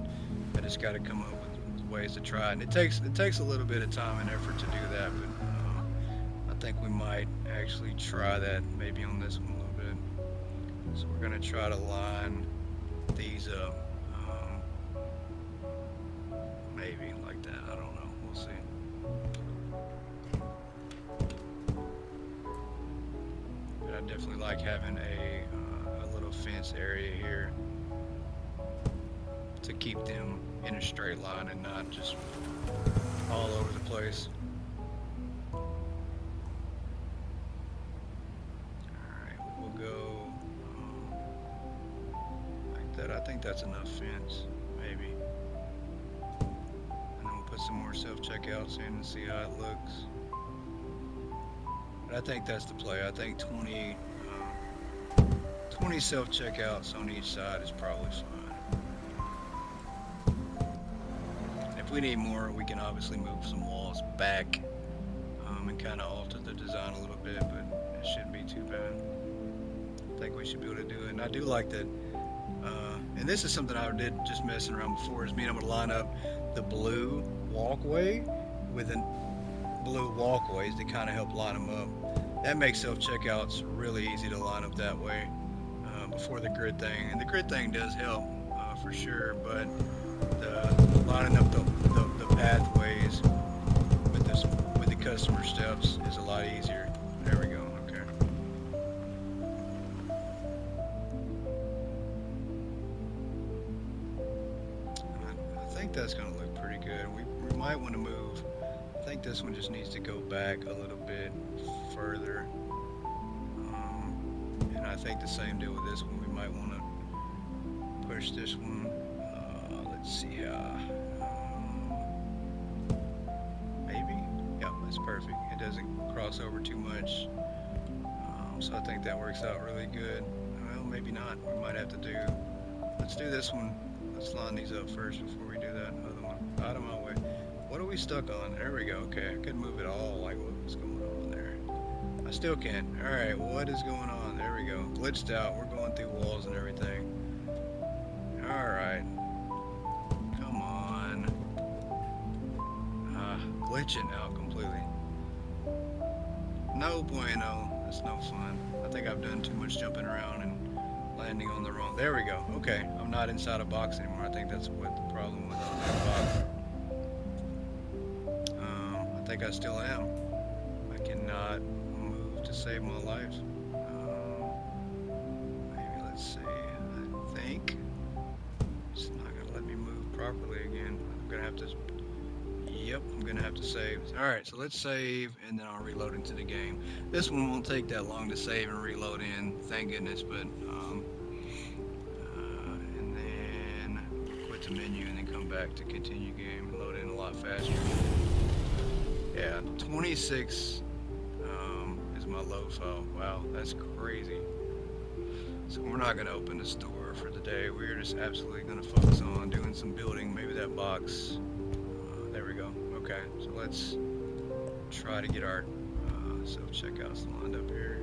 I just got to come up with ways to try it. And it takes a little bit of time and effort to do that, but I think we might actually try that maybe on this one a little bit. So we're going to try to line these up, maybe like that. I don't know. We'll see. But I definitely like having a little fence area here to keep them in a straight line and not just all over the place. Alright, we'll go like that. I think that's enough fence, maybe. And then we'll put some more self-checkouts in and see how it looks. But I think that's the play. I think 20 self-checkouts on each side is probably fine. If we need more, we can obviously move some walls back and kind of alter the design a little bit, but it shouldn't be too bad. I think we should be able to do it. And I do like that, and this is something I did just messing around before, is being able to line up the blue walkway with the blue walkways to kind of help line them up. That makes self-checkouts really easy to line up that way before the grid thing. And the grid thing does help for sure, but lining up the pathways with the customer steps is a lot easier. There we go. Okay. I think that's going to look pretty good. We might want to move. I think this one just needs to go back a little bit further. And I think the same deal with this one. We might want to push this one. Let's see. Maybe. Yep, that's perfect. It doesn't cross over too much. So I think that works out really good. Well, maybe not. We might have to do. Let's do this one. Let's line these up first before we do that other one. Out of my way. What are we stuck on? There we go. Okay, I could move it all. Like, what's going on there? I still can't. All right, what is going on? There we go. Glitched out. We're going through walls and everything. All right. Come on. Glitching out completely. No bueno. That's no fun. I think I've done too much jumping around and landing on the wrong. There we go. Okay, I'm not inside a box anymore. I think that's what the problem was. I think I still am. I cannot move to save my life. Maybe let's see. I think it's not gonna let me move properly again. I'm gonna have to. Yep, I'm gonna have to save. All right, so let's save, and then I'll reload into the game. This one won't take that long to save and reload in, thank goodness. But and then quit the menu, and then come back to continue game and load in a lot faster. Yeah, 26 is my load file. Wow, that's crazy. So we're not gonna open the store for the day. We're just absolutely gonna focus on doing some building. Maybe that box. There we go. Okay, so let's try to get our self-checkouts lined up here.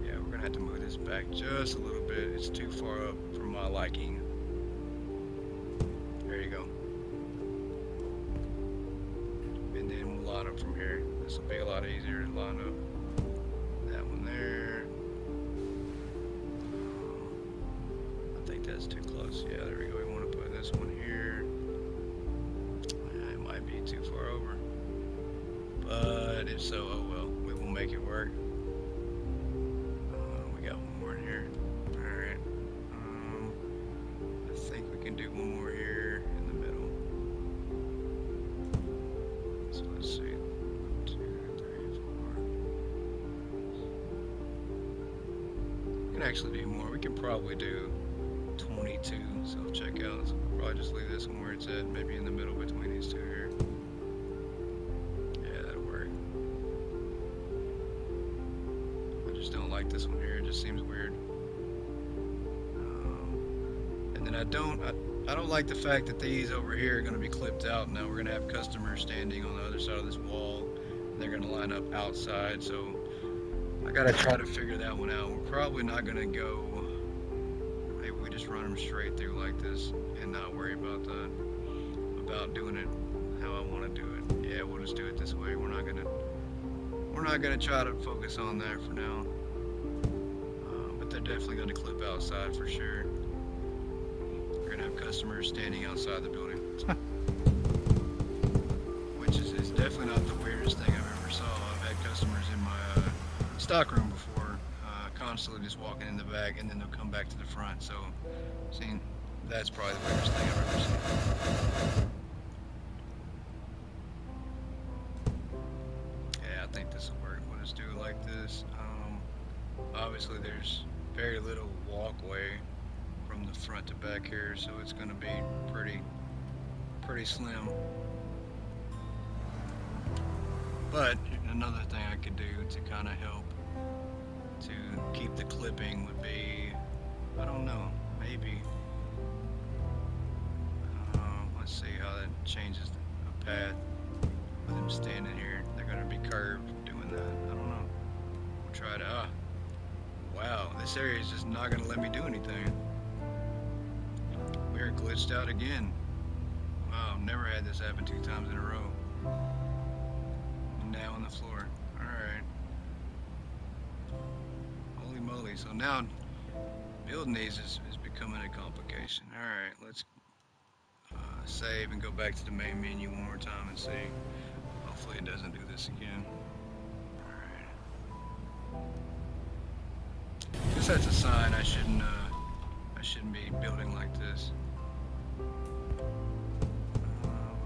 Yeah, we're gonna have to move this back just a little bit. It's too far up for my liking. There you go. And then we'll line up from here. This will be a lot easier to line up. That one there. I think that's too close. Yeah, there we go. We want to put this one here. It might be too far over. But if so, oh well. We will make it work. We got one more in here. Alright. I think we can do one more here in the middle. So let's see. 1, 2, 3, 4. We can actually do more. We can probably do 22 self-checkouts. Probably just leave this one where it's at, maybe in the middle between these two here. Yeah, that'll work. I just don't like this one here. It just seems weird. And then I don't like the fact that these over here are going to be clipped out. Now we're going to have customers standing on the other side of this wall, and they're going to line up outside. So I got to try to figure that one out. We're probably not going to go. Maybe we just run them straight through like this and not worry about doing it how I want to do it. Yeah, we'll just do it this way. We're not gonna try to focus on that for now. But they're definitely gonna clip outside for sure. We're gonna have customers standing outside the building, which is definitely not the weirdest thing I've ever saw. I've had customers in my stock room before, constantly just walking in the back, and then they'll come back to the front. So, seeing that's probably the weirdest thing I've ever seen. Yeah, I think this will work. We'll just do it like this. Obviously, there's very little walkway from the front to back here, so it's going to be pretty slim. But another thing I could do to kind of help to keep the clipping would be, I don't know, maybe. Let's see how that changes the path with them standing here. They're going to be curved doing that. I don't know. We'll try it out. Wow, this area is just not going to let me do anything. We're glitched out again. Wow, I've never had this happen 2 times in a row. Now on the floor. Alright. Holy moly. So now building these is becoming a complication. Alright, let's save and go back to the main menu one more time and see. Hopefully it doesn't do this again. Alright. Guess that's a sign I shouldn't be building like this.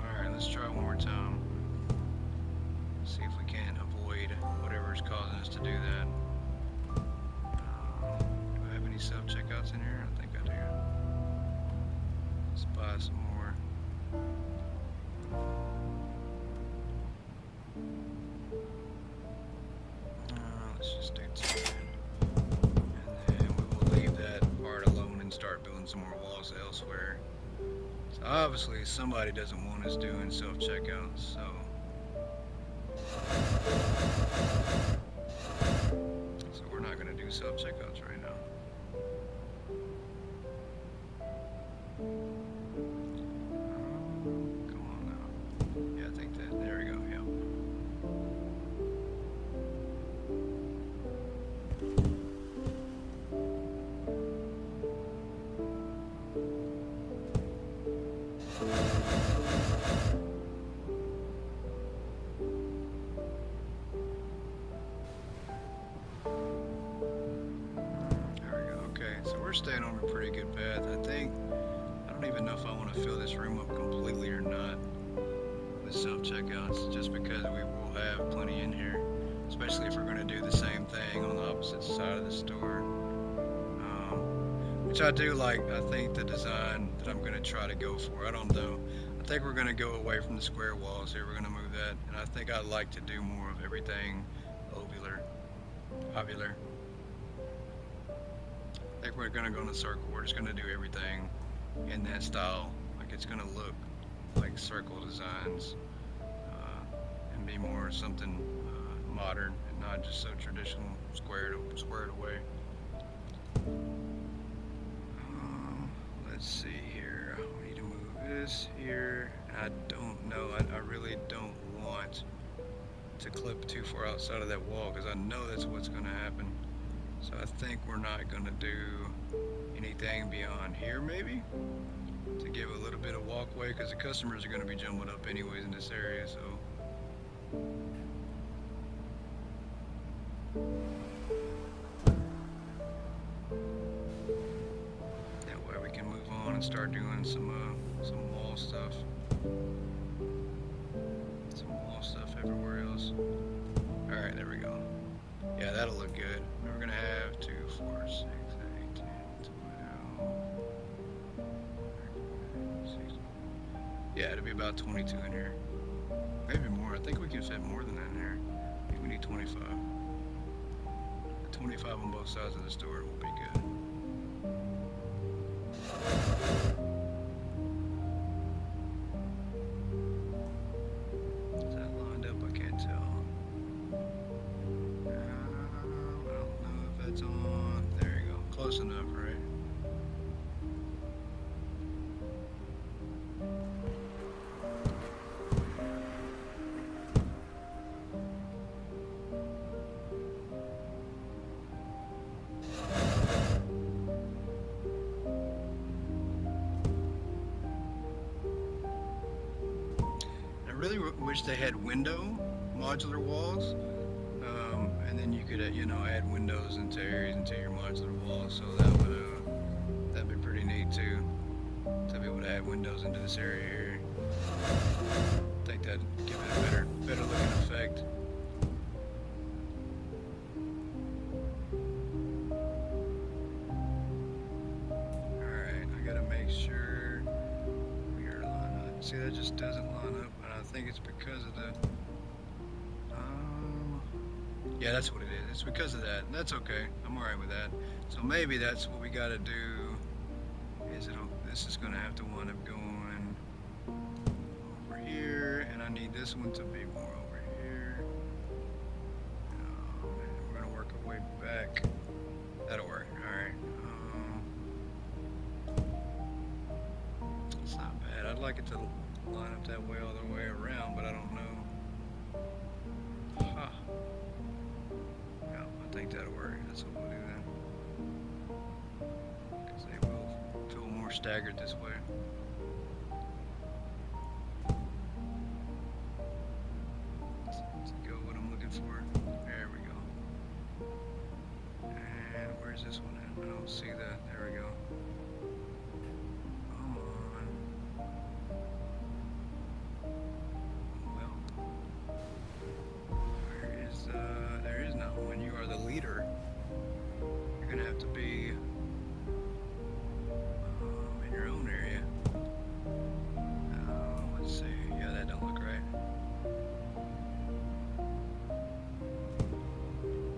Alright, let's try one more time. See if we can avoid whatever's causing us to do that. Do I have any self-checkouts in here? I think I do. Let's buy some more. Let's just do 2. And then we will leave that part alone and start building some more walls elsewhere. So obviously somebody doesn't want us doing self-checkouts, so we're not going to do self-checkouts right now. Come on now. Yeah, I think that, there we go, yeah. we're staying on a pretty good path. I don't even know if I want to fill this room up completely or not with self-checkouts, just because we will have plenty in here, especially if we're going to do the same thing on the opposite side of the store. Which I do like. I think the design that I'm going to try to go for, I don't know. I think we're going to go away from the square walls here. We're going to move that. And I think I'd like to do more of everything ovular. Ovular. I think we're going to go in a circle. We're just going to do everything in that style. Like it's going to look like circle designs and be more something modern and not just so traditional, squared away. Let's see here. We need to move this here. I don't know. I really don't want to clip too far outside of that wall because I know that's what's going to happen. So I think we're not going to do anything beyond here maybe to give a little bit of walkway because the customers are going to be jumbled up anyways in this area. So and start doing some wall stuff. Some wall stuff everywhere else. Alright, there we go. Yeah, that'll look good. We're gonna have 2, 4, 6, 8, 10, 12. Yeah, it'll be about 22 in here. Maybe more. I think we can fit more than that in here. I think we need 25. 25 on both sides of the store will be good. Is that lined up? I can't tell. I don't know if that's on. There you go. Close enough, right? Really wish they had window modular walls, and then you could you know, add windows into areas into your modular walls, so that'd be pretty neat too, to be able to add windows into this area here. I think that'd give it a better looking effect. Alright, I gotta make sure we are lined up. See, that just doesn't line up. I think it's because of that. Yeah, that's what it is. It's because of that. That's okay. I'm alright with that. So maybe that's what we gotta do. This is gonna have to wind up going over here, and I need this one to be more over here. And we're gonna work our way back. That'll work. Alright. It's not bad. I'd like it to line up that way all the way around, but I don't know. Huh. Yeah, I think that'll work. That's what we'll do then. Because they will feel more staggered this way. Let's go what I'm looking for. There we go. And where's this one at? I don't see that. There we go. There is not one. You are the leader. You're gonna have to be in your own area. Let's see. Yeah, that don't look right.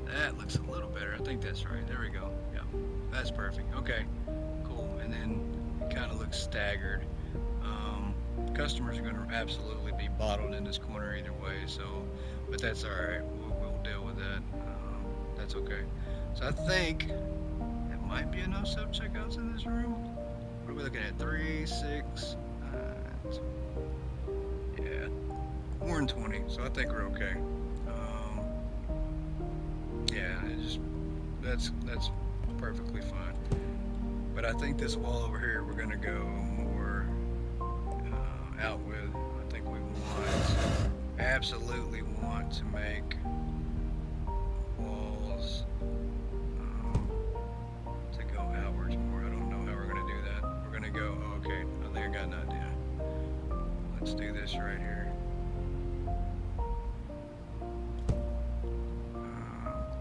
That looks a little better. I think that's right. There we go. Yeah, that's perfect. Okay, cool. And then it kind of looks staggered. Customers are going to absolutely be bottled in this corner either way, so, but that's all right. We'll deal with that. That's okay. So I think it might be enough self-checkouts in this room. What are we looking at? 3, 6, 9, yeah, more than 20. So I think we're okay. Yeah, that's perfectly fine. But I think this wall over here, we're going to go more out with. I think we absolutely want to make walls to go outwards more. let's do this right here.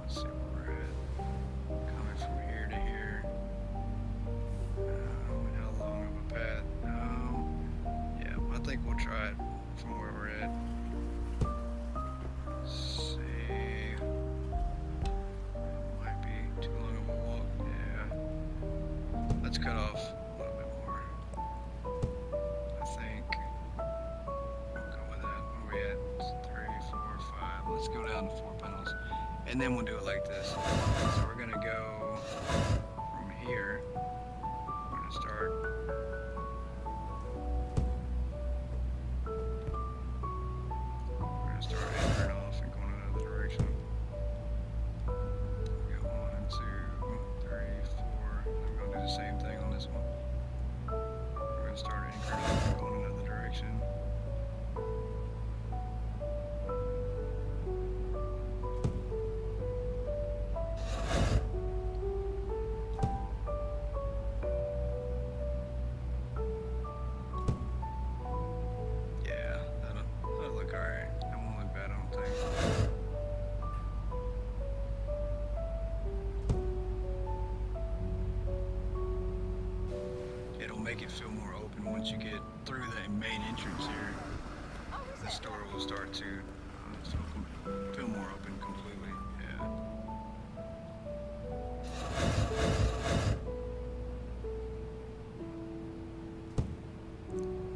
Let's see where we're at. Coming from here to here. How long of a path? Yeah, I think we'll try it from where we're at. Let's see. Might be too long of a walk. Yeah. Let's cut off a little bit more. I think we'll go with that. Where we at? 3, 4, 5. Let's go down to 4 panels. And then we'll do it like this. So we're gonna go from here. We're gonna start. We're gonna start anchoring off and going another direction. We got 1, 2, 3, 4. We're gonna do the same thing on this one. We're gonna start anchoring off and going another direction. Yeah, that'll look alright. That won't look bad, I don't think. It'll make it feel more open once you get through the main entrance here. The store will start to feel more open completely. Yeah.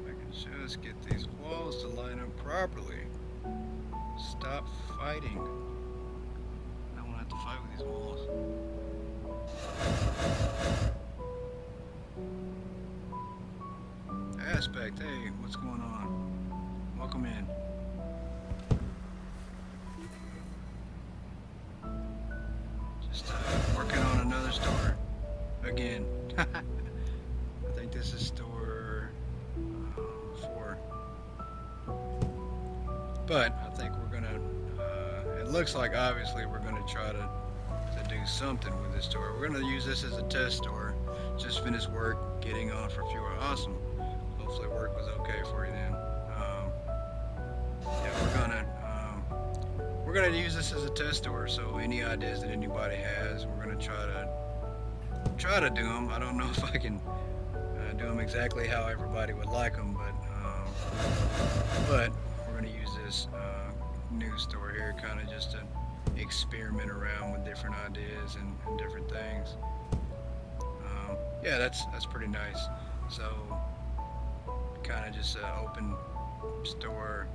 I can just get these walls to line up properly. Stop fighting. I don't have to fight with these walls. Aspect, hey, what's going on? Welcome in. Just working on another store. Again. I think this is store 4. But I think we're gonna, it looks like obviously we're gonna try to do something with this store. We're gonna use this as a test store. Just finished work, getting on for a few hours. Awesome. Hopefully work was okay for you then. Yeah, we're gonna use this as a test store. So any ideas that anybody has, we're gonna try to do them. I don't know if I can do them exactly how everybody would like them, but we're gonna use this news store here, kind of just to experiment around with different ideas and different things. Yeah, that's pretty nice. So kind of just open store.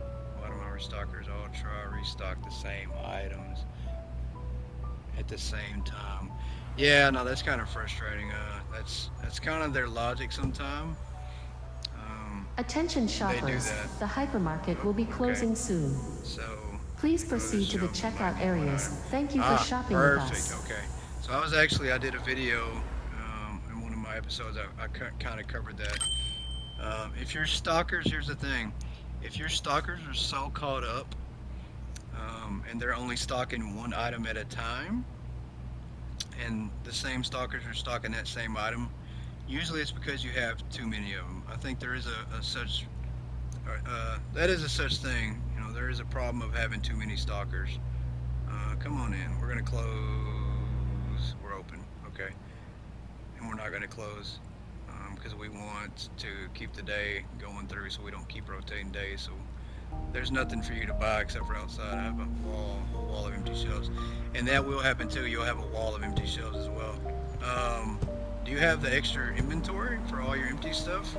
A lot of my restockers all try to restock the same items at the same time. Yeah, no, that's kind of frustrating. That's kind of their logic sometimes. Attention shoppers, the hypermarket will be closing soon. So Please proceed to the checkout areas. Thank you for shopping with us. Perfect. Okay. So I did a video in one of my episodes. I kind of covered that. If your stalkers, here's the thing. If your stalkers are so caught up and they're only stocking one item at a time, and the same stalkers are stocking that same item, usually it's because you have too many of them. I think there is that is a such thing. You know, there is a problem of having too many stalkers. Come on in. We're gonna close. We're open. Okay. And we're not gonna close because we want to keep the day going through, so we don't keep rotating days. So there's nothing for you to buy except for outside. I have a wall of empty shelves, and that will happen too. You'll have a wall of empty shelves as well. Do you have the extra inventory for all your empty stuff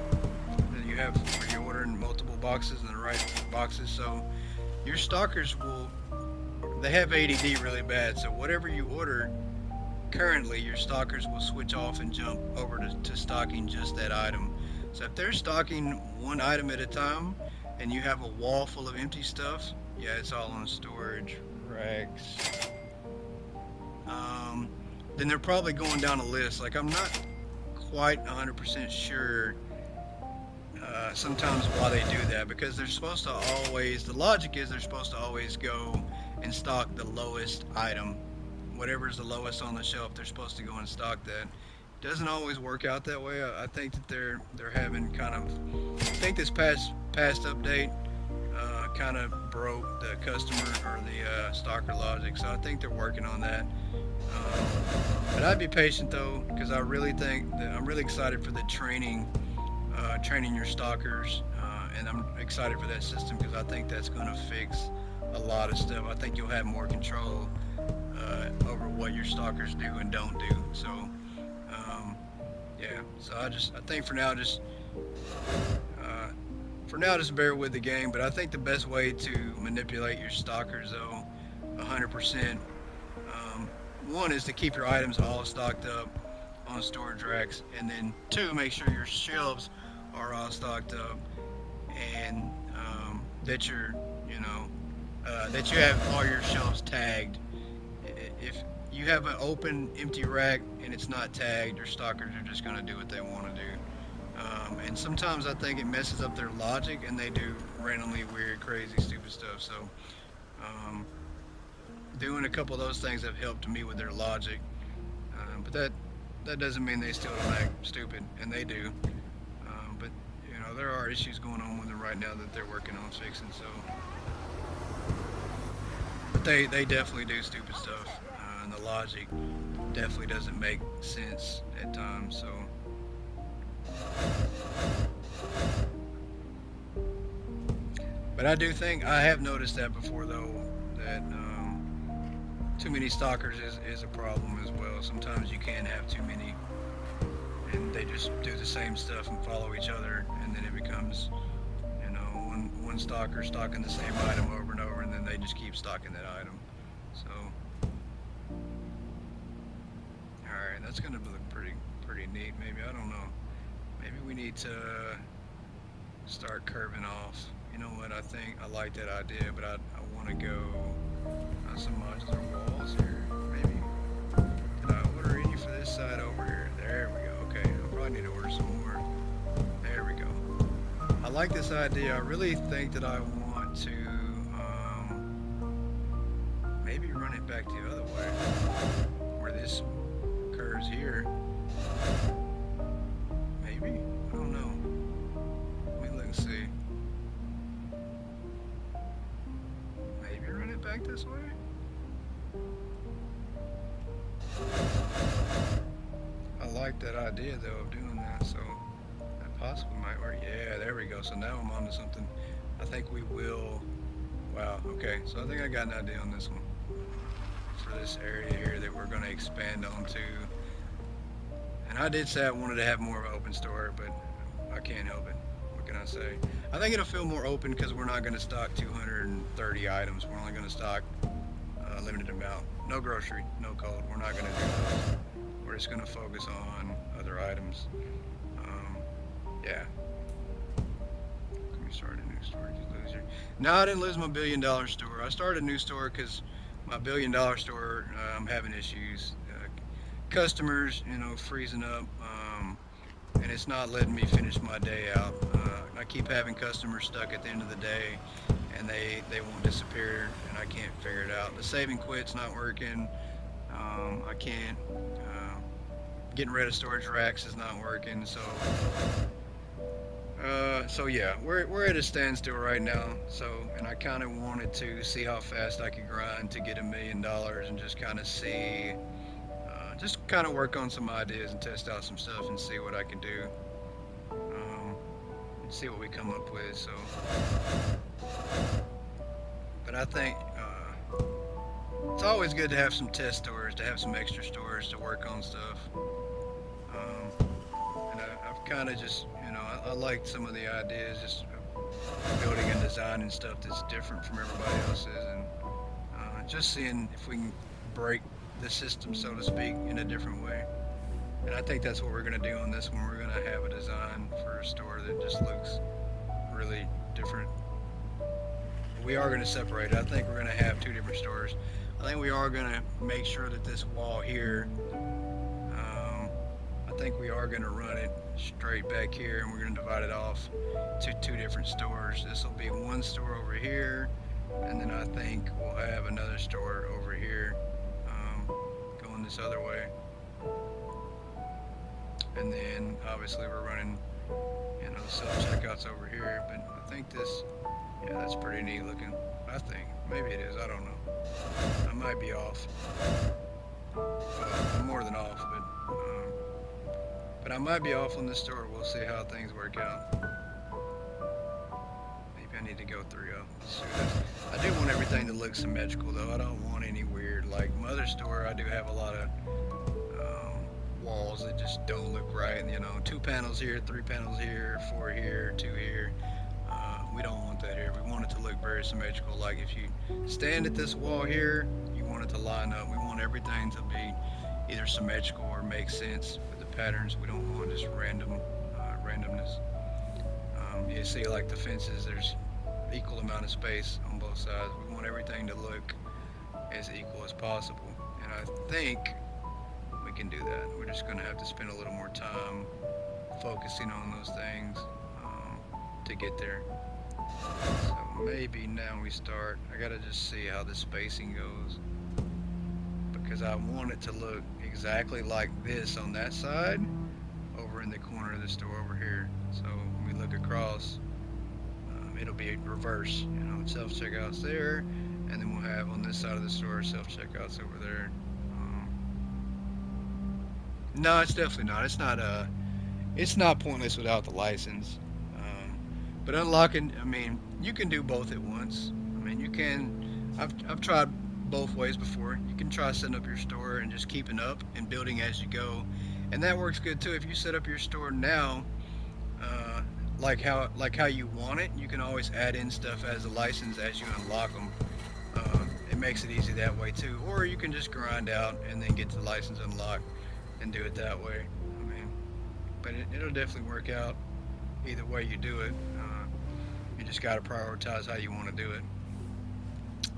that you have where you're ordering multiple boxes in the right boxes? So your stalkers they have ADD really bad. So whatever you order currently, your stalkers will switch off and jump over to stocking just that item. So if they're stocking one item at a time and you have a wall full of empty stuff, yeah, it's all on storage racks. Then they're probably going down a list. Like, I'm not quite 100% sure sometimes why they do that, because they're supposed to always, the logic is they're supposed to always go and stock the lowest item. Whatever's the lowest on the shelf, they're supposed to go and stock that. Doesn't always work out that way. I think that they're having kind of, I think this past past update kind of broke the customer or the stalker logic, so I think they're working on that. But I'd be patient though, because I really think that I'm really excited for the training your stalkers, and I'm excited for that system because I think that's going to fix a lot of stuff. I think you'll have more control over what your stalkers do and don't do. So, yeah. So I think for now, just bear with the game. But I think the best way to manipulate your stalkers, though, 100%, one is to keep your items all stocked up on storage racks, and then two, make sure your shelves are all stocked up, and that that you have all your shelves tagged. If you have an open empty rack and it's not tagged, your stalkers are just going to do what they want to do. And sometimes I think it messes up their logic and they do randomly weird, crazy, stupid stuff. So doing a couple of those things have helped me with their logic. But that doesn't mean they still don't act stupid, and they do. But there are issues going on with them right now that they're working on fixing. So, but they definitely do stupid stuff, and the logic definitely doesn't make sense at times. So. But I do think I have noticed that before, though, that too many stalkers is a problem as well. Sometimes you can have too many, and they just do the same stuff and follow each other, and then it becomes, one stalker stalking the same item over and over, and then they just keep stalking that item. So, all right, that's gonna look pretty neat. Maybe, I don't know. Maybe we need to start curving off. You know what? I think I like that idea, but I want to go on some modular walls here. Maybe. Did I order any for this side over here? There we go. Okay, I probably need to order some more. There we go. I like this idea. I really think that I want to maybe run it back the other way, where this curves here. Maybe? I don't know. Let me look and see. Maybe run it back this way? I like that idea though of doing that, so that possibly might work. Yeah, there we go. So now I'm onto something. I think we will. Wow, okay. So I think I got an idea on this one. For this area here that we're going to expand onto. And I did say I wanted to have more of an open store, but I can't help it. What can I say? I think it'll feel more open because we're not going to stock 230 items. We're only going to stock a limited amount. No grocery, no cold. We're not going to do those. We're just going to focus on other items. Yeah. Let me start a new store. You lose your... No, I didn't lose my $1 billion store. I started a new store because my $1 billion store, I'm having issues. Customers, freezing up, and it's not letting me finish my day out. I keep having customers stuck at the end of the day, and they won't disappear, and I can't figure it out. The save and quit's not working. I can't. Getting rid of storage racks is not working. So yeah, we're at a standstill right now. So, and I kind of wanted to see how fast I could grind to get $1 million, and just kind of see. Just kind of work on some ideas and test out some stuff and see what I can do, and see what we come up with. So, but I think it's always good to have some test stores, to have some extra stores to work on stuff. And I've kind of just, I like some of the ideas, just building and designing stuff that's different from everybody else's, and just seeing if we can break the system, so to speak, in a different way. And I think that's what we're going to do on this one. We're going to have a design for a store that just looks really different. We are going to separate it. I think we're going to have two different stores. I think we are going to make sure that this wall here, I think we are going to run it straight back here, and we're going to divide it off to two different stores. This will be one store over here, and then I think we'll have another store over here. This other way, and then obviously we're running, the self checkouts over here. But I think this, yeah, that's pretty neat looking. I think. Maybe it is. I don't know. I might be off. I'm more than off, but I might be off on this store. We'll see how things work out. Maybe I need to go through. Let's do this. I do want everything to look symmetrical, though. I don't want any weird, like my other store. I do have a lot of walls that just don't look right. You know, 2 panels here, 3 panels here, 4 here, 2 here. We don't want that here. We want it to look very symmetrical. Like if you stand at this wall here, you want it to line up. We want everything to be either symmetrical or make sense with the patterns. We don't want just randomness. You see, like the fences, there's equal amount of space on both sides. We want everything to look as equal as possible, and I think we can do that. We're just going to have to spend a little more time focusing on those things to get there. So maybe now we start. I gotta just see how the spacing goes, because I want it to look exactly like this on that side over in the corner of the store over here. So when we look across, it'll be reverse, you know, self-checkouts there, and then we'll have on this side of the store self-checkouts over there. No, it's definitely not. It's not pointless without the license. But unlocking, I mean, you can do both at once. I mean, you can, I've tried both ways before. You can try setting up your store and just keeping up and building as you go. And that works good too. If you set up your store now, like how you want it, you can always add in stuff as a license as you unlock them. It makes it easy that way too. Or you can just grind out and then get the license unlocked and do it that way. I mean, but it'll definitely work out either way you do it. You just got to prioritize how you want to do it.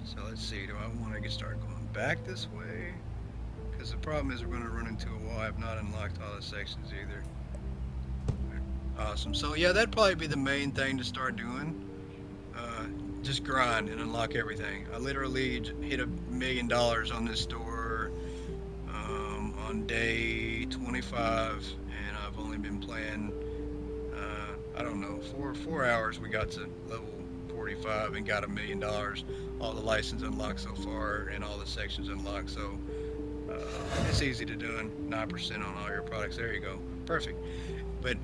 So let's see, do I want to get started going back this way? Because the problem is we're going to run into a wall. I have not unlocked all the sections either. Awesome. So yeah, that'd probably be the main thing to start doing. Just grind and unlock everything. I literally hit $1 million on this store on day 25, and I've only been playing, I don't know, four hours. We got to level 45 and got $1 million. All the license unlocked so far and all the sections unlocked. So it's easy to do, and 9% on all your products. There you go. Perfect. But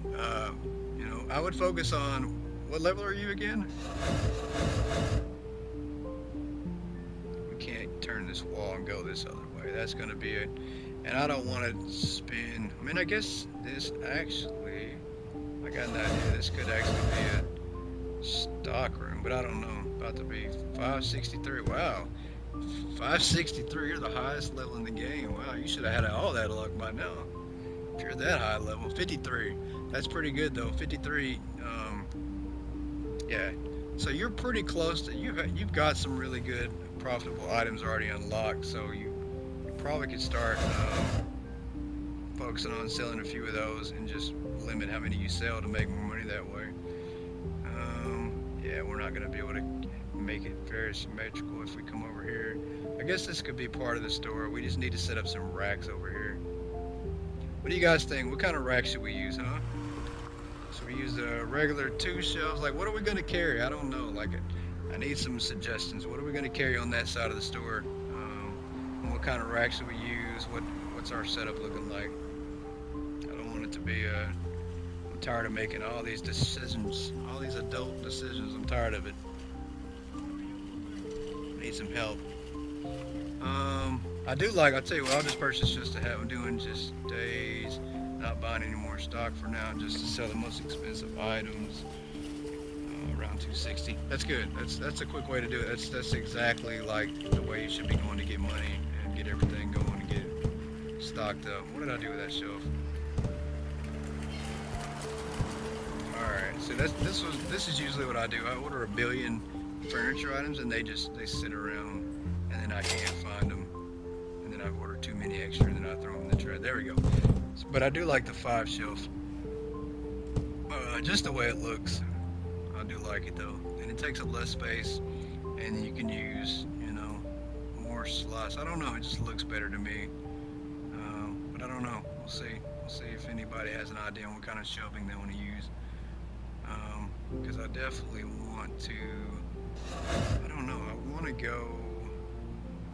you know, I would focus on, what level are you again? We can't turn this wall and go this other way. That's going to be it. And I don't want to spin. I mean, I guess this actually, I got an idea. This could actually be a stock room, but I don't know. About to be 563. Wow. 563, you're the highest level in the game. Wow, you should have had all that luck by now. If you're that high level. 53. That's pretty good though. 53. Yeah. So you're pretty close to, you've got some really good profitable items already unlocked. So you probably could start focusing on selling a few of those and just limit how many you sell to make more money that way. Yeah, we're not going to be able to make it very symmetrical if we come over here. I guess this could be part of the store. We just need to set up some racks over here. What do you guys think? What kind of rack should we use, huh? So we use the regular 2 shelves. Like, what are we going to carry? I don't know. Like, I need some suggestions. What are we going to carry on that side of the store? And what kind of rack should we use? What's our setup looking like? I don't want it to be I'm tired of making all these decisions, all these adult decisions. I'm tired of it. I need some help. I do like, I'll tell you what, I'll just purchase just to have. I'm doing just days, not buying any more stock for now, just to sell the most expensive items. Around 260. That's good. That's a quick way to do it. That's exactly like the way you should be going to get money and get everything going and get stocked up. What did I do with that shelf? Alright, so this is usually what I do. I order 1 billion furniture items and they sit around and then I can't find them. And then I've ordered too many extra and then I throw them in the trash. There we go. But I do like the 5 shelf. Just the way it looks. I do like it though. And it takes up less space and you can use, you know, more slots. I don't know, it just looks better to me. But I don't know. We'll see. We'll see if anybody has an idea on what kind of shelving they want to use. because I definitely want to. I don't know. I want to go.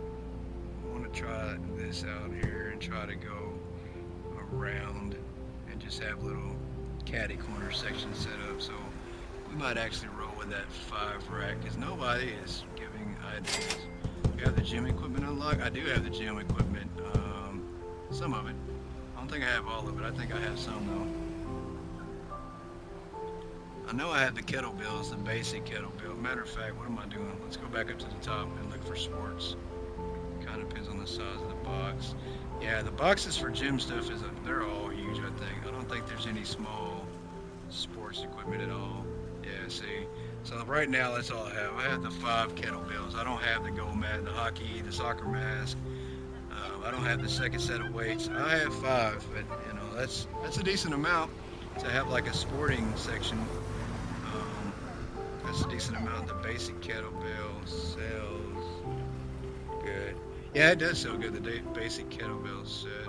I want to try this out here and try to go around and just have little caddy corner sections set up. So we might actually roll with that 5 rack because nobody is giving ideas. You have the gym equipment unlocked. I do have the gym equipment. Some of it. I don't think I have all of it. I think I have some though. I know I have the kettlebells, the basic kettlebell. Matter of fact, what am I doing? Let's go back up to the top and look for sports. Kind of depends on the size of the box. Yeah, the boxes for gym stuff they're all huge. I think. I don't think there's any small sports equipment at all. Yeah, see. So right now that's all I have. I have the 5 kettlebells. I don't have the gold mat, the hockey, the soccer mask. I don't have the second set of weights. I have 5, but you know that's a decent amount to have like a sporting section. That's a decent amount. The basic kettlebell sells good. Yeah, it does sell good. The basic kettlebell set.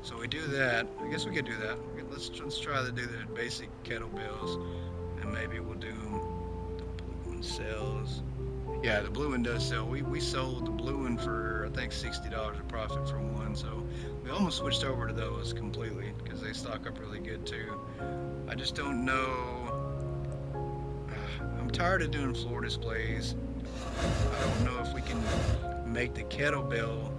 So we do that. I guess we could do that. Let's try to do the basic kettlebells, and maybe we'll do the blue one sells. Yeah, the blue one does sell. We sold the blue one for I think $60 a profit for one. So we almost switched over to those completely because they stock up really good too. I just don't know. I'm tired of doing floor displays. I don't know if we can make the kettlebell,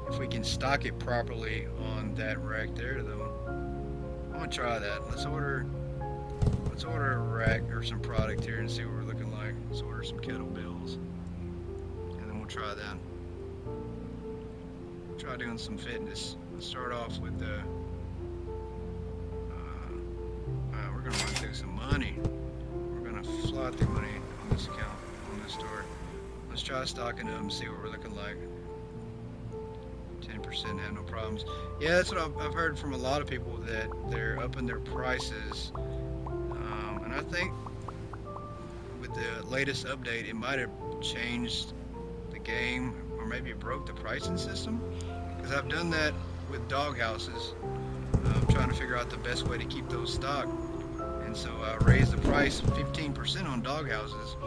if we can stock it properly on that rack there though. I'm gonna try that. Let's order a rack or some product here and see what we're looking like. Let's order some kettlebells and then we'll try that. Try doing some fitness. Let's start off with the we're gonna run through some money. We're gonna fly through money on this account, on this store. Let's try stocking up and see what we're looking like. 10% have no problems. Yeah, that's what I've heard from a lot of people, that they're upping their prices. And I think with the latest update, it might have changed the game, or maybe it broke the pricing system. Because I've done that with dog houses. I'm trying to figure out the best way to keep those stocked. And so I raised the price 15% on dog houses.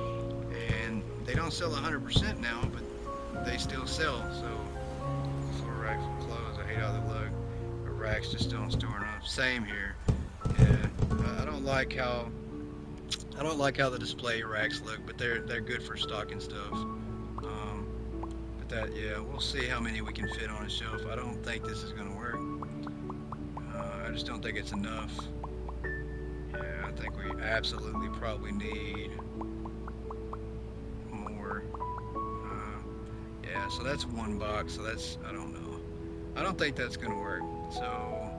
And they don't sell 100% now, but they still sell. So floor racks for clothes, I hate how they look. The racks just don't store enough. Same here. Yeah, I don't like how the display racks look, but they're good for stocking stuff. But that, yeah, we'll see how many we can fit on a shelf. I don't think this is gonna work. I just don't think it's enough. Yeah, I think we absolutely probably need more. Yeah, so that's one box. So that's, I don't know. I don't think that's gonna work. So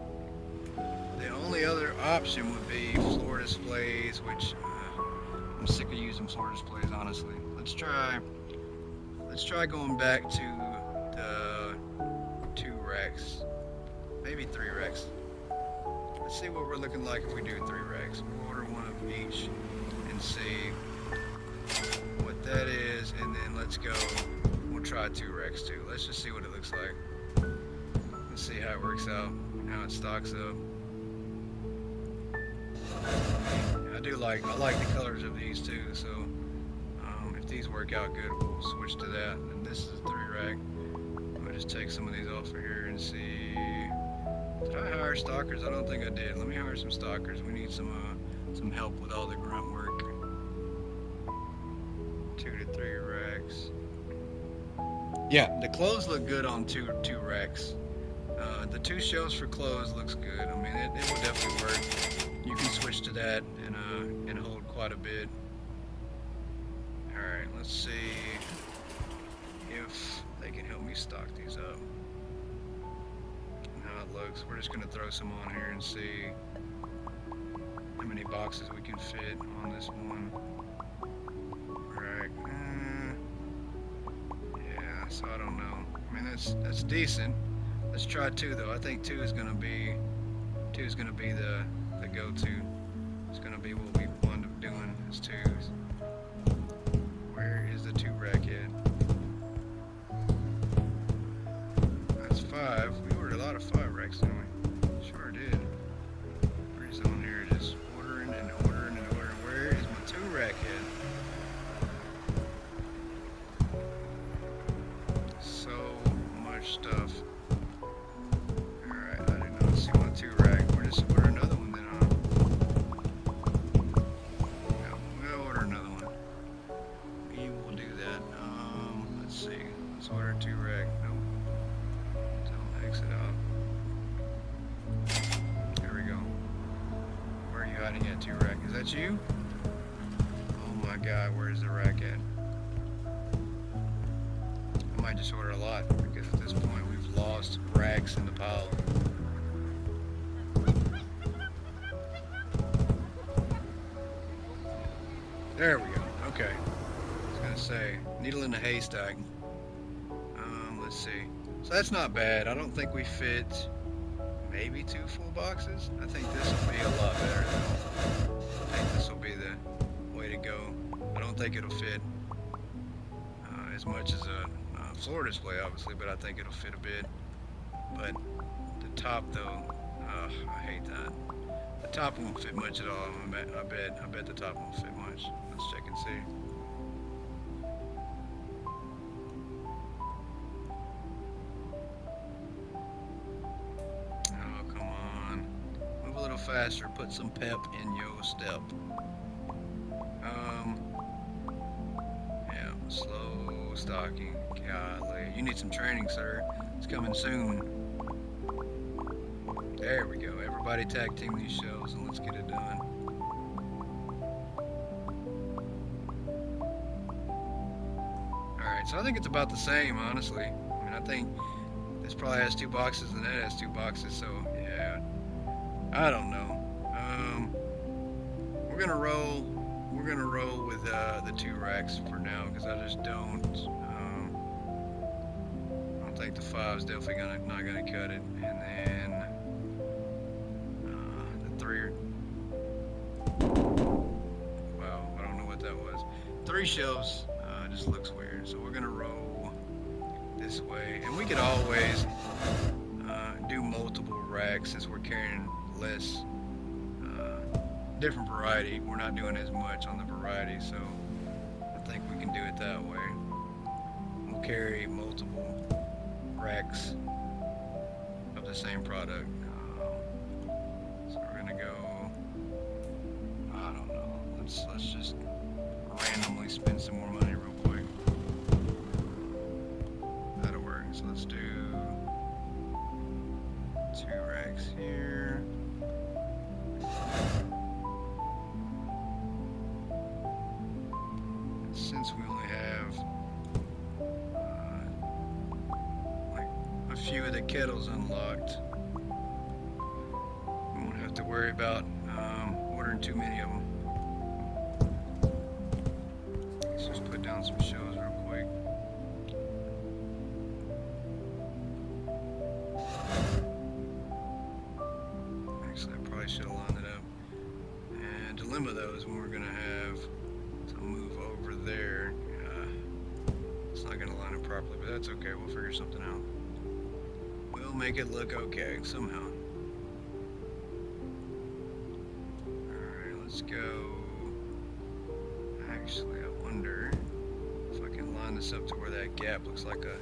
the only other option would be floor displays, which I'm sick of using floor displays, honestly. Let's try going back to the 2 racks, maybe 3 racks. Let's see what we're looking like if we do 3 racks. We'll order one of each and see what that is, and then let's go. We'll try 2 racks too. Let's just see what it looks like. Let's see how it works out, how it stocks up. I like the colors of these too, so if these work out good, we'll switch to that. And this is a 3 rack. I'll just take some of these off of here and see. Did I hire stalkers? I don't think I did. Let me hire some stalkers. We need some help with all the grunt work. 2 to 3 racks. Yeah, the clothes look good on two racks. The 2 shelves for clothes looks good. I mean, it will definitely work. You can switch to that and hold quite a bit. All right, let's see if they can help me stock these up. How it looks. We're just gonna throw some on here and see how many boxes we can fit on this one. All right. Yeah. So I don't know. I mean, that's decent. Let's try 2 though. I think 2 is gonna be the go-to. It's gonna be what we wind up doing is 2s. Where is the 2 rack at? That's 5. We ordered a lot of 5 racks, didn't we? Sure did. We're just on here just ordering and ordering. money. Yeah, 2 rack. Is that you? Oh my god, where's the rack at? I might just order a lot because at this point we've lost racks in the pile. There we go. Okay. I was gonna say, needle in a haystack. Let's see. So that's not bad. I don't think we fit maybe 2 full boxes. I think this will be a lot better though. I think this will be the way to go. I don't think it'll fit as much as a floor display, obviously, but I think it'll fit a bit. But the top though, I hate that. The top won't fit much at all. I bet the top won't fit much. Let's check and see. Oh, come on. Move a little faster. Put some pep in your step. Yeah, slow stocking. Golly. You need some training, sir. It's coming soon. There we go. Everybody tag team these shelves and let's get it done. Alright, so I think it's about the same, honestly. I mean, I think this probably has 2 boxes and that has 2 boxes, so yeah. I don't know. We're gonna roll with the 2 racks for now because I just don't think the 5's definitely not gonna cut it. And then the 3. Wow, I don't know what that was. 3 shelves just looks weird, so we're gonna roll this way, and we could always do multiple racks since we're carrying less different variety. We're not doing as much on the variety, so I think we can do it that way. We'll carry multiple racks of the same product. So we're gonna go, I don't know, let's just randomly spend some more money real quick. That'll work. So let's do 2 racks here. Since we only have like a few of the kettles unlocked, we won't have to worry about ordering too many of them. Let's just put down some shelves real quick. Actually, I probably should have lined it up. And dilemma though is when we're gonna have to move over there. It's not gonna line up properly, but that's okay. We'll figure something out. We'll make it look okay somehow. Alright, let's go. Actually, I wonder if I can line this up to where that gap looks like a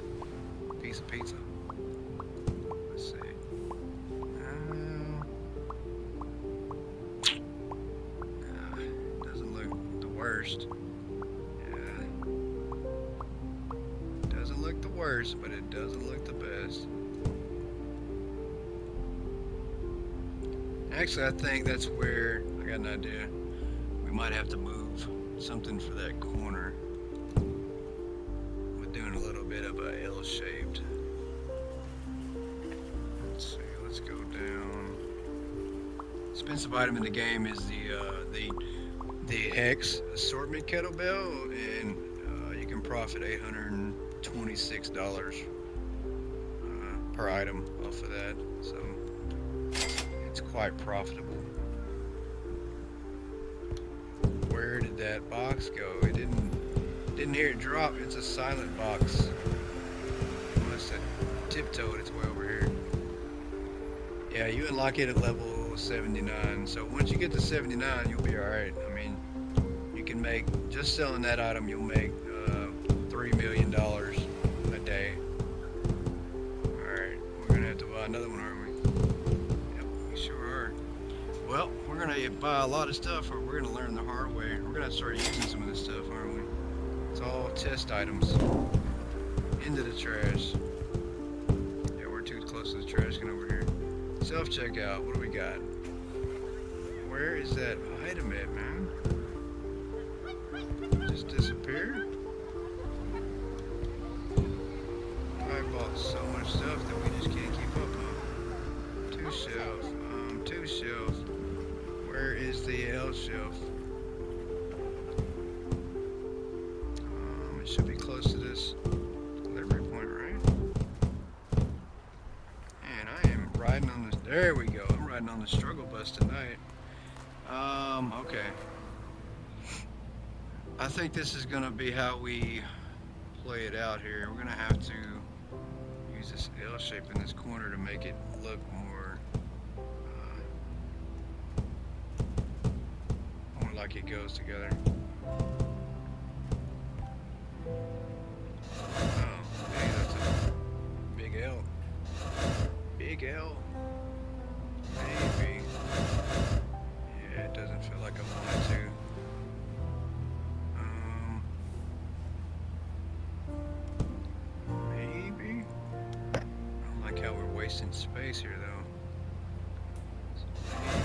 piece of pizza. Let's see. Doesn't look the worst. Yeah. Doesn't look the worst, but it doesn't look the best. Actually, I think that's where, I got an idea. We might have to move something for that corner. We're doing a little bit of a L-shaped. Let's see, let's go down. Expensive item in the game is the Hex assortment kettlebell, and you can profit $826 per item off of that. So it's quite profitable. Where did that box go? It didn't hear it drop. It's a silent box. It must have tiptoed its way over here. Yeah, you unlock it at level 79. So once you get to 79, you'll be alright. I mean, you can make, just selling that item, you'll make $3 million a day. Alright, we're gonna have to buy another one, aren't we? Yep, we sure are. Well, we're gonna buy a lot of stuff, or we're gonna learn the hard way. We're gonna start using some of this stuff, aren't we? It's all test items. Into the trash. Yeah, we're too close to the trash can over here. Self-checkout, what do we got? Where is that item at, man? Just disappeared? I bought so much stuff that we just can't keep up on. Two shelf. Two shelf. Where is the L shelf? It should be close to this delivery point, right? Man, I am riding on this. There we go. I'm riding on the struggle bus tonight. Okay. I think this is gonna be how we play it out here. We're gonna have to use this L shape in this corner to make it look more like it goes together. Oh, hey, that's a big L. Big L. Maybe. Yeah, it doesn't feel like I wanted to. Maybe. I don't like how we're wasting space here, though. So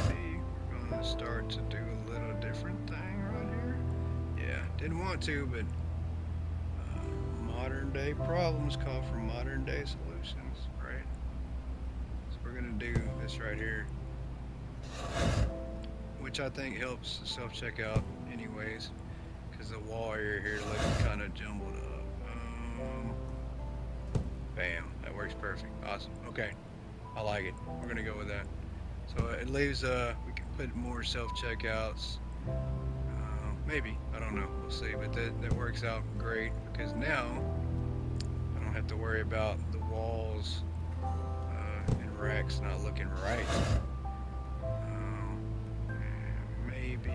maybe we're gonna start to do a little different thing right here. Yeah, didn't want to, but modern day problems call for modern day solutions, right? So we're gonna do this right here, which I think helps the self-checkout anyways, because the wall area here looks kind of jumbled up. Bam, that works perfect. Awesome. Okay, I like it. We're gonna go with that. So it leaves we can put more self-checkouts. Maybe, I don't know, we'll see, but that works out great, because now I don't have to worry about the walls and racks not looking right. Maybe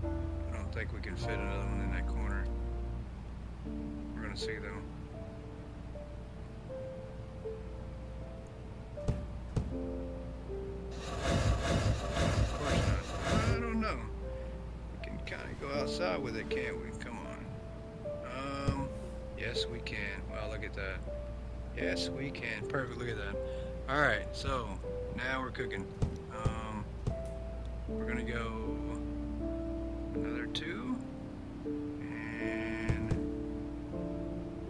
I don't think we can fit another one in that corner. We're gonna see though. Of course not. I don't know. We can kind of go outside with it, can't we? Come on. Yes, we can. Wow, look at that. Yes, we can. Perfect. Look at that. All right. So now we're cooking. We're gonna go another 2, and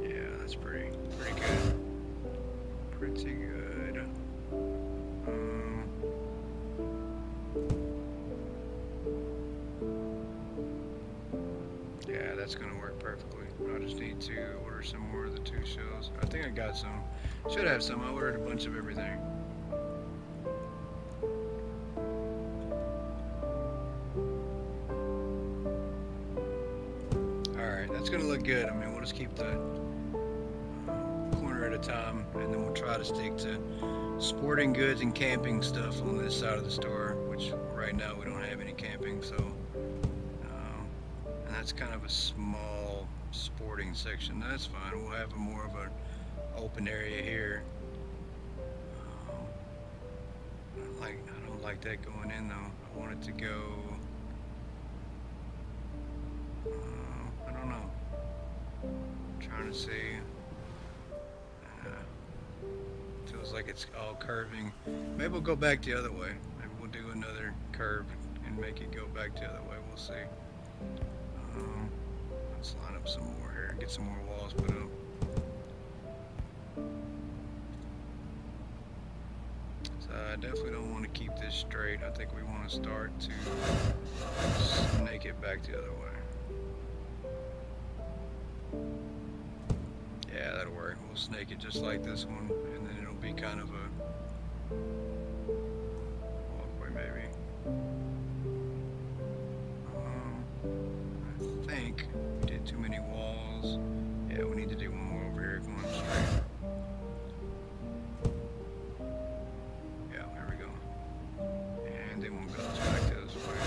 yeah, that's pretty good. Pretty good. Yeah, that's gonna work perfectly. I just need to order some more of the 2 shells. I think I got some. Should have some. I ordered a bunch of everything. Alright, that's gonna look good. I mean, we'll just keep the corner at a time, and then we'll try to stick to sporting goods and camping stuff on this side of the store, which right now we don't have any camping, so and that's kind of a small sporting section. That's fine. We'll have more of an open area here. I don't like that going in though. I want it to go. I don't know. I'm trying to see. Feels like it's all curving. Maybe we'll go back the other way. Maybe we'll do another curve and make it go back the other way. We'll see. Let's line up some more here and get some more walls put up. So I definitely don't want to keep this straight. I think we want to start to snake it back the other way. Yeah, that'll work. We'll snake it just like this one, and then it'll be kind of a walkway maybe. I think we did too many walls. Yeah, we need to do one more over here going straight. Yeah, there we go. And then we'll go back to this way.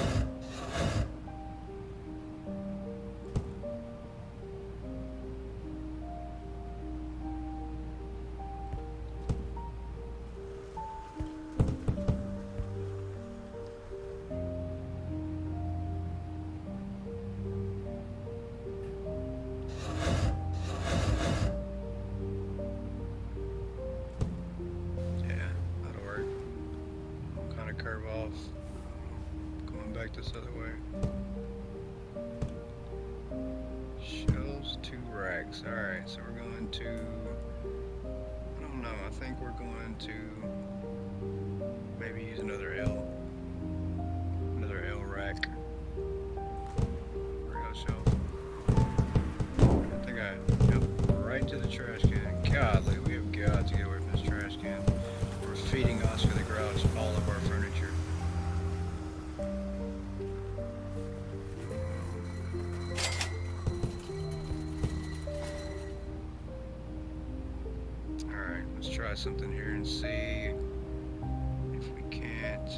this other way. Shelves, 2 racks. Alright, so we're going to... I don't know, I think we're going to maybe use another L. Another L rack. Real shelf. I think yep, right to the trash can. Godly, we have got to get away from this trash can. We're feeding Oscar the Grouch all of our furniture. Alright, let's try something here and see if we can't.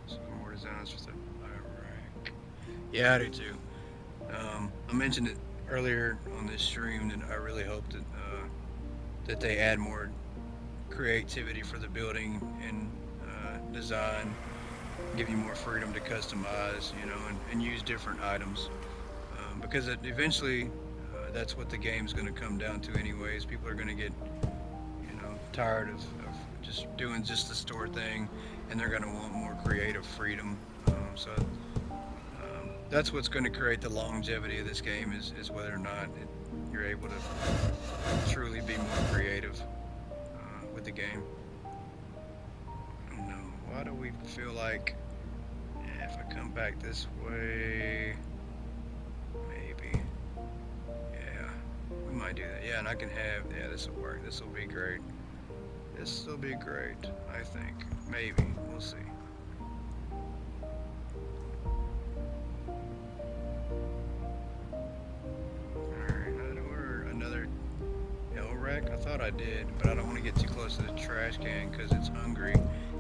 Some more designs for the rack. Yeah, I do too. I mentioned it earlier on this stream that I really hope that that they add more creativity for the building and design, give you more freedom to customize, you know, and use different items. Because eventually that's what the game's going to come down to anyways. People are going to get, you know, tired of just doing just the store thing, and they're going to want more creative freedom. So that's what's going to create the longevity of this game is whether or not you're able to truly be more creative with the game. I don't know. Why do we feel like if I come back this way, maybe. Yeah, we might do that. Yeah, and I can have, yeah, this will work. This will be great. This will be great, I think. Maybe. We'll see. Alright, I ordered another L rack. I thought I did, but I don't want to get too close to the trash can because it's hungry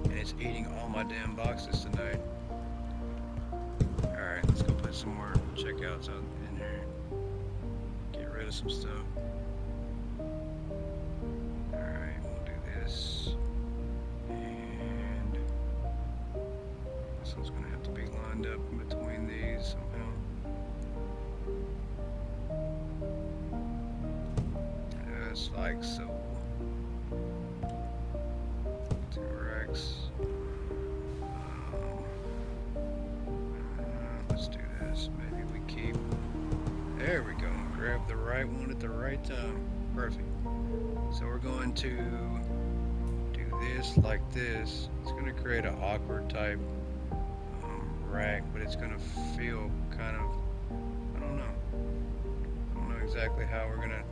and it's eating all my damn boxes tonight. Alright, let's go put some more checkouts out in here. Get rid of some stuff. Alright, we'll do this. And this one's going to have to be lined up in between these somehow. Just like so. 2 racks. Let's do this. Maybe we keep. There we go. Grab the right one at the right time. Perfect. So we're going to do this like this. It's going to create an awkward type rack, but it's going to feel kind of, I don't know. I don't know exactly how we're going to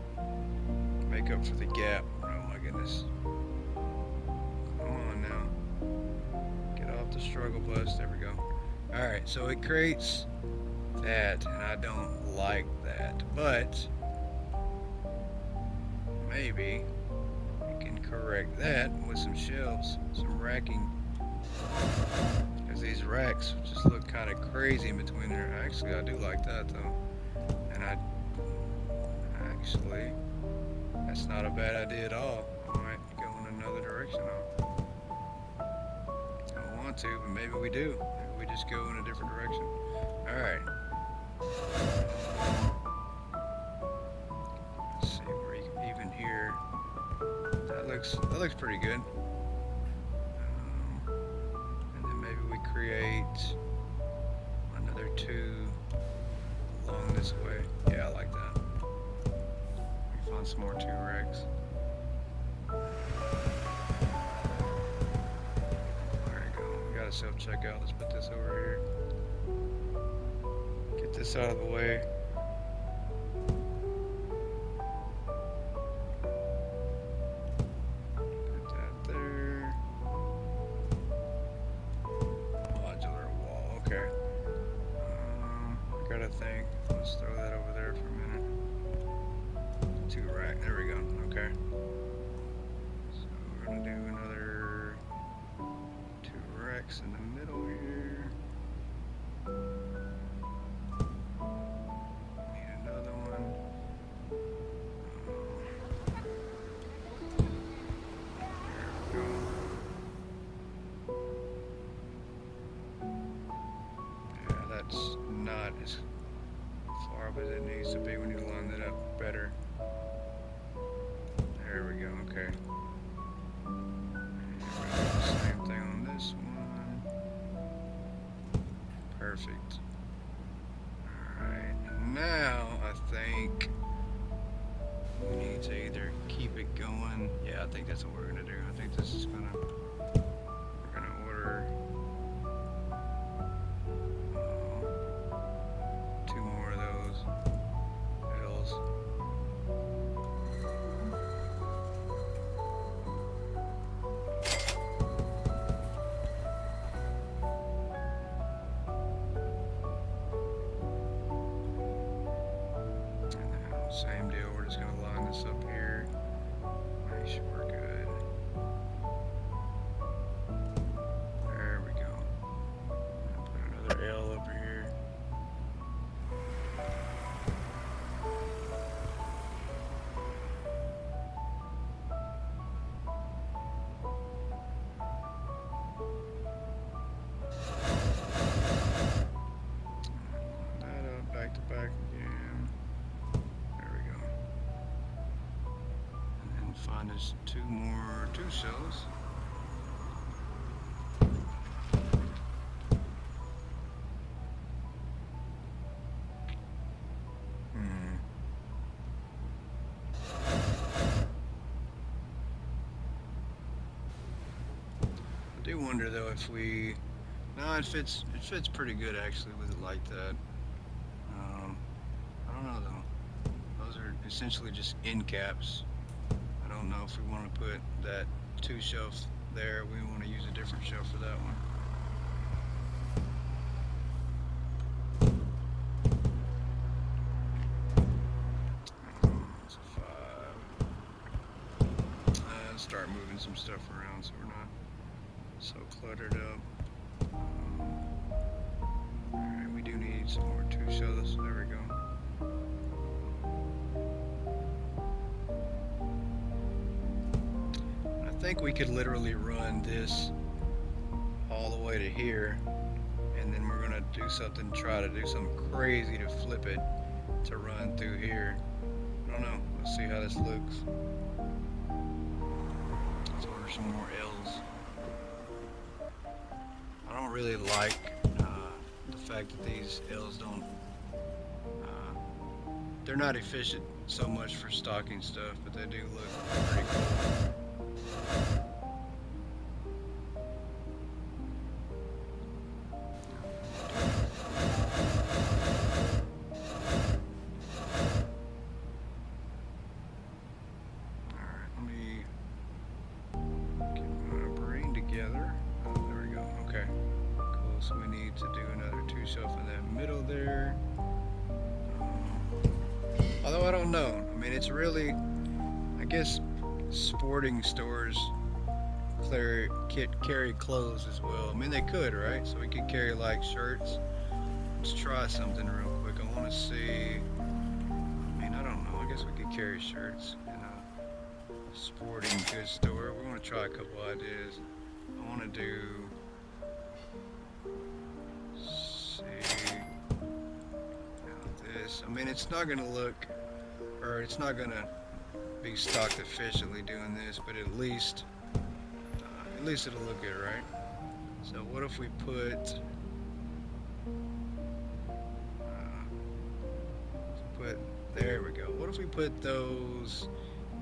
make up for the gap. Oh my goodness. Come on now. Get off the struggle bus. There we go. Alright, so it creates that, and I don't like that. But maybe we can correct that with some shelves, some racking. Because these racks just look kind of crazy in between there. Actually, I do like that though. And actually, that's not a bad idea at all. I might go in another direction. I don't want to, but maybe we do. Maybe we just go in a different direction. Alright. Let's see, we're even here. That looks pretty good. And then maybe we create another 2 along this way. Yeah, I like that. Find some more 2 racks. There you go. We got a self-checkout. Let's put this over here. Get this out of the way. Put that there. Modular wall. Okay. I gotta think. Let's throw that over there for a minute. 2 rack. There we go. Okay. So we're gonna do another 2 racks in the middle here. Need another one. There we go. Yeah, that's not as far up as it needs to be. We need to line that up better. There we go, okay. Perfect. Alright, now I think we need to either keep it going. Yeah, I think that's what we're gonna do. I think this is gonna, we're gonna order 2 more of those L's. Same deal, we're just gonna line this up here. Make sure we're good. There we go. Put another L over here. Line that up back to back again. There we go. And then find us 2 more 2 shells. I do wonder though if we, no, it fits pretty good actually with it like that. I don't know though. Those are essentially just end caps. I don't know if we want to put that 2 shelf there. We want to use a different shelf for that one. It's a 5. Let's start moving some stuff around so we're not so cluttered up. Alright, we do need some more 2 shells. There we go. I think we could literally run this all the way to here, and then we're gonna do something, try to do something crazy to flip it to run through here. I don't know. Let's see how this looks. Let's order some more L's. I don't really like the fact that these L's don't, they're not efficient so much for stocking stuff, but they do look pretty cool. Alright, let me get my brain together. Oh, there we go. Okay. Cool. So we need to do another 2 shelf in that middle there. Although I don't know. I mean, it's really, I guess, sporting stores carry clothes as well. I mean, they could, right? So we could carry like shirts. Let's try something real quick. I want to see. I mean, I don't know. I guess we could carry shirts in a sporting goods store. We want to try a couple ideas. I want to do. See. Now this. I mean, it's not gonna look, or it's not gonna be stocked efficiently doing this, but at least it'll look good, right? So what if we put there we go. What if we put those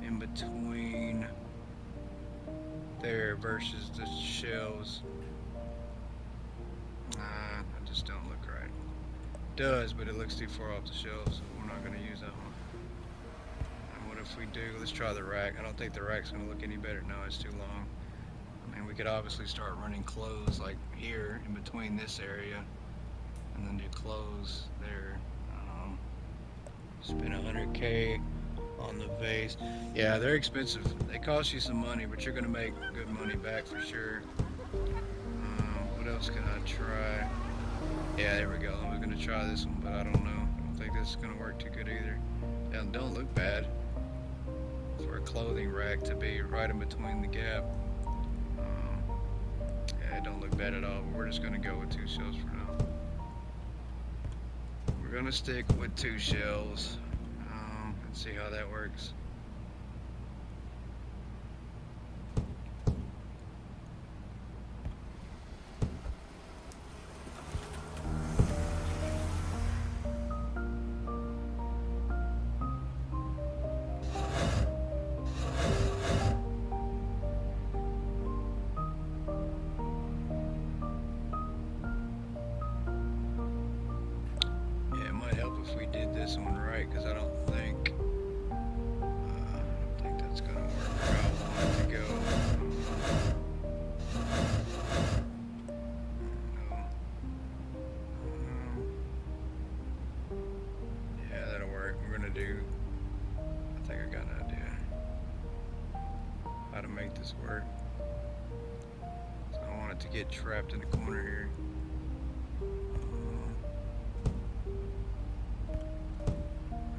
in between there versus the shelves? That just don't look right. It does, but it looks too far off the shelf, so we're not going to use that one. And what if we do, let's try the rack. I don't think the rack's going to look any better. No, it's too long. I mean, we could obviously start running clothes like here in between this area, and then do clothes there. Spend 100K on the vase. Yeah, they're expensive. They cost you some money, but you're gonna make good money back for sure. What else can I try? Yeah, there we go. I'm gonna try this one, but I don't know. I don't think this is gonna work too good either. Don't look bad for a clothing rack to be right in between the gap. Yeah, it don't look bad at all, but we're just gonna go with 2 shelves for now. We're gonna stick with 2 shelves and see how that works. if we did this one right, because I don't think that's gonna work where I want it to go. Yeah, that'll work. We're gonna do. I think I got an idea how to make this work. So I want it to get trapped in the corner here.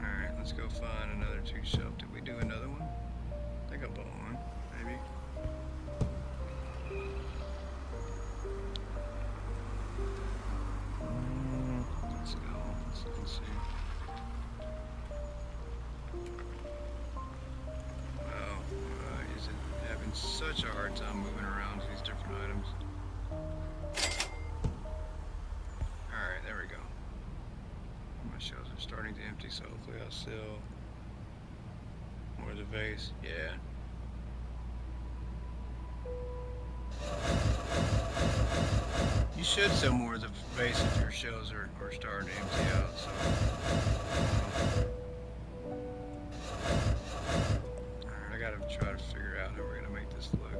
Alright, let's go find another 2 shelf. Did we do another one? I think I bought one, maybe. Let's go. Let's see. Wow, is it having such a hard time moving around these different items? Alright, there we go. My shelves are starting to empty, so hopefully I'll sell more of the vase. Yeah. You should sell more of the vase if your shelves are starting to empty out. So, alright, I gotta try to figure out how we're gonna make this look. I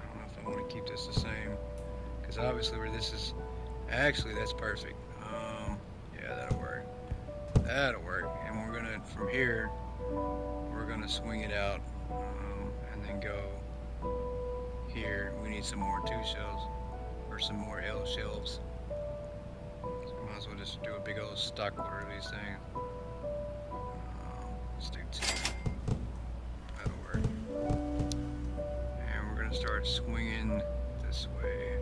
don't know if I want to keep this the same, because obviously where this is, actually that's perfect. Yeah, that'll work. That'll work. And we're gonna, from here, we're gonna swing it out, and then go here. We need some more 2 shelves, or some more L shelves. So might as well just do a big old stock order of these things. Let's do 2. That'll work. And we're gonna start swinging this way.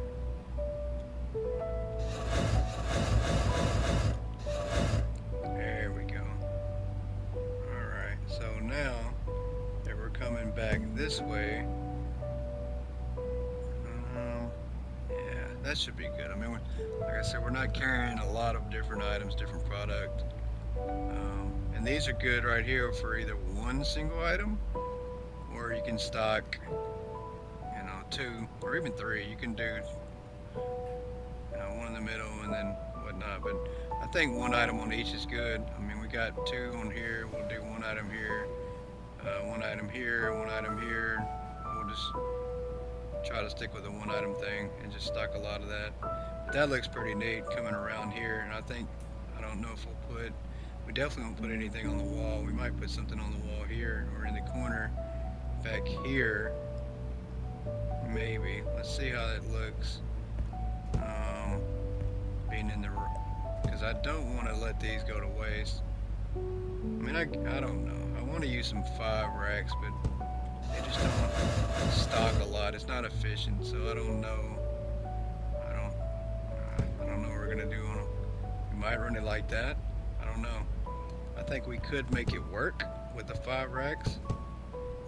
There we go. Alright, so now that we're coming back this way, yeah, that should be good. I mean, like I said, we're not carrying a lot of different items, different product. And these are good right here for either one single item, or you can stock, 2 or even 3. You can do, one in the middle and then whatnot. But I think 1 item on each is good. I mean, we got 2 on here. We'll do 1 item here, 1 item here, 1 item here. We'll just try to stick with the 1 item thing and just stock a lot of that. But that looks pretty neat coming around here. And I don't know if we definitely won't put anything on the wall. We might put something on the wall here or in the corner back here. Maybe. Let's see how that looks. Being in the room, because I don't want to let these go to waste. I mean, I don't know. I want to use some 5 racks, but they just don't stock a lot. It's not efficient, so I don't know. I don't know what we're gonna do on them. We might run it like that. I don't know. I think we could make it work with the 5 racks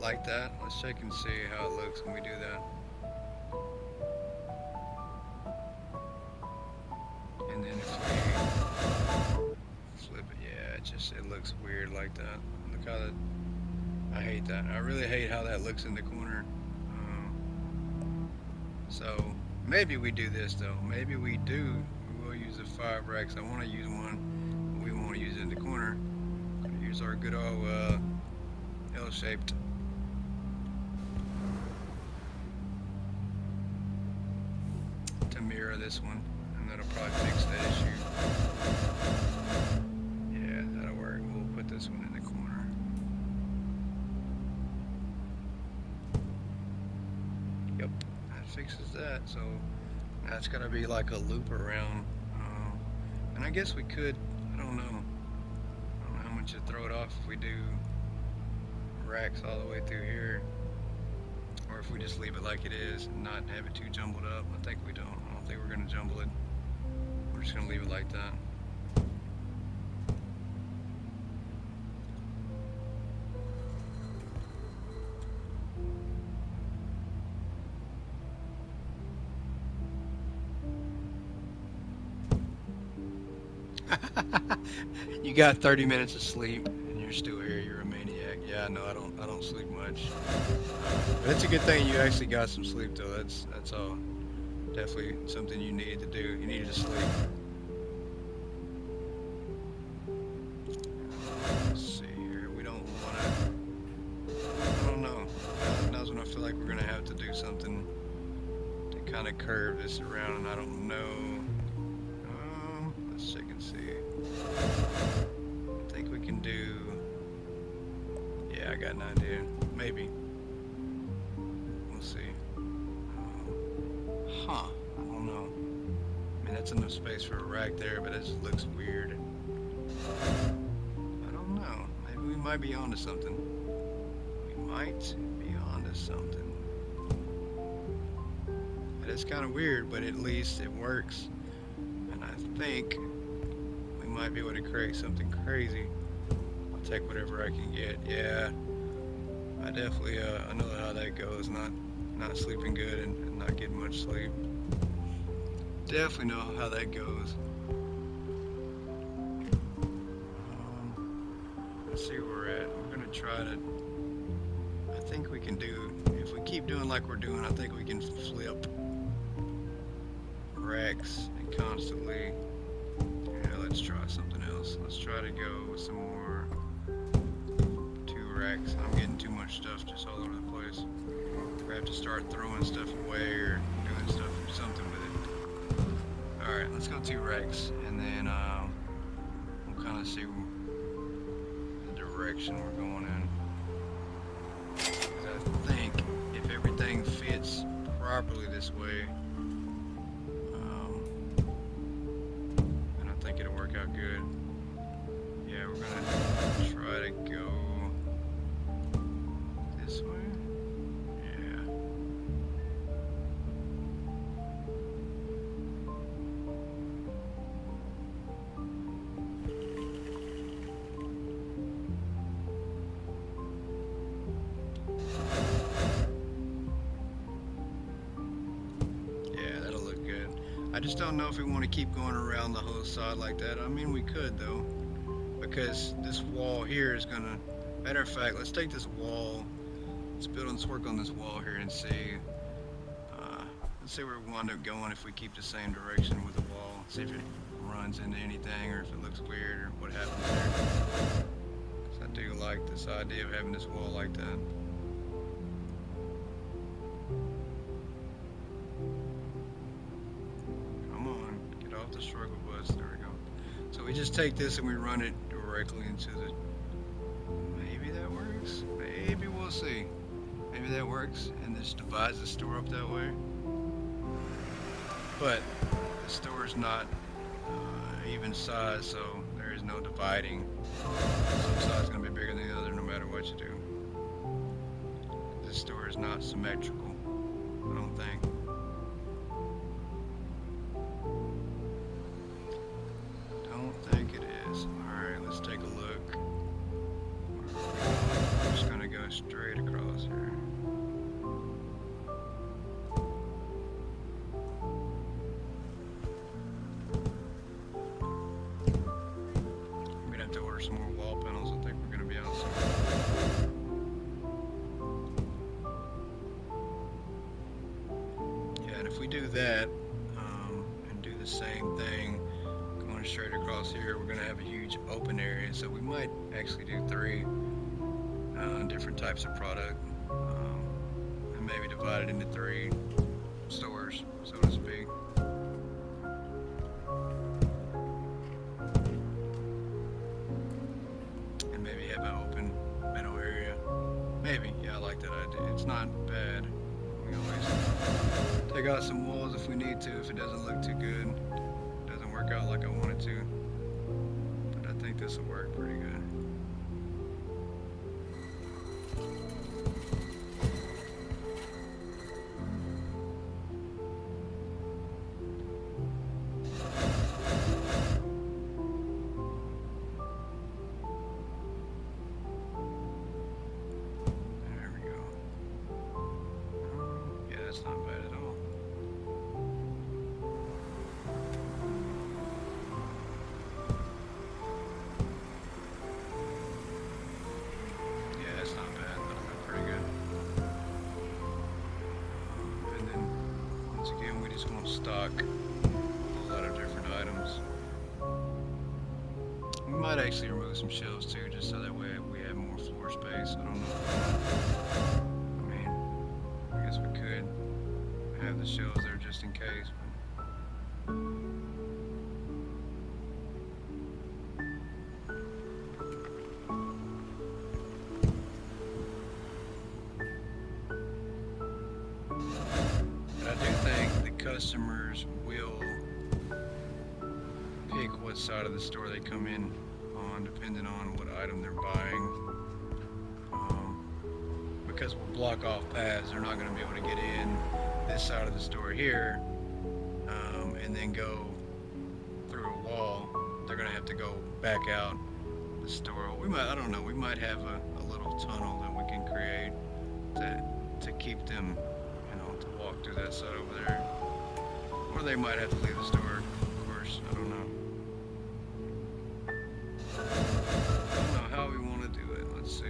like that. Let's check and see how it looks when we do that. And then if we flip it, yeah, it looks weird like that. Look how that, I hate that. I really hate how that looks in the corner. So maybe we do this though. Maybe we will use the 5 racks. I want to use one, but we won't use it in the corner. Here's our good old L-shaped. To mirror this one. That'll probably fix that issue. Yeah, that'll work. We'll put this one in the corner. Yep, that fixes that. So that's gonna be like a loop around. And I guess we could, I don't know how much it throw it off if we do racks all the way through here. Or if we just leave it like it is and not have it too jumbled up. I think we don't. I don't think we're gonna jumble it. We're just gonna leave it like that. You got 30 minutes of sleep and you're still here. You're a maniac. Yeah, no, I don't sleep much. But it's a good thing you actually got some sleep though. That's all. Definitely something you needed to do. You needed to sleep. Let's see here. We don't want to. I don't know. Now's when I feel like we're gonna have to do something to kind of curve this around, and I don't know. Let's check and see. I think we can do. Yeah, I got an idea. Maybe. We'll see. Huh. I don't know. I mean, that's enough space for a rack there, but it just looks weird. I don't know. Maybe we might be onto something. We might be onto something. It is kind of weird, but at least it works. And I think we might be able to create something crazy. I'll take whatever I can get. Yeah, I definitely I know how that goes. Not sleeping good and not getting much sleep. Definitely know how that goes. Let's see where we're at. We're gonna try to. I think we can do. If we keep doing like we're doing, I think we can flip racks and constantly. Yeah, let's try something else. Let's try to go with some more 2 racks. I'm getting too much stuff just all over the place. We have to start throwing stuff away or doing something with it. All right, let's go 2 racks, and then we'll kind of see the direction we're going in. 'Cause I think if everything fits properly this way, then I think it'll work out good. Yeah, we're gonna try to go this way. Yeah. Yeah, that'll look good. I just don't know if we want to keep going around the whole side like that. I mean, we could though, because this wall here is gonna. Matter of fact, let's take this wall. Let's work on this wall here and see. Let's see where we wind up going if we keep the same direction with the wall. See if it runs into anything or if it looks weird or what happens there. 'Cause I do like this idea of having this wall like that. Come on, get off the struggle bus. There we go. So we just take this and we run it directly into the. Maybe that works. Maybe we'll see. Maybe that works and this divides the store up that way. But the store is not even size, so there is no dividing. Some side is going to be bigger than the other no matter what you do. This store is not symmetrical, I don't think. Don't think it is. Alright, let's take a look. I'm just going to go straight across here. Some more wall panels. I think we're going to be out soon. Yeah, and if we do that and do the same thing going straight across here, we're going to have a huge open area. So we might actually do 3 different types of product and maybe divide it into 3 stores, so to speak. Maybe, yeah, I like that idea. It's not bad. We always take out some walls if we need to, if it doesn't look too good. Doesn't work out like I want it to. But I think this will work pretty good. That's not bad at all. stock a lot of different items. We might actually remove some shelves too, just so that way we have more floor space. I don't know. I mean, I guess we could have the shelves there just in case. But I do think the customers will pick what side of the store they come in on, depending on what item they're buying. Because we'll block off paths, they're not going to be able to get in this side of the store here and then go through a wall. They're going to have to go back out the store. We might, I don't know, we might have a little tunnel that we can create to keep them, you know, to walk through that side over there. Or they might have to leave the store, of course, I don't know. I don't know how we want to do it. Let's see.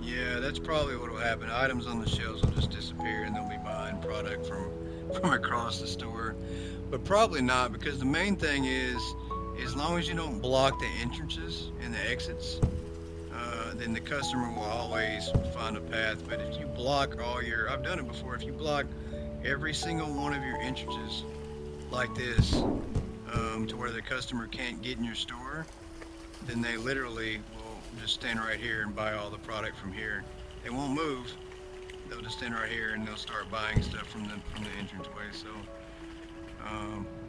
Yeah, that's probably what will happen. Items on the shelves will just disappear and they'll be buying product from across the store. But probably not, because the main thing is, as long as you don't block the entrances and the exits, then the customer will always find a path. But if you block all your, I've done it before, if you block every single one of your entrances like this, to where the customer can't get in your store, then they literally will just stand right here and buy all the product from here. They won't move. They'll just stand right here and they'll start buying stuff from the entranceway. So,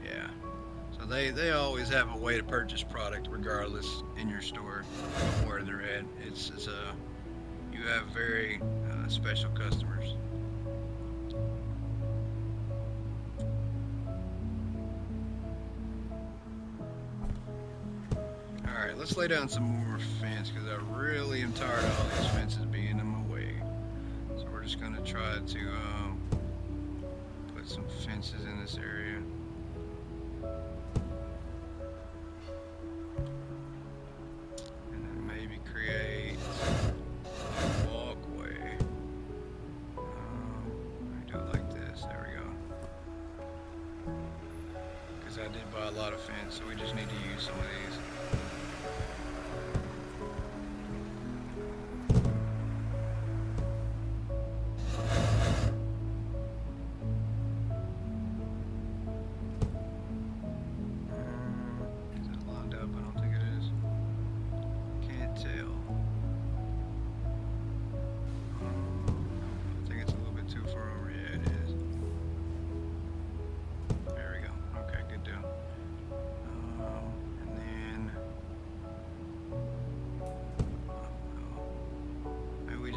yeah. So they always have a way to purchase product regardless in your store of where they're at. It's you have very special customers. Alright, let's lay down some more fence because I really am tired of all these fences being in my way. So we're just going to try to put some fences in this area. And then maybe create a walkway. Let me do it like this. There we go. Because I did buy a lot of fence, so we just need to use some of these.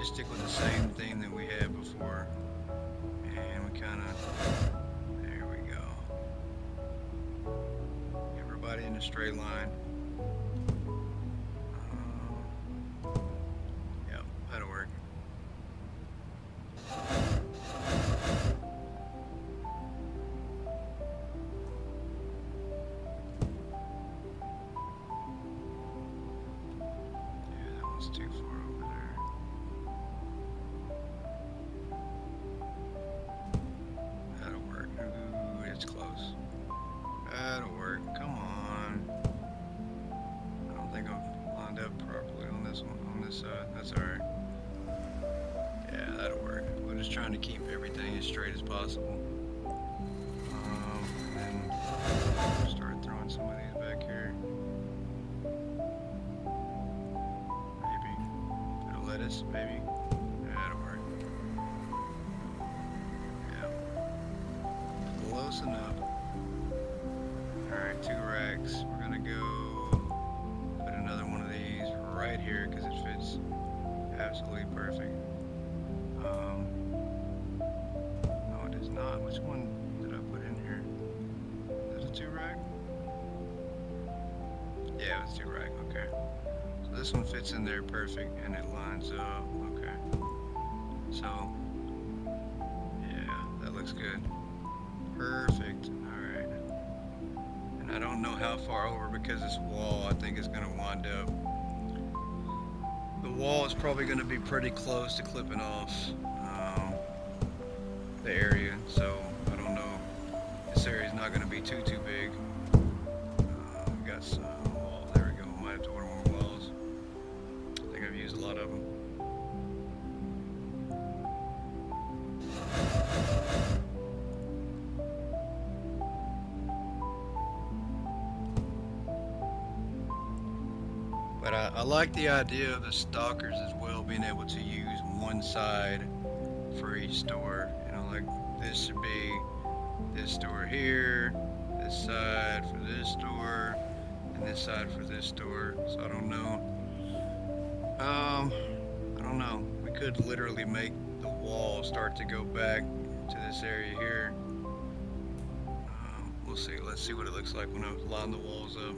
Stick with the same theme that we had before, and we kind of, there we go, everybody in a straight line. Yep, that'll work. Yeah, that one's too far over there. It's close. That'll work. Come on. I don't think I've lined up properly on this one, on this side. That's alright. Yeah, that'll work. We're just trying to keep everything as straight as possible. And then start throwing some of these back here. Maybe. Bit of lettuce, maybe. That'll work. Close enough. Alright, 2 racks. We're gonna go put another one of these right here because it fits absolutely perfect. No, it is not. Which one did I put in here? Is it a 2 rack? Yeah, it's 2 rack. Okay. So this one fits in there perfect and it lines up. Okay. So, yeah, that looks good. Perfect. Alright. And I don't know how far over because this wall I think is going to wind up. The wall is probably going to be pretty close to clipping off the area, so I don't know. This area is not going to be too big. We got some walls. There we go. Might have to order more walls. I think I've used a lot of them. But I like the idea of the stalkers as well, being able to use one side for each store. You know, like this should be this store here, this side for this store, and this side for this store. So I don't know. I don't know. We could literally make the wall start to go back to this area here. We'll see. Let's see what it looks like when I line the walls up.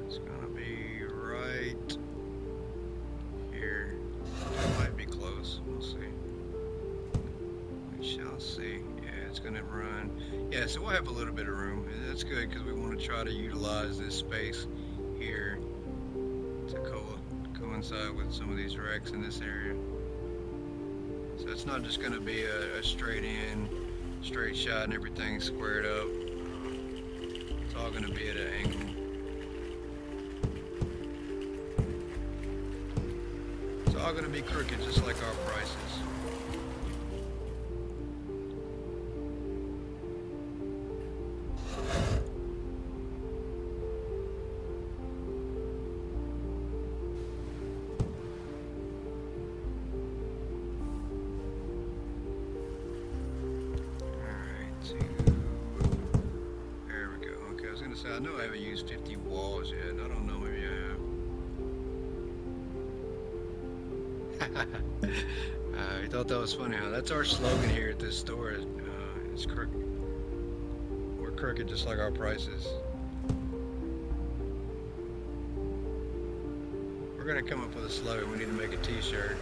It's gonna be right here. It might be close. We'll see. We shall see. Yeah, it's gonna run. Yeah, so we'll have a little bit of room. And that's good because we want to try to utilize this space here to coincide with some of these wrecks in this area. So it's not just gonna be a straight in, straight shot and everything squared up. It's all gonna be at an angle. It's all going to be crooked, just like our prices. Alright, there we go. Okay, I was going to say, I know I haven't used 50 walls yet. I don't know, maybe I have. I thought that was funny. Huh? That's our slogan here at this store. It's crooked. We're crooked just like our prices. We're gonna come up with a slogan. We need to make a T-shirt.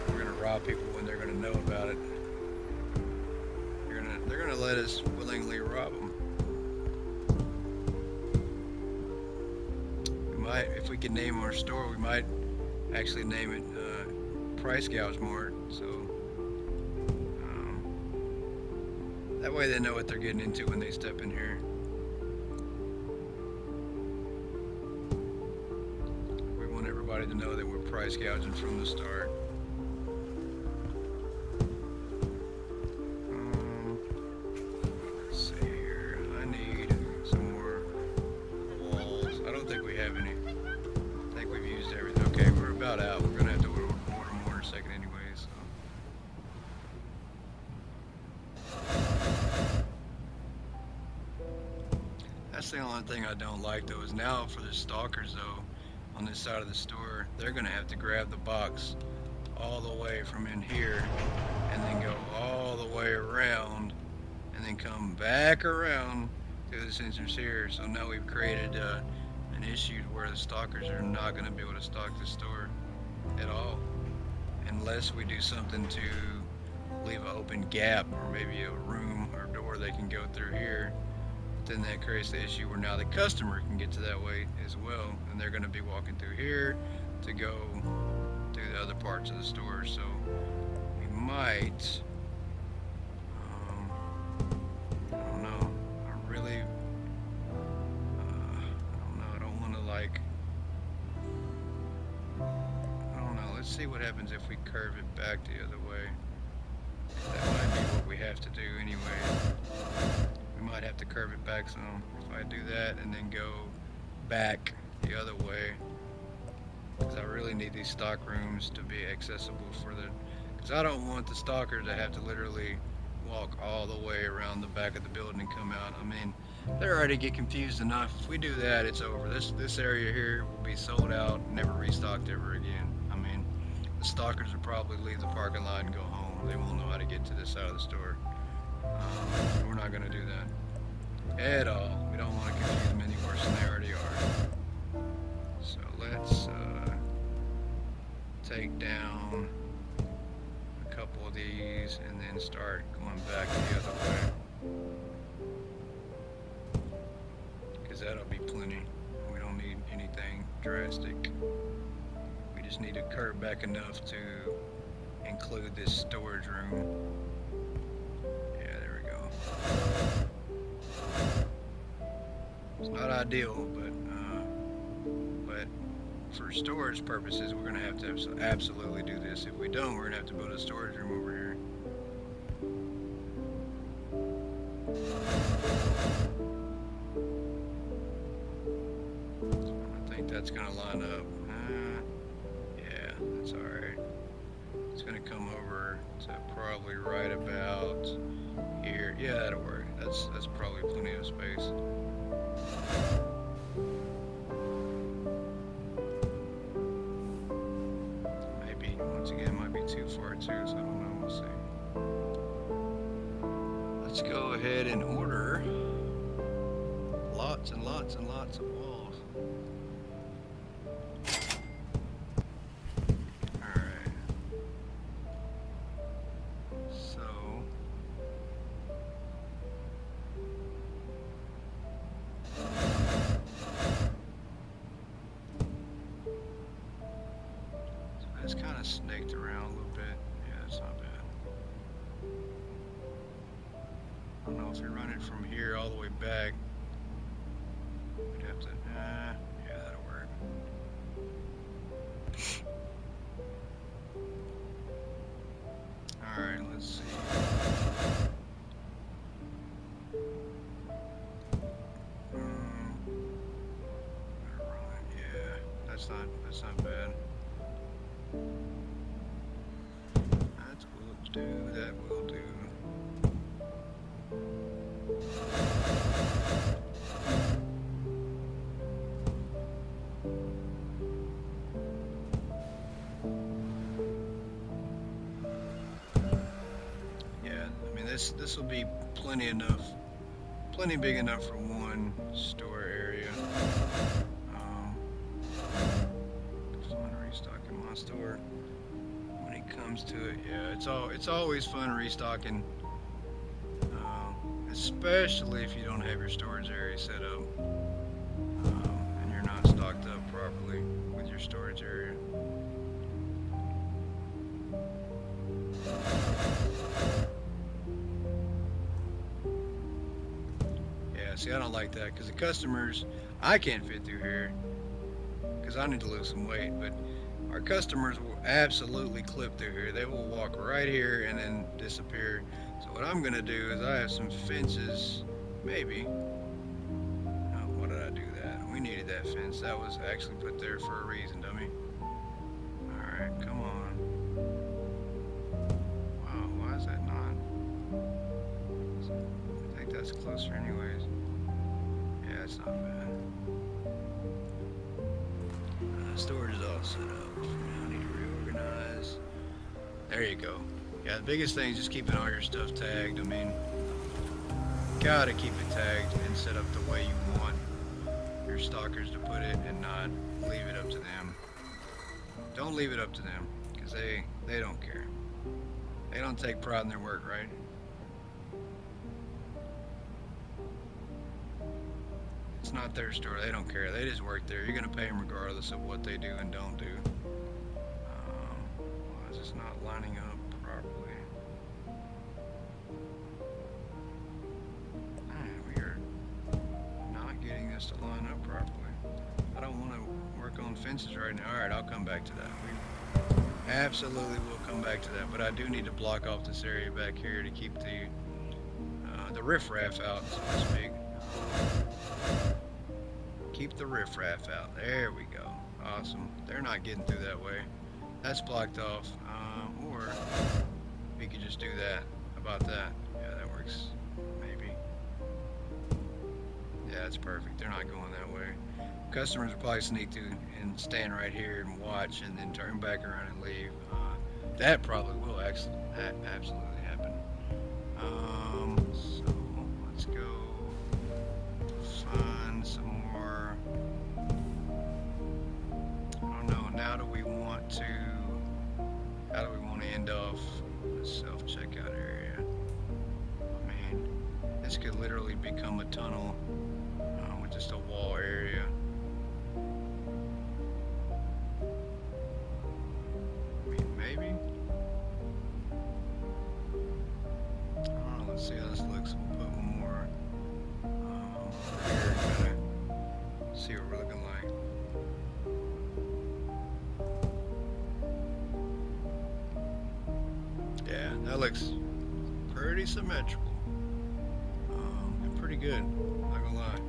We're gonna rob people when they're gonna know about it. They're gonna let us willingly rob them. We might, if we could name our store, we might actually name it Price Gouge Mart, so that way they know what they're getting into when they step in here. We want everybody to know that we're price gouging from the start. Let's see here. I need some more walls. I don't think we have any. I think we've used everything. Okay, we're about out. We're gonna have to order more in a second anyway, so. That's the only thing I don't like though, is now for the stalkers though, on this side of the store, they're gonna have to grab the box all the way from in here and then go all the way around and then come back around to the sensors here. So now we've created an issue where the stalkers are not going to be able to stalk the store at all unless we do something to leave an open gap or maybe a room or door they can go through here. But then that creates the issue where now the customer can get to that way as well, and they're going to be walking through here to go to the other parts of the store. So we might I don't know, I really I don't know, let's see what happens if we curve it back the other way. That might be what we have to do anyway. We might have to curve it back some. If I do that and then go back the other way, because I really need these stock rooms to be accessible for the, because I don't want the stalker to have to literally walk all the way around the back of the building and come out. I mean, they already get confused enough. If we do that, it's over. This area here will be sold out, never restocked ever again. I mean, the stalkers will probably leave the parking lot and go home. They won't know how to get to this side of the store. We're not going to do that at all. We don't want to confuse them any worse than they already are. So let's take down a couple of these and then start going back the other way. Because that'll be plenty. We don't need anything drastic. We just need to curve back enough to include this storage room. Yeah, there we go. It's not ideal, but for storage purposes, we're gonna have to absolutely do this. If we don't, we're gonna have to build a storage room over here. I think that's gonna line up. Yeah, that's all right. It's gonna come over to probably right about here. Yeah, that'll work. That's probably plenty of space. Maybe once again might be too far too, so I don't know. We'll see. Let's go ahead and order lots and lots and lots of walls. Alright. So it's kind of snaked around a little bit. Yeah, that's not bad. I don't know if we run it from here all the way back. We'd have to, yeah, that'll work. Alright, let's see. Yeah, that's not bad. That will do, that will do. Yeah, I mean this will be plenty big enough for one store area. Fun restocking my store when it comes to it. Yeah, it's always fun restocking, especially if you don't have your storage area set up and you're not stocked up properly with your storage area. Yeah, see, I don't like that because the customers, I can't fit through here because I need to lose some weight, but our customers will absolutely clip through here. They will walk right here and then disappear. So what I'm going to do is I have some fences, maybe. Oh, why did I do that? We needed that fence. That was actually put there for a reason, dummy. Alright, come on. Wow, why is that not? I think that's closer anyways. Yeah, it's not bad. Storage is all set up. Now I need to reorganize. There you go. Yeah, the biggest thing is just keeping all your stuff tagged. I mean, gotta keep it tagged and set up the way you want your stalkers to put it and not leave it up to them. Don't leave it up to them because they don't care. They don't take pride in their work, right? It's not their store. They don't care. They just work there. You're going to pay them regardless of what they do and don't do. Why is this not lining up properly? We are not getting this to line up properly. I don't want to work on fences right now. Alright, I'll come back to that. We absolutely will come back to that. But I do need to block off this area back here to keep the riffraff out, so to speak. Keep the riffraff out. There we go. Awesome. They're not getting through that way. That's blocked off. Or we could just do that. How about that? Yeah, that works. Maybe. Yeah, that's perfect. They're not going that way. Customers will probably sneak through and stand right here and watch and then turn back around and leave. That probably will absolutely happen. to, how do we want to end off the self-checkout area? I mean, this could literally become a tunnel with just a wall area. I mean, maybe. I don't know. Let's see how this looks. We'll put one more here, kind of see what we're looking like. Yeah, that looks pretty symmetrical. And pretty good. Not gonna lie.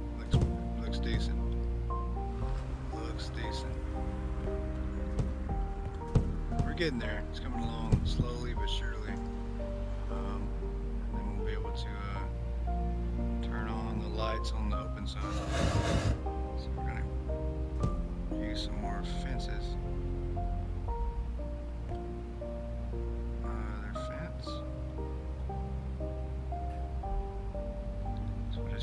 Looks decent. Looks decent. We're getting there. It's coming along slowly but surely. And then we'll be able to turn on the lights on the open side. So we're gonna use some more fences.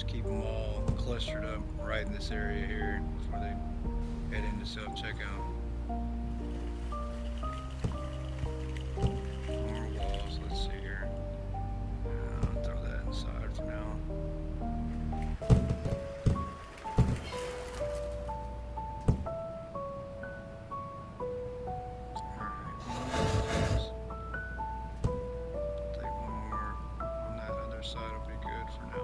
Keep them all clustered up right in this area here before they head into self-checkout. More walls, let's see here. I'll throw that inside for now. Alright, take one more on that other side will be good for now.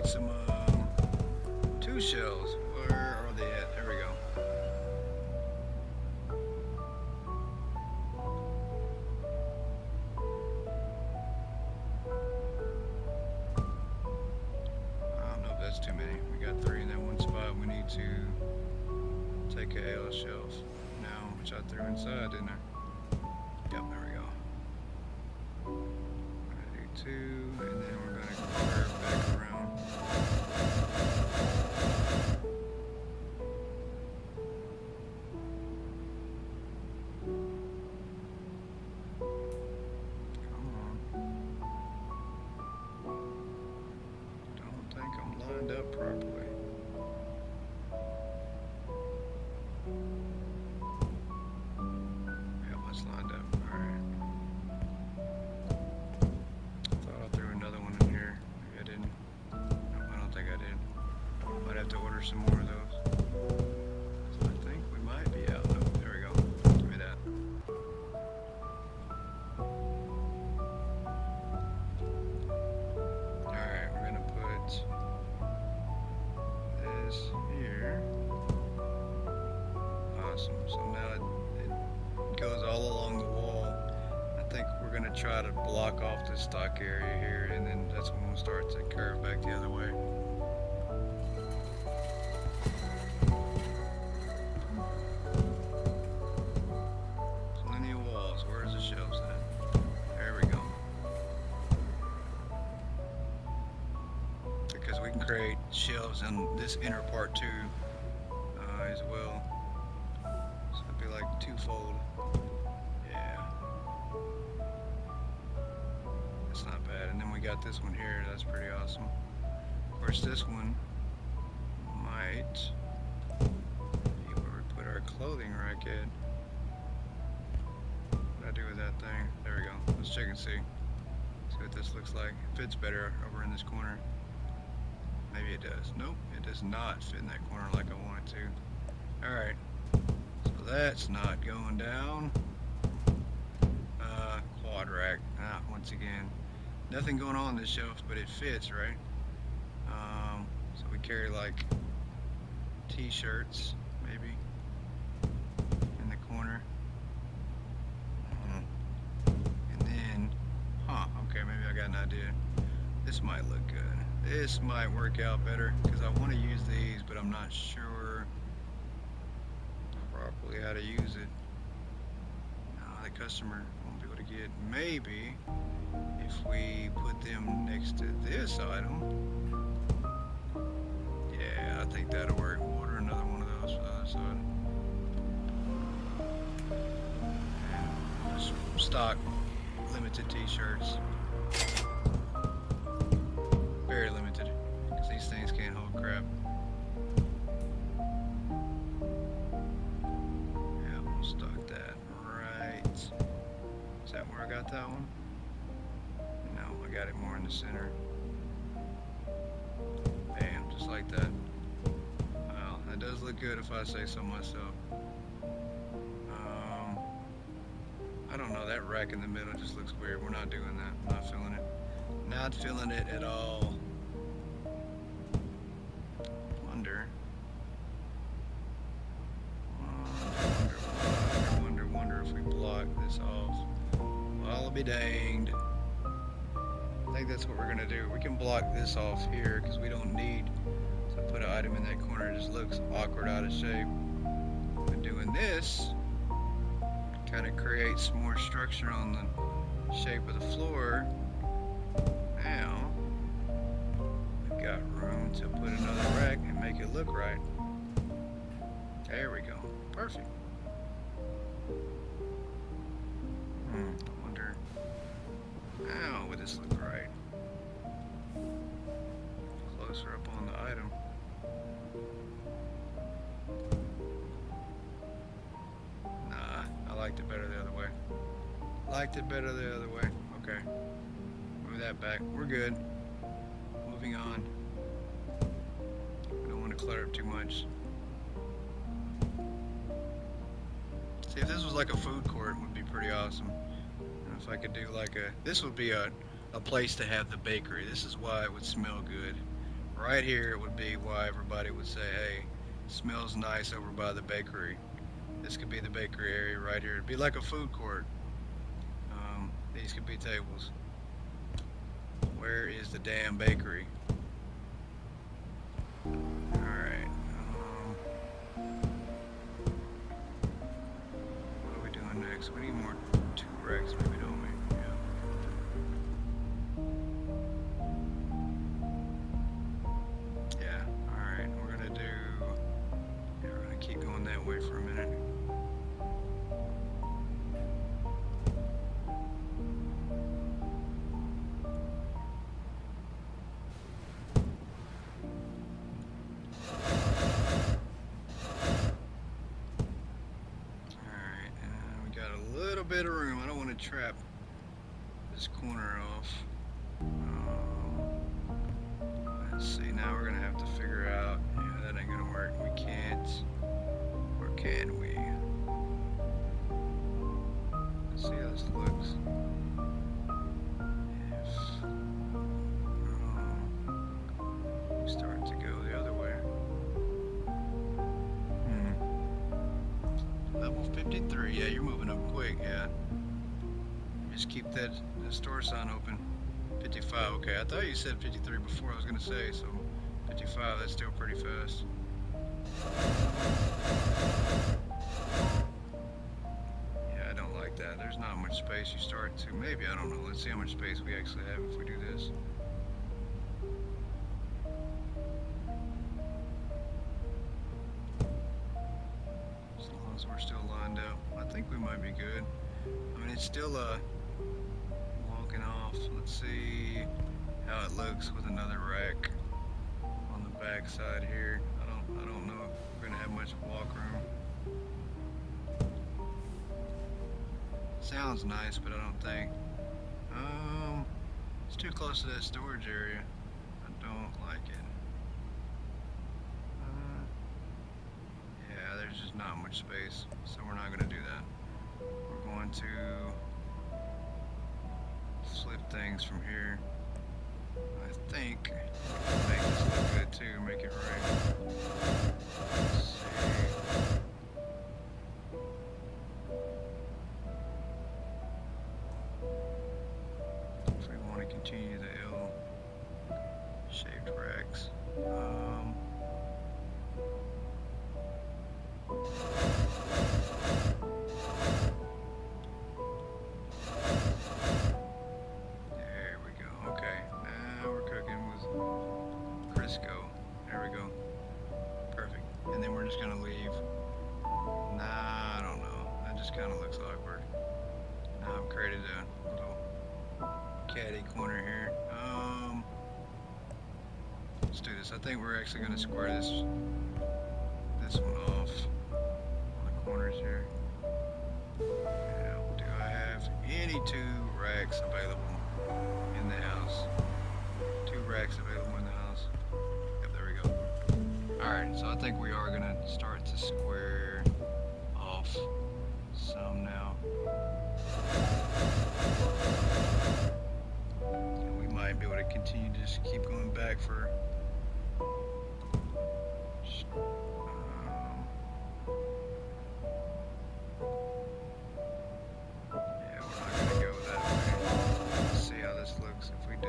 Some two shells. Where are they at? There we go. Nope, that's too many. We got 3 in that one spot. We need to take a L shelf now, which I threw inside, didn't I? Yep, there we go. We're gonna do 2, and then we're gonna curve back around. Up properly. Yeah, let's lined up. Alright. Thought I threw another one in here. Maybe I didn't. Nope, I don't think I did. Might have to order some more of those. So I think we might be out. Nope, there we go. Give me that. Alright, we're gonna put here. Awesome. So now it goes all along the wall. I think we're going to try to block off this stock area here, and then that's when we'll start to curve back the other way. Plenty of walls. Where's the shelves at? There we go. Because we can create shelves in this inner part too, as well. So it'd be like twofold. Yeah, that's not bad. And then we got this one here. That's pretty awesome. Of course, this one might be where we put our clothing rack at. What do I do with that thing? There we go. Let's check and see. See what this looks like. It fits better over in this corner. Maybe it does. Nope, it does not fit in that corner like I want it to. Alright, so that's not going down. Quad rack. Once again, nothing going on this shelf, but it fits, right? So we carry like t-shirts, maybe, in the corner. And then, okay, maybe I got an idea. This might look good. This might work out better because I want to use these, but I'm not sure properly how to use it. The customer won't be able to to get maybe if we put them next to this item. Yeah, I think that'll work. We'll order another one of those for the other side. Just stock limited t-shirts. Very limited, because these things can't hold crap. Yeah, we'll stock that right. Is that where I got that one? No, I got it more in the center. Bam, just like that. Wow, that does look good if I say so myself. I don't know, that rack in the middle just looks weird. We're not doing that. Not feeling it. Not feeling it at all. Wonder if we block this off. Well, I'll be danged. I think that's what we're gonna do. We can block this off here because we don't need to put an item in that corner. It just looks awkward, out of shape. But doing this kind of creates more structure on the shape of the floor. Now we've got room to put another rack and make it look right. There we go. Perfect. I wonder how would this look right? Closer up on the item. Nah, I liked it better the other way. Liked it better the other way. Okay. Move that back. We're good. Moving on. We don't want to clutter up too much. See, if this was like a food court, it would be pretty awesome. And if I could do like this would be a place to have the bakery. This is why it would smell good. Right here, it would be why everybody would say, hey, it smells nice over by the bakery. This could be the bakery area right here. It'd be like a food court. These could be tables. Where is the damn bakery? Alright. What are we doing next? We need more 2 racks, maybe, don't we? Yeah. Alright, we're gonna keep going that way for a minute. Bit of room. I don't want to trap this corner off. Let's see. Now we're gonna have to figure out. Yeah, that ain't gonna work. We can't. Or can we? Let's see how this looks. If we start to go the other way. Level 53. Yeah, you're moving up quick. Yeah. Just keep that store sign open. 55. Okay, I thought you said 53 before. I was gonna say, so 55. That's still pretty fast. Yeah, I don't like that. There's not much space. You start to maybe. I don't know. Let's see how much space we actually have if we do this. We're still lined up. I think we might be good. I mean, it's still walking off. Let's see how it looks with another rack on the back side here. I don't know if we're gonna have much walk room. Sounds nice, but I don't think. It's too close to that storage area. I don't like it. There's just not much space, so we're not going to do that. We're going to flip things from here. I think we can make this look good too, make it right. Let's see. If we want to continue the L-shaped racks. this kind of looks awkward. Now I've created a little caddy corner here. Let's do this. I think we're actually going to square this one off on the corners here. Yeah, do I have any 2 racks available in the house? 2 racks available in the house. Yep, there we go. Alright, so I think we are going to start to square off some now. And we might be able to continue to just keep going back for yeah, we're not going to go that way. Let's see how this looks if we do.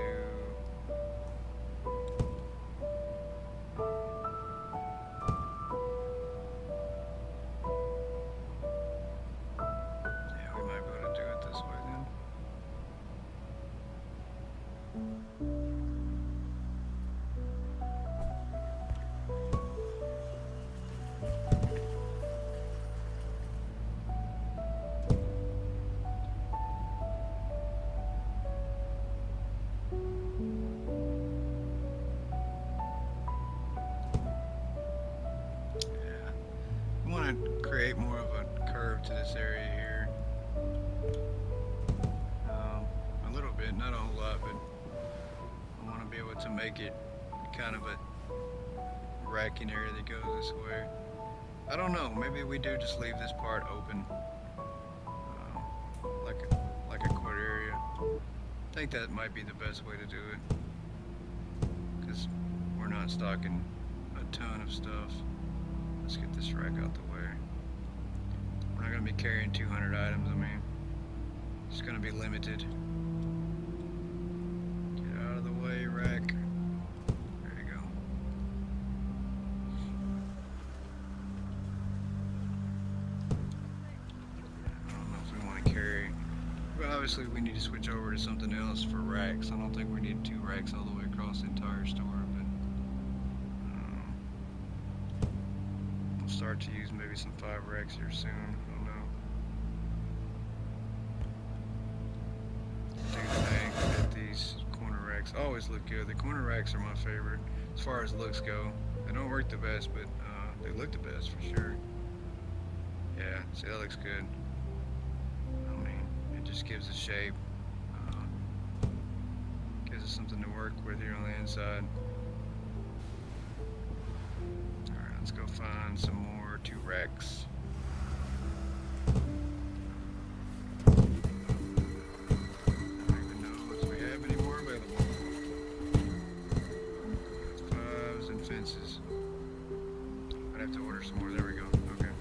Yeah, we might be able to do it this way then. Yeah. We want to create more of a curve to this area here. A little bit, not a whole lot, but I want to be able to make it kind of a racking area that goes this way. I don't know, maybe we do just leave this part open, like a quad area. I think that might be the best way to do it, because we're not stocking a ton of stuff. Let's get this rack out the way. We're not going to be carrying 200 items, I mean, it's going to be limited. Get out of the way, rack. There you go. I don't know if we want to carry. Well, obviously we need to switch over to something else for racks. I don't think we need 2 racks all the way across the entire store, but we'll start to use maybe some 5 racks here soon. I don't know. I do think that these corner racks always look good. The corner racks are my favorite as far as looks go. They don't work the best, but they look the best for sure. Yeah, see, that looks good. I mean, it just gives a shape. Gives us something to work with here on the inside. Alright, let's go find some more 2 racks. I don't even know if we have any more available. 5s and fences. I'd have to order some more. There we go. Okay.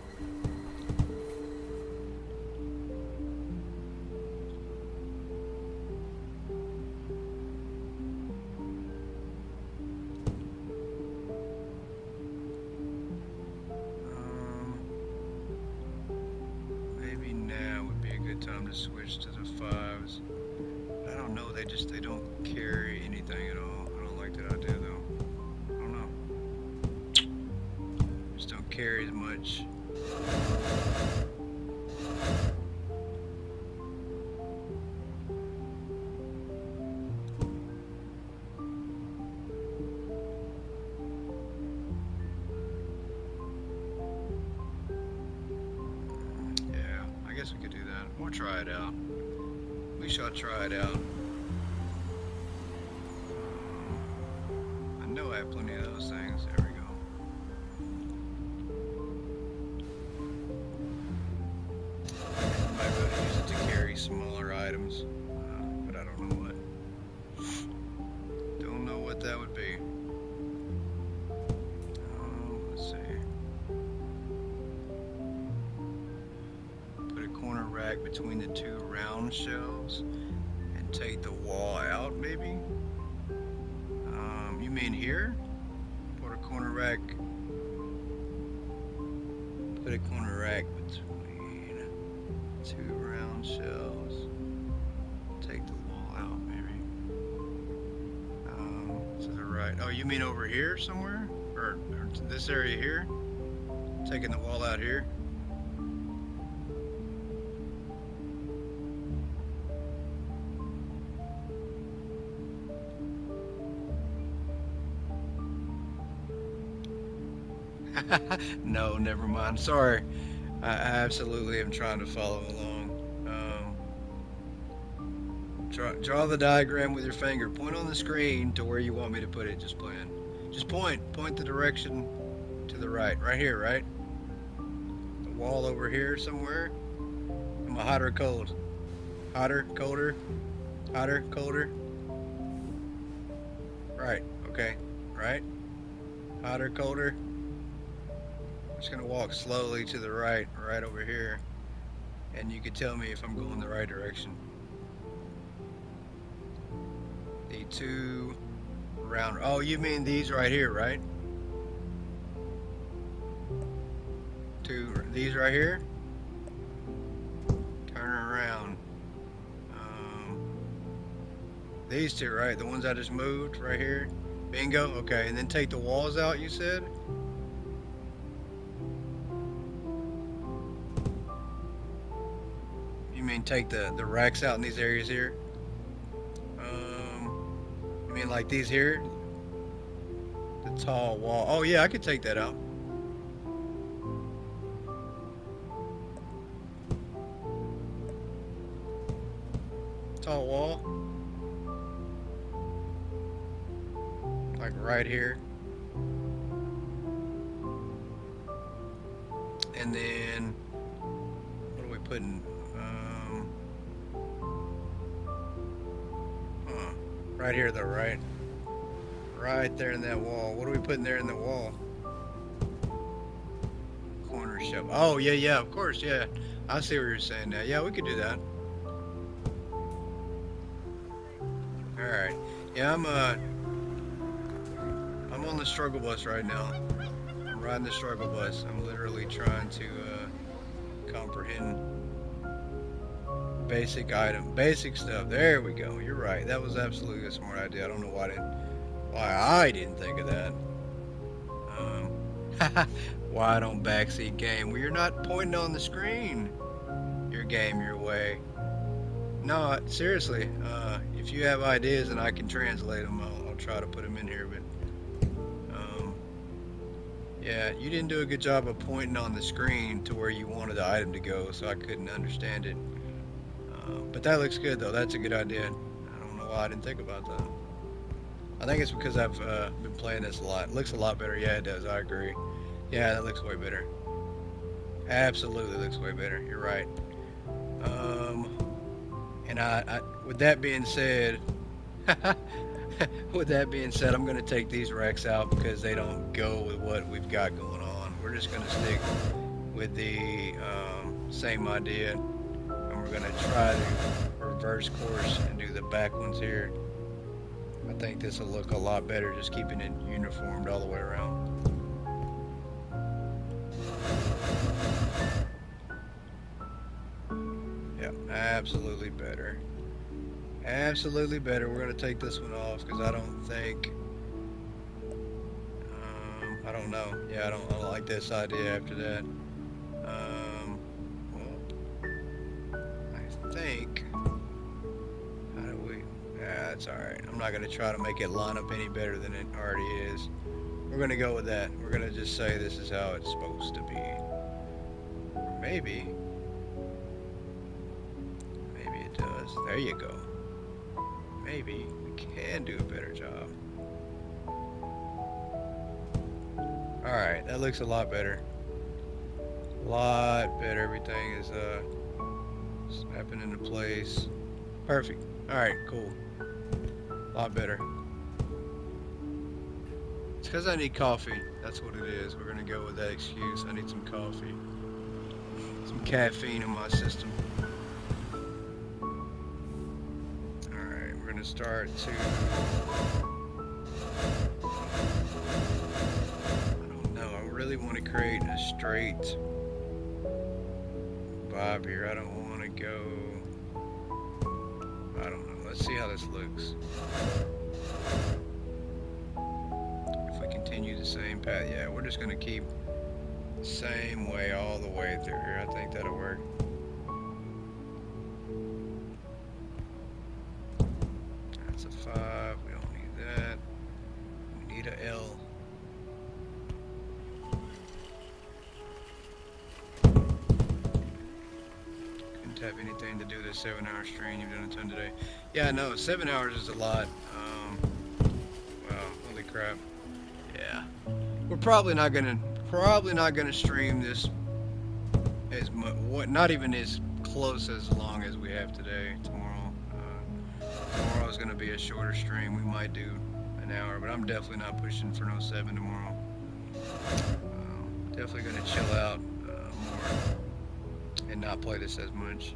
Maybe now would be a good time to switch to the 5s. I don't know, they don't carry anything at all. I don't like that idea though. I don't know. Just don't carry as much. I guess we could do that. We'll try it out. We shall try it out. I know I have plenty of those things. There we go. Might be able to use it to carry smaller items, but I don't know what. Don't know what that would be. Let's see. Corner rack between the 2 round shelves and take the wall out, maybe? You mean here? Put a corner rack between 2 round shelves. Take the wall out, maybe. To the right. Oh, you mean over here somewhere? Or this area here? Taking the wall out here? No, never mind. Sorry. I absolutely am trying to follow along. Draw the diagram with your finger. Point on the screen to where you want me to put it. Just plan. Just point. Point the direction to the right. Right here, right? The wall over here somewhere. Am I hot or cold? Hotter, colder, hotter, colder. Right. Okay. Right. Hotter, colder. I'm just gonna walk slowly to the right, right over here, and you can tell me if I'm going the right direction. The two round. Oh, you mean these right here, right? These right here. Turn around. These two, right? The ones I just moved right here. Bingo. Okay, and then take the walls out. You said. You mean take the racks out in these areas here? You mean like these here? The tall wall. Oh yeah, I could take that out. Tall wall. Like right here. And then what are we putting? Right here though, right? Right there in that wall. What are we putting there in the wall? Corner shelf. Oh yeah, of course, yeah. I see what you're saying now. Yeah, we could do that. Alright. Yeah, I'm on the struggle bus right now. I'm riding the struggle bus. I'm literally trying to comprehend basic basic stuff. There we go. You're right. That was absolutely a smart idea. I don't know why I didn't think of that. Why don't backseat game? Well, you're not pointing on the screen. Your game, your way. No, seriously. If you have ideas and I can translate them, I'll try to put them in here. But yeah, you didn't do a good job of pointing on the screen to where you wanted the item to go, so I couldn't understand it. But that looks good, though. That's a good idea. I don't know why I didn't think about that. I think it's because I've been playing this a lot. It looks a lot better. Yeah, it does. I agree. Yeah, that looks way better. Absolutely looks way better. You're right. And I with that being said, with that being said, I'm going to take these racks out because they don't go with what we've got going on. We're just going to stick with the same idea, and we're going to try to reverse course and do the back ones here. I think this will look a lot better just keeping it uniformed all the way around. Yeah, absolutely better. Absolutely better. We're going to take this one off because I don't think... I don't know. Yeah, I don't like this idea after that. Well, I think... How do we... Yeah, that's alright. I'm not going to try to make it line up any better than it already is. We're going to go with that. We're going to just say this is how it's supposed to be. Maybe it does. There you go. Maybe we can do a better job. Alright, that looks a lot better. A lot better. Everything is snapping into place. Perfect. Alright, cool. A lot better. It's because I need coffee. That's what it is. We're going to go with that excuse. I need some coffee. Some caffeine in my system. Alright, we're going to start to... I don't know. I really want to create a straight vibe here. I don't want to go... I don't know. Let's see how this looks. If we continue the same path, yeah, we're just going to keep the same way all the way through here. I think that'll work. That's a 5. We don't need that. We need a L. don't have anything to do this 7-hour stream. You've done a ton today. Yeah, no, 7 hours is a lot. Wow, holy crap. Yeah, we're probably not gonna stream this as much. What? Not even as close as long as we have today. Tomorrow is gonna be a shorter stream. We might do an hour, but I'm definitely not pushing for no 7 tomorrow. Definitely gonna chill out more and not play this as much.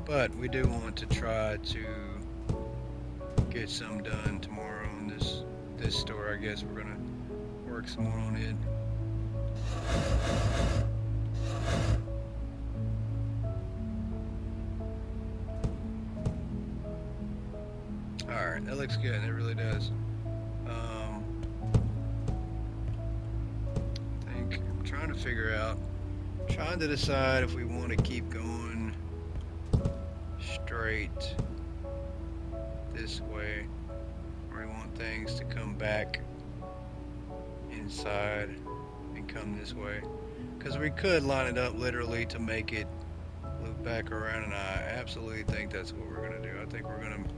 But we do want to try to get some done tomorrow in this store. I guess we're gonna work some more on it. Alright, that looks good. It really does. I think I'm trying to figure out, trying to decide if we want to keep going straight this way, or we want things to come back inside and come this way. Because we could line it up literally to make it loop back around, and I absolutely think that's what we're going to do. I think we're going to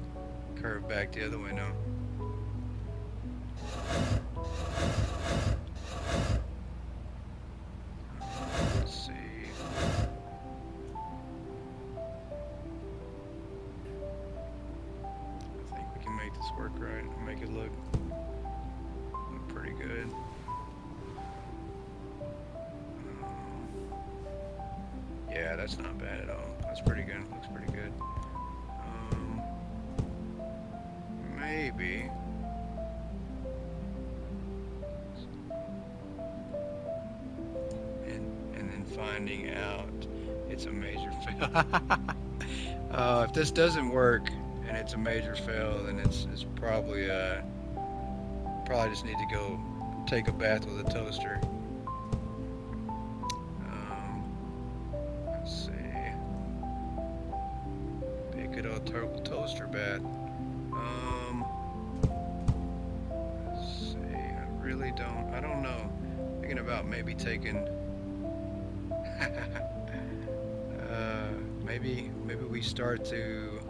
curve back the other way now. Let's see. I think we can make this work right and make it look pretty good. Yeah, that's not bad at all. That's pretty good. Looks pretty good. Maybe. And then finding out it's a major fail. If this doesn't work and it's a major fail, then it's probably probably just need to go take a bath with a toaster. Let's see. Be a good old toaster bath. Let's see. I don't know. Thinking about maybe taking. Maybe we start to.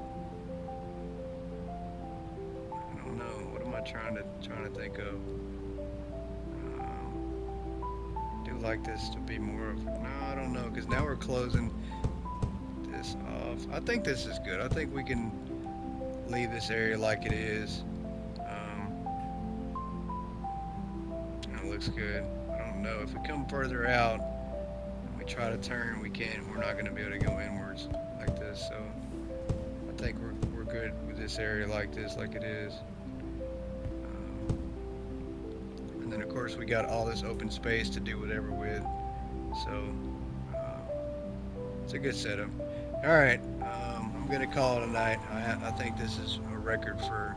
I don't know. What am I trying to think of? Do like this to be more of. No, I don't know. Because now we're closing this off. I think this is good. I think we can leave this area like it is. It looks good. I don't know. If we come further out and we try to turn, we're not going to be able to go inwards like this. So I think we're good with this area like this, like it is. And then of course we got all this open space to do whatever with. So it's a good setup. All right, I'm gonna call it a night. I think this is a record for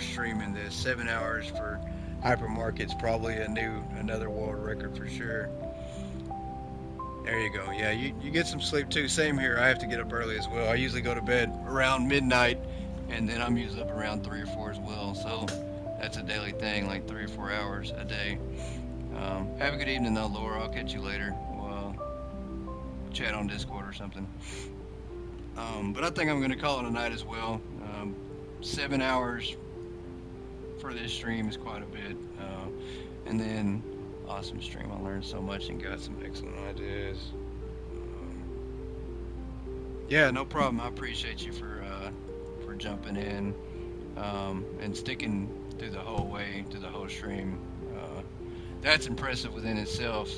streaming this. 7 hours for Hypermarket's probably another world record for sure. There you go. Yeah, you get some sleep too. Same here. I have to get up early as well. I usually go to bed around midnight, and then I'm usually up around 3 or 4 as well. So that's a daily thing, like 3 or 4 hours a day. Have a good evening though, Laura. I'll catch you later. We'll chat on Discord or something. But I think I'm going to call it a night as well. 7 hours for this stream is quite a bit. And then awesome stream. I learned so much and got some excellent ideas. Yeah, no problem. I appreciate you for jumping in and sticking through the whole way, through the whole stream. That's impressive within itself.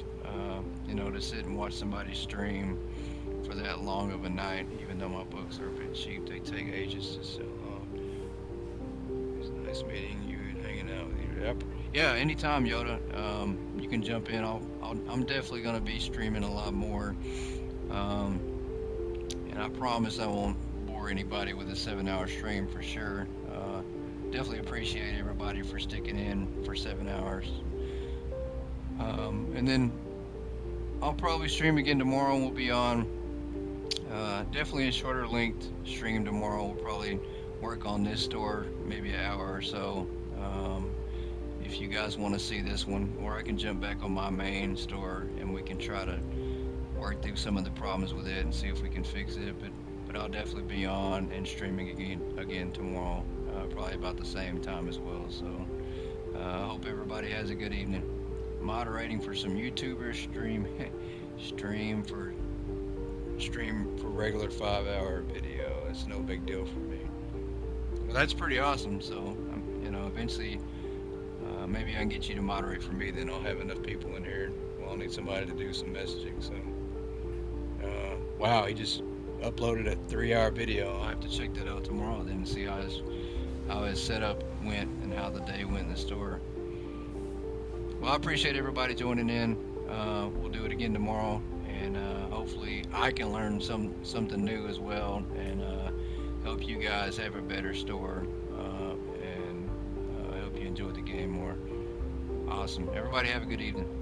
To sit and watch somebody stream for that long of a night, even though my books are a bit cheap, they take ages to sell off. It's nice meeting you and hanging out with you. Yeah, anytime, Yoda. You can jump in. I'm definitely going to be streaming a lot more. And I promise I won't bore anybody with a 7-hour stream for sure. Definitely appreciate everybody for sticking in for 7 hours. And then I'll probably stream again tomorrow, and we'll be on Definitely a shorter length stream tomorrow. We'll probably work on this store maybe an hour or so. Um, if you guys want to see this one, or I can jump back on my main store and we can try to work through some of the problems with it and see if we can fix it. But I'll definitely be on and streaming again tomorrow, probably about the same time as well. So I hope everybody has a good evening. Moderating for some YouTubers, stream for regular 5 hour video. It's no big deal for me. Well, that's pretty awesome. So eventually, maybe I can get you to moderate for me. Then I'll have enough people in here. Well, I'll need somebody to do some messaging. So, wow, he just uploaded a 3 hour video. I'll have to check that out tomorrow then and see how his setup went and how the day went in the store. Well, I appreciate everybody joining in. We'll do it again tomorrow, and hopefully I can learn something new as well, and help you guys have a better store. And I hope you enjoyed the game more. Awesome. Everybody have a good evening.